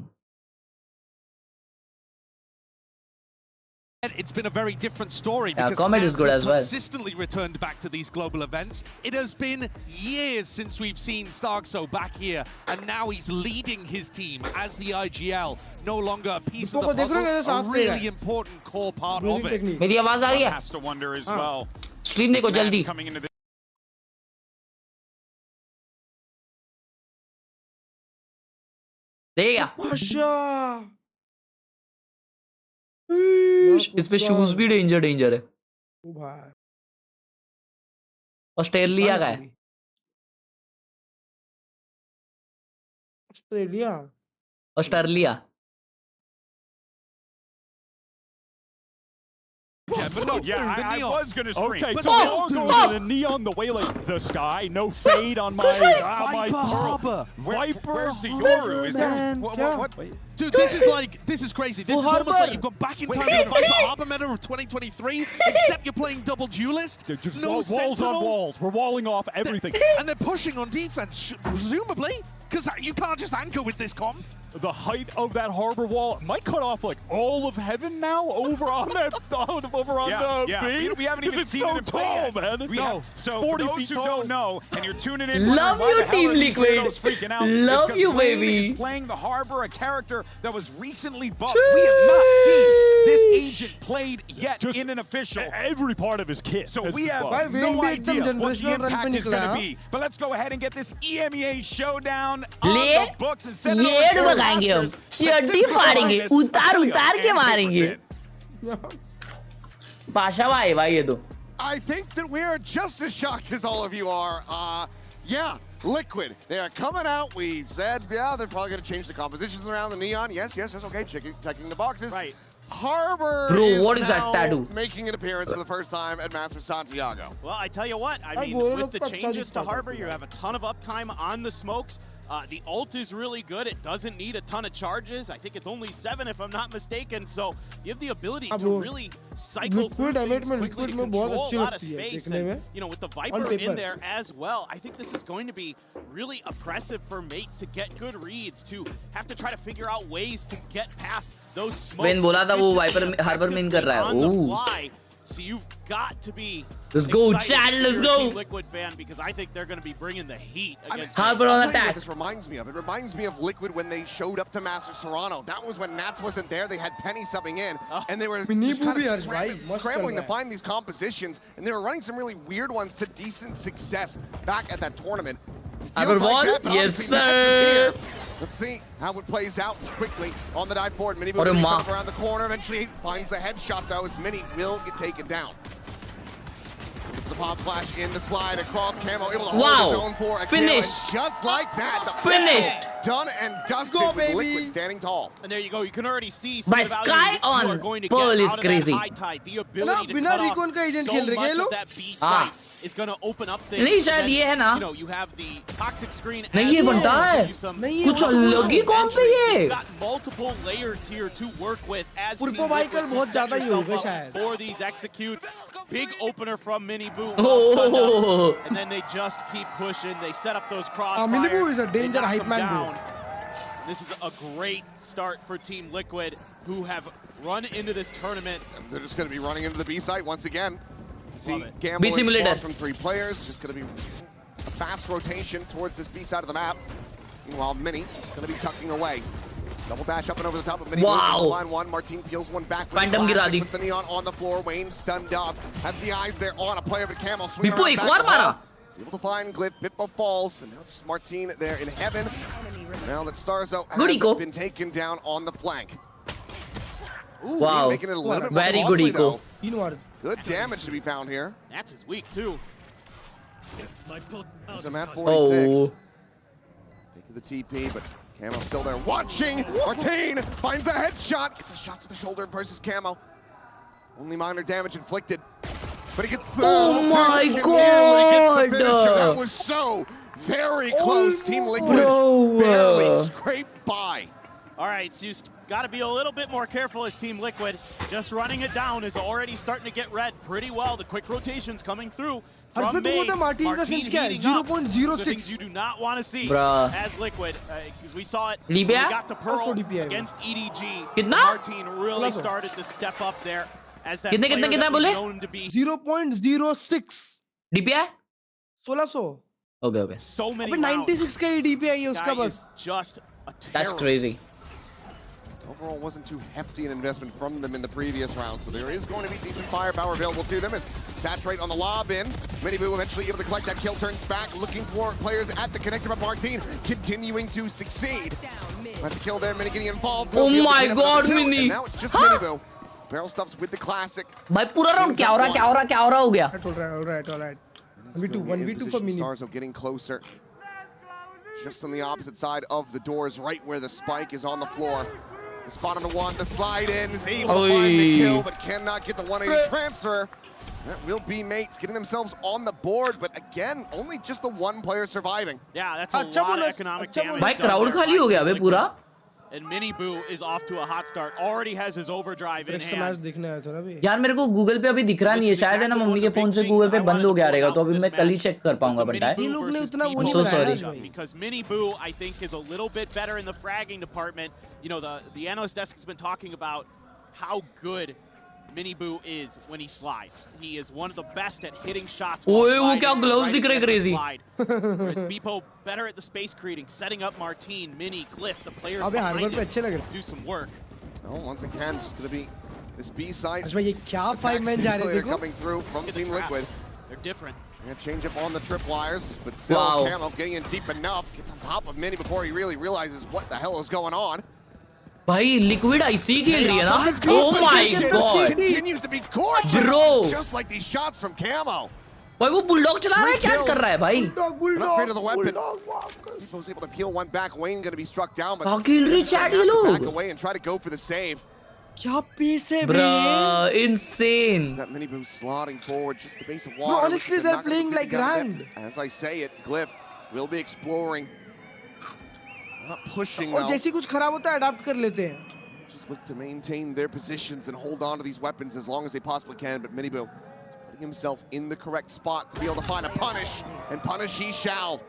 It's been a very different story because comment is good as well. Consistently returned back to these global events. It has been years since we've seen Starkso back here, and now he's leading his team as the IGL. No longer a piece of the puzzle, a really important core part of it. मेरी आवाज आ रही है? Has to wonder as well. Stream देखो जल्दी। देगा। इस पे shoes भी डेंजर है। ऑस्ट्रेलिया का है। Australia. Yeah, but no, I was gonna scream. Okay, so we all go to the neon the way like the sky, no fade on my Harbor. Where's the Yoru? Is there what? Dude, this is crazy. This is almost like you've gone back in time to the Viper Harbor meta of 2023, except you're playing double duelist. Dude, just no walls sentinel. on walls. We're walling off everything. And they're pushing on defense, presumably, because you can't just anchor with this comp. The height of that harbor wall might cut off like all of heaven now over on that over on the B. We haven't even seen so it in play tall, yet. man. No, so 40 for those feet who tall. don't know, and you're tuning in, Love you, Team Liquid. Freaking out, love you, Wayne baby. is playing the harbor, a character that was recently buffed. We have not seen this agent played yet in an official. Every part of his kit. So we have no idea what the impact is going to be. But let's go ahead and get this EMEA showdown on the books and send it over to our masters. चड्डी फाड़ेंगे, उतार के मारेंगे। पाशा भाई ये तो। I think that we are just as shocked as all of you are. Yeah, Liquid, they are coming out. We've said, yeah, they're probably going to change the compositions around the neon. Yes, that's okay. Checking the boxes. Right. Harbor is now making an appearance for the first time at Masters Santiago. Well, I tell you what, I mean, with the changes to Harbor, you have a ton of uptime on the smokes. The ult is really good. It doesn't need a ton of charges. I think it's only 7 if I'm not mistaken. So you have the ability to really cycle through things quickly to control a lot of space. And, you know, with the Viper in there as well, I think this is going to be really oppressive for mates to get good reads, to have to try to figure out ways to get past those smokes. मैंने बोला था वो wiper harbour में कर रहा है। So you've got to be let's go, Chad. Let's go. Liquid fan, because I think they're going to be bringing the heat against Harbor on attack. This reminds me of. It reminds me of Liquid when they showed up to Masters Toronto. That was when Nats wasn't there. They had Penny subbing in, and they were just kind of scrambling to find these compositions, and they were running some really weird ones to decent success back at that tournament. Harbor ball, yes sir. Let's see how it plays out quickly on the dive forward. Mini moves around the corner. Eventually finds the headshot though, as Mini will get taken down. The pop flash in the slide across Camo, able to hold his own for a finished. Kill, and just like that, the finished. Done and dusted with Liquid standing tall. And there you go. You can already see some by Sky on Pearl is crazy. The ability to cut off so much of that B site is going to open up things. नहीं शायद ये है ना? You know, you have the toxic screen. नहीं ये बनता है। कुछ अलग ही कॉम्प पे ये। You've got multiple layers here to work with as Team Liquid बहुत ज़्यादा ही होगा शायद। For these executes, big opener from Minibu. And then they just keep pushing. They set up those crossfires. Minibu is a danger hype man. This is a great start for Team Liquid, who have run into this tournament. They're just going to be running into the B site once again. See, Gamble from 3 players, just going to be a fast rotation towards this B side of the map. Meanwhile, Mini is going to be tucking away. Double dash up and over the top of Mini. Wow. Line one. Martin peels one back. Phantom गिरा दी. Puts the neon on the floor. Wayne stunned up. Has the eyes there on a player, but Camo swinging Bippo around एक back और to मारा. hole. He's able to find Glyph. Bippo falls, and now just Martin there in heaven. Now that Starzo has been taken down on the flank. Ooh, wow. Making it a little bit more Very costly, good eco. Good damage to be found here. That's his weak too. He's a map 46. Take the TP, but Camo still there watching. Martin finds a headshot. Gets a shot to the shoulder versus Camo. Only minor damage inflicted. But he gets oh my god! That was so very close. Team Liquid barely scraped by. All right, so you got to be a little bit more careful as Team Liquid. Just running it down is already starting to get read pretty well. The quick rotations coming through from Maze. Martin heating up. The things you do not want to see as Liquid, because we saw it when we got to Pearl against EDG. Martin really started to step up there. As that player that was known to be 0.06 DPI 1600 okay so many 96 का ही DPI है उसका बस just a that's crazy. Overall wasn't too hefty an investment from them in the previous round, so there is going to be decent firepower available to them as Saturate on the lob in. Miniboo eventually able to collect that kill, turns back, looking for players at the connector, but Martin continuing to succeed. That's a kill there, Mini getting involved. Oh my god, Mini! Now it's just Miniboo. Barrel stuffs with the classic. भाई पूरा round क्या हो रहा हो गया? All right. 1v2 for Mini. Starzo getting closer. Just on the opposite side of the doors, right where the spike is on the floor. The spot on the one, the slide in is able to find the kill, but cannot get the 180 transfer. That will be mates getting themselves on the board, but again, only just the one player surviving. Yeah, that's a lot of economic damage. भाई crowd खाली हो गया बे पूरा. And Miniboo is off to a hot start. Already has his overdrive in hand. यार मेरे को Google पे अभी दिख रहा नहीं है, शायद है ना मम्मी के फोन से गूगल पे बंद हो गया रहेगा, तो अभी मैं कल ही चेक कर पाऊंगा बंटा. I'm so sorry. Because Miniboo, I think, is a little bit better in the fragging department. You know, the analyst desk has been talking about how good Miniboo is when he slides. He is one of the best at hitting shots. ओए वो क्या gloves दिख रहे crazy. Whereas Beepo better at the space creating, setting up Martin, Mini, Glyph, the players behind him do some work. Oh, once again, just going to be this B side. अच्छा ये क्या 5 men जा रहे हैं देखो. Coming through from Team Liquid. They're different. And change up on the tripwires, but still Camo getting in deep enough. Gets on top of Mini before he really realizes what the hell is going on. भाई liquid IC खेल रही है ना. Oh my god. Continues to be gorgeous. Bro. Just like these shots from Camo. भाई वो bulldog चला रहा है, क्या कर रहा है भाई? Upgrade of the weapon. He was able to peel one back. Wayne going to be struck down, but खेल रही चैट ये लोग. back away and try to go for the save. क्या pace है bro, insane. That Miniboo slotting forward, just the base of water. Bro, honestly, they're playing like grand. As I say it, Glyph will be exploring. Not pushing though. जैसे कुछ खराब होता है adopt कर लेते हैं. Just look to maintain their positions and hold on to these weapons as long as they possibly can. But Miniboo putting himself in the correct spot to be able to find a punish, and punish he shall.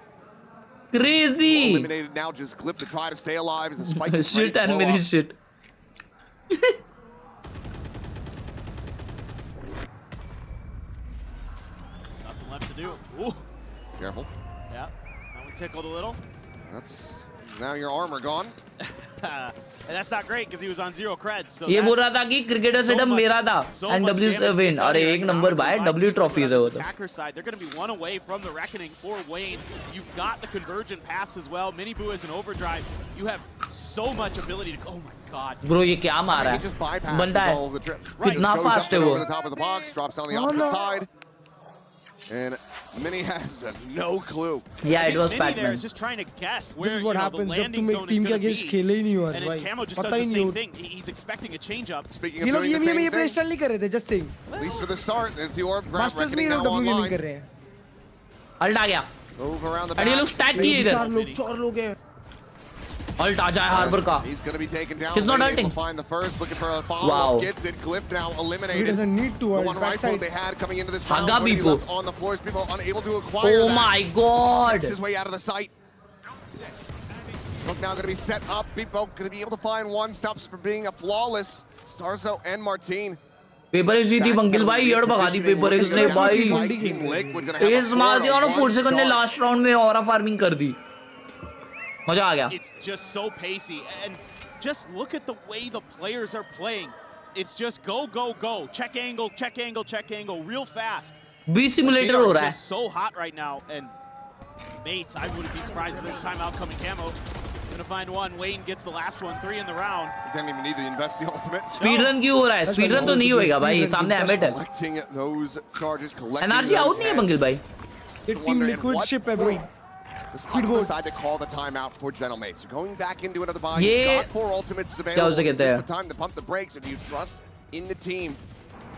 Crazy. Eliminated now, just Glyph to try to stay alive as the spike is shit and Mini shit. Nothing left to do. Ooh. Careful. Yeah, that one tickled a little. That's now your armor gone. And that's not great because he was on 0 creds. So ये बोल रहा था कि cricketer setup मेरा था and W win. अरे एक number भाई W trophies है वो तो. Attacker side, they're going to be one away from the reckoning for Wayne. You've got the convergent paths as well. Miniboo is an overdrive. You have so much ability to. Oh my god. Bro ये क्या मारा है? बंदा है. कितना fast है वो? Over the top of the box, drops down the opposite side. And Mini has no clue. Yeah, it was Mini there is just trying to guess where this is what happens the landing जब zone तुम एक team के is against going खेले ही नहीं हुआ to be. भाई. And Camo just does the same thing. He's expecting a change up. Speaking ये of लोग doing ये the same ये thing, प्लेस्टाइल नहीं कर रहे थे, just saying. at least for the start, there's the orb grab masters में reckoning ये now लोग W गेमिंग online. कर रहे हैं. अल्ट आ गया. Move around the और ये back. लोग स्टैक किए इधर. चार लोग हैं. अल्ट आ जाए हार्बर का. He's going to be taken down. He's not Wayne able ulting. to find the first, looking for a follow-up. Wow. Gets it. Glyph now He eliminated. doesn't need to. The one rifle they had coming into this round Haga was Beepo. left on the floor. People unable to acquire Oh that. my god. He steps his way out of the sight. Look now going to be set up. Beepo going to be able to find one, stops from being a flawless. Starzo and Martin. Paper x जीती मंगिल भाई, येड़ भगा the paper x ने भाई. इस मार दिया ना 4 second ने लास्ट राउंड में ऑरा फार्मिंग कर दी. मजा आ गया. It's just so pacey, and just look at the way the players are playing. It's just go, go, go. Check angle, check angle, check angle, real fast. B simulator हो रहा है. Just so hot right now, and mates, I wouldn't be surprised if there's a timeout coming. Camo gonna find one. Wayne gets the last one. 3 in the round. Didn't even need to invest the ultimate. Speed run क्यों हो रहा है? Speed run तो नहीं होएगा भाई. सामने emit है. NRG out नहीं है पंकिल भाई. Team liquid ship है bro. The spot decide to call the timeout for Gentlemates. Going back into another buy. ये got 4 ultimates available. Is this the time to pump the brakes, or do you trust in the team?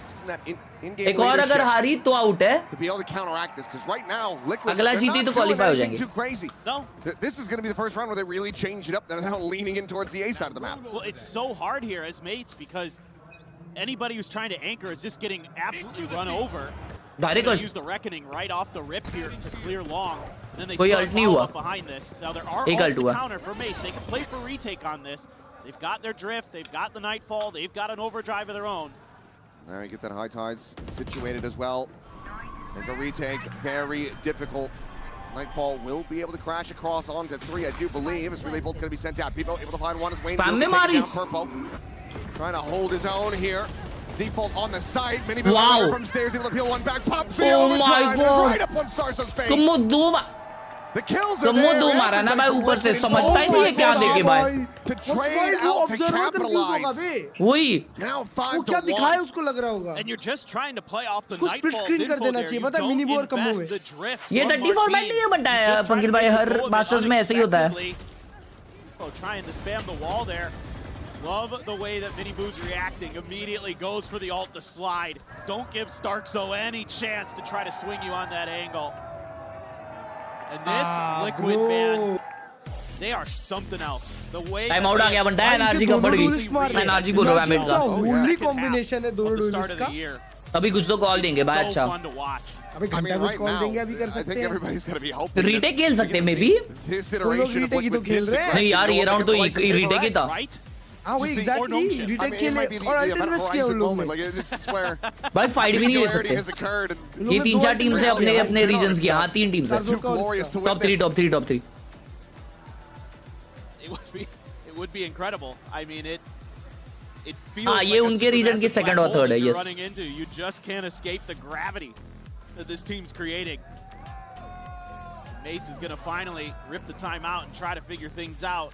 Just in that in-game एक और अगर हारी तो out है. To be able to counteract this, because right now Liquid अगला जीती तो qualify हो जाएंगे. Too crazy. No. This is going to be the first round where they really change it up. They're now leaning in towards the A side of the map. Well, it's so hard here as mates because anybody who's trying to anchor is just getting absolutely run over. They use the reckoning right off the rip here to clear long. And then they start follow up behind this. Now there are ults to counter for mates. They can play for retake on this. They've got their drift. They've got the nightfall. They've got an overdrive of their own. Now you get that high tides situated as well. Make a retake very difficult. Nightfall will be able to crash across onto 3, I do believe. It's really both going to be sent out. People able to find one as Wayne will take down Purple. Trying to hold his own here. Default on the side. Many people from stairs able to peel one back. Pops the overdrive. Right up on Starzo's face. The kills are there. दो मारा ना भाई ऊपर से समझता ही नहीं है क्या देखे भाई. To trade out to capitalize. वही. Now 5 to 1. क्या दिखाया उसको लग रहा होगा. And you're just trying to play off the उसको split screen कर देना चाहिए. पता है मिनी बोर कम हुए. ये डटी फॉर्मेट नहीं है बताया पंकिल भाई. हर मास्टर्स में ऐसे ही होता है. Trying to spam the wall there. Love the way that Vinny Boo's reacting. Immediately goes for the ult to slide. Don't give Starkzo any chance to try to swing you on that angle. And this Liquid man, they are something else. The way time out आ गया बनता है. NRG का बढ़ गई. NRG बोल रहा है मिड का. होली कॉम्बिनेशन है दोनों डुएलिस्ट का. अभी कुछ तो कॉल देंगे भाई. अच्छा अभी घंटा कुछ कॉल देंगे अभी कर सकते हैं. रीटेक खेल सकते हैं मे बी. रीटेक ही तो खेल रहे हैं. नहीं यार ये राउंड तो रीटेक ही था. हाँ वही एग्जैक्टली रीटेक खेले और अल्टरनेट किया उन लोगों ने. भाई फाइट भी नहीं ले सकते. ये 3-4 टीम से अपने अपने रीजन्स की. हाँ 3 टीम से. Top 3. It would be incredible. I mean it feels हाँ ये उनके रीजन की सेकंड और थर्ड है. Yes. You just can't escape the gravity that this team's creating. Mates is going to finally rip the timeout and try to figure things out.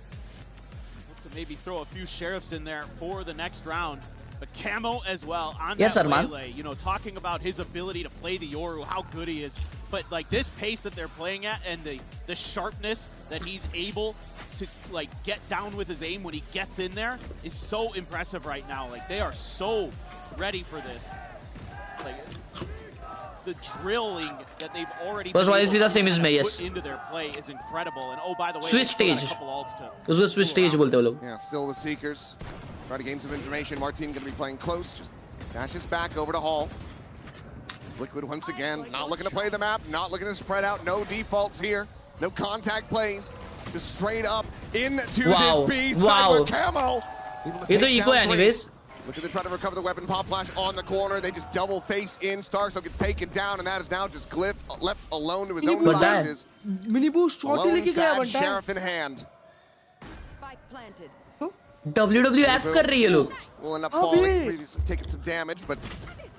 To maybe throw a few sheriffs in there for the next round. But Camo as well on that melee, you know, talking about his ability to play the Yoru, how good he is. But like this pace that they're playing at and the sharpness that he's able to like get down with his aim when he gets in there is so impressive right now. Like they are so ready for this. Like the drilling that they've already put into their play is incredible. And oh, by the way, Swiss stage. उसको Swiss stage बोलते हैं लोग. Yeah, still the Seekers. Try to gain some information. Martin going to be playing close. Just dashes back over to Hall. It's Liquid once again. Not looking to play the map. Not looking to spread out. No defaults here. No contact plays. Just straight up into this beast. Cyber Camo. ये तो eco है anyways. Look at them trying to recover the weapon. Pop flash on the corner. They just double face in. Starkzo gets taken down, and that is now just Glyph left alone to his own devices. Mini boost shot ही लेके गया बनता है. Sheriff in hand. Spike planted. WWF कर रही है लोग. Will end up falling, previously taking some damage, but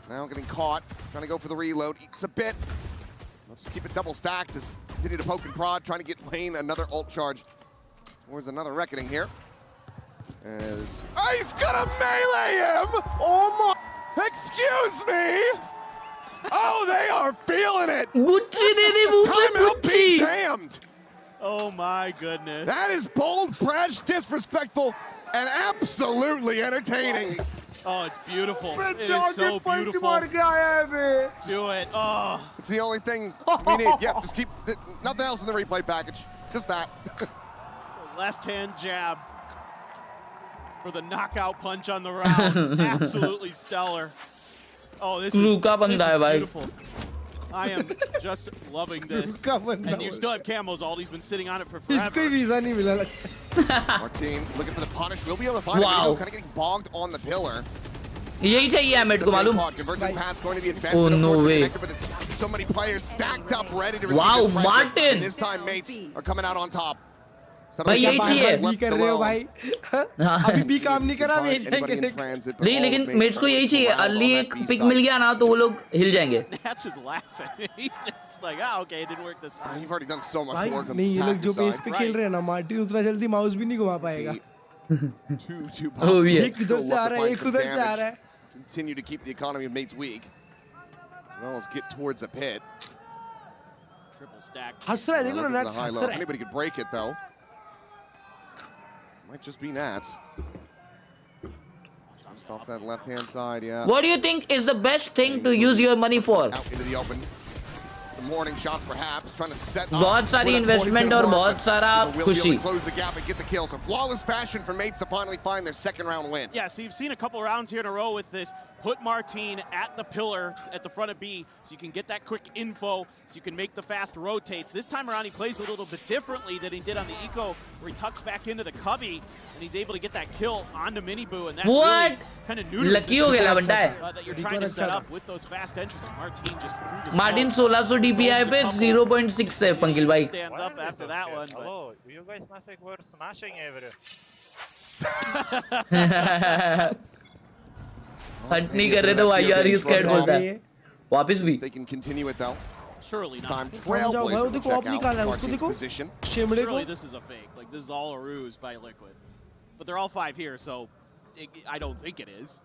now getting caught. Trying to go for the reload. Eats a bit. Let's just keep it double stacked. Just continue to poke and prod, trying to get Wayne another ult charge. Towards another reckoning here. As he's gonna melee him! Oh my! Excuse me! Oh, they are feeling it! Gucci दे दे वो Timeout be damned! Oh my goodness! That is bold, brash, disrespectful, and absolutely entertaining. Oh, it's beautiful. It is so beautiful. Do it. Oh, it's the only thing we need. Yeah, just keep nothing else in the replay package. Just that. Left hand jab. For the knockout punch on the round. Absolutely stellar. Oh, this is beautiful. I am just loving this. And you still have Camo's ult. He's been sitting on it for forever. इसको visa नहीं मिला. Martin looking for the punish. We'll be able to find it. Kind of getting bogged on the pillar. यही चाहिए emit को मालूम. Oh no way. So many players stacked up ready to receive. Wow, Martin. And this time mates are coming out on top. भाई यही चाहिए B कर रहे हो भाई अभी भी काम नहीं करा भेज देंगे नहीं लेकिन मेट्स को यही चाहिए अर्ली एक पिक मिल गया ना तो वो लोग हिल जाएंगे Nats is laughing. He's just like, ah, okay, it didn't work this time. You've already done so much भाई work on नहीं this ये लोग जो tactical पेस side. पे खेल रहे हैं ना मार्टिन उतना जल्दी माउस भी नहीं घुमा पाएगा Oh, yeah. एक इधर से आ रहा है एक उधर से आ रहा है Continue to keep the economy of mates weak. As well as get towards the pit. Triple stack. हंस रहा है देखो ना Looking for nuts the high हंस low. रहा है Anybody could break it though. Might just be Nats. Just off that left-hand side, yeah. What do you think is the best thing to use your money for? Out into the open. Some warning shots perhaps, trying to set up. बहुत सारी investment और बहुत सारा खुशी. Close the gap and get the kills. A flawless fashion for mates to finally find their second round win. Yeah, so you've seen a couple rounds here in a row with this. Put Martine at the pillar at the front of B so you can get that quick info, so you can make the fast rotates. This time around he plays a little bit differently than he did on the Eco, where he tucks back into the cubby and he's able to get that kill onto Miniboo, and that really kind of neuters Lucky हो गया बंदा है. that you're trying to set up with those fast entries. Martine just threw the Martin 1600 DPI पे 0.6 है पंकिल भाई. stands up after that one. Hello, you guys nothing were smashing every. हट नहीं कर रहे तो भाई यार ये स्कैड बोलता है वापस भी They can continue it though. Surely This not. time Trailblazer will check out Martine's position. Surely this is a fake. Like this is all a ruse by Liquid. But they're all 5 here, so I don't think it is.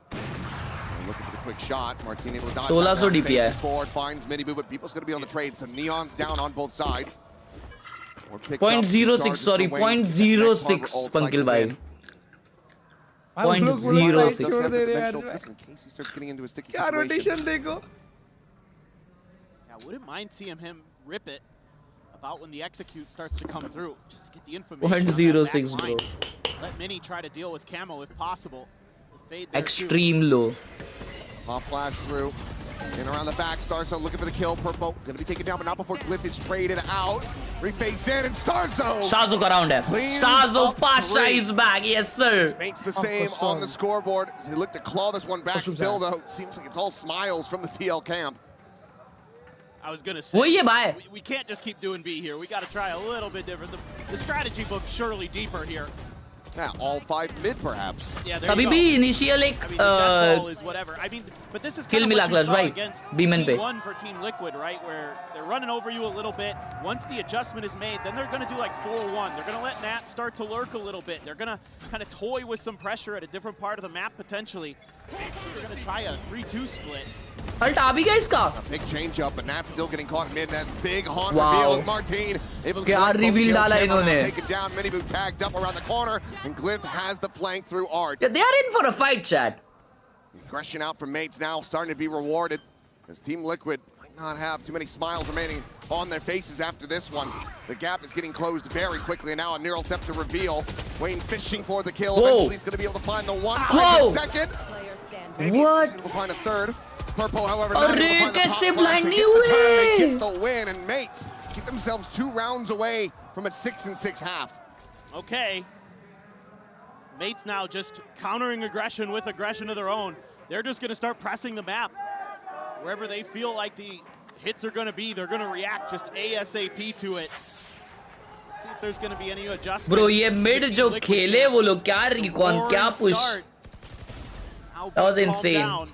Looking for the quick shot. Martine able to dodge. 1600 DPI. Faces forward, finds Miniboo, but people's going to be on the trade. So Neon's down on both sides. 0.06 sorry 0.06 पंकिल भाई. 0.06 क्या rotation देखो I wouldn't mind seeing him rip it about when the execute starts to come through, just to get the information. 0.06 bro. Let Mini try to deal with Camo if possible. Extreme low. Pop flash through. In around the back, Starzo looking for the kill. Purple going to be taken down, but not before Glyph is traded out. Reface in, and Starzo! Starzo का round है. Starzo Pasha is back, yes sir. Mates the same on the scoreboard. He looked to claw this one back still, though. Seems like it's all smiles from the TL camp. I was going to say, वही है भाई. We can't just keep doing B here. We got to try a little bit different. The strategy book's surely deeper here. Yeah, all 5 mid perhaps. Yeah, there अभी you भी go. initial एक I mean, the death ball is whatever. I mean, but this is kind of what you saw against T1 for Team Liquid, right? Where they're running over you a little bit. Once the adjustment is made, then they're going to do like 4-1. They're going to let Nat start to lurk a little bit. They're going to kind of toy with some pressure at a different part of the map potentially. They're going to try a 3-2 split. Ult आ भी गया इसका. Big change up, but Nat's still getting caught mid. That big haunt Wow. reveal. Martine able to क्या reveal डाला इन्होंने. take it down. Miniboo tagged up around the corner, and Glyph has the flank through Art. Yeah, they are in for a fight, chat. Aggression out from mates now, starting to be rewarded. As Team Liquid might not have too many smiles remaining on their faces after this one. The gap is getting closed very quickly, and now a neural step to reveal. Wayne fishing for the kill. Whoa. Eventually, he's going to be able to find the one. Whoa. The second. What? Able to find a third. Purple, however, not able to find the top flash to get the turn. They get the win, and mates get themselves 2 rounds away from a 6-6 half. Okay. Mates now just countering aggression with aggression of their own. They're just going to start pressing the map. Wherever they feel like the hits are going to be, they're going to react just ASAP to it. Let's see if there's going to be any adjustments. Bro, ये mid जो खेले वो लोग क्या recon क्या push. That was insane.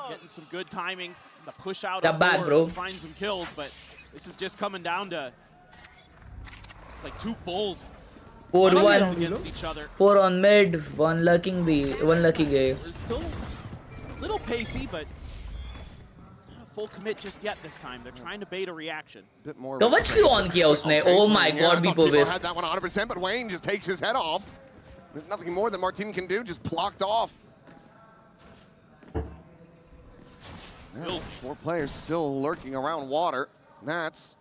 Getting some good timings. The push out That bad, bro. to find some kills, but this is just coming down to it's like 2 bulls. 4-1 against each other. 4 on mid, 1 lurking B, 1 lurking A. It's still a little pacey, but it's not a full commit just yet this time. They're trying to bait a reaction. Bit more. कवच क्यों on किया उसने? Oh my God, people Bipovic. had that one 100%, but Wayne just takes his head off. There's nothing more that Martine can do, just blocked off. Now, 4 players still lurking around water. Nats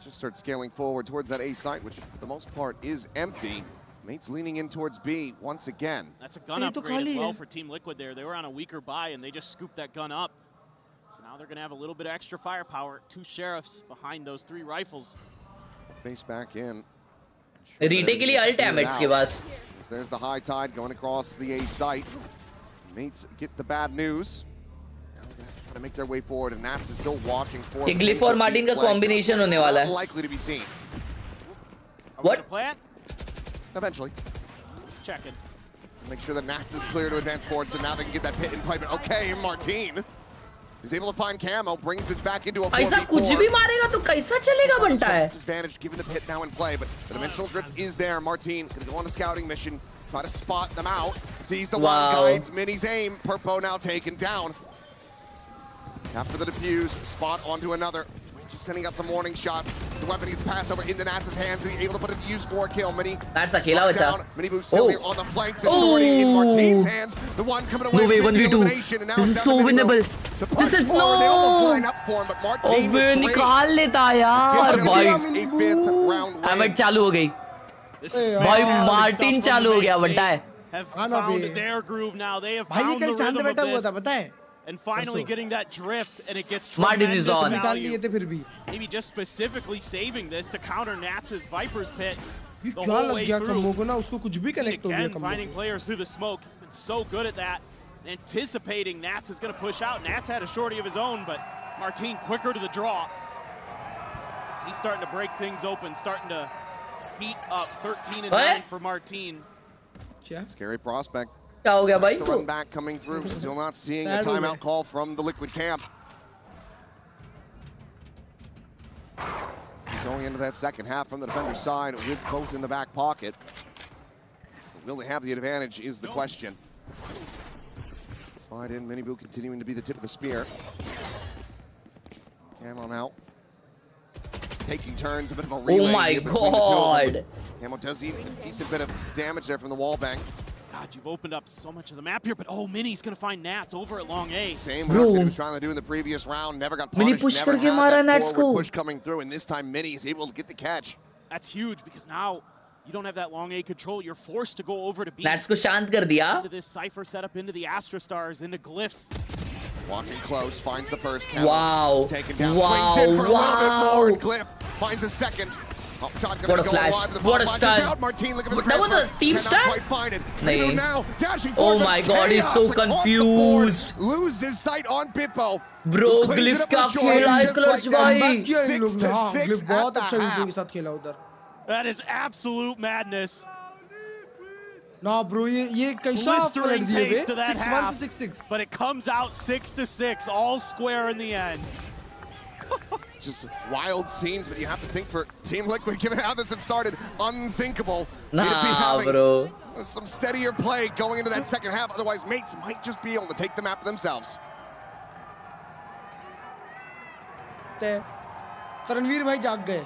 just start scaling forward towards that A site, which for the most part is empty. Mates leaning in towards B once again. That's a gun upgrade as well for Team Liquid there. They were on a weaker buy and they just scooped that gun up. So now they're going to have a little bit of extra firepower. 2 sheriffs behind those 3 rifles. Face back in. Retake के लिए ult है mates के पास. There's the high tide going across the A site. Mates get the bad news. to make their way forward, and Nats is still watching for. ये glyph और Martin का combination होने वाला है. Likely to be seen. What? Eventually. Checking. Make sure that Nats is clear to advance forward, so now they can get that pit in pipe. Okay, Martin is able to find Camo, brings this back into a 4v4. ऐसा कुछ भी मारेगा तो कैसा चलेगा बनता है. Advantage given the pit now in play, but the dimensional drift is there. Martin gonna go on a scouting mission, try to spot them out. Sees the one, guides Mini's aim. Purpo now taken down. After the defuse, spot onto another. Just sending out some warning shots. The weapon gets passed over into Nats' hands, and he's able to put a defuse for a kill. Mini. That's a kill, down. Mini boost still here on the flank. It's already in Martin's hands. The one coming away with the elimination, and now this is so winnable. This is no. They almost line up for him, but Martin निकाल लेता यार भाई. Emit चालू हो गई. भाई Martin चालू हो गया बंटा है. Have found their groove now. They have found the rhythm of this. And finally getting that drift, and it gets tremendous value. Maybe just specifically saving this to counter Nats' Viper's pit the whole way through. Again, finding players through the smoke. He's been so good at that. Anticipating Nats is going to push out. Nats had a shorty of his own, but Martin quicker to the draw. He's starting to break things open, starting to heat up. 13-9 for Martin. Scary prospect. The run back coming through, still not seeing a timeout call from the Liquid camp. Going into that second half from the defender's side with both in the back pocket. Will they have the advantage is the question. Slide in, Minibu continuing to be the tip of the spear. Camo now. Taking turns, a bit of a relay. Oh my god! Camo does eat a decent bit of damage there from the wall bang. God, you've opened up so much of the map here, but oh, Mini's gonna find Nats over at long A. Same work that he was trying to do in the previous round, never got punished, never had that forward push coming through, and this time Mini is able to get the catch. That's huge, because now you don't have that long A control. You're forced to go over to B. Nats को शांत कर दिया. Into this Cypher setup, into the Astra Stars, into Glyphs. Watching close, finds the first Camo. Wow. Taken down, wow. swings in for a little bit more, and Glyph finds a second. Oh, what a flash! What a stun! That was a team stun? No. Oh my god, he's so confused. Loses sight on Pippo. Bro, Glyph का खेला है clutch भाई. 6-6 at the half. That is absolute madness. No, bro, ये कैसा blistering pace to that 6-1 to 6-6. But it comes out 6-6, all square in the end. Just wild scenes, but you have to think for Team Liquid, given how this had started, unthinkable. Nah, bro. Some steadier play going into that second half, otherwise mates might just be able to take the map themselves. तरणवीर भाई जाग गए.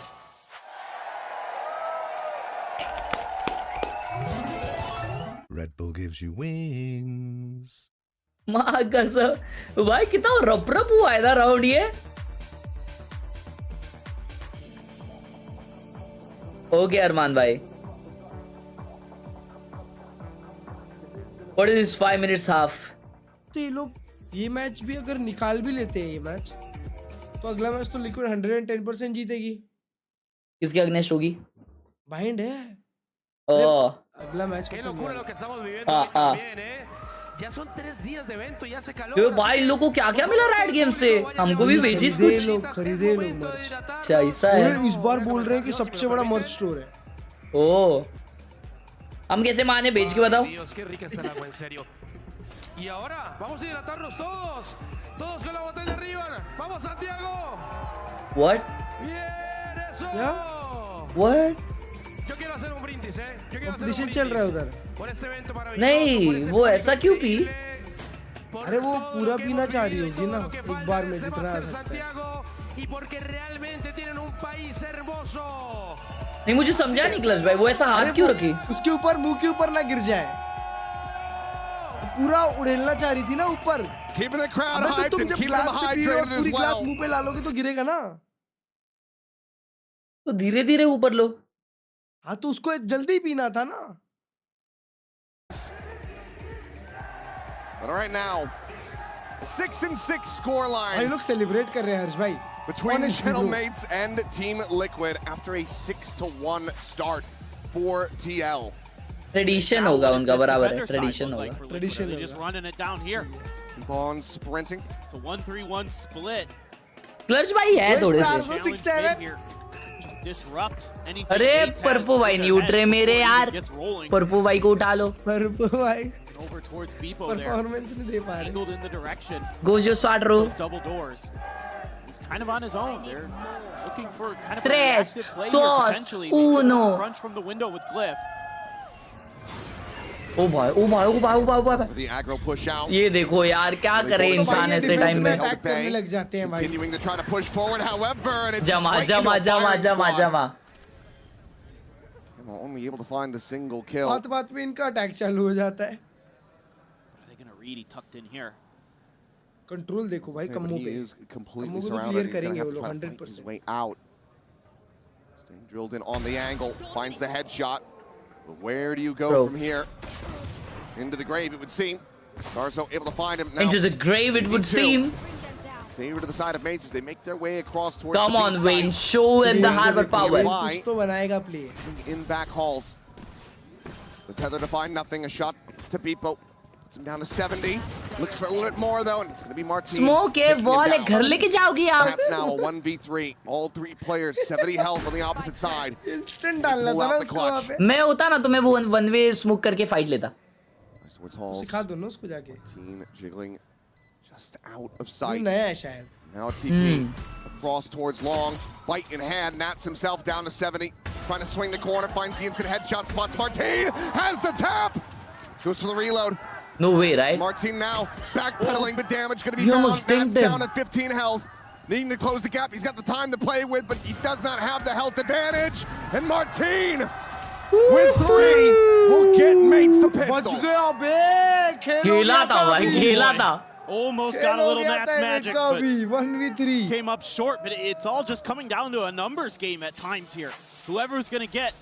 Red Bull gives you wings. माँ कसम भाई कितना रप हुआ है ना राउंड ये. Okay, Arman bhai. What is this 5 minutes half? तो ये लोग ये मैच भी अगर निकाल भी लेते हैं ये मैच, तो अगला मैच तो लिक्विड 110% जीतेगी. किसके अगेंस्ट होगी? बाइंड है. ओह. अगला match Ya son 3 días de evento, ya se caló. तो भाई इन लोगों को क्या-क्या मिला राइट गेम से? हमको भी भेजिस कुछ. खरीदे लोग मर्च. अच्छा ऐसा है. इस बार बोल रहे हैं कि सबसे बड़ा मर्च स्टोर है. ओह. हम कैसे माने भेज के बताओ? Dios, qué rica está el agua, en serio. Y ahora vamos a hidratarnos todos. Todos con la botella arriba. Vamos Santiago. What? Bien, eso. What? Yo quiero hacer un brindis, ¿eh? Yo quiero hacer competition चल रहा है उधर. नहीं वो ऐसा क्यों P? अरे वो पूरा पीना चाह रही होगी ना एक बार में जितना आ सकता है. नहीं मुझे समझा नहीं क्लच भाई वो ऐसा हाथ क्यों रखी? उसके ऊपर मुंह के ऊपर ना गिर जाए. पूरा उड़ेलना चाह रही थी ना ऊपर. अबे तो तुम जब ग्लास से पी और पूरी ग्लास मुंह पे ला लोगे तो गिरेगा ना. तो धीरे-धीरे ऊपर लो. हाँ तो उसको जल्दी पीना था ना. But right now, a 6-6 scoreline. भाई लोग सेलिब्रेट कर रहे हैं हर्ष भाई. Between Gentlemates and Team Liquid after a 6-1 start for TL. Tradition होगा उनका, बराबर है, ट्रेडिशन होगा, tradition They're just running it down here. Keep on sprinting. It's a 1-3-1 split. Clutch भाई है थोड़े से। Challenge mid here. Just disrupt anything. अरे Mates has परपू भाई in नहीं their उठ रहे head मेरे before he यार, gets rolling. परपू भाई को उठा लो। परपू भाई Over towards Beepo there. Performance नहीं दे पा रहे। Angled in the direction. Goes जो शॉट रो। Those double doors. He's kind of on his own. They're looking for kind of a Tres, reactive play here dos, potentially. Maybe uno. Crunch from the window with Glyph. ओ भाई ओ भाई ओ भाई ओ भाई ओ भाई, The aggro push out. ये देखो यार क्या करे इंसान ऐसे टाइम में। अटैक करने लग जाते हैं भाई। Continuing to try to push forward, however, and it's जमा just जमा right into a जमा firing जमा squad. जमा। Only able to find the single kill. बात में इनका अटैक चालू हो जाता है। Are they gonna read? He tucked in here. Control देखो भाई कम्मू पे। He is completely कम्मू को surrounded. क्लियर He's gonna करेंगे have वो to लोग try to fight his 100%। way out. Staying drilled in on the angle, finds the headshot. But where do you go from here? Into the grave, it would seem. Starzo able to find him now. Into the grave, it would seem. Favor to the side of mates as they make their way across towards Come the on, B Wayne, side. show him the harbor power. कुछ तो बनाएगा play. In back halls. The tether to find nothing. A shot to Beepo. Puts him down to 70. Looks for a little bit more though, and it's going to be Martin. Smoke है, wall है, घर लेके जाओगी आप। That's now a 1v3. All three players, 70 health on the opposite side. Instant डालना था ना उसको वहाँ पे। मैं होता ना तो मैं वो वन वे स्मोक करके फाइट लेता। सिखा दो ना उसको जाके। Team jiggling just out of sight. नया है शायद। Now TP across towards long, bite in hand. Nats himself down to 70, trying to swing the corner, finds the instant headshot spots. Martin has the tap. Goes for the reload. No way, right? Martin now backpedaling, but damage going to be He found. almost Nats dinked down at 15 health. Needing to close the gap. He's got the time to play with, but he does not have the health advantage. And Martin with 3 will get mates the pistol. बच गया बे। खेला था भाई, खेला था। Almost got a little Nats magic, but 1v3 came up short. But it's all just coming down to a numbers game at times here. Whoever's going to get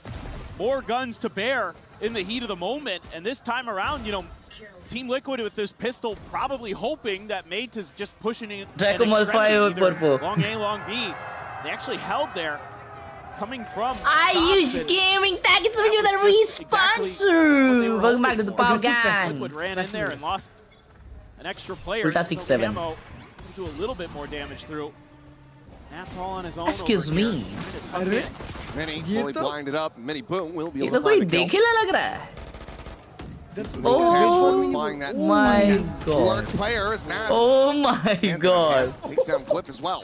more guns to bear in the heat of the moment, and this time around, you know, Team Liquid with this pistol probably hoping that Mate is just pushing in Draco Malfoy और Purple. long A, long B. They actually held there. Coming from I use gaming packets with you that re-sponsor. Welcome back to the Power Gang. Liquid ran in there and lost an extra player. Ulta 6-7. Do a little bit more damage through. That's all on his own. Excuse me. Many fully blinded up. Many boom will be ये able तो to कोई find the kill. देखेला लग रहा है। Oh my god. Player is Nats. Oh my god. Takes down Clip as well.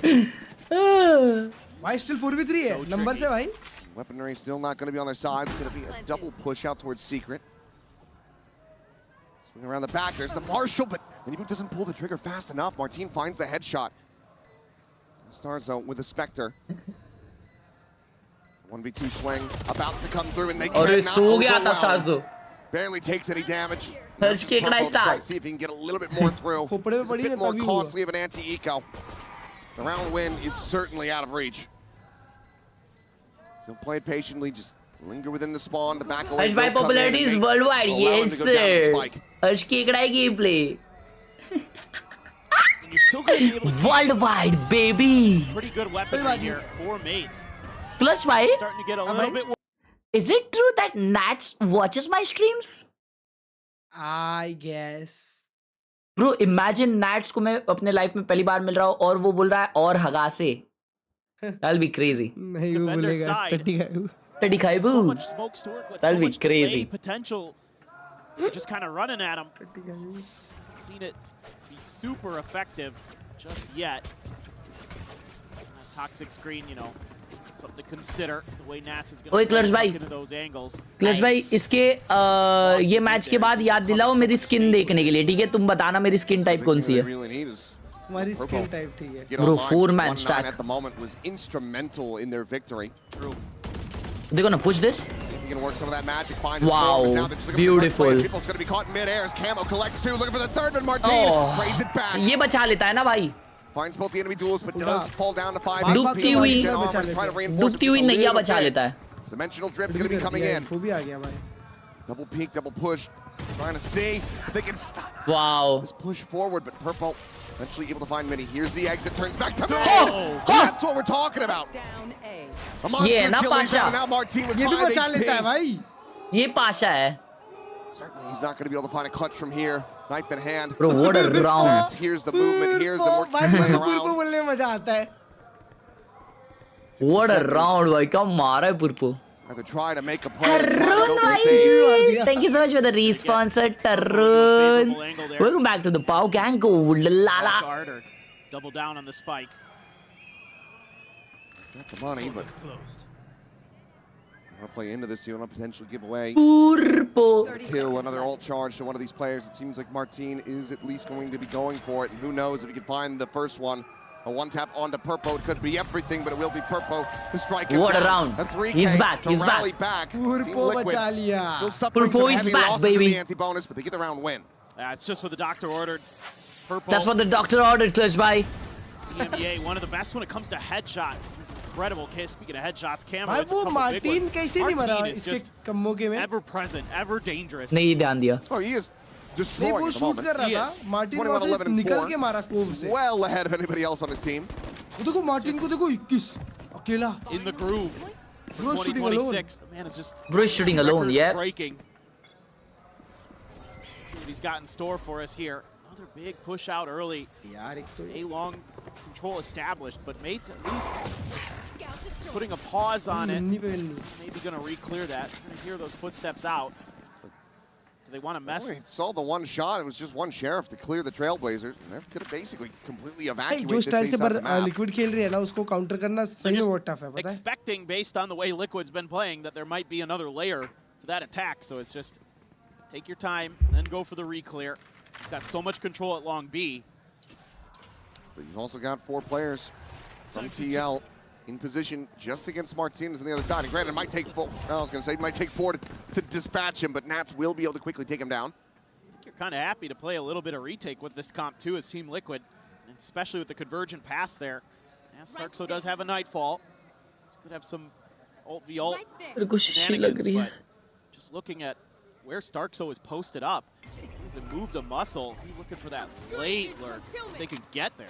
भाई still 4v3 है number से भाई। Weaponry still not going to be on their side. It's going to be a double push out towards Secret. Swing around the back. There's the Marshall, but Manibu doesn't pull the trigger fast enough. Martin finds the headshot. Starzo with the Spectre. 1v2 swing about to come through, and they cannot overwhelm. Barely takes any damage. Try to see if he can get a little bit more through. It's a bit more costly of an anti-eco. The round win is certainly out of reach. Still play it patiently, just linger within the spawn. The back away. My popularity is worldwide. Yes, sir. Harsh Khelraay gameplay. Worldwide, baby. Pretty good weaponry here for Mates. Clutch, bhai. Starting to get a little bit. Is it true that Nats watches my streams? I guess. Bro, imagine Nats को मैं अपने life में पहली बार मिल रहा हूँ और वो बोल रहा है और हगा से. That'll be crazy. नहीं वो बोलेगा टट्टी खाई बू. That'll be crazy. Potential. Just kind of running at him. Seen it be super effective just yet. Toxic screen, you know. To consider the way Nats is going to look into those angles. Clutch भाई इसके ये match के बाद याद दिलाओ मेरी skin देखने के लिए, ठीक है? तुम बताना मेरी स्किन टाइप कौन सी है? हमारी स्किन टाइप ठीक है। Bro, 4-man stack. At the moment was instrumental in their victory. True. They're gonna push this. He can work some of that magic. Find Wow, beautiful. People's going to be caught in mid-air as Camo collects two. Looking for the third, but Martin trades it back. ये बचा लेता है ना भाई? Finds both the enemy duels, but does fall down to 5. डूबती हुई नैया बचा लेता है. Dimensional drift is going to be coming in. वो भी आ गया भाई. Double peek, double push. Trying to see if they can stop. Wow. This push forward, but Purple eventually able to find Mini. Here's the exit, turns back to mid. That's what we're talking about. ये ना Pasha. Now Martin with ये भी 5 बचा लेता है HP. भाई. ये पाशा है. Certainly he's not going to be able to find a clutch from here. Knife in hand. Bro, what a round. Here's the movement. Here's the work around. What a round, bhai. Kya mara hai Purpo. Either try to make a play. Thank you so much for the responsor, Tarun. Welcome back to the Pau Gang. La. Double down on the spike. He's got the money, but want to play into this, you want to potentially give away kill, another ult charge to one of these players. It seems like Martin is at least going to be going for it, and who knows if he can find the first one. A one tap onto Purpo. It could be everything, but it will be Purpo to strike him. What down. a round. A 3K He's back. to He's rally back. Purpo still suffering some heavy losses in the anti-bonus, but they get the round win. It's just what the doctor ordered. Purpo. That's what the doctor ordered, Clutch Bhai. EMEA, one of the best when it comes to headshots. He's an incredible kid. Speaking of headshots, Camo, it's a couple big ones. Martin is just ever present, ever dangerous. नहीं ध्यान दिया. Oh, he is destroying at the moment. He is. Martin 21-11-4. Well ahead of anybody else on his team. देखो Martin को देखो 21 अकेला. In the groove. Bro shooting alone. The man is just shooting alone, yeah. Breaking. See what he's got in store for us here. Another big push out early. A long control established, but mates at least putting a pause on it. Maybe going to re-clear that. Going to hear those footsteps out. Do they want to mess? We saw the one shot. It was just one sheriff to clear the Trailblazers. And they're going to basically completely evacuate this style ace out of the map. Liquid खेल रही है ना उसको counter करना सही में बहुत tough है, पता है? Expecting, based on the way Liquid's been playing, that there might be another layer to that attack. So it's just take your time, and then go for the re-clear. He's got so much control at long B. But you've also got 4 players from TL in position just against Martinez on the other side. And granted, it might take 4. I was going to say it might take 4 to dispatch him, but Nats will be able to quickly take him down. I think you're kind of happy to play a little bit of retake with this comp too as Team Liquid, and especially with the convergent pass there. Yeah, Starkso does have a Nightfall. This could have some ult v ult shenanigans, but just looking at where Starkso is posted up, he hasn't moved a muscle. He's looking for that late lurk. If they can get there.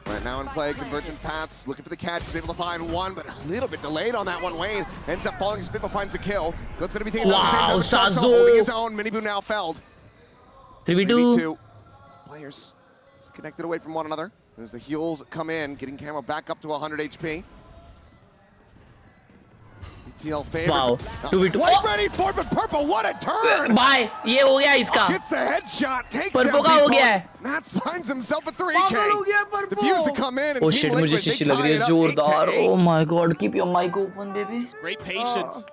Right now in play, convergent paths, looking for the catch, he's able to find one, but a little bit delayed on that one. Wayne ends up falling, Spitball finds the kill. Glyph's gonna be taking wow, the same time. Holding his own, Miniboo now felled. 3v2. Players disconnected away from one another. As the heals come in, getting Camo back up to 100 HP. BTL favorite. Wow, 2v2. Quite ready for it, but Purpo, what a turn! Bye, ये हो गया इसका. Gets the headshot, takes Purpo का हो गया है. Nats finds himself a 3K. The views to come in and oh shit, मुझे शीशी लग रही है जोरदार. Oh my god, keep your mic open, baby. Great patience.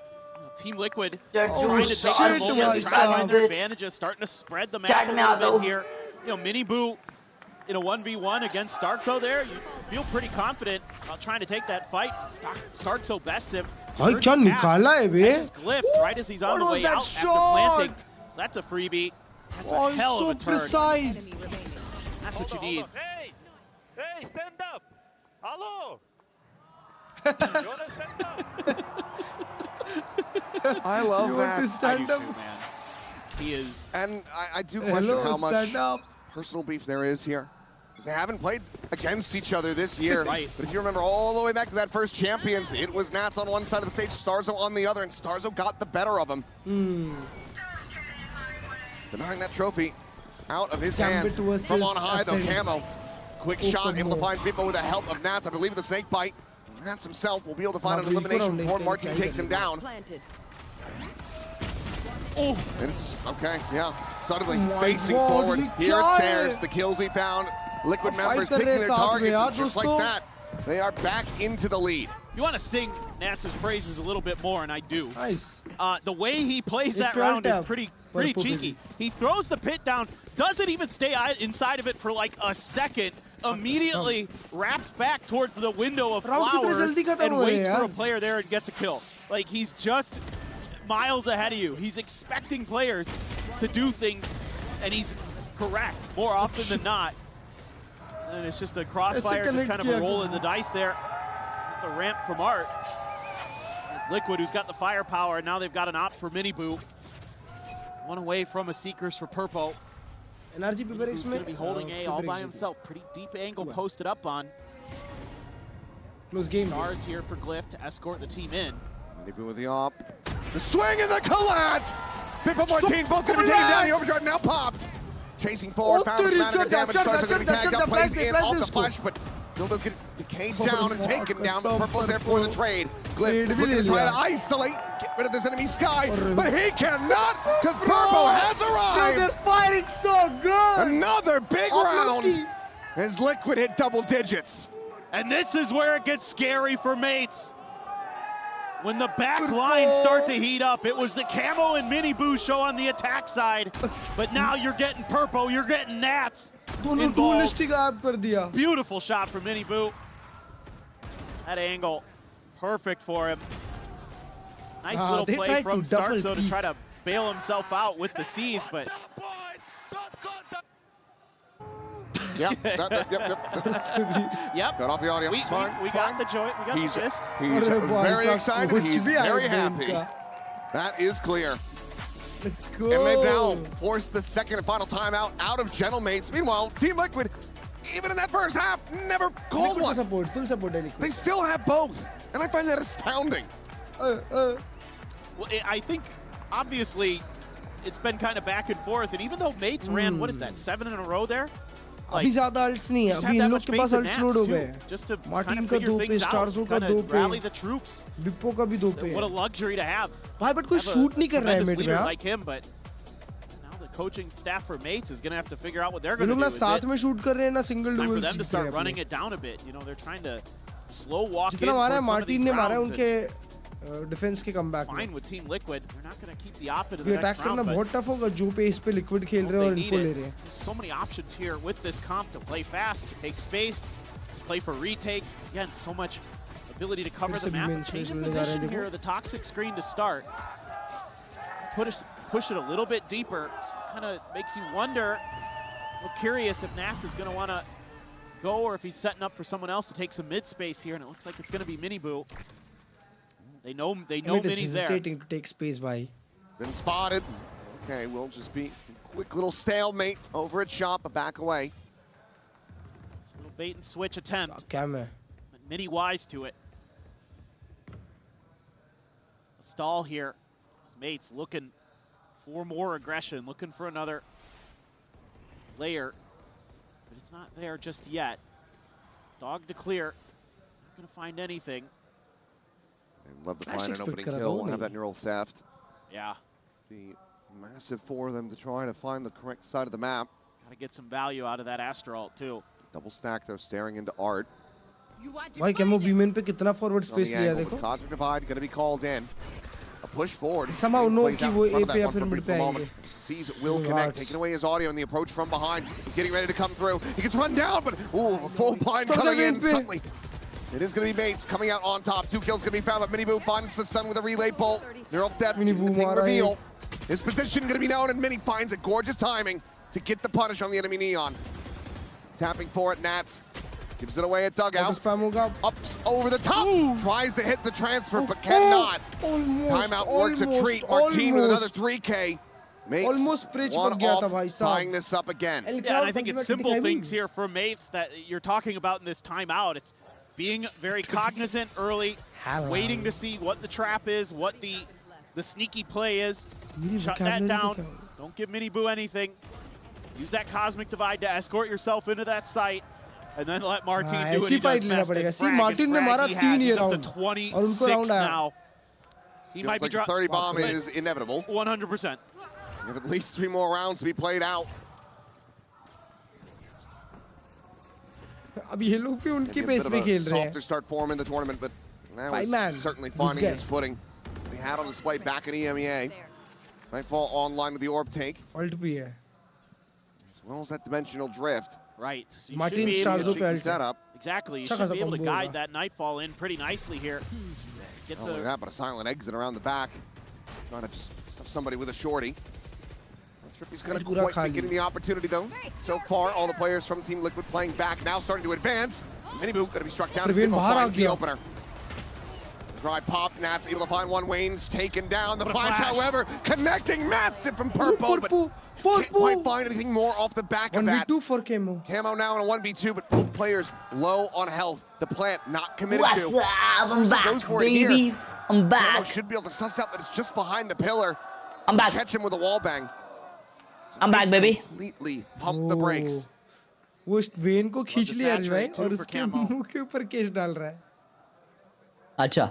Team Liquid trying to take their moments, trying to find their advantages, starting to spread the map a little bit here. You know, Miniboo in a 1v1 against Starkso there, you feel pretty confident about trying to take that fight. Starkso bests him. क्या निकाला है बे? Glyph right as he's on the way out after planting. So that's a freebie. That's a hell of a turn. Precise. That's what you need. Hey, stand up. Hello. You wanna stand up? I love that. Stand up. Man. He is. And I do question how much personal beef there is here. They haven't played against each other this year. Right. But if you remember all the way back to that first Champions, it was Nats on one side of the stage, Starzo on the other, and Starzo got the better of him. Denying that trophy out of his hands from on high, though. Camo, quick shot, able to find people with the help of Nats. I believe the snake bite. Nats himself will be able to find an elimination before Martin takes him down. Oh, it's okay, yeah. Suddenly facing forward. Here it stares. The kills we found. Liquid members picking their targets, and just like that, they are back into the lead. You want to sing Nats' praises a little bit more, and I do. Nice. The way he plays that round is pretty cheeky. He throws the pit down, doesn't even stay inside of it for like a second, immediately wraps back towards the window of flowers and waits for a player there and gets a kill. Like, he's just miles ahead of you. He's expecting players to do things, and he's correct more often than not. And it's just a crossfire, just kind of a roll in the dice there. The ramp from Art. It's Liquid who's got the firepower, and now they've got an op for Miniboo. One away from a Seekers for Purpo. NRG Miniboo's going to be holding A all by himself. Pretty deep angle posted up on. Close game. Stars here for Glyph to escort the team in. Minibu with the op. The swing and the collat! Pippa Martin both going to be taken down. The overdrive now popped. Chasing forward, Power Smatter, damage starts are going to be tagged up, plays in off the flash, but still does get decayed down and taken down, but Purple's there for the trade. Glyph looking to try to isolate, get rid of this enemy Sky, but he cannot, because Purple has arrived! They're fighting so good! Another big round as Liquid hit double digits. And this is where it gets scary for Mates. When the back lines start to heat up, it was the Camo and Minibu show on the attack side, but now you're getting Purple, you're getting Nats involved. Beautiful shot from Minibu. That angle, perfect for him. Nice little play from Starks though to try to bail himself out with the C's, but Yep. Yep. Got off the audio. We got the joint. We got the gist. He's very excited. He's very happy. That is clear. Let's go. And they've now forced the second and final timeout out of Gentlemates. Meanwhile, Team Liquid, even in that first half, never called one. Full support. They still have both, and I find that astounding. Well, I think, obviously, it's been kind of back and forth, and even though Mates ran, what is that, 7 in a row there? अभी ज़्यादा अल्ट्स नहीं है, अभी इन लोग के पास अल्ट्स load हो गए हैं। मार्टिन का 2 पे, स्टार्सो का 2 पे, बिप्पो का भी 2 पे। What a luxury to have. भाई बट कोई शूट नहीं कर रहा है मिड में। Like him, but now the coaching staff for Mates is going to have to figure out what they're going to do. ये लोग ना साथ में शूट कर रहे हैं ना single Time dual. for them to start running it down a bit. You know, they're trying to slow walk in. जितना मारा है some of मार्टिन these ने मारा है rounds उनके डिफेंस के कमबैक में। Fine with Team Liquid. They're not going to keep the op into the ये next अटैक करना round. बहुत टफ होगा जो पेस पे लिक्विड खेल रहे हैं और इनको ले रहे हैं। There's so many options here with this comp to play fast, to take space, to play for retake. Again, so much ability to cover the map. Change of position here, the toxic screen to start. Push it a little bit deeper. Kind of makes you wonder, we're curious if Nats is going to want to go or if he's setting up for someone else to take some mid space here, and it looks like it's going to be Minibu. They know Mini's there. Hesitating to take space by. Been spotted. Okay, we'll just be quick little stalemate over at shop, a back away. It's a little bait and switch attempt. But Mini wise to it. A stall here. His mates looking for more aggression, looking for another layer, but it's not there just yet. Dog to clear. Not gonna find anything. They'd love to find an opening kill, have that neural theft. Yeah. Be massive for them to try to find the correct side of the map. Gotta get some value out of that Astro ult too. Double stack though, staring into Art. भाई camo बीमेन पे कितना forward space लिया देखो। Cosmic Divide gonna be called in. A push forward. Somehow no कि वो A पे या फिर मिड पे आएंगे। Sees it will connect, taking away his audio and the approach from behind. He's getting ready to come through. He gets run down, but ooh, full blind coming in suddenly. It is going to be Mates coming out on top. 2 kills going to be found, but Minibu finds the stun with a relay bolt. They're off depth, the ping reveal. His position going to be known, and Mini finds a gorgeous timing to get the punish on the enemy Neon. Tapping for it, Nats. Gives it away at dugout. Ups over the top. Tries to hit the transfer, but cannot. Timeout works a treat. Martin with another 3K. Mates one off, tying this up again. Yeah, and I think it's simple things here for Mates that you're talking about in this timeout. It's being very cognizant early, waiting to see what the trap is, what the sneaky play is. Shut that down. Don't give Minibu anything. Use that Cosmic Divide to escort yourself into that site, and then let Martin do what he does best. Martin ने मारा 3 ये round. He's up to 26 now. He might be like the 30 bomb is inevitable. 100%. We have at least 3 more rounds to be played out. अभी ये लोग भी उनकी pace पे खेल रहे हैं। Softer start form in the tournament, but now he's certainly finding his footing. He had on display back in EMEA. Nightfall online with the orb take. Ult भी है. As well as that dimensional drift. Right. So you Martin Starzo पे ult setup. Exactly. You should be able to guide that Nightfall in pretty nicely here. Not only that, but a silent exit around the back. Trying to just stuff somebody with a shorty. Not sure if he's going to quite be getting the opportunity, though. So far, all the players from Team Liquid playing back, now starting to advance. Minibu going to be struck down as Pipo finds the opener. Khelraay pop, Nats able to find one. Wayne's taken down. The flash, however, connecting massive from Purple, but can't quite find anything more off the back of that. 1v2 for Camo. Camo now in a 1v2, but both players low on health. The plant not committed What's to. up? I'm back, goes for babies. I'm back. Camo should be able to suss out that it's just behind the pillar. I'm back. Catch him with a wall bang. So I'm back, baby. Completely pump the brakes. वो when को खींच लिया अर्ज भाई और उसके मुंह के ऊपर केस डाल रहा है. अच्छा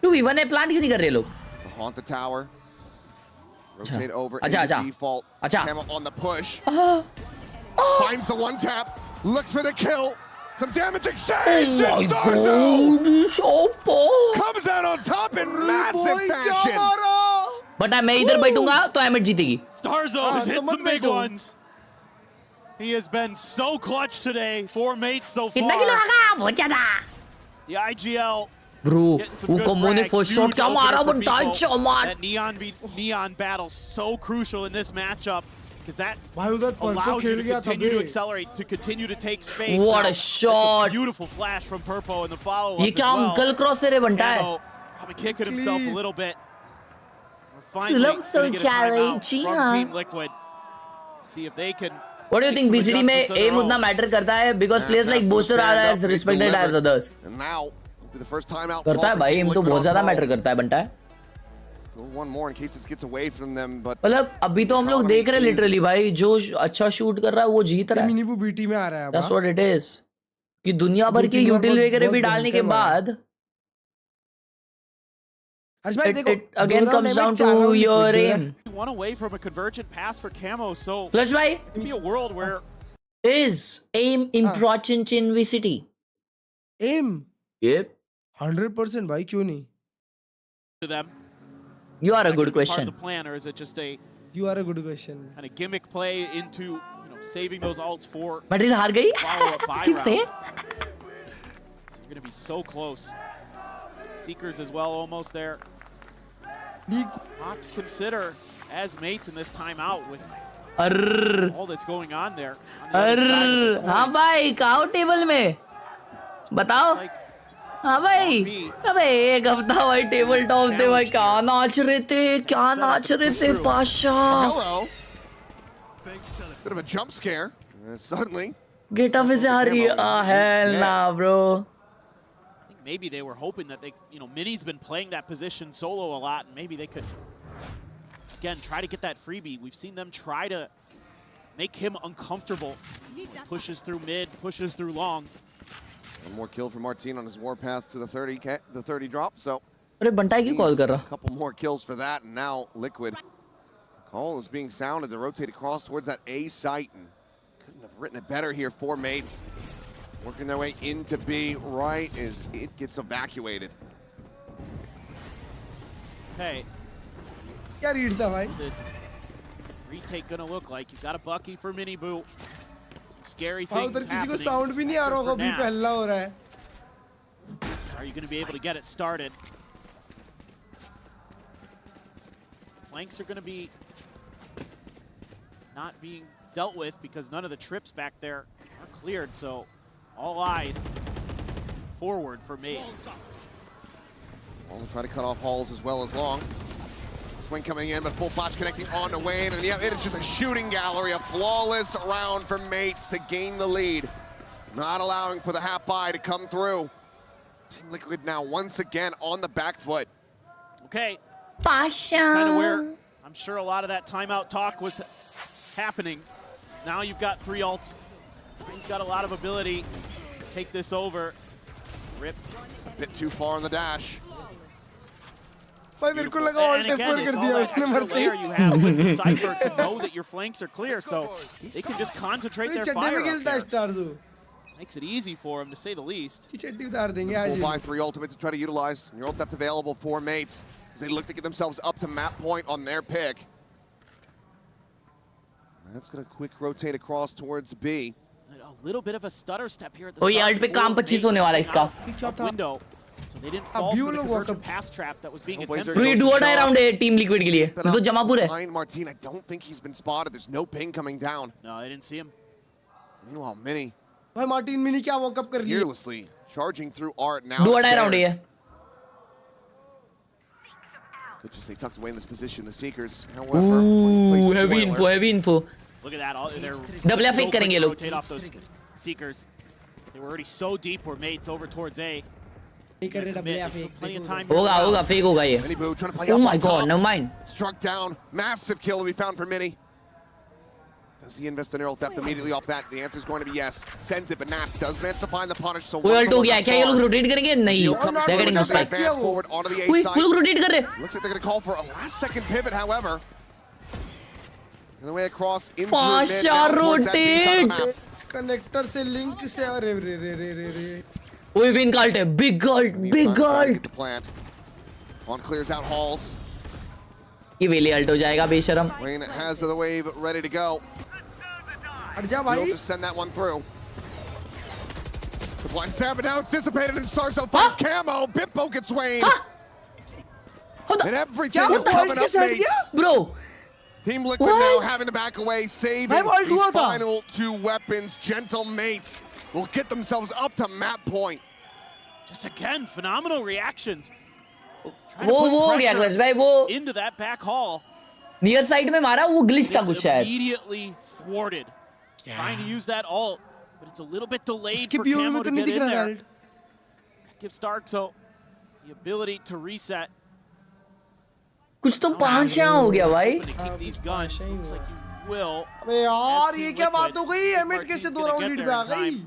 2v1 है, प्लांट क्यों नहीं कर रहे लोग? Haunt the tower. Rotate over अच्छा, into अच्छा. default. अच्छा. Camo on the push. Finds the one tap. Looks for the kill. Some damage exchange. Oh Comes out on top in massive fashion. But मैं इधर बैठूंगा तो emit जीतेगी. Starzo has hit some big ones. He has been so clutch today for mates so far. कितना kilo लगा? बहुत ज़्यादा. The IGL. Bro, वो कम्मो ने फर्स्ट शॉट क्या मारा बंटा चमार. That neon battle so crucial in this matchup because that allows you to continue to accelerate, to continue to take space. What a shot! A beautiful flash from Purpo in the follow-up. ये क्या uncle क्रॉसर है बंटा है. Probably kicking himself a little bit. Love so challenging. Team Liquid. See if they can. What do you think? VCT में aim उतना matter करता है because players like Booster are as respected as others. And now, the first time out. करता है भाई, aim तो बहुत ज़्यादा matter करता है बंटा है. Still one more in case this gets away from them, but. मतलब अभी तो हम लोग देख रहे हैं literally भाई जो अच्छा shoot कर रहा है वो जीत रहा है. मिनीबू बीटी में आ रहा है. That's what it is. कि दुनिया भर के util वगैरह भी डालने के बाद. It again comes down to your aim. One away from a convergent pass for Camo, so Clutch bhai, it can be a world where is aim important in VCT? Aim? Yep. 100% भाई क्यों नहीं? To them. You are a good question. Part of the plan, or is it just a? You are a good question. Kind of gimmick play into saving those ults for. Madrid हार गई? किससे? So you're gonna be so close. Seekers as well, almost there. Not to consider as mates in this timeout with all that's going on there. हाँ भाई कहाँ table में? बताओ. हाँ भाई. अबे एक हफ्ता भाई टेबल टॉप थे भाई क्या नाच रहे थे Pasha. Hello. Bit of a jump scare. Suddenly. Get off his Harry. Ah hell nah bro. Maybe they were hoping that they, Mini's been playing that position solo a lot, and maybe they could, again, try to get that freebie. We've seen them try to make him uncomfortable. Pushes through mid, pushes through long. One more kill for Martin on his warpath to the 30 drop, so. अरे बंटाई की call कर रहा. A couple more kills for that, and now Liquid. Call is being sounded to rotate across towards that A site, and couldn't have written it better here for mates. Working their way into B right as it gets evacuated. Hey. क्या read था भाई? This retake gonna look like? You got a Bucky for Mini Boo. Some scary things उधर किसी को happening. Sound भी नहीं आ रहा होगा अभी पहला हो रहा है. Are you gonna be able to get it started? Flanks are gonna be not being dealt with because none of the trips back there are cleared, so all eyes forward for Maze. We'll try to cut off Halls as well as Long. Swing coming in, but full flash connecting on to Wayne, and yeah, it is just a shooting gallery, a flawless round for mates to gain the lead. Not allowing for the half buy to come through. Team Liquid now once again on the back foot. Okay. Pasha. Kind of where I'm sure a lot of that timeout talk was happening. Now you've got 3 ults. You've got a lot of ability. Take this over. Rip. It's a bit too far on the dash. भाई मेरे को लगा alt F4 कर दिया उसने मरते ही. You have with the Cypher to know that your flanks are clear, so they can just concentrate their fire up there. Makes it easy for them, to say the least. Full buy 3 ultimates to try to utilize your ult depth available for mates as they look to get themselves up to map point on their pick. That's gonna quick rotate across towards B. A little bit of a stutter step here at the start. ये alt पे काम 25 होने वाला इसका. Window. So they didn't fall for the convergent pass trap that was being attempted. Bro, ये do or die round है Team Liquid के लिए. ये तो जमापुर है. Behind Martin, I don't think he's been spotted. There's no ping coming down. No, I didn't see him. Meanwhile, Mini. भाई Martin mini क्या walk up कर लिया? Fearlessly charging through Art now. Do or die round है. Could just say tucked away in this position. The Seekers, however, ooh, heavy info, heavy info. Look at that. They're double so fake करेंगे लोग. Rotate off those Seekers. They were already so deep where Mates over towards A. Plenty of time. होगा fake होगा ये. Oh my god, never mind. Struck down. Massive kill to be found for Mini. Does he invest in neural depth immediately off that? The answer is going to be yes. Sends it, but Nats does manage to find the punish. So वो ult हो गया. क्या ये लोग rotate करेंगे? नहीं. They're getting the spike. Forward onto the A Wait, side. वो लोग rotate कर रहे. Looks like they're going to call for a last-second pivot, however. On the way across into Pasha rotate. Connector से link से अरे रे. ओए win cult है. Big cult, big cult. On clears out halls. ये वेले ult हो जाएगा बेशरम. Wayne has the wave ready to go. We'll just send that one through. The blind stab, but now it's dissipated and Sarzo finds Camo. Bippo gets Wayne. And everything is coming up, mates. Bro. Team Liquid now having to back away, saving these final 2 weapons. Gentle mates will get themselves up to map point. Just again, phenomenal reactions. वो हो गया clutch भाई वो. Into that back hall. Near side में मारा वो glitch था कुछ शायद. Immediately thwarted. Trying to use that ult, but it's a little bit delayed for Camo to get in there. That gives Starkzo the ability to reset. कुछ तो 5 यहाँ हो गया भाई. These guns seems like you will. अबे यार ये क्या बात हो गई? एमिट कैसे 2 राउंड लीड पे आ गई?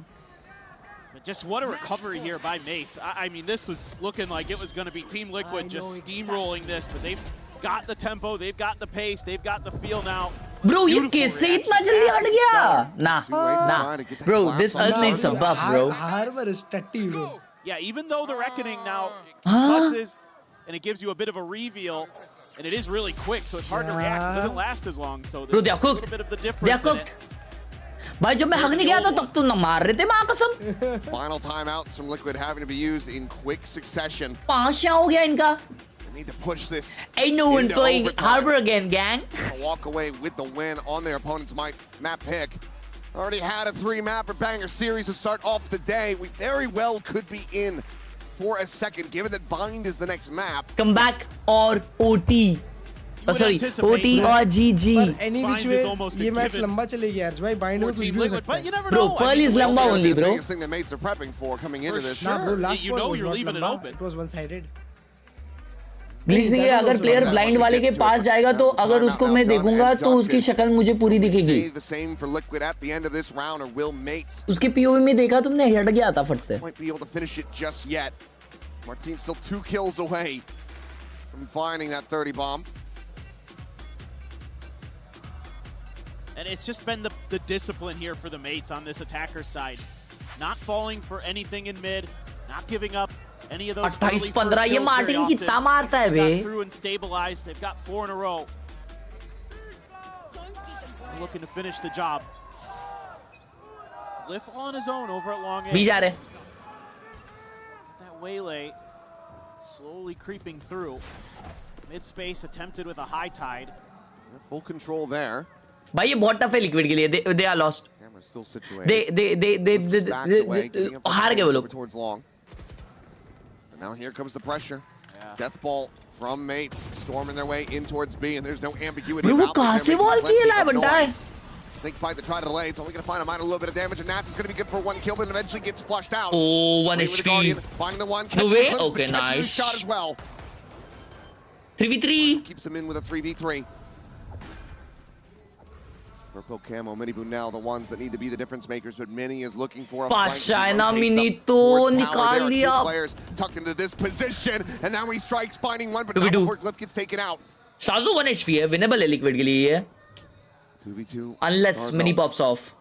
But just what a recovery here by Mates. I mean, this was looking like it was going to be Team Liquid just steamrolling this, but they've got the tempo, they've got the pace, they've got the feel now. Bro, ये कैसे इतना जल्दी हट गया? Nah. Bro, this ult needs some buff, bro. Harbor is tatty, bro. Yeah, even though the Reckoning now cusses and it gives you a bit of a reveal, and it is really quick, so it's hard to react. It doesn't last as long, so there's a little bit of the difference in it. भाई जब मैं हगने गया था तब तो ना मार रहे थे मां कसम. Final timeouts from Liquid having to be used in quick succession. 5 यहाँ हो गया इनका. Need to push this. Ain't no one playing Harbor again, gang. Walk away with the win on their opponent's map pick. Already had a 3-map or banger series to start off the day. We very well could be in for a second, given that Bind is the next map. Comeback or OT. Sorry, OT or GG. But any which way, ये match लंबा चलेगी यार भाई. Bind में कुछ भी हो सकता है. Bro, Pearl is लंबा only, bro. The biggest thing the mates are prepping for coming into this. Nah, bro, last you know you're leaving it open. It was one-sided. Glitch नहीं है. अगर प्लेयर ब्लाइंड वाले के पास जाएगा तो अगर उसको मैं देखूंगा तो उसकी शक्ल मुझे पूरी दिखेगी. उसके पीओवी में देखा तुमने हट गया था फट से. Martin's still 2 kills away from finding that 30 bomb. And it's just been the discipline here for the mates on this attacker's side. Not falling for anything in mid, not giving up any of those 28-15 ये Martin कितना मारता है बे. Through and stabilized. They've got 4 in a row. Looking to finish the job. Glyph on his own over at long B जा रहे. That waylay slowly creeping through. Mid space attempted with a high tide. Full control there. भाई ये बहुत tough है liquid के लिए. They are lost. Camera's still situated. They हार गए वो लोग. And now here comes the pressure. Death ball from mates storming their way in towards B, and there's no ambiguity about this. कहाँ से ball खेला है बंदा है? Snake bite to try to delay. It's only going to find a little bit of damage, and Nats is going to be good for 1 kill, but eventually gets flushed out. Oh, 1 HP. Finding the one. No way. Okay, nice. Shot as well. 3v3. Keeps him in with a 3v3. Purple Camo, Minibu now the ones that need to be the difference makers, but Mini is looking for a Pasha Mini to निकाल लिया. Players tucked into this position, and now he strikes, finding one, but not before Glyph gets taken out. Sazu 1 HP है, winnable है liquid के लिए ये. 2v2. Unless Mini pops off.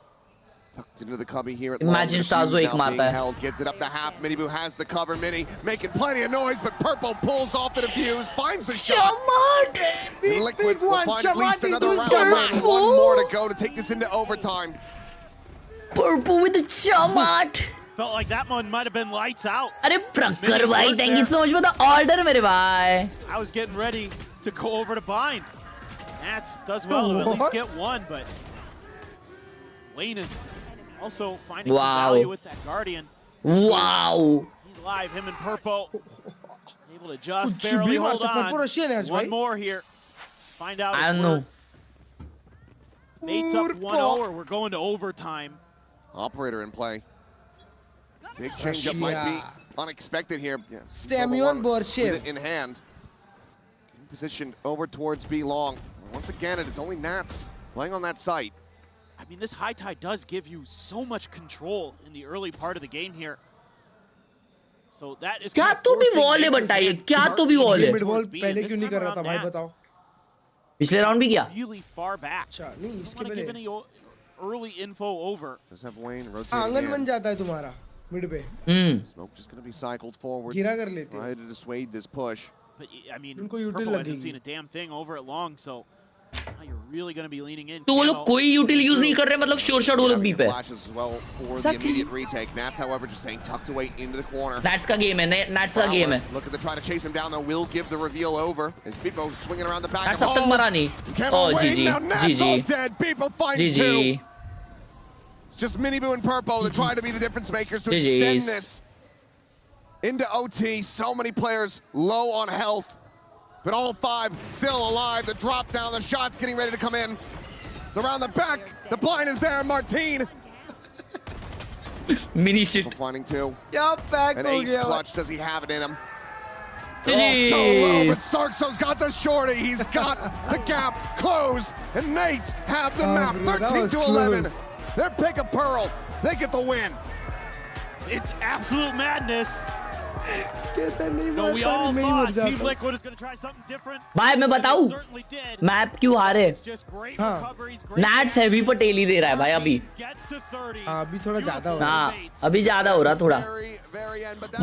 Tucked into the cubby here at Imagine Stazo एक मारता है. Gets it up to half. Minibu has the cover. Mini making plenty of noise, but Purple pulls off the defuse, finds the shot. Liquid will find at least another round. One more to go to take this into overtime. Purple with the chamat. Felt like that one might have been lights out. अरे प्रकर भाई, thank you so much for the order मेरे भाई. I was getting ready to go over to Bind. Nats does well to at least get one, but Wayne is also finding some value with that Guardian. Wow. He's alive, him and Purple. Able to just barely hold on. One more here. Find out. I don't know. Nate's up 1-0 or we're going to overtime. Operator in play. Big changeup might be unexpected here. Yeah, Semyon Borshev in hand. Getting positioned over towards B long. Once again, it's only Nats playing on that site. I mean, this high tide does give you so much control in the early part of the game here. So that is क्या तो भी wall है बताइए क्या तो भी wall है mid wall पहले क्यों नहीं कर रहा था भाई बताओ पिछले राउंड भी किया really far back. अच्छा नहीं इसके पहले early info over. Does have Wayne rotating आंगन बन जाता है तुम्हारा मिड पे Smoke just going to be cycled forward. गिरा कर लेते try to dissuade this push. But I mean, Purple hasn't seen a damn thing over it long, so now you're really going to be leaning in. तो वो लोग कोई यूटिल use नहीं कर रहे मतलब श्योर शॉट वो लोग बी पे Flashes as well for the immediate retake. Nats, however, just staying tucked away into the corner. Nats का गेम है Nats का गेम है Look at the try to chase him down though. Will give the reveal over. As Beepo swinging around the back. Nats अब तक मरा नहीं oh GG dead. Beepo finds two. It's just Miniboo and Purple to try to be the difference makers to extend this into OT. So many players low on health. But all five still alive. The drop down, the shot's getting ready to come in. Around the back, the blind is there. Martin. Mini shit. Finding two. Yeah, back. An ace clutch. Does he have it in him? They're all so low, but Sarkso's got the shorty. He's got the gap closed, and Nates have the map. 13-11. Their pick of Pearl. They get the win. It's absolute madness. No, we all thought Team Liquid was going to try something different. भाई मैं बताऊं map क्यों हारे Nats heavy Patel ही दे रहा है भाई अभी अभी थोड़ा ज्यादा हो रहा है हाँ अभी ज्यादा हो रहा थोड़ा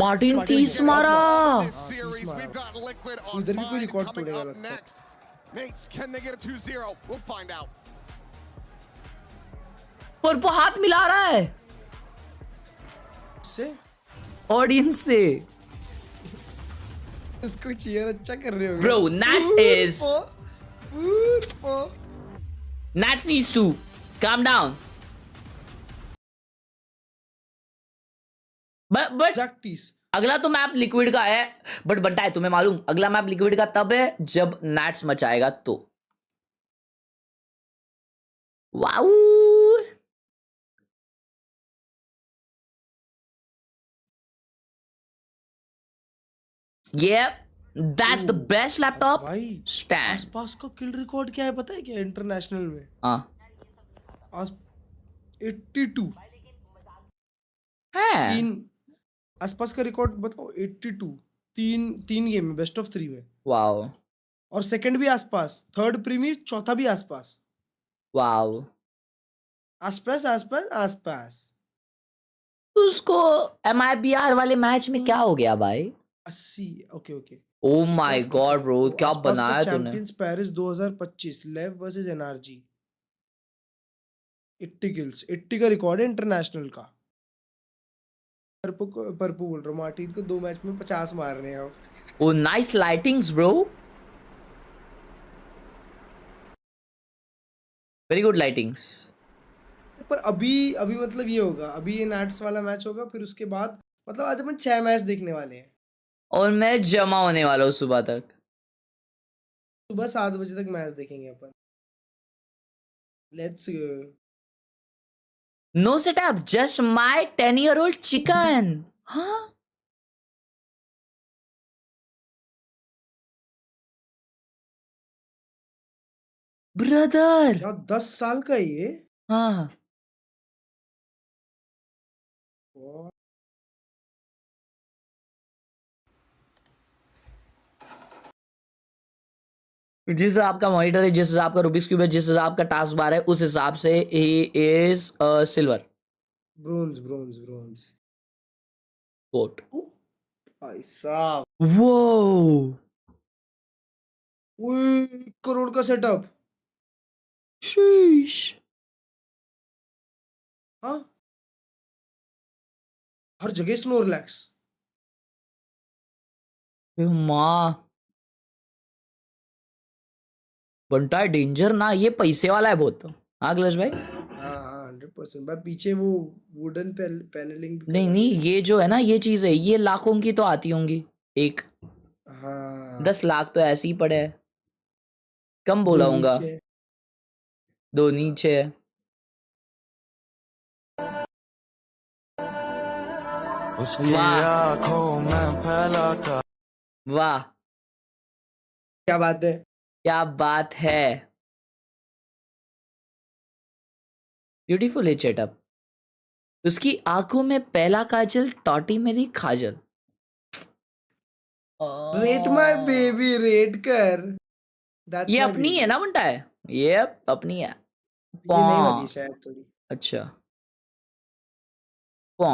मार्टिन 30 मारा उधर भी कोई रिकॉर्ड तोड़ेगा लगता है Mates, can they get a 2-0? We'll find out. पर वो हाथ मिला रहा है से ऑडियंस से इसको चीयर अच्छा कर रहे हो bro Nats is Nats needs to calm down but अगला तो मैप लिक्विड का है बट बनता है तुम्हें मालूम अगला मैप लिक्विड का तब है जब Nats मचाएगा तो wow Yeah, that's the best laptop. Stand. आसपास का किल रिकॉर्ड क्या है पता है क्या इंटरनेशनल में? हाँ. 82. है. आसपास का रिकॉर्ड बताओ 82. तीन गेम में बेस्ट ऑफ 3 में. वाओ. और सेकंड भी आसपास, थर्ड प्रीमियर, चौथा भी आसपास. वाओ. आसपास. उसको MIBR वाले मैच में क्या हो गया भाई? 80 okay oh my god bro क्या बनाया तूने चैंपियंस पेरिस 2025 लेव वर्सेस NRG 80 किल्स 80 का रिकॉर्ड है इंटरनेशनल का परपू बोल रहा हूं मार्टिन को 2 मैच में 50 मारने हैं oh nice lightings bro very good lightings पर अभी मतलब ये होगा अभी ये नैट्स वाला मैच होगा फिर उसके बाद मतलब आज अपन 6 मैच देखने वाले हैं और मैं जमा होने वाला हूँ सुबह तक सुबह 7 बजे तक मैच देखेंगे अपन let's go no setup just my 10-year-old chicken हाँ ब्रदर 10 साल का ये हाँ जिस हिसाब का मॉनिटर है जिस हिसाब का रूबिक्स क्यूब है जिस हिसाब का टास्क बार है उस हिसाब से ही इज सिल्वर ब्रोंज कोट भाई साहब वो 1 करोड़ का सेटअप शीश हाँ हर जगह स्नोरलैक्स माँ बनता है डेंजर ना ये पैसे वाला है बहुत हाँ कलश भाई हाँ 100% भाई पीछे वो वुडन पैनलिंग नहीं ये जो है ना ये चीज है ये लाखों की तो आती होंगी एक हाँ 10 लाख तो ऐसे ही पड़े है, कम 2 बोला हूँगा, नीचे 2 नीचे है। वाह वाह, क्या बात है। क्या बात है, ब्यूटीफुल है सेटअप। उसकी आंखों में पहला काजल, टॉटी मेरी खाजल। रेट माय बेबी, रेट कर। ये दैट्स माय अपनी है बेबी। ना बंटा है, ये अपनी है। ये नई वाली है पॉ, शायद थोड़ी। अच्छा पॉ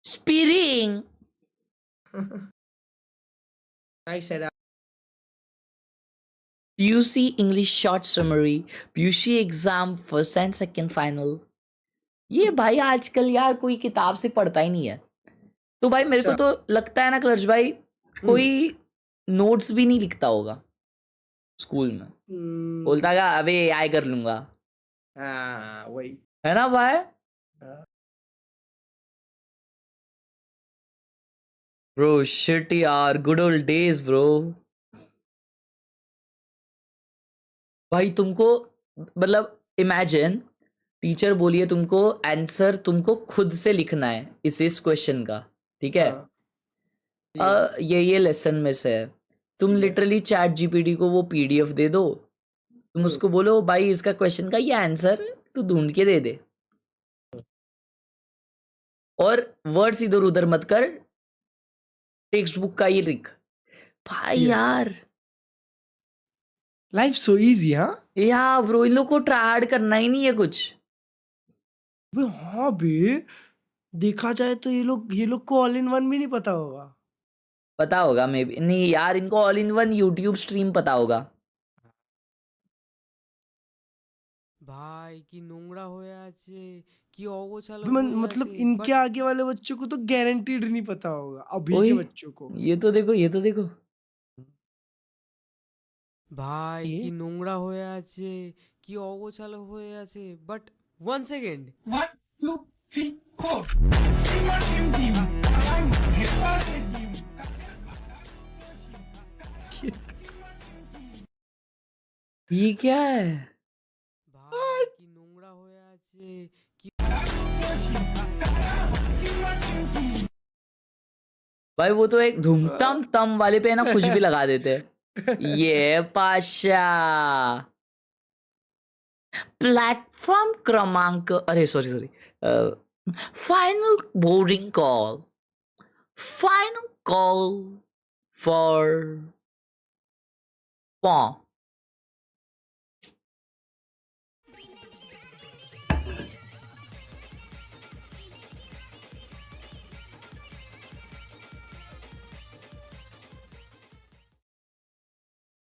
स्पिरिंग। नाइस है। PUC English short summary, PUC exam first and second final। ये भाई आजकल यार कोई किताब से पढ़ता ही नहीं है, तो भाई मेरे को अच्छा। तो लगता है ना क्लर्च भाई, कोई नोट्स भी नहीं लिखता होगा स्कूल में, बोलता है अबे AI कर लूंगा, हाँ वही है ना भाई। ब्रो शिट यार, गुड ओल्ड डेज ब्रो। भाई तुमको मतलब इमेजिन, टीचर बोलिए तुमको आंसर तुमको खुद से लिखना है इस क्वेश्चन का, ठीक है। ये लेसन में से है, तुम लिटरली चैट जीपीटी को वो PDF दे दो, तुम उसको बोलो भाई इसका क्वेश्चन का ये आंसर तू ढूंढ के दे दे, और वर्ड्स इधर उधर मत कर, टेक्स्ट बुक का ही लिख भाई यार। Life so easy. हाँ या ब्रो, इन लोग को ट्राई हार्ड करना ही नहीं है कुछ। हाँ बे, देखा जाए तो ये लोग को ऑल इन वन भी नहीं पता होगा। पता होगा मे बी, नहीं यार इनको all in one YouTube stream पता होगा। भाई की নোংরা হয়ে আছে, কি অগোছালো मतलब इनके आगे वाले बच्चों को तो गारंटीड नहीं पता होगा अभी के बच्चों को। ये तो देखो, ये तो देखो ভাই কি নোংরা হয়ে আছে, কি অগোছালো হয়ে আছে, বাট 1 সেকেন্ড 1 2 3 4 ये क्या है ভাই কি নোংরা হয়ে আছে, কি भाई, वो तो एक धूमतम तम वाले पे ना कुछ भी लगा देते हैं। ये पाशा प्लेटफॉर्म क्रमांक, अरे sorry final boarding call, final call for पॉ।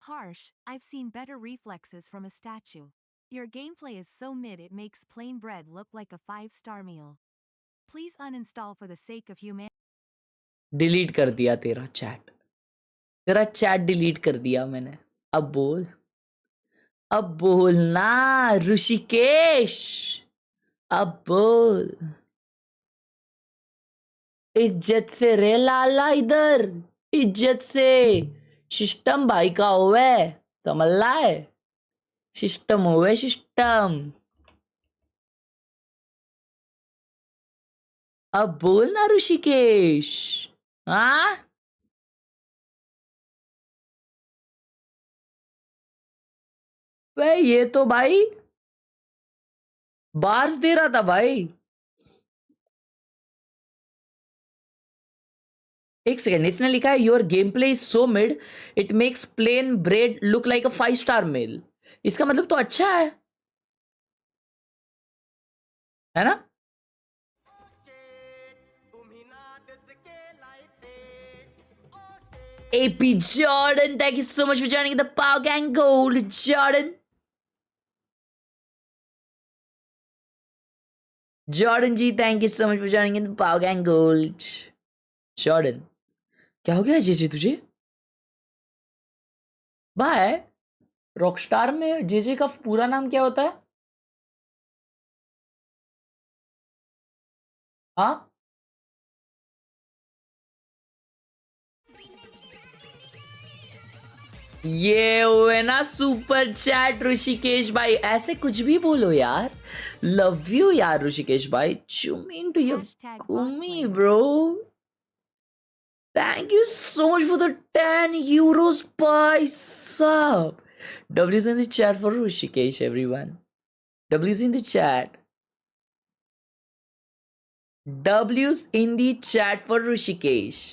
Harsh, I've seen better reflexes from a statue. Your gameplay is so mid it makes plain bread look like a 5-star meal. Please uninstall for the sake of humanity. Delete कर दिया तेरा chat delete कर दिया मैंने। अब बोल ना ऋषिकेश, अब बोल। इज्जत से रे लाला, इधर इज्जत से। सिस्टम भाई का होवे समझला है, सिस्टम होवे सिस्टम। अब बोल ना ऋषिकेश, हाँ भाई ये तो भाई बार्स दे रहा था भाई। एक सेकेंड, इसने लिखा है your game play is so mid it makes plain bread look like a five star meal. इसका मतलब तो अच्छा है ना। AP Jordan, thank you so much for joining the Power Gang Gold, Jordan. Jordan ji, thank you so much for joining in the Power Gang Gold. Jordan, क्या हो गया JJ तुझे? भाई रॉकस्टार में जेजे का पूरा नाम क्या होता है? हाँ ये हुए ना सुपर चैट ऋषिकेश भाई, ऐसे कुछ भी बोलो यार. लव यू यार ऋषिकेश भाई. चुमीन टू योर कुमी bro. Thank you so much for the 10 euros by sub. W's in the chat for Rishikesh, everyone. W's in the chat. W's in the chat for Rishikesh.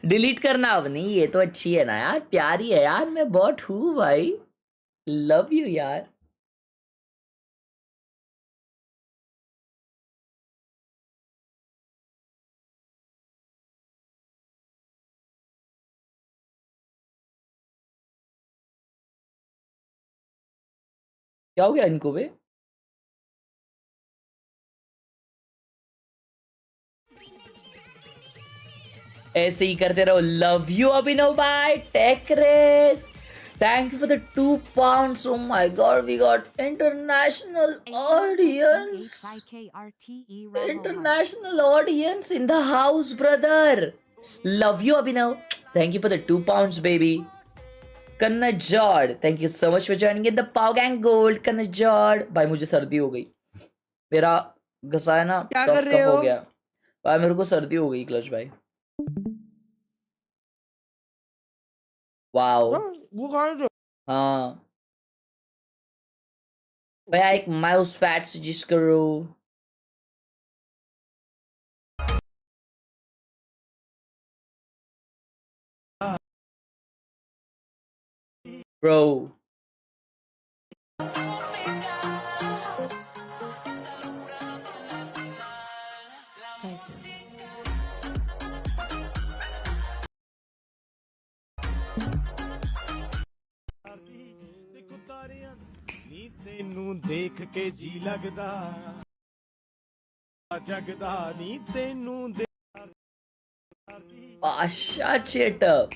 Delete करना अब नहीं, ये तो अच्छी है ना यार, प्यारी है यार. मैं बॉट हूँ भाई. लव यू यार. क्या हो गया इनको बे? ऐसे ही करते रहो. लव यू अभिनव भाई. टेक रेस. Thank you for the 2 pounds. Oh my god, we got international audience. International audience in the house, brother. Love you Abhinav. Thank you for the 2 pounds, baby. Kannajord, thank you so much for joining in the Pow Gang Gold. Kannajord भाई मुझे सर्दी हो गई. मेरा घसा है ना, कफ हो गया भाई. मेरे को सर्दी हो गई क्लच भाई. वाओ. वो कहाँ? हाँ भैया एक माउस पैड सजेस्ट करो. Bro. ਤੈਨੂੰ ਦੇਖ ਕੇ ਜੀ ਲੱਗਦਾ ਜਗਦਾ ਨੀ ਤੈਨੂੰ Shut it up.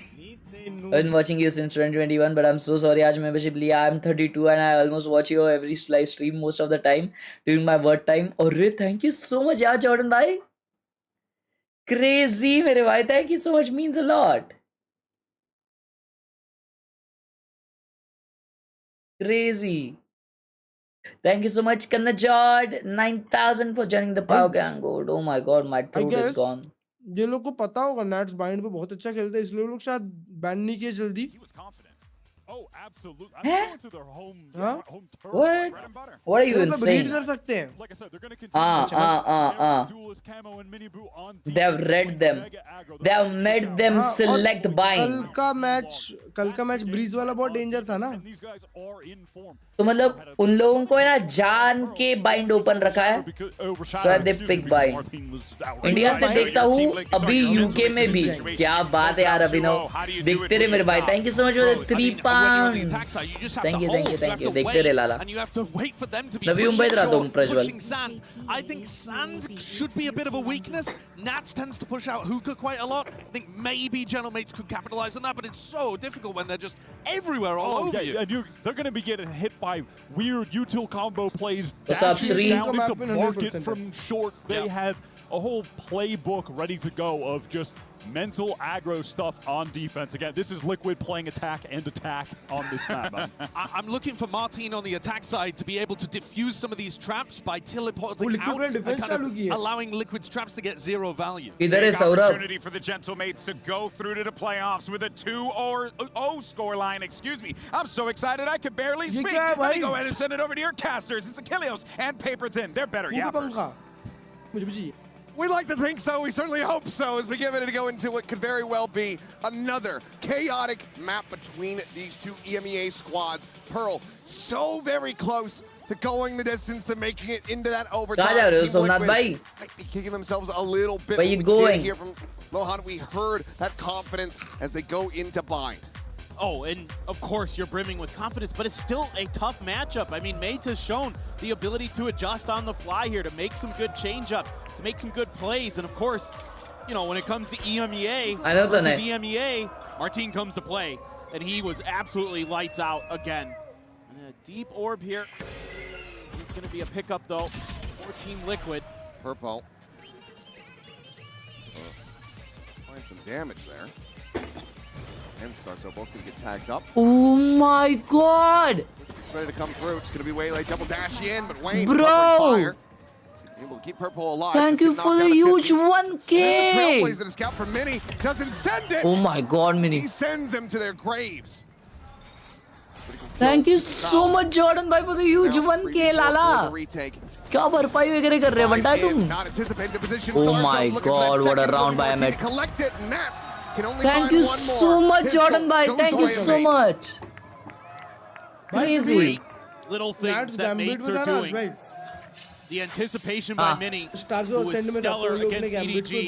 I've been watching you since 2021, but I'm so sorry. आज membership लिया. I'm 32 and I almost watch your every live stream most of the time during my work time. और thank you so much यार Jordan भाई. Crazy मेरे भाई. Thank you so much, means a lot. Crazy. Thank you so much, Kannajord. 9,000 for joining the Power Gang Gold. Oh my god, my throat is gone. ये लोग को पता होगा nits bind पे बहुत अच्छा खेलते हैं, इसलिए वो लोग शायद बैन नहीं किए जल्दी. Oh, absolutely. I'm going to their home turf. What? What are you insane? कर सकते हैं. Like I said, they're going to continue duelist camo and mini boot on. They have read them. They have made them select bind. कल का match bridge वाला बहुत danger था ना. तो मतलब उन लोगों को है ना जान के बाइंड ओपन रखा है. So have they pick bind. India से देखता हूँ अभी यूके में भी. क्या बात है यार अभिनव. देखते रहे मेरे भाई. Thank you so much for the 3 pounds. Thank you. देखते रहे लाला. नवी मुंबई रहा तुम Prajwal. I think sand should be a bit of a weakness. Nats tends to push out hookah quite a lot. I think maybe Gentlemates could capitalize on that, but it's so difficult when they're just everywhere all over you. And they're going to be getting hit by weird util combo plays. What's up, Sri? Down into market from short. They have a whole playbook ready to go of just mental aggro stuff on defense. Again, this is Liquid playing attack and attack on this map. I'm looking for Martin on the attack side to be able to diffuse some of these traps by teleporting out and kind of allowing Liquid's traps to get 0 value. Idhar hai Big Saurabh. opportunity for the Gentlemates to go through to the playoffs with a 2-0 scoreline. Excuse me. I'm so excited I can barely speak. Let me go ahead and send it over to your casters. It's Achilles and Paper Thin. They're better yappers. We'd like to think so. We certainly hope so, as we get ready to go into what could very well be another chaotic map between these two EMEA squads. Pearl, so very close to going the distance to making it into that overtime. Might be kicking themselves a little bit. Where you going? Here from Lohan, we heard that confidence as they go into bind. Oh, and of course you're brimming with confidence, but it's still a tough matchup. I mean, Mates has shown the ability to adjust on the fly here, to make some good change-ups, to make some good plays, and of course, you know, when it comes to EMEA versus EMEA, Martin comes to play, and he was absolutely lights out again. And a deep orb here. He's going to be a pickup, though, for Team Liquid. Purple. Find some damage there. and Starzo both gonna get tagged up. Oh my god! It's ready to come through. It's gonna be way late. Double dash in, but Wayne Bro! fire. Able to keep Purple alive. Thank you for the huge 1K! Trailblazer to scout for Mini. Doesn't send it! Oh my god, Mini. He sends them to their graves. Thank you so much, Jordan bhai, for the huge 1K, Lala. क्या भरपाई वगैरह कर रहे बंटा तुम? Oh my god, what a round by Amit. Thank you so much, Jordan bhai. Thank you so much. Crazy. Little things that mates are doing. The anticipation by Mini, who was stellar against EDG,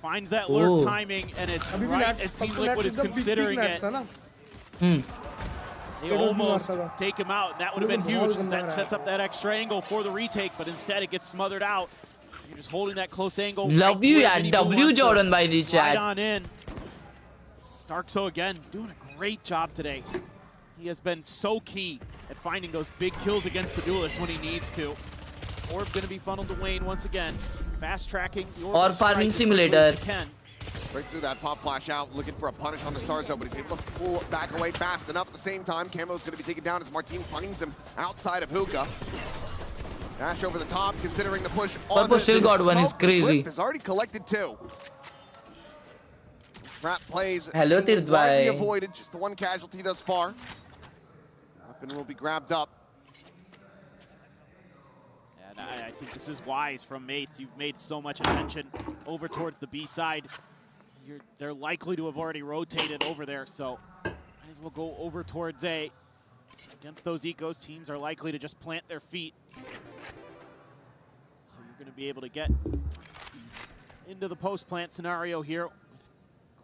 finds that lurk timing, and it's right as Team Liquid is considering it. They almost take him out. That would have been huge. That sets up that extra angle for the retake, but instead it gets smothered out. You're just holding that close angle. Love you, yeah. W Jordan by the chat. On in. Starkso again doing a great job today. He has been so key at finding those big kills against the duelist when he needs to. Orb going to be funneled to Wayne once again. Fast tracking. Or farming simulator. Right through that pop flash out, looking for a punish on the Starzo, but he's able to pull back away fast enough. At the same time, Camo's going to be taken down as Martin finds him outside of Hookah. Dash over the top, considering the push on Purple still got one, he's crazy. Has already collected 2. Trap plays. Hello, widely avoided, just the 1 casualty thus far. Weapon will be grabbed up. And I think this is wise from mates. You've made so much attention over towards the B side. They're likely to have already rotated over there, so might as well go over towards A. Against those ecos, teams are likely to just plant their feet. So you're going to be able to get into the post-plant scenario here with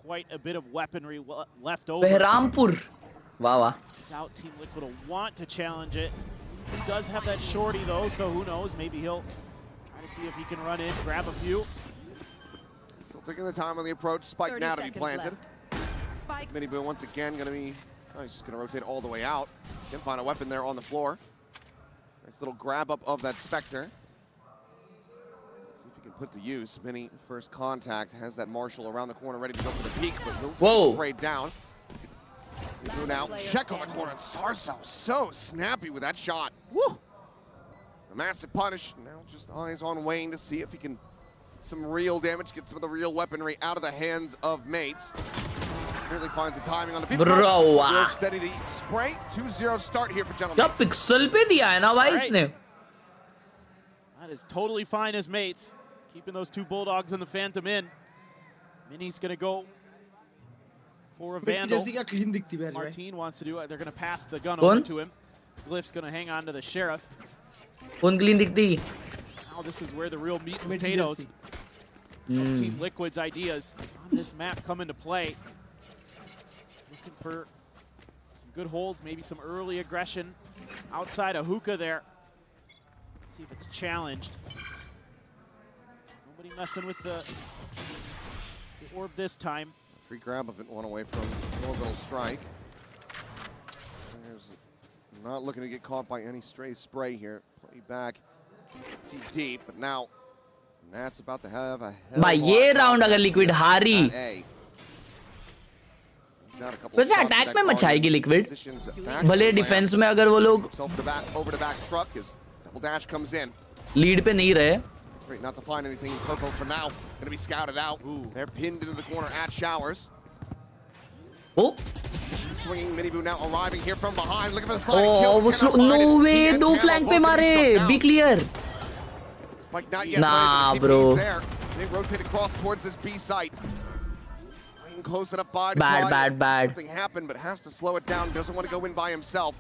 quite a bit of weaponry left over. Behrampur. Wow. Doubt Team Liquid will want to challenge it. He does have that shorty though, so who knows? Maybe he'll try to see if he can run in, grab a few. Still taking the time on the approach. Spike now to be planted. Mini Boo once again going to be, he's just going to rotate all the way out. Can find a weapon there on the floor. Nice little grab up of that Spectre. Let's see if he can put to use. Mini first contact, has that Marshall around the corner ready to go for the peak, but will sprayed down. Mini Boo now check on the corner, and Starzo so snappy with that shot. Woo! A massive punish. Now just eyes on Wayne to see if he can some real damage, get some of the real weaponry out of the hands of mates. Apparently finds the timing on the people. Bro, will steady the spray. 2-0 start here for gentlemen. क्या pixel पे दिया है ना भाई इसने? That is totally fine as mates. Keeping those 2 Bulldogs and the Phantom in. Mini's going to go for a Vandal. Martin wants to do it. They're going to pass the gun over to him. Glyph's going to hang on to the Sheriff. कौन clean दिखती? Now this is where the real meat and potatoes of Team Liquid's ideas on this map come into play. Looking for some good holds, maybe some early aggression outside of Hookah there. Let's see if it's challenged. Nobody messing with the orb this time. Free grab of it, one away from orbital strike. There's not looking to get caught by any stray spray here. Play back too deep, but now Nat's about to have a hell भाई ये round अगर liquid हारी वैसे attack में मचाएगी liquid भले defence में अगर वो लोग लीड पे नहीं रहे. Not to find anything in purple for now. Going to be scouted out. They're pinned into the corner at Showers. Oh. Swinging Mini Boo now arriving here from behind. Looking for the side kill. No way. दो flank पे मारे. Be clear. Spike not yet. Nah, bro. They rotate across towards this B site. Closing up by bad. Something happened, but has to slow it down. Doesn't want to go in by himself.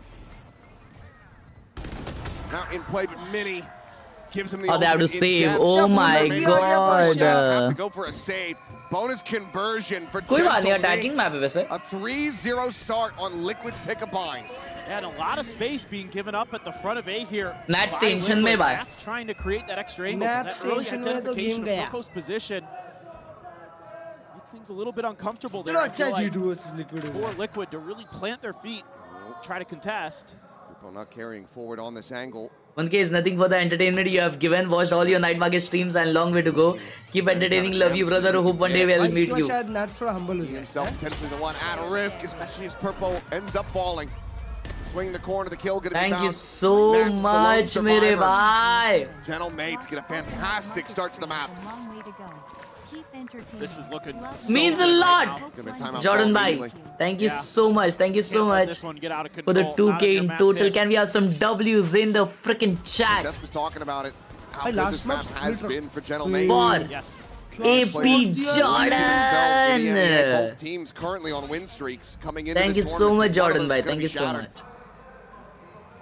Now in play, but Mini gives him the they have to save. Oh my god. Have to go for a save. Bonus conversion for कोई बात नहीं attacking map है वैसे. A 3-0 start on Liquid's pick a bind. And a lot of space being given up at the front of A here. Nat's tension में भाई. Nat's trying to create that extra angle. That early identification of Purple's position makes things a little bit uncomfortable there. For Liquid to really plant their feet, try to contest. Purple not carrying forward on this angle. 1K is nothing for the entertainment you have given. Watched all your night market streams and long way to go. Keep entertaining. Love you, brother. Hope one day we'll meet you. Himself potentially the one at risk, especially as Purple ends up falling. Swinging the corner, the kill gonna be Thank you found. so That's the lone much, mere survivor. bhai. Gentle Mates get a fantastic start to the map. This is looking Means a lot. Jordan bhai, thank you so much. Thank you so much for the 2K in total. Can we have some W's in the freaking chat? That's was talking about it. How good this map has been for Gentle Mates. For Yes. AP Jordan. Both teams currently on win streaks coming into Thank you this so tournament. much, Jordan bhai. Thank you so much.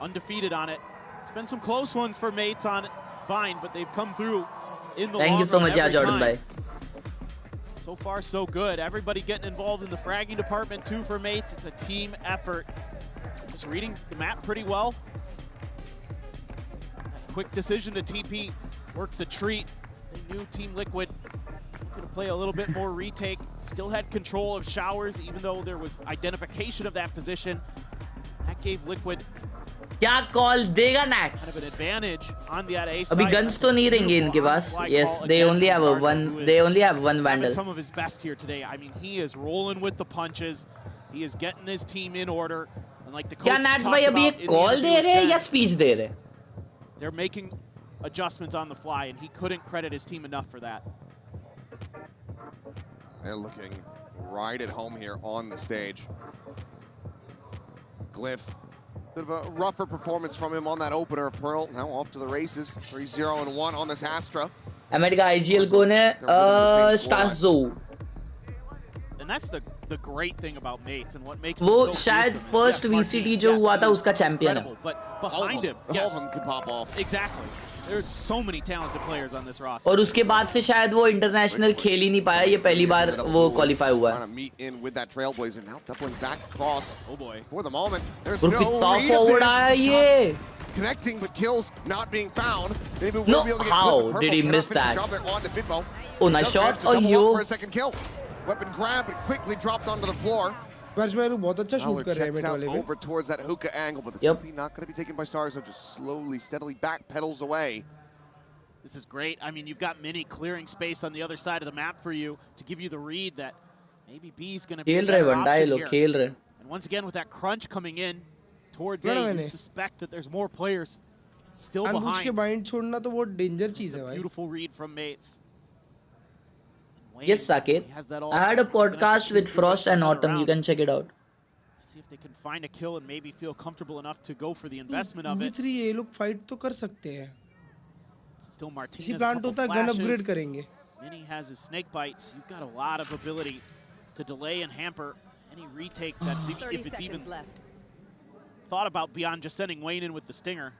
Undefeated on it. It's been some close ones for Mates on Bind, but they've come through in the Thank you so long much, run yeah, every Jordan time. bhai. So far, so good. Everybody getting involved in the fragging department too for Mates. It's a team effort. Just reading the map pretty well. That quick decision to TP works a treat. They knew Team Liquid going to play a little bit more retake. Still had control of showers, even though there was identification of that position. That gave Liquid क्या call देगा kind of an Nats? advantage on the A अभी side. Guns तो नहीं रहेंगे इनके पास. Yes, they only have one vandal. Some of his best here today. I mean, he is rolling with the punches. He is getting his team in order. And like the coach क्या Nats talked भाई अभी about एक in the call interview they with रहे हैं Ken, या speech दे रहे हैं? They're making adjustments on the fly, and he couldn't credit his team enough for that. They're looking right at home here on the stage. Glyph, bit of a rougher performance from him on that opener of Pearl. Now off to the races. 3-0-1 on this Astra. America IGL कौन है? Stazo. And that's the great thing about Mates and what makes वो them so शायद fearsome. first Yes, VCT जो yes, हुआ था he is उसका champion है. incredible, But behind him, All yes, of them could pop off. exactly. There's so many talented players on this roster. और उसके बाद से शायद वो इंटरनेशनल खेल ही नहीं पाया. ये पहली बार वो क्वालिफाई हुआ है. Trying to meet in with that Trailblazer. Now doubling back across. Oh boy. For the moment, there's और no कितना read of forward this. आया ये. Shots connecting, but kills not being found. Maybe we'll No, be able to get how Purple did he cannot miss finish the that? job there on the Vidmo. Oh, nice Does shot. manage to Oh, double yo. up for a second kill. Weapon grabbed, but quickly dropped onto the floor. बहुत अच्छा shoot कर रहे हैं checks met out वाले पे. over towards that hookah angle, but the Yep. TP not going to be taken by Stars, so just slowly, steadily back pedals away. This is great. I mean, you've got Mini clearing space on the other side of the map for you to give you the read that maybe B's going to be a खेल रहे better वंडाई option लोग here. खेल रहे. And once again, with that crunch coming in towards बड़ा A, you मैंने. suspect that there's more players still अनबूझ के behind. Bind छोड़ना तो बहुत डेंजर चीज है भाई. Beautiful read from Mates. Wayne, Yes, Saket. he has that all- I had a he's gonna have to podcast with shoot Frost and another Autumn. You round. can check it out. See if they can find a kill and maybe feel comfortable enough to go for the investment of it. 2v3 ये लोग fight तो कर सकते हैं. Still Martinez. इसी plant couple होता है gun flashes. Upgrade करेंगे. Mini has his snake bites. You've got a lot of ability to delay and hamper any retake that's even, 30 if it's even seconds left. thought about beyond just sending Wayne in with the stinger.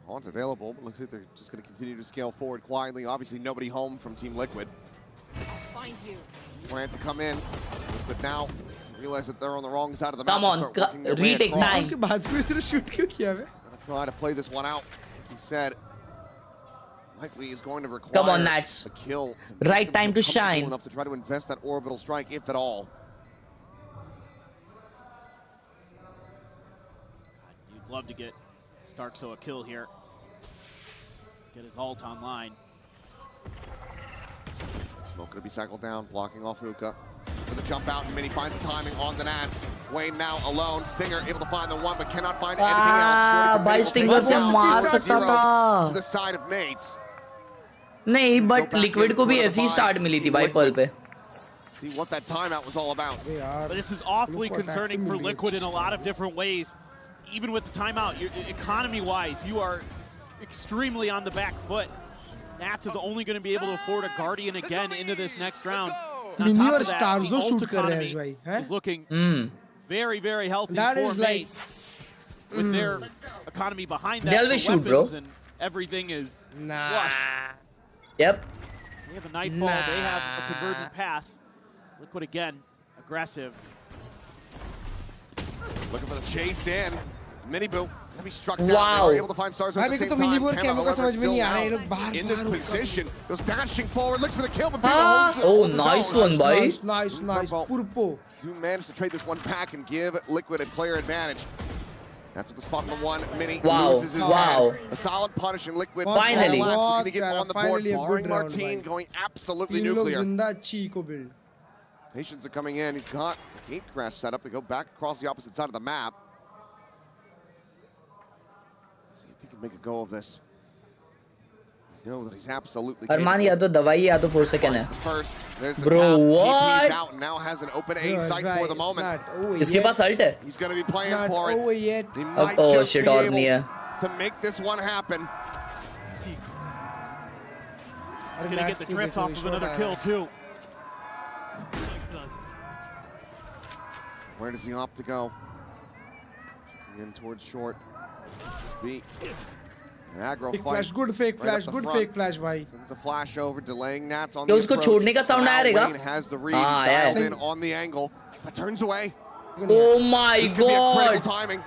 Haunt available, but looks like they're just going to continue to scale forward quietly. Obviously, nobody home from Team Liquid. Find you. Plan to come in, but now realize that they're on the wrong side of the map. Come on, retake 9. उसके बाद फिर सिर्फ shoot क्यों किया है? Gonna try to play this one out. He said likely is going to require Come on, Nats. a kill. Right time to shine. Enough to try to invest that orbital strike, if at all. You'd love to get Starkso a kill here. Get his ult online. Smoke going to be cycled down, blocking off Hookah. For the jump out, and Mini finds the timing on the Nats. Wayne now alone. Stinger able to find the one, but cannot find anything else. भाई Stinger से मार सकता था. To the side of Mates. नहीं, but Liquid को भी ऐसी ही start मिली थी भाई Pearl पे. See what that timeout was all about. But this is awfully concerning for Liquid in a lot of different ways. Even with the timeout, economy-wise, you are extremely on the back foot. Nats is only going to be able to afford a Guardian again into this next round. And on Mini top और of that, Stars the जो ult shoot कर रहे हैं economy भाई, हैं? is looking very, very healthy That for is like- Mates. With their economy behind that, They for always shoot, bro. weapons and everything is flush. Yep. So they have a Nightfall, they have a convergent pass. Liquid again, aggressive. Looking for the chase in. Mini Boo gonna be struck down. Wow. They were able to find Stars at भाई the मेरे same को तो mini time. Bore Kema, camo का however, समझ में still नहीं आ रहा है. ये now लोग बाहर in this बाहर position. Goes dashing forward, looks for the kill, but Bimbo हाँ, holds it. oh holds his nice own. one भाई. Nice. Purpo. Do manage to trade this one back and give Liquid a player advantage. That's what the spot on the one. Mini Wow. loses his head. A solid punish in Liquid. Finally. Looking to get on the board, barring Martin going absolutely nuclear. Patients are coming in. He's got the gate crash set up to go back across the opposite side of the map. See if he can make a go of this. Know that he's absolutely अरमान या तो दवाई या तो 4 second है Bro, what? out now has an open A site for the moment. इसके पास alt है He's going to be playing for it. He might oh just shit be और able नहीं है to make this one happen. He's going to get the drift off of another kill too. Where does he opt to go? In towards short. Beat. An aggro fake fight. Flash, good fake right flash, good front. fake flash, भाई. Sends a flash over, delaying Nats on क्या the उसको approach. छोड़ने का sound Now आएगा? Wayne has the read. He's dialed in on the angle, but turns away. Oh my This could be a critical god timing.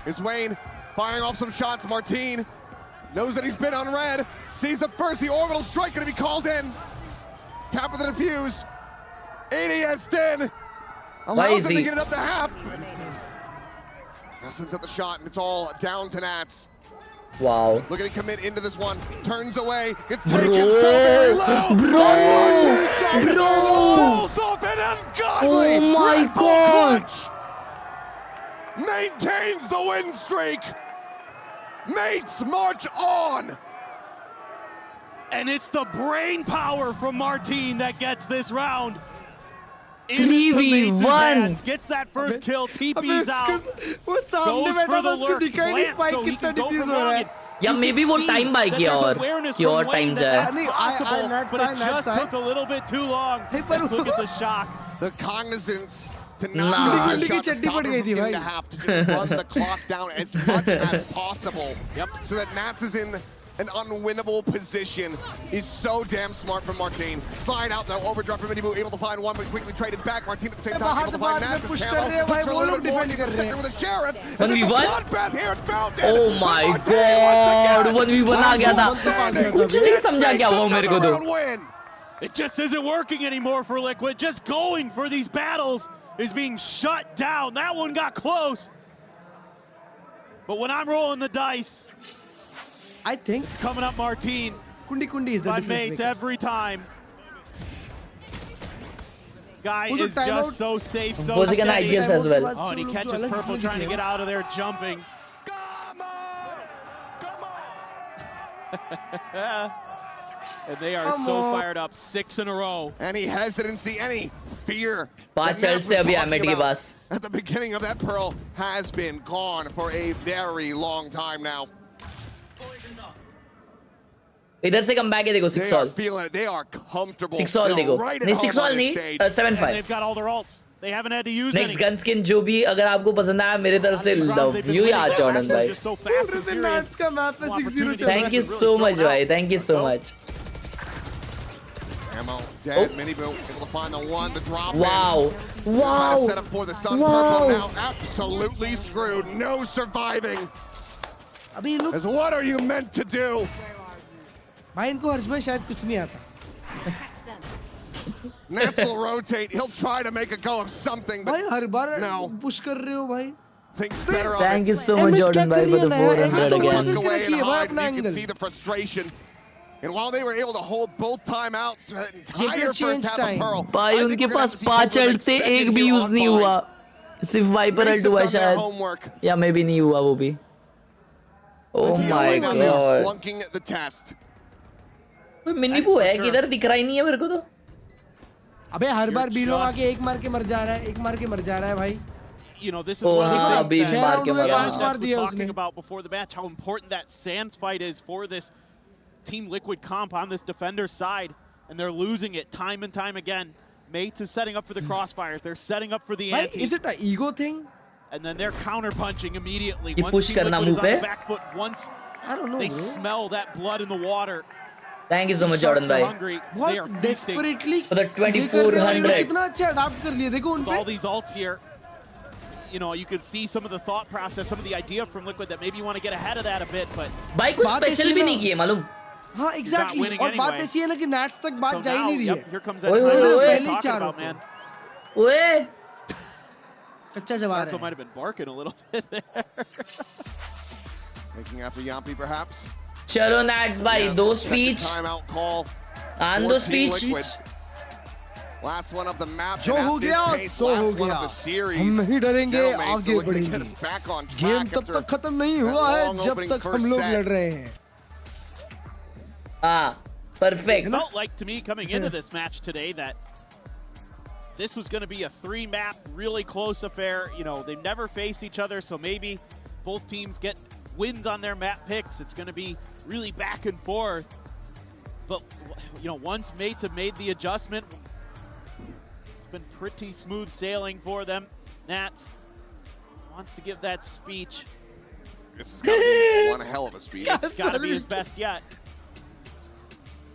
Is Wayne firing off some shots? Martin knows that he's been on red. Sees the first, the orbital strike going to be called in. Tap of the defuse. ADS in. Allows him to get it up to half. Now sends out the shot, and it's all down to Nats. Wow. Look at him commit into this one. Turns away. Gets taken so very low. Bro. Oh my god. Maintains the win streak. Mates march on. And it's the brain power from Martin that gets this round. 3v1 gets that first kill, TP's out. वो सामने बैठा था उसको दिखाई नहीं spike कितना diffuse हो रहा है या मे बी वो टाइम बाय किया और कि और टाइम जाए but it just took a little bit too long. Look at the shock. The cognizance to not make a shot to stop him from getting to half, to just run the clock down as much as possible. So that Nats is in an unwinnable position. Is so damn smart from Martin. Slide out now, overdrive from Minibu, able to find one, but quickly traded back. Martin at the same time, able to find Nats' camo. Puts her a little bit more, gets the second with a Sheriff. And then the bloodbath here at Fountain. Oh my god 1v1 आ गया था कुछ नहीं समझा क्या वो मेरे को तो It just isn't working anymore for Liquid. Just going for these battles is being shut down. That one got close. But when I'm rolling the dice, I think it's coming up Martin. Kundi is the my difference mates maker. every time. Guy is just so safe, so steady. IGLs as well. Oh, and he catches Purple trying to get out of there, jumping. And they are so fired up, 6 in a row. Any hesitancy, any fear. At the beginning of that Pearl has been gone for a very long time now. इधर से come back है देखो 6 all. They are comfortable. 6 all देखो. नहीं 6 all नहीं 7-5. They've got all their ults. They haven't had to use Next gun skin जो भी अगर आपको पसंद आया मेरे तरफ से love you यार जॉर्डन भाई. Thank you so much भाई. Thank you so much. Ammo dead. Minibu able to find the one, the drop. Wow. Wow. Set up for the stun. Purple now absolutely screwed. No surviving. As what are you meant to do? भाई इनको हर्ष में शायद कुछ नहीं आता. Nats will rotate. He'll try to make a go of something, but भाई हर बार no. Push कर रहे हो भाई. Thinks better of Thank it. you so much Jordan bhai for the 400 again. You can see the frustration. And while they were able to hold both timeouts, the entire first half of Pearl, भाई उनके पास 5 alt थे एक भी use नहीं हुआ. सिर्फ wiper alt हुआ शायद या मे भी नहीं हुआ वो भी. Oh my god. Flunking the test. मिनीबू है किधर दिख रहा ही नहीं है मेरे को तो. अबे हर बार बीलो आके एक मार के मर जा रहा है, एक मार के मर जा रहा है भाई. You know, this is one of the things that was talking about before the match, how important that Sands fight is for this Team Liquid comp on this defender's side, and they're losing it time and time again. Mates is setting up for the crossfires. They're setting up for the ante. Is it an ego thing? And then they're counter-punching immediately. Once push Team Liquid is on the pe? back foot, once I don't know, they bro. smell that blood in the water. Thank you so much Jordan bhai. What desperately for the 2400. कितना अच्छा adopt कर लिया देखो उन पे. All these ults here. You know, you can see some of the thought process, some of the idea from Liquid that maybe you want to get ahead of that a bit, but भाई कुछ special भी नहीं किए मालूम. हाँ exactly. और बात ऐसी है ना कि Nats तक बात जा ही नहीं रही है. Here comes that time ओए talking about, man. ओए Starkzo might have been barking a little bit there. Making after Yampi, perhaps. Chalo Nats bhai, do speech. Timeout call. And the speech. Last one of the map. जो हो गया सो हो गया हम नहीं डरेंगे आगे बढ़ेंगे गेम तब तक खत्म नहीं हुआ है जब तक हम लोग लड़ रहे हैं perfect. It felt like to me coming into this match today that this was going to be a 3-map, really close affair. You know, they've never faced each other, so maybe both teams get wins on their map picks. It's going to be really back and forth. But, you know, once mates have made the adjustment, it's been pretty smooth sailing for them. Nats wants to give that speech. This has got to be one hell of a speech. It's got to be his best yet.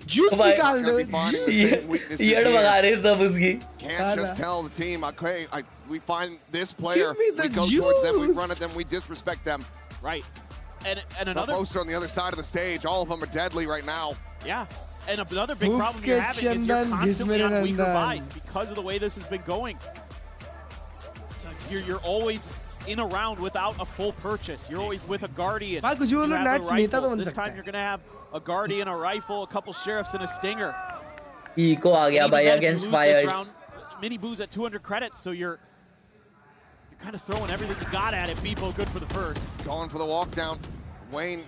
Juice निकाल दो Can't just tell the team, okay, we find this player, we go towards them, we run at them, we disrespect them. Right. And another poster on the other side of the stage, all of them are deadly right now. Yeah. And another big problem you're having is you're constantly on weaker buys because of the way this has been going. You're always in a round without a full purchase. You're always with a Guardian. You have a rifle. This time you're going to have a Guardian, a rifle, a couple Sheriffs, and a Stinger. Eco aa gaya bhai against Fires. Mini Boo's at 200 credits, so you're kind of throwing everything you got at it. Beepo good for the first. Just going for the walk down. Wayne,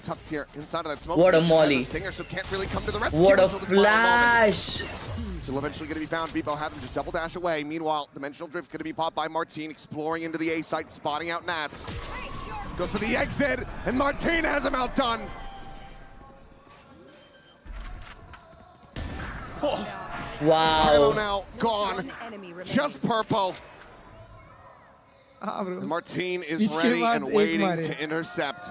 tucked here inside of that smoke. What a molly. Stinger, so can't really come to the rescue. What a flash. Still eventually going to be found. Beepo having just double dash away. Meanwhile, Dimensional Drift going to be popped by Martine, exploring into the A site, spotting out Nats. Goes for the exit, and Martine has him outdone. Wow. Carlo now gone. Just Purple. And Martine is ready and waiting to intercept.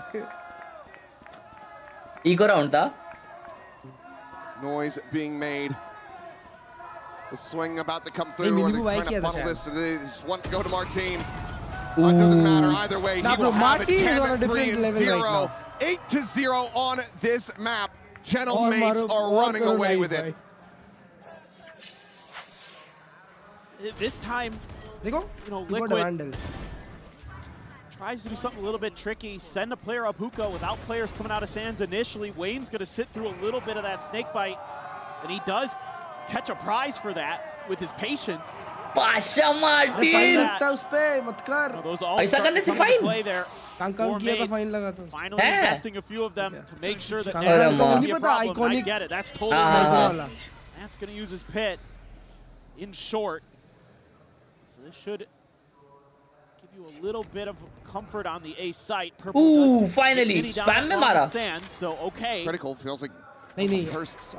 Eco round tha. Noise being made. The swing about to come through, or they're trying to funnel this, or they just want to go to Martine. It doesn't matter either way. He will have it 10-3-0. 8-0 on this map. Channel mates are running away with it. This time, you know, Liquid tries to do something a little bit tricky, send a player up hookah without players coming out of Sands initially. Wayne's going to sit through a little bit of that snake bite, and he does catch a prize for that with his patience. Pasha Martin! Those all start to come into play there. Finally investing a few of them to make sure that Nat's going to be a problem. I get it. That's totally Nat's going to use his pit in short. So this should give you a little bit of comfort on the A site. Purple ooh, finally. Spam mein mara. Sand, so okay. Critical feels like first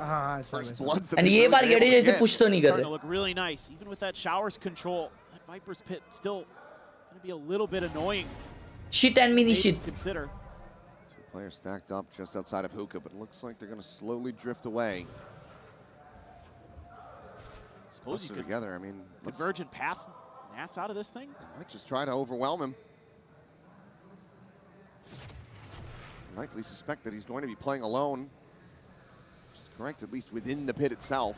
bloods. And ये बार गेड़ी जैसे push तो नहीं कर रहे. Look really nice. Even with that Showers control, that Viper's pit still going to be a little bit annoying. Shit and mini shit. Consider. Two players stacked up just outside of hookah, but it looks like they're going to slowly drift away. Suppose you could together. I mean, Convergent pass Nats out of this thing. They might just try to overwhelm him. Likely suspect that he's going to be playing alone. Which is correct, at least within the pit itself.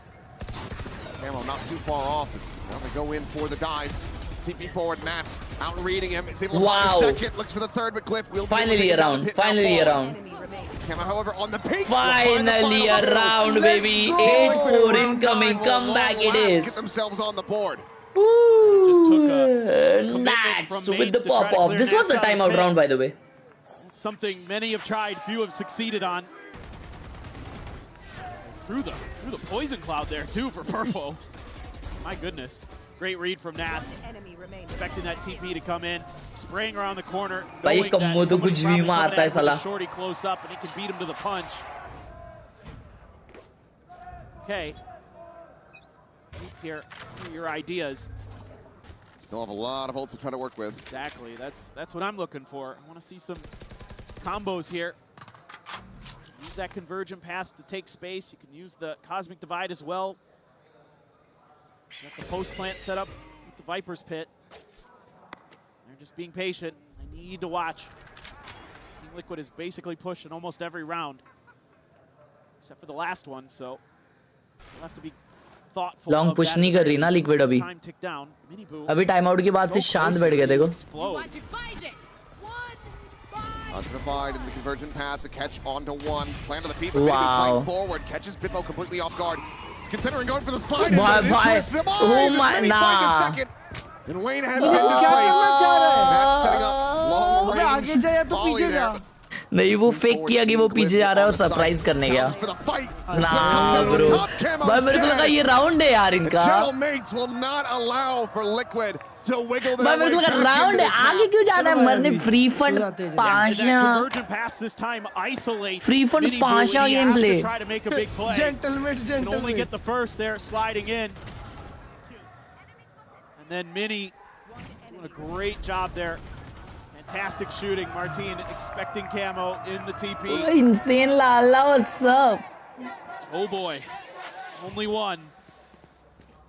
Camo not too far off. Now they go in for the dive. TP forward, Nats out reading him. Is able to find a second. Looks for the third, but Cliff will finally around. Finally around. Camo, however, on the peak. Finally around, baby. 8-4 incoming. Comeback it is. Get themselves on the board. Ooh, Nats with the pop off. This was a timeout round, by the way. Something many have tried, few have succeeded on. Through the poison cloud there too for Purple. My goodness. Great read from Nats. Expecting that TP to come in, spraying around the corner, knowing that somebody's probably coming at him, Shorty close up, and he can beat him to the punch. Okay. Let's hear your ideas. Still have a lot of ults to try to work with. Exactly. That's what I'm looking for. I want to see some combos here. Use that Convergent pass to take space. You can use the Cosmic Divide as well. Got the post plant set up with the Viper's pit. They're just being patient. They need to watch. Team Liquid is basically pushed in almost every round, except for the last one, so you'll have to be thoughtful. Long push नहीं कर रही ना liquid अभी अभी time out के बाद से शांत बैठ गया देखो Divide in the convergent paths, a catch onto one. Plan to the people, playing forward, catches Bitmo completely off guard. He's considering going for the slide. Oh my, nah. And Wayne has been displaced. Matt's setting up long range volley there. नहीं वो fake किया कि वो पीछे जा रहा है और सरप्राइज करने गया ना ब्रो भाई मेरे को लगा ये राउंड है यार इनका भाई मेरे को लगा राउंड है आगे क्यों जाना है मरने free fund Pasha free fund Pasha game play gentleman only get the first there sliding in and then Mini doing a great job there. Fantastic shooting. Martin expecting camo in the TP. Insane Lala, what's up? Oh boy. Only one.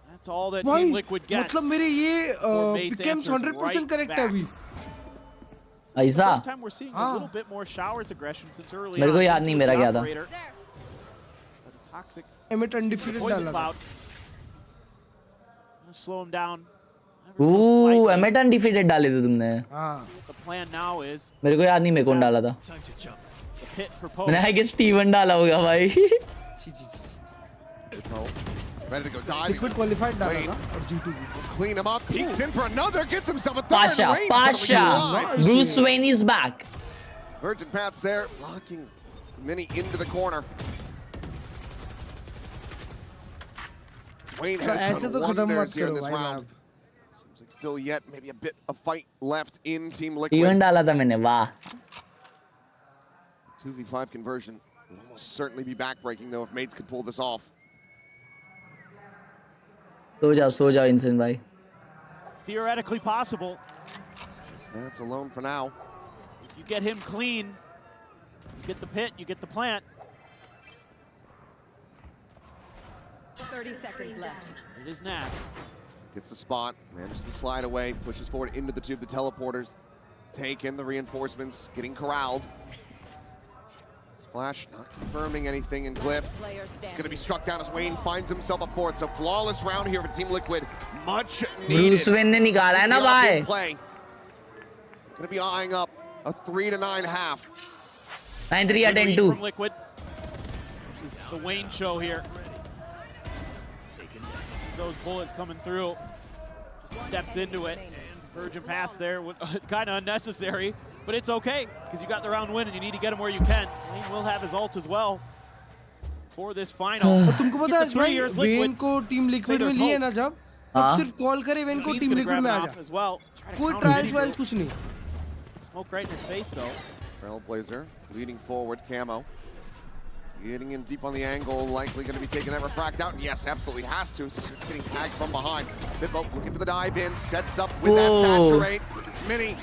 That's all that Team Liquid gets. मतलब मेरे ये becomes 100% correct है अभी. ऐसा? First time we're seeing a little bit more showers aggression since early. मेरे को याद नहीं मेरा क्या था. Toxic. Emmet undefeated डाला था. Slow him down. एमेट अनडिफीटेड डाले थे तुमने मेरे को याद नहीं मैं कौन डाला था मैंने आई गेस स्टीवन डाला होगा भाई लिक्विड क्वालिफाइड डाला ना और G2 clean him up peeks in for another gets himself a third Pasha Bruce Wayne is back Virgin Paths there locking Mini into the corner Wayne has ऐसे तो खत्म मत करो भाई Still yet maybe a bit of fight left in Team Liquid. Even डाला था मैंने वाह 2v5 conversion would almost certainly be backbreaking though if Mates could pull this off. सो जाओ इंसान भाई. Theoretically possible. Just Nats alone for now. If you get him clean, you get the pit, you get the plant. 30 seconds left. It is Nats. Gets the spot, manages to slide away, pushes forward into the tube. The teleporters take in the reinforcements, getting corralled. Flash not confirming anything in Glyph. It's going to be struck down as Wayne finds himself a fourth. So flawless round here for Team Liquid. Much needed. Bruce Wayne ने निकाला है ना भाई. Going to be eyeing up a 3-9 half. 9-3 or 10-2. This is the Wayne show here. Those bullets coming through, just steps into it. Virgin Path there, kind of unnecessary, but it's okay because you got the round win and you need to get him where you can. Wayne will have his ult as well for this final. तुमको पता है भाई when को team liquid में लिए ना जब तब सिर्फ कॉल करे वेन को टीम लिक्विड में आ जा कोई ट्रायल्स वाइल्स कुछ नहीं. Smoke right in his face though. Trailblazer leading forward, camo. Getting in deep on the angle, likely going to be taking that refract out. And yes, absolutely has to. So it's getting tagged from behind. Bitmo looking for the dive in, sets up with that saturate. It's Mini.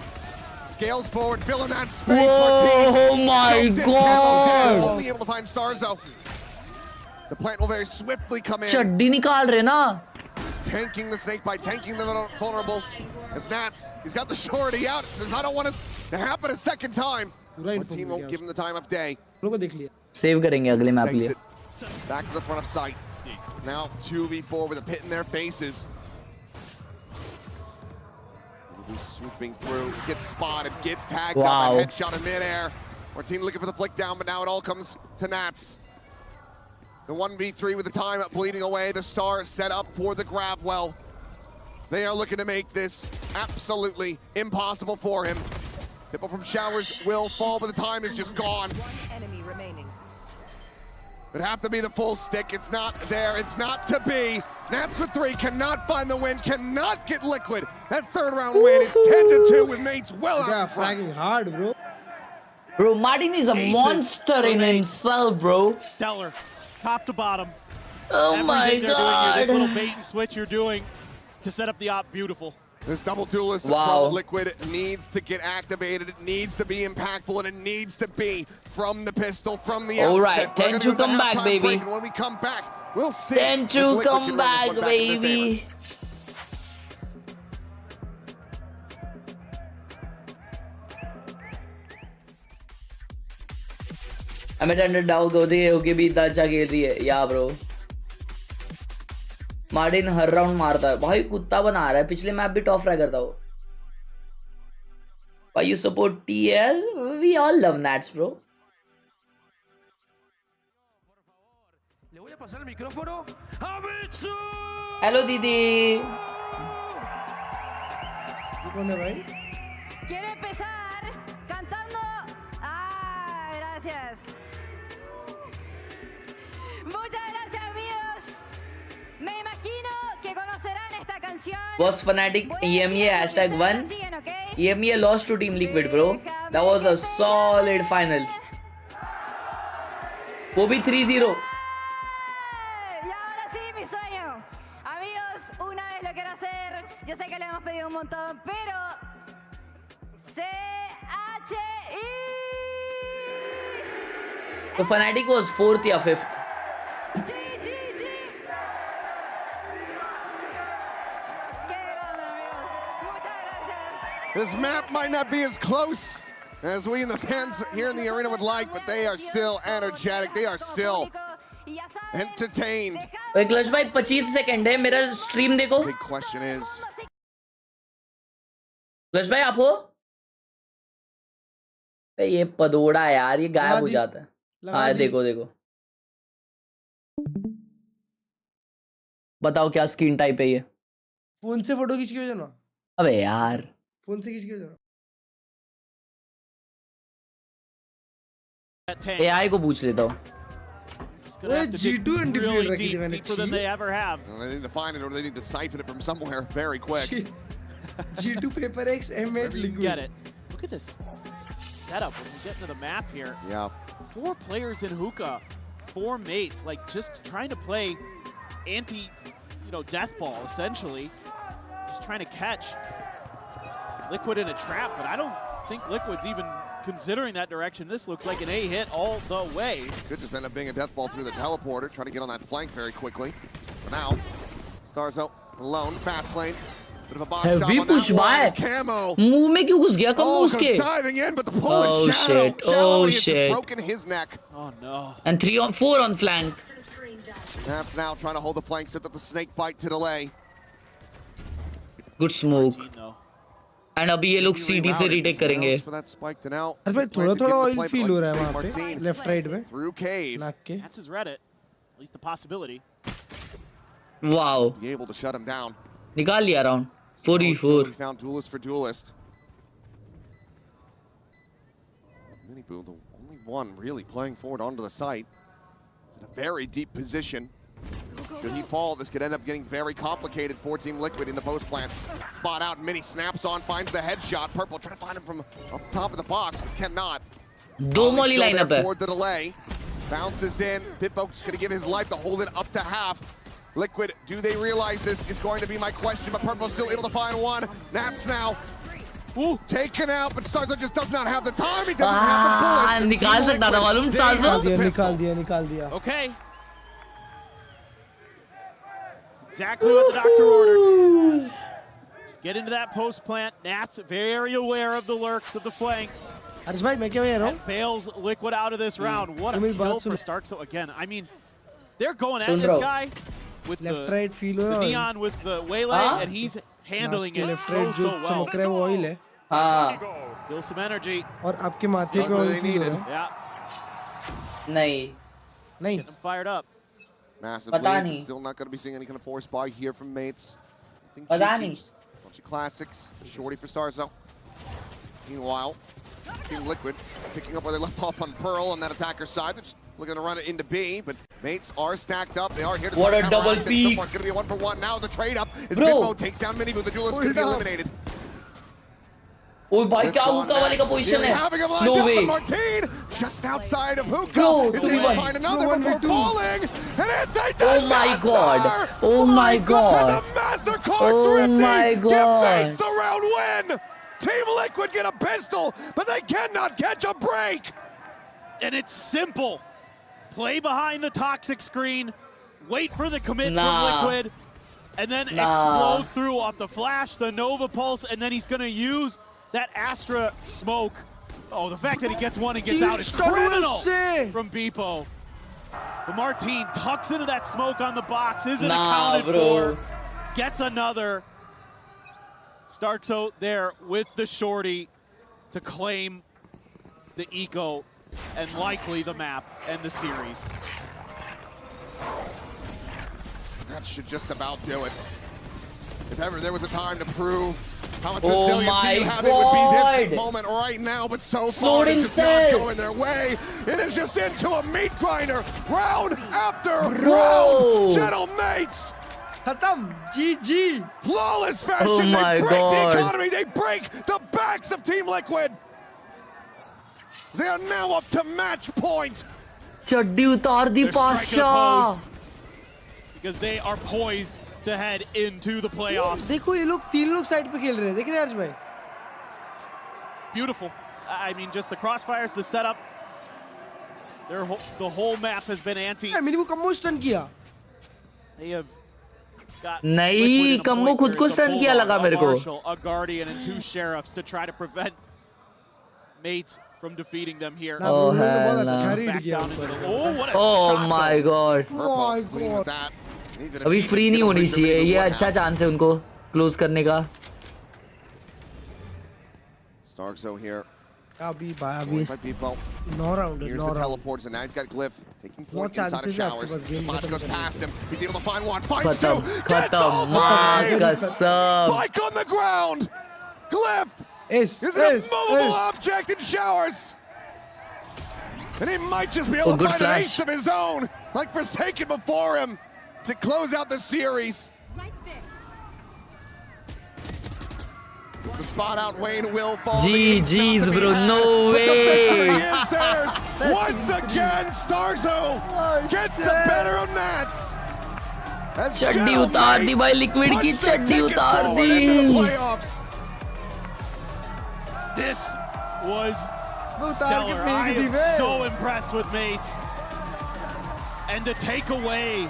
Scales forward, filling that space. Oh my god! Only able to find stars though. The plant will very swiftly come in. चड्डी निकाल रहे ना. He's tanking the snake by tanking the vulnerable. It's Nats. He's got the surety out. It says, I don't want it to happen a second time. One team won't give him the time of day. लोगों देख लिया. Save करेंगे अगले map लिए. Back to the front of sight. Now 2v4 with a pit in their faces. Swooping through, gets spotted, gets tagged up, a headshot in midair. Martin looking for the flick down, but now it all comes to Nats. The 1v3 with the time bleeding away. The star set up for the grab well. They are looking to make this absolutely impossible for him. People from Showers will fall, but the time is just gone. Enemy remaining. It'd have to be the full stick. It's not there. It's not to be. Nats with 3 cannot find the win, cannot get Liquid. That third round win. It's 10-2 with Mates well out in front. Fragging hard, bro. Bro, Martin is a monster in himself, bro. Stellar, top to bottom. Oh my god. This little bait and switch you're doing to set up the op, beautiful. This double duelist from Liquid needs to get activated. It needs to be impactful, and it needs to be from the pistol, from the outset. All right, 10-2 come back, baby. And when we come back, we'll see. 10-2 come back, baby. I'm at 100 down, go there, okay, beat that, yeah, bro. Martin her round मारता है भाई, कुत्ता बना रहा है। पिछले map भी top fry करता वो। Why you support TL? We all love Nats, bro. Le voy a pasar el micrófono a Mitsu. Hello, Didi. ¿Cómo है भाई? Quiere empezar cantando. Ah, gracias. Muchas gracias, amigos. Me imagino que conocerán esta canción. Was Fnatic EMEA #1. EMEA lost to Team Liquid, bro. That was a solid finals. वो भी 3-0. Y ahora sí, mi sueño. Amigos, una vez lo quiero hacer. Yo sé que le hemos pedido un montón, pero CHI. तो Fnatic was 4th या 5th. This map might not be as close as we and the fans here in the arena would like, but they are still energetic. They are still entertained. Clutch भाई 25 second है, मेरा stream देखो। Big question is, clutch भाई आप हो? ये पदोड़ा यार, ये गायब हो जाता है। हाँ देखो देखो, बताओ क्या स्क्रीन टाइप है ये? फोन से फोटो खींच के भेजना। अबे यार, फोन से खींच के भेजना। AI को पूछ लेता हूँ। G2 really deeper than they ever have. Well, they need to find it, or they need to siphon it from somewhere very quick. G2 PRX M8 Liquid. Get it? Look at this setup when we get into the map here. Yeah. 4 players in hookah, 4 mates, like just trying to play death ball essentially, just trying to catch Liquid in a trap. But I don't think Liquid's even considering that direction. This looks like an A hit all the way. Could just end up being a death ball through the teleporter, trying to get on that flank very quickly. For now, Stars out alone, fast lane. Bit of a box job on that wall. Camo. मुंह में क्यों घुस गया? कब घुस के? Diving in, but the pull is Shadow. Oh has shit! just broken his neck. Oh no! And 3-on-4 on flank. That's now trying to hold the flank, set up the snake bite to delay. Good smoke. And अभी ये लोग CT से retake करेंगे। अरे भाई थोड़ा oil feel हो रहा है वहाँ पे, लेफ्ट राइट में। Through cave. नाक के। That's his Reddit. At least the possibility. Wow. Be able to shut him down. निकाल लिया round. 44. We found duelist for duelist. Miniboo, the only one really playing forward onto the site. He's in a very deep position. Should he fall, this could end up getting very complicated for Team Liquid in the post plant. Spot out, Mini snaps on, finds the headshot. Purple trying to find him from up top of the box, but cannot. दो molly line up है. For the delay. Bounces in. Pitbo's going to give his life to hold it up to half. Liquid, do they realize this is going to be my question, but Purple's still able to find one. Nats now. Ooh, taken out, but Starzo just does not have the time. He doesn't have the bullets. निकाल सकता था मालूम Starzo? निकाल दिया. Okay. Exactly what the doctor ordered. Just get into that post plant. Nats very aware of the lurks of the flanks. Harish bhai, मैं क्या कह रहा हूँ? Bails Liquid out of this round. What a kill for Stark. So again, I mean, they're going at this guy with left right feel the neon with the waylay, and he's handling it so well. चमक रहा है वो oil है. हाँ. Still some energy. और आपके माथे को ऑयल फील हो रहा है. Yeah. नहीं. नहीं. Get them fired up. Massive lead, still not going to be seeing any kind of force buy here from mates. I think bunch of classics. Shorty for Starzo. Meanwhile, Team Liquid picking up where they left off on Pearl on that attacker side. They're just looking to run it into B, but mates are stacked up. They are here to what a double peak. Someone's going to be a 1-for-1 now. The trade up is Pitbo takes down Miniboo. The duelist is going to be eliminated. Oh भाई क्या हुक्का वाले का position है? No way. Martin just outside of hookah. Is able to find another before falling, and it's a disaster. Oh my god. Oh my god. It's a MasterCard oh my god. Give mates a round win. Team Liquid get a pistol, but they cannot catch a break. And it's simple. Play behind the toxic screen, wait for the commit from Liquid, and then explode through off the flash, the Nova Pulse, and then he's going to use that Astra smoke. Oh, the fact that he gets one and gets out is criminal from Beepo. But Martin tucks into that smoke on the box, isn't accounted for, gets another. Starkso there with the shorty to claim the eco and likely the map and the series. That should just about do it. If ever there was a time to prove how much resiliency you have, it would be this moment right now, but so far it's just not going their way. It is just into a meat grinder, round after round. Gentle mates. Khatam, GG. Flawless fashion, they break the economy, they break the backs of Team Liquid. They are now up to match point. चड्डी उतार दी Pasha. Because they are poised to head into the playoffs. देखो ये लोग तीन लोग side पे खेल रहे हैं, देख रहे हैं अर्ज भाई? Beautiful. I mean, just the crossfires, the setup. The whole map has been anti. मैंने वो कम्मो स्टन किया. They have got नहीं, कम्मो खुद को स्टन किया लगा मेरे को. A guardian and 2 sheriffs to try to prevent mates from defeating them here. Oh, hell no. Oh my god. Oh my god. अभी फ्री नहीं होनी चाहिए, ये अच्छा चांस है उनको क्लोज करने का. Starkso here. अभी no round. Here's the teleports, and now he's got Glyph taking point inside of showers. Match goes past him. He's able to find one. Finds two. Gets all three. Spike on the ground. Glyph is an immovable object in showers. And he might just be able to find an ace of his own, like Forsaken before him, to close out the series. It's the spot out. Wayne will fall. GG's, bro. No way. Is theirs. Once again, Starkso gets the better of Nats. चड्डी उतार दी भाई, liquid की चड्डी उतार दी. This was stellar. I am so impressed with mates. And to take away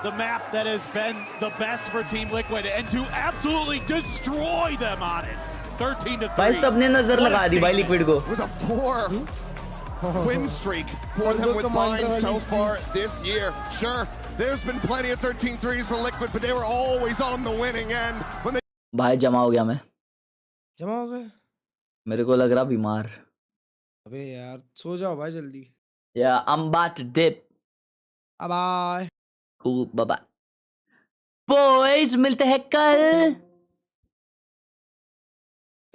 the map that has been the best for Team Liquid and to absolutely destroy them on it. 13-3. भाई सबने नजर लगा दी भाई liquid को. It was a 4-win streak for them with mine so far this year. Sure, there's been plenty of 13-3s for Liquid, but they were always on the winning end. When they भाई जमा हो गया मैं. जमा हो गए? मेरे को लग रहा बीमार. अबे यार सो जाओ भाई जल्दी. Yeah, I'm about to dip. Bye. Cool, bye-bye. Boys, मिलते हैं कल.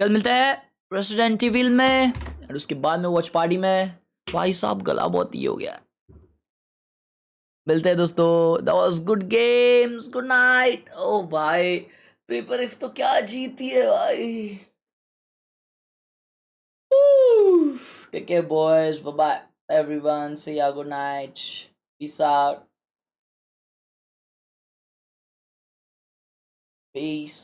कल मिलते हैं रेसिडेंट इविल में और उसके बाद में वॉच पार्टी में. भाई साहब गला बहुत ही हो गया. मिलते हैं दोस्तों. That was good games. Good night. Oh भाई PRX तो क्या जीती है भाई. Take care boys. Bye-bye everyone. See ya. Good night. Peace out. Peace.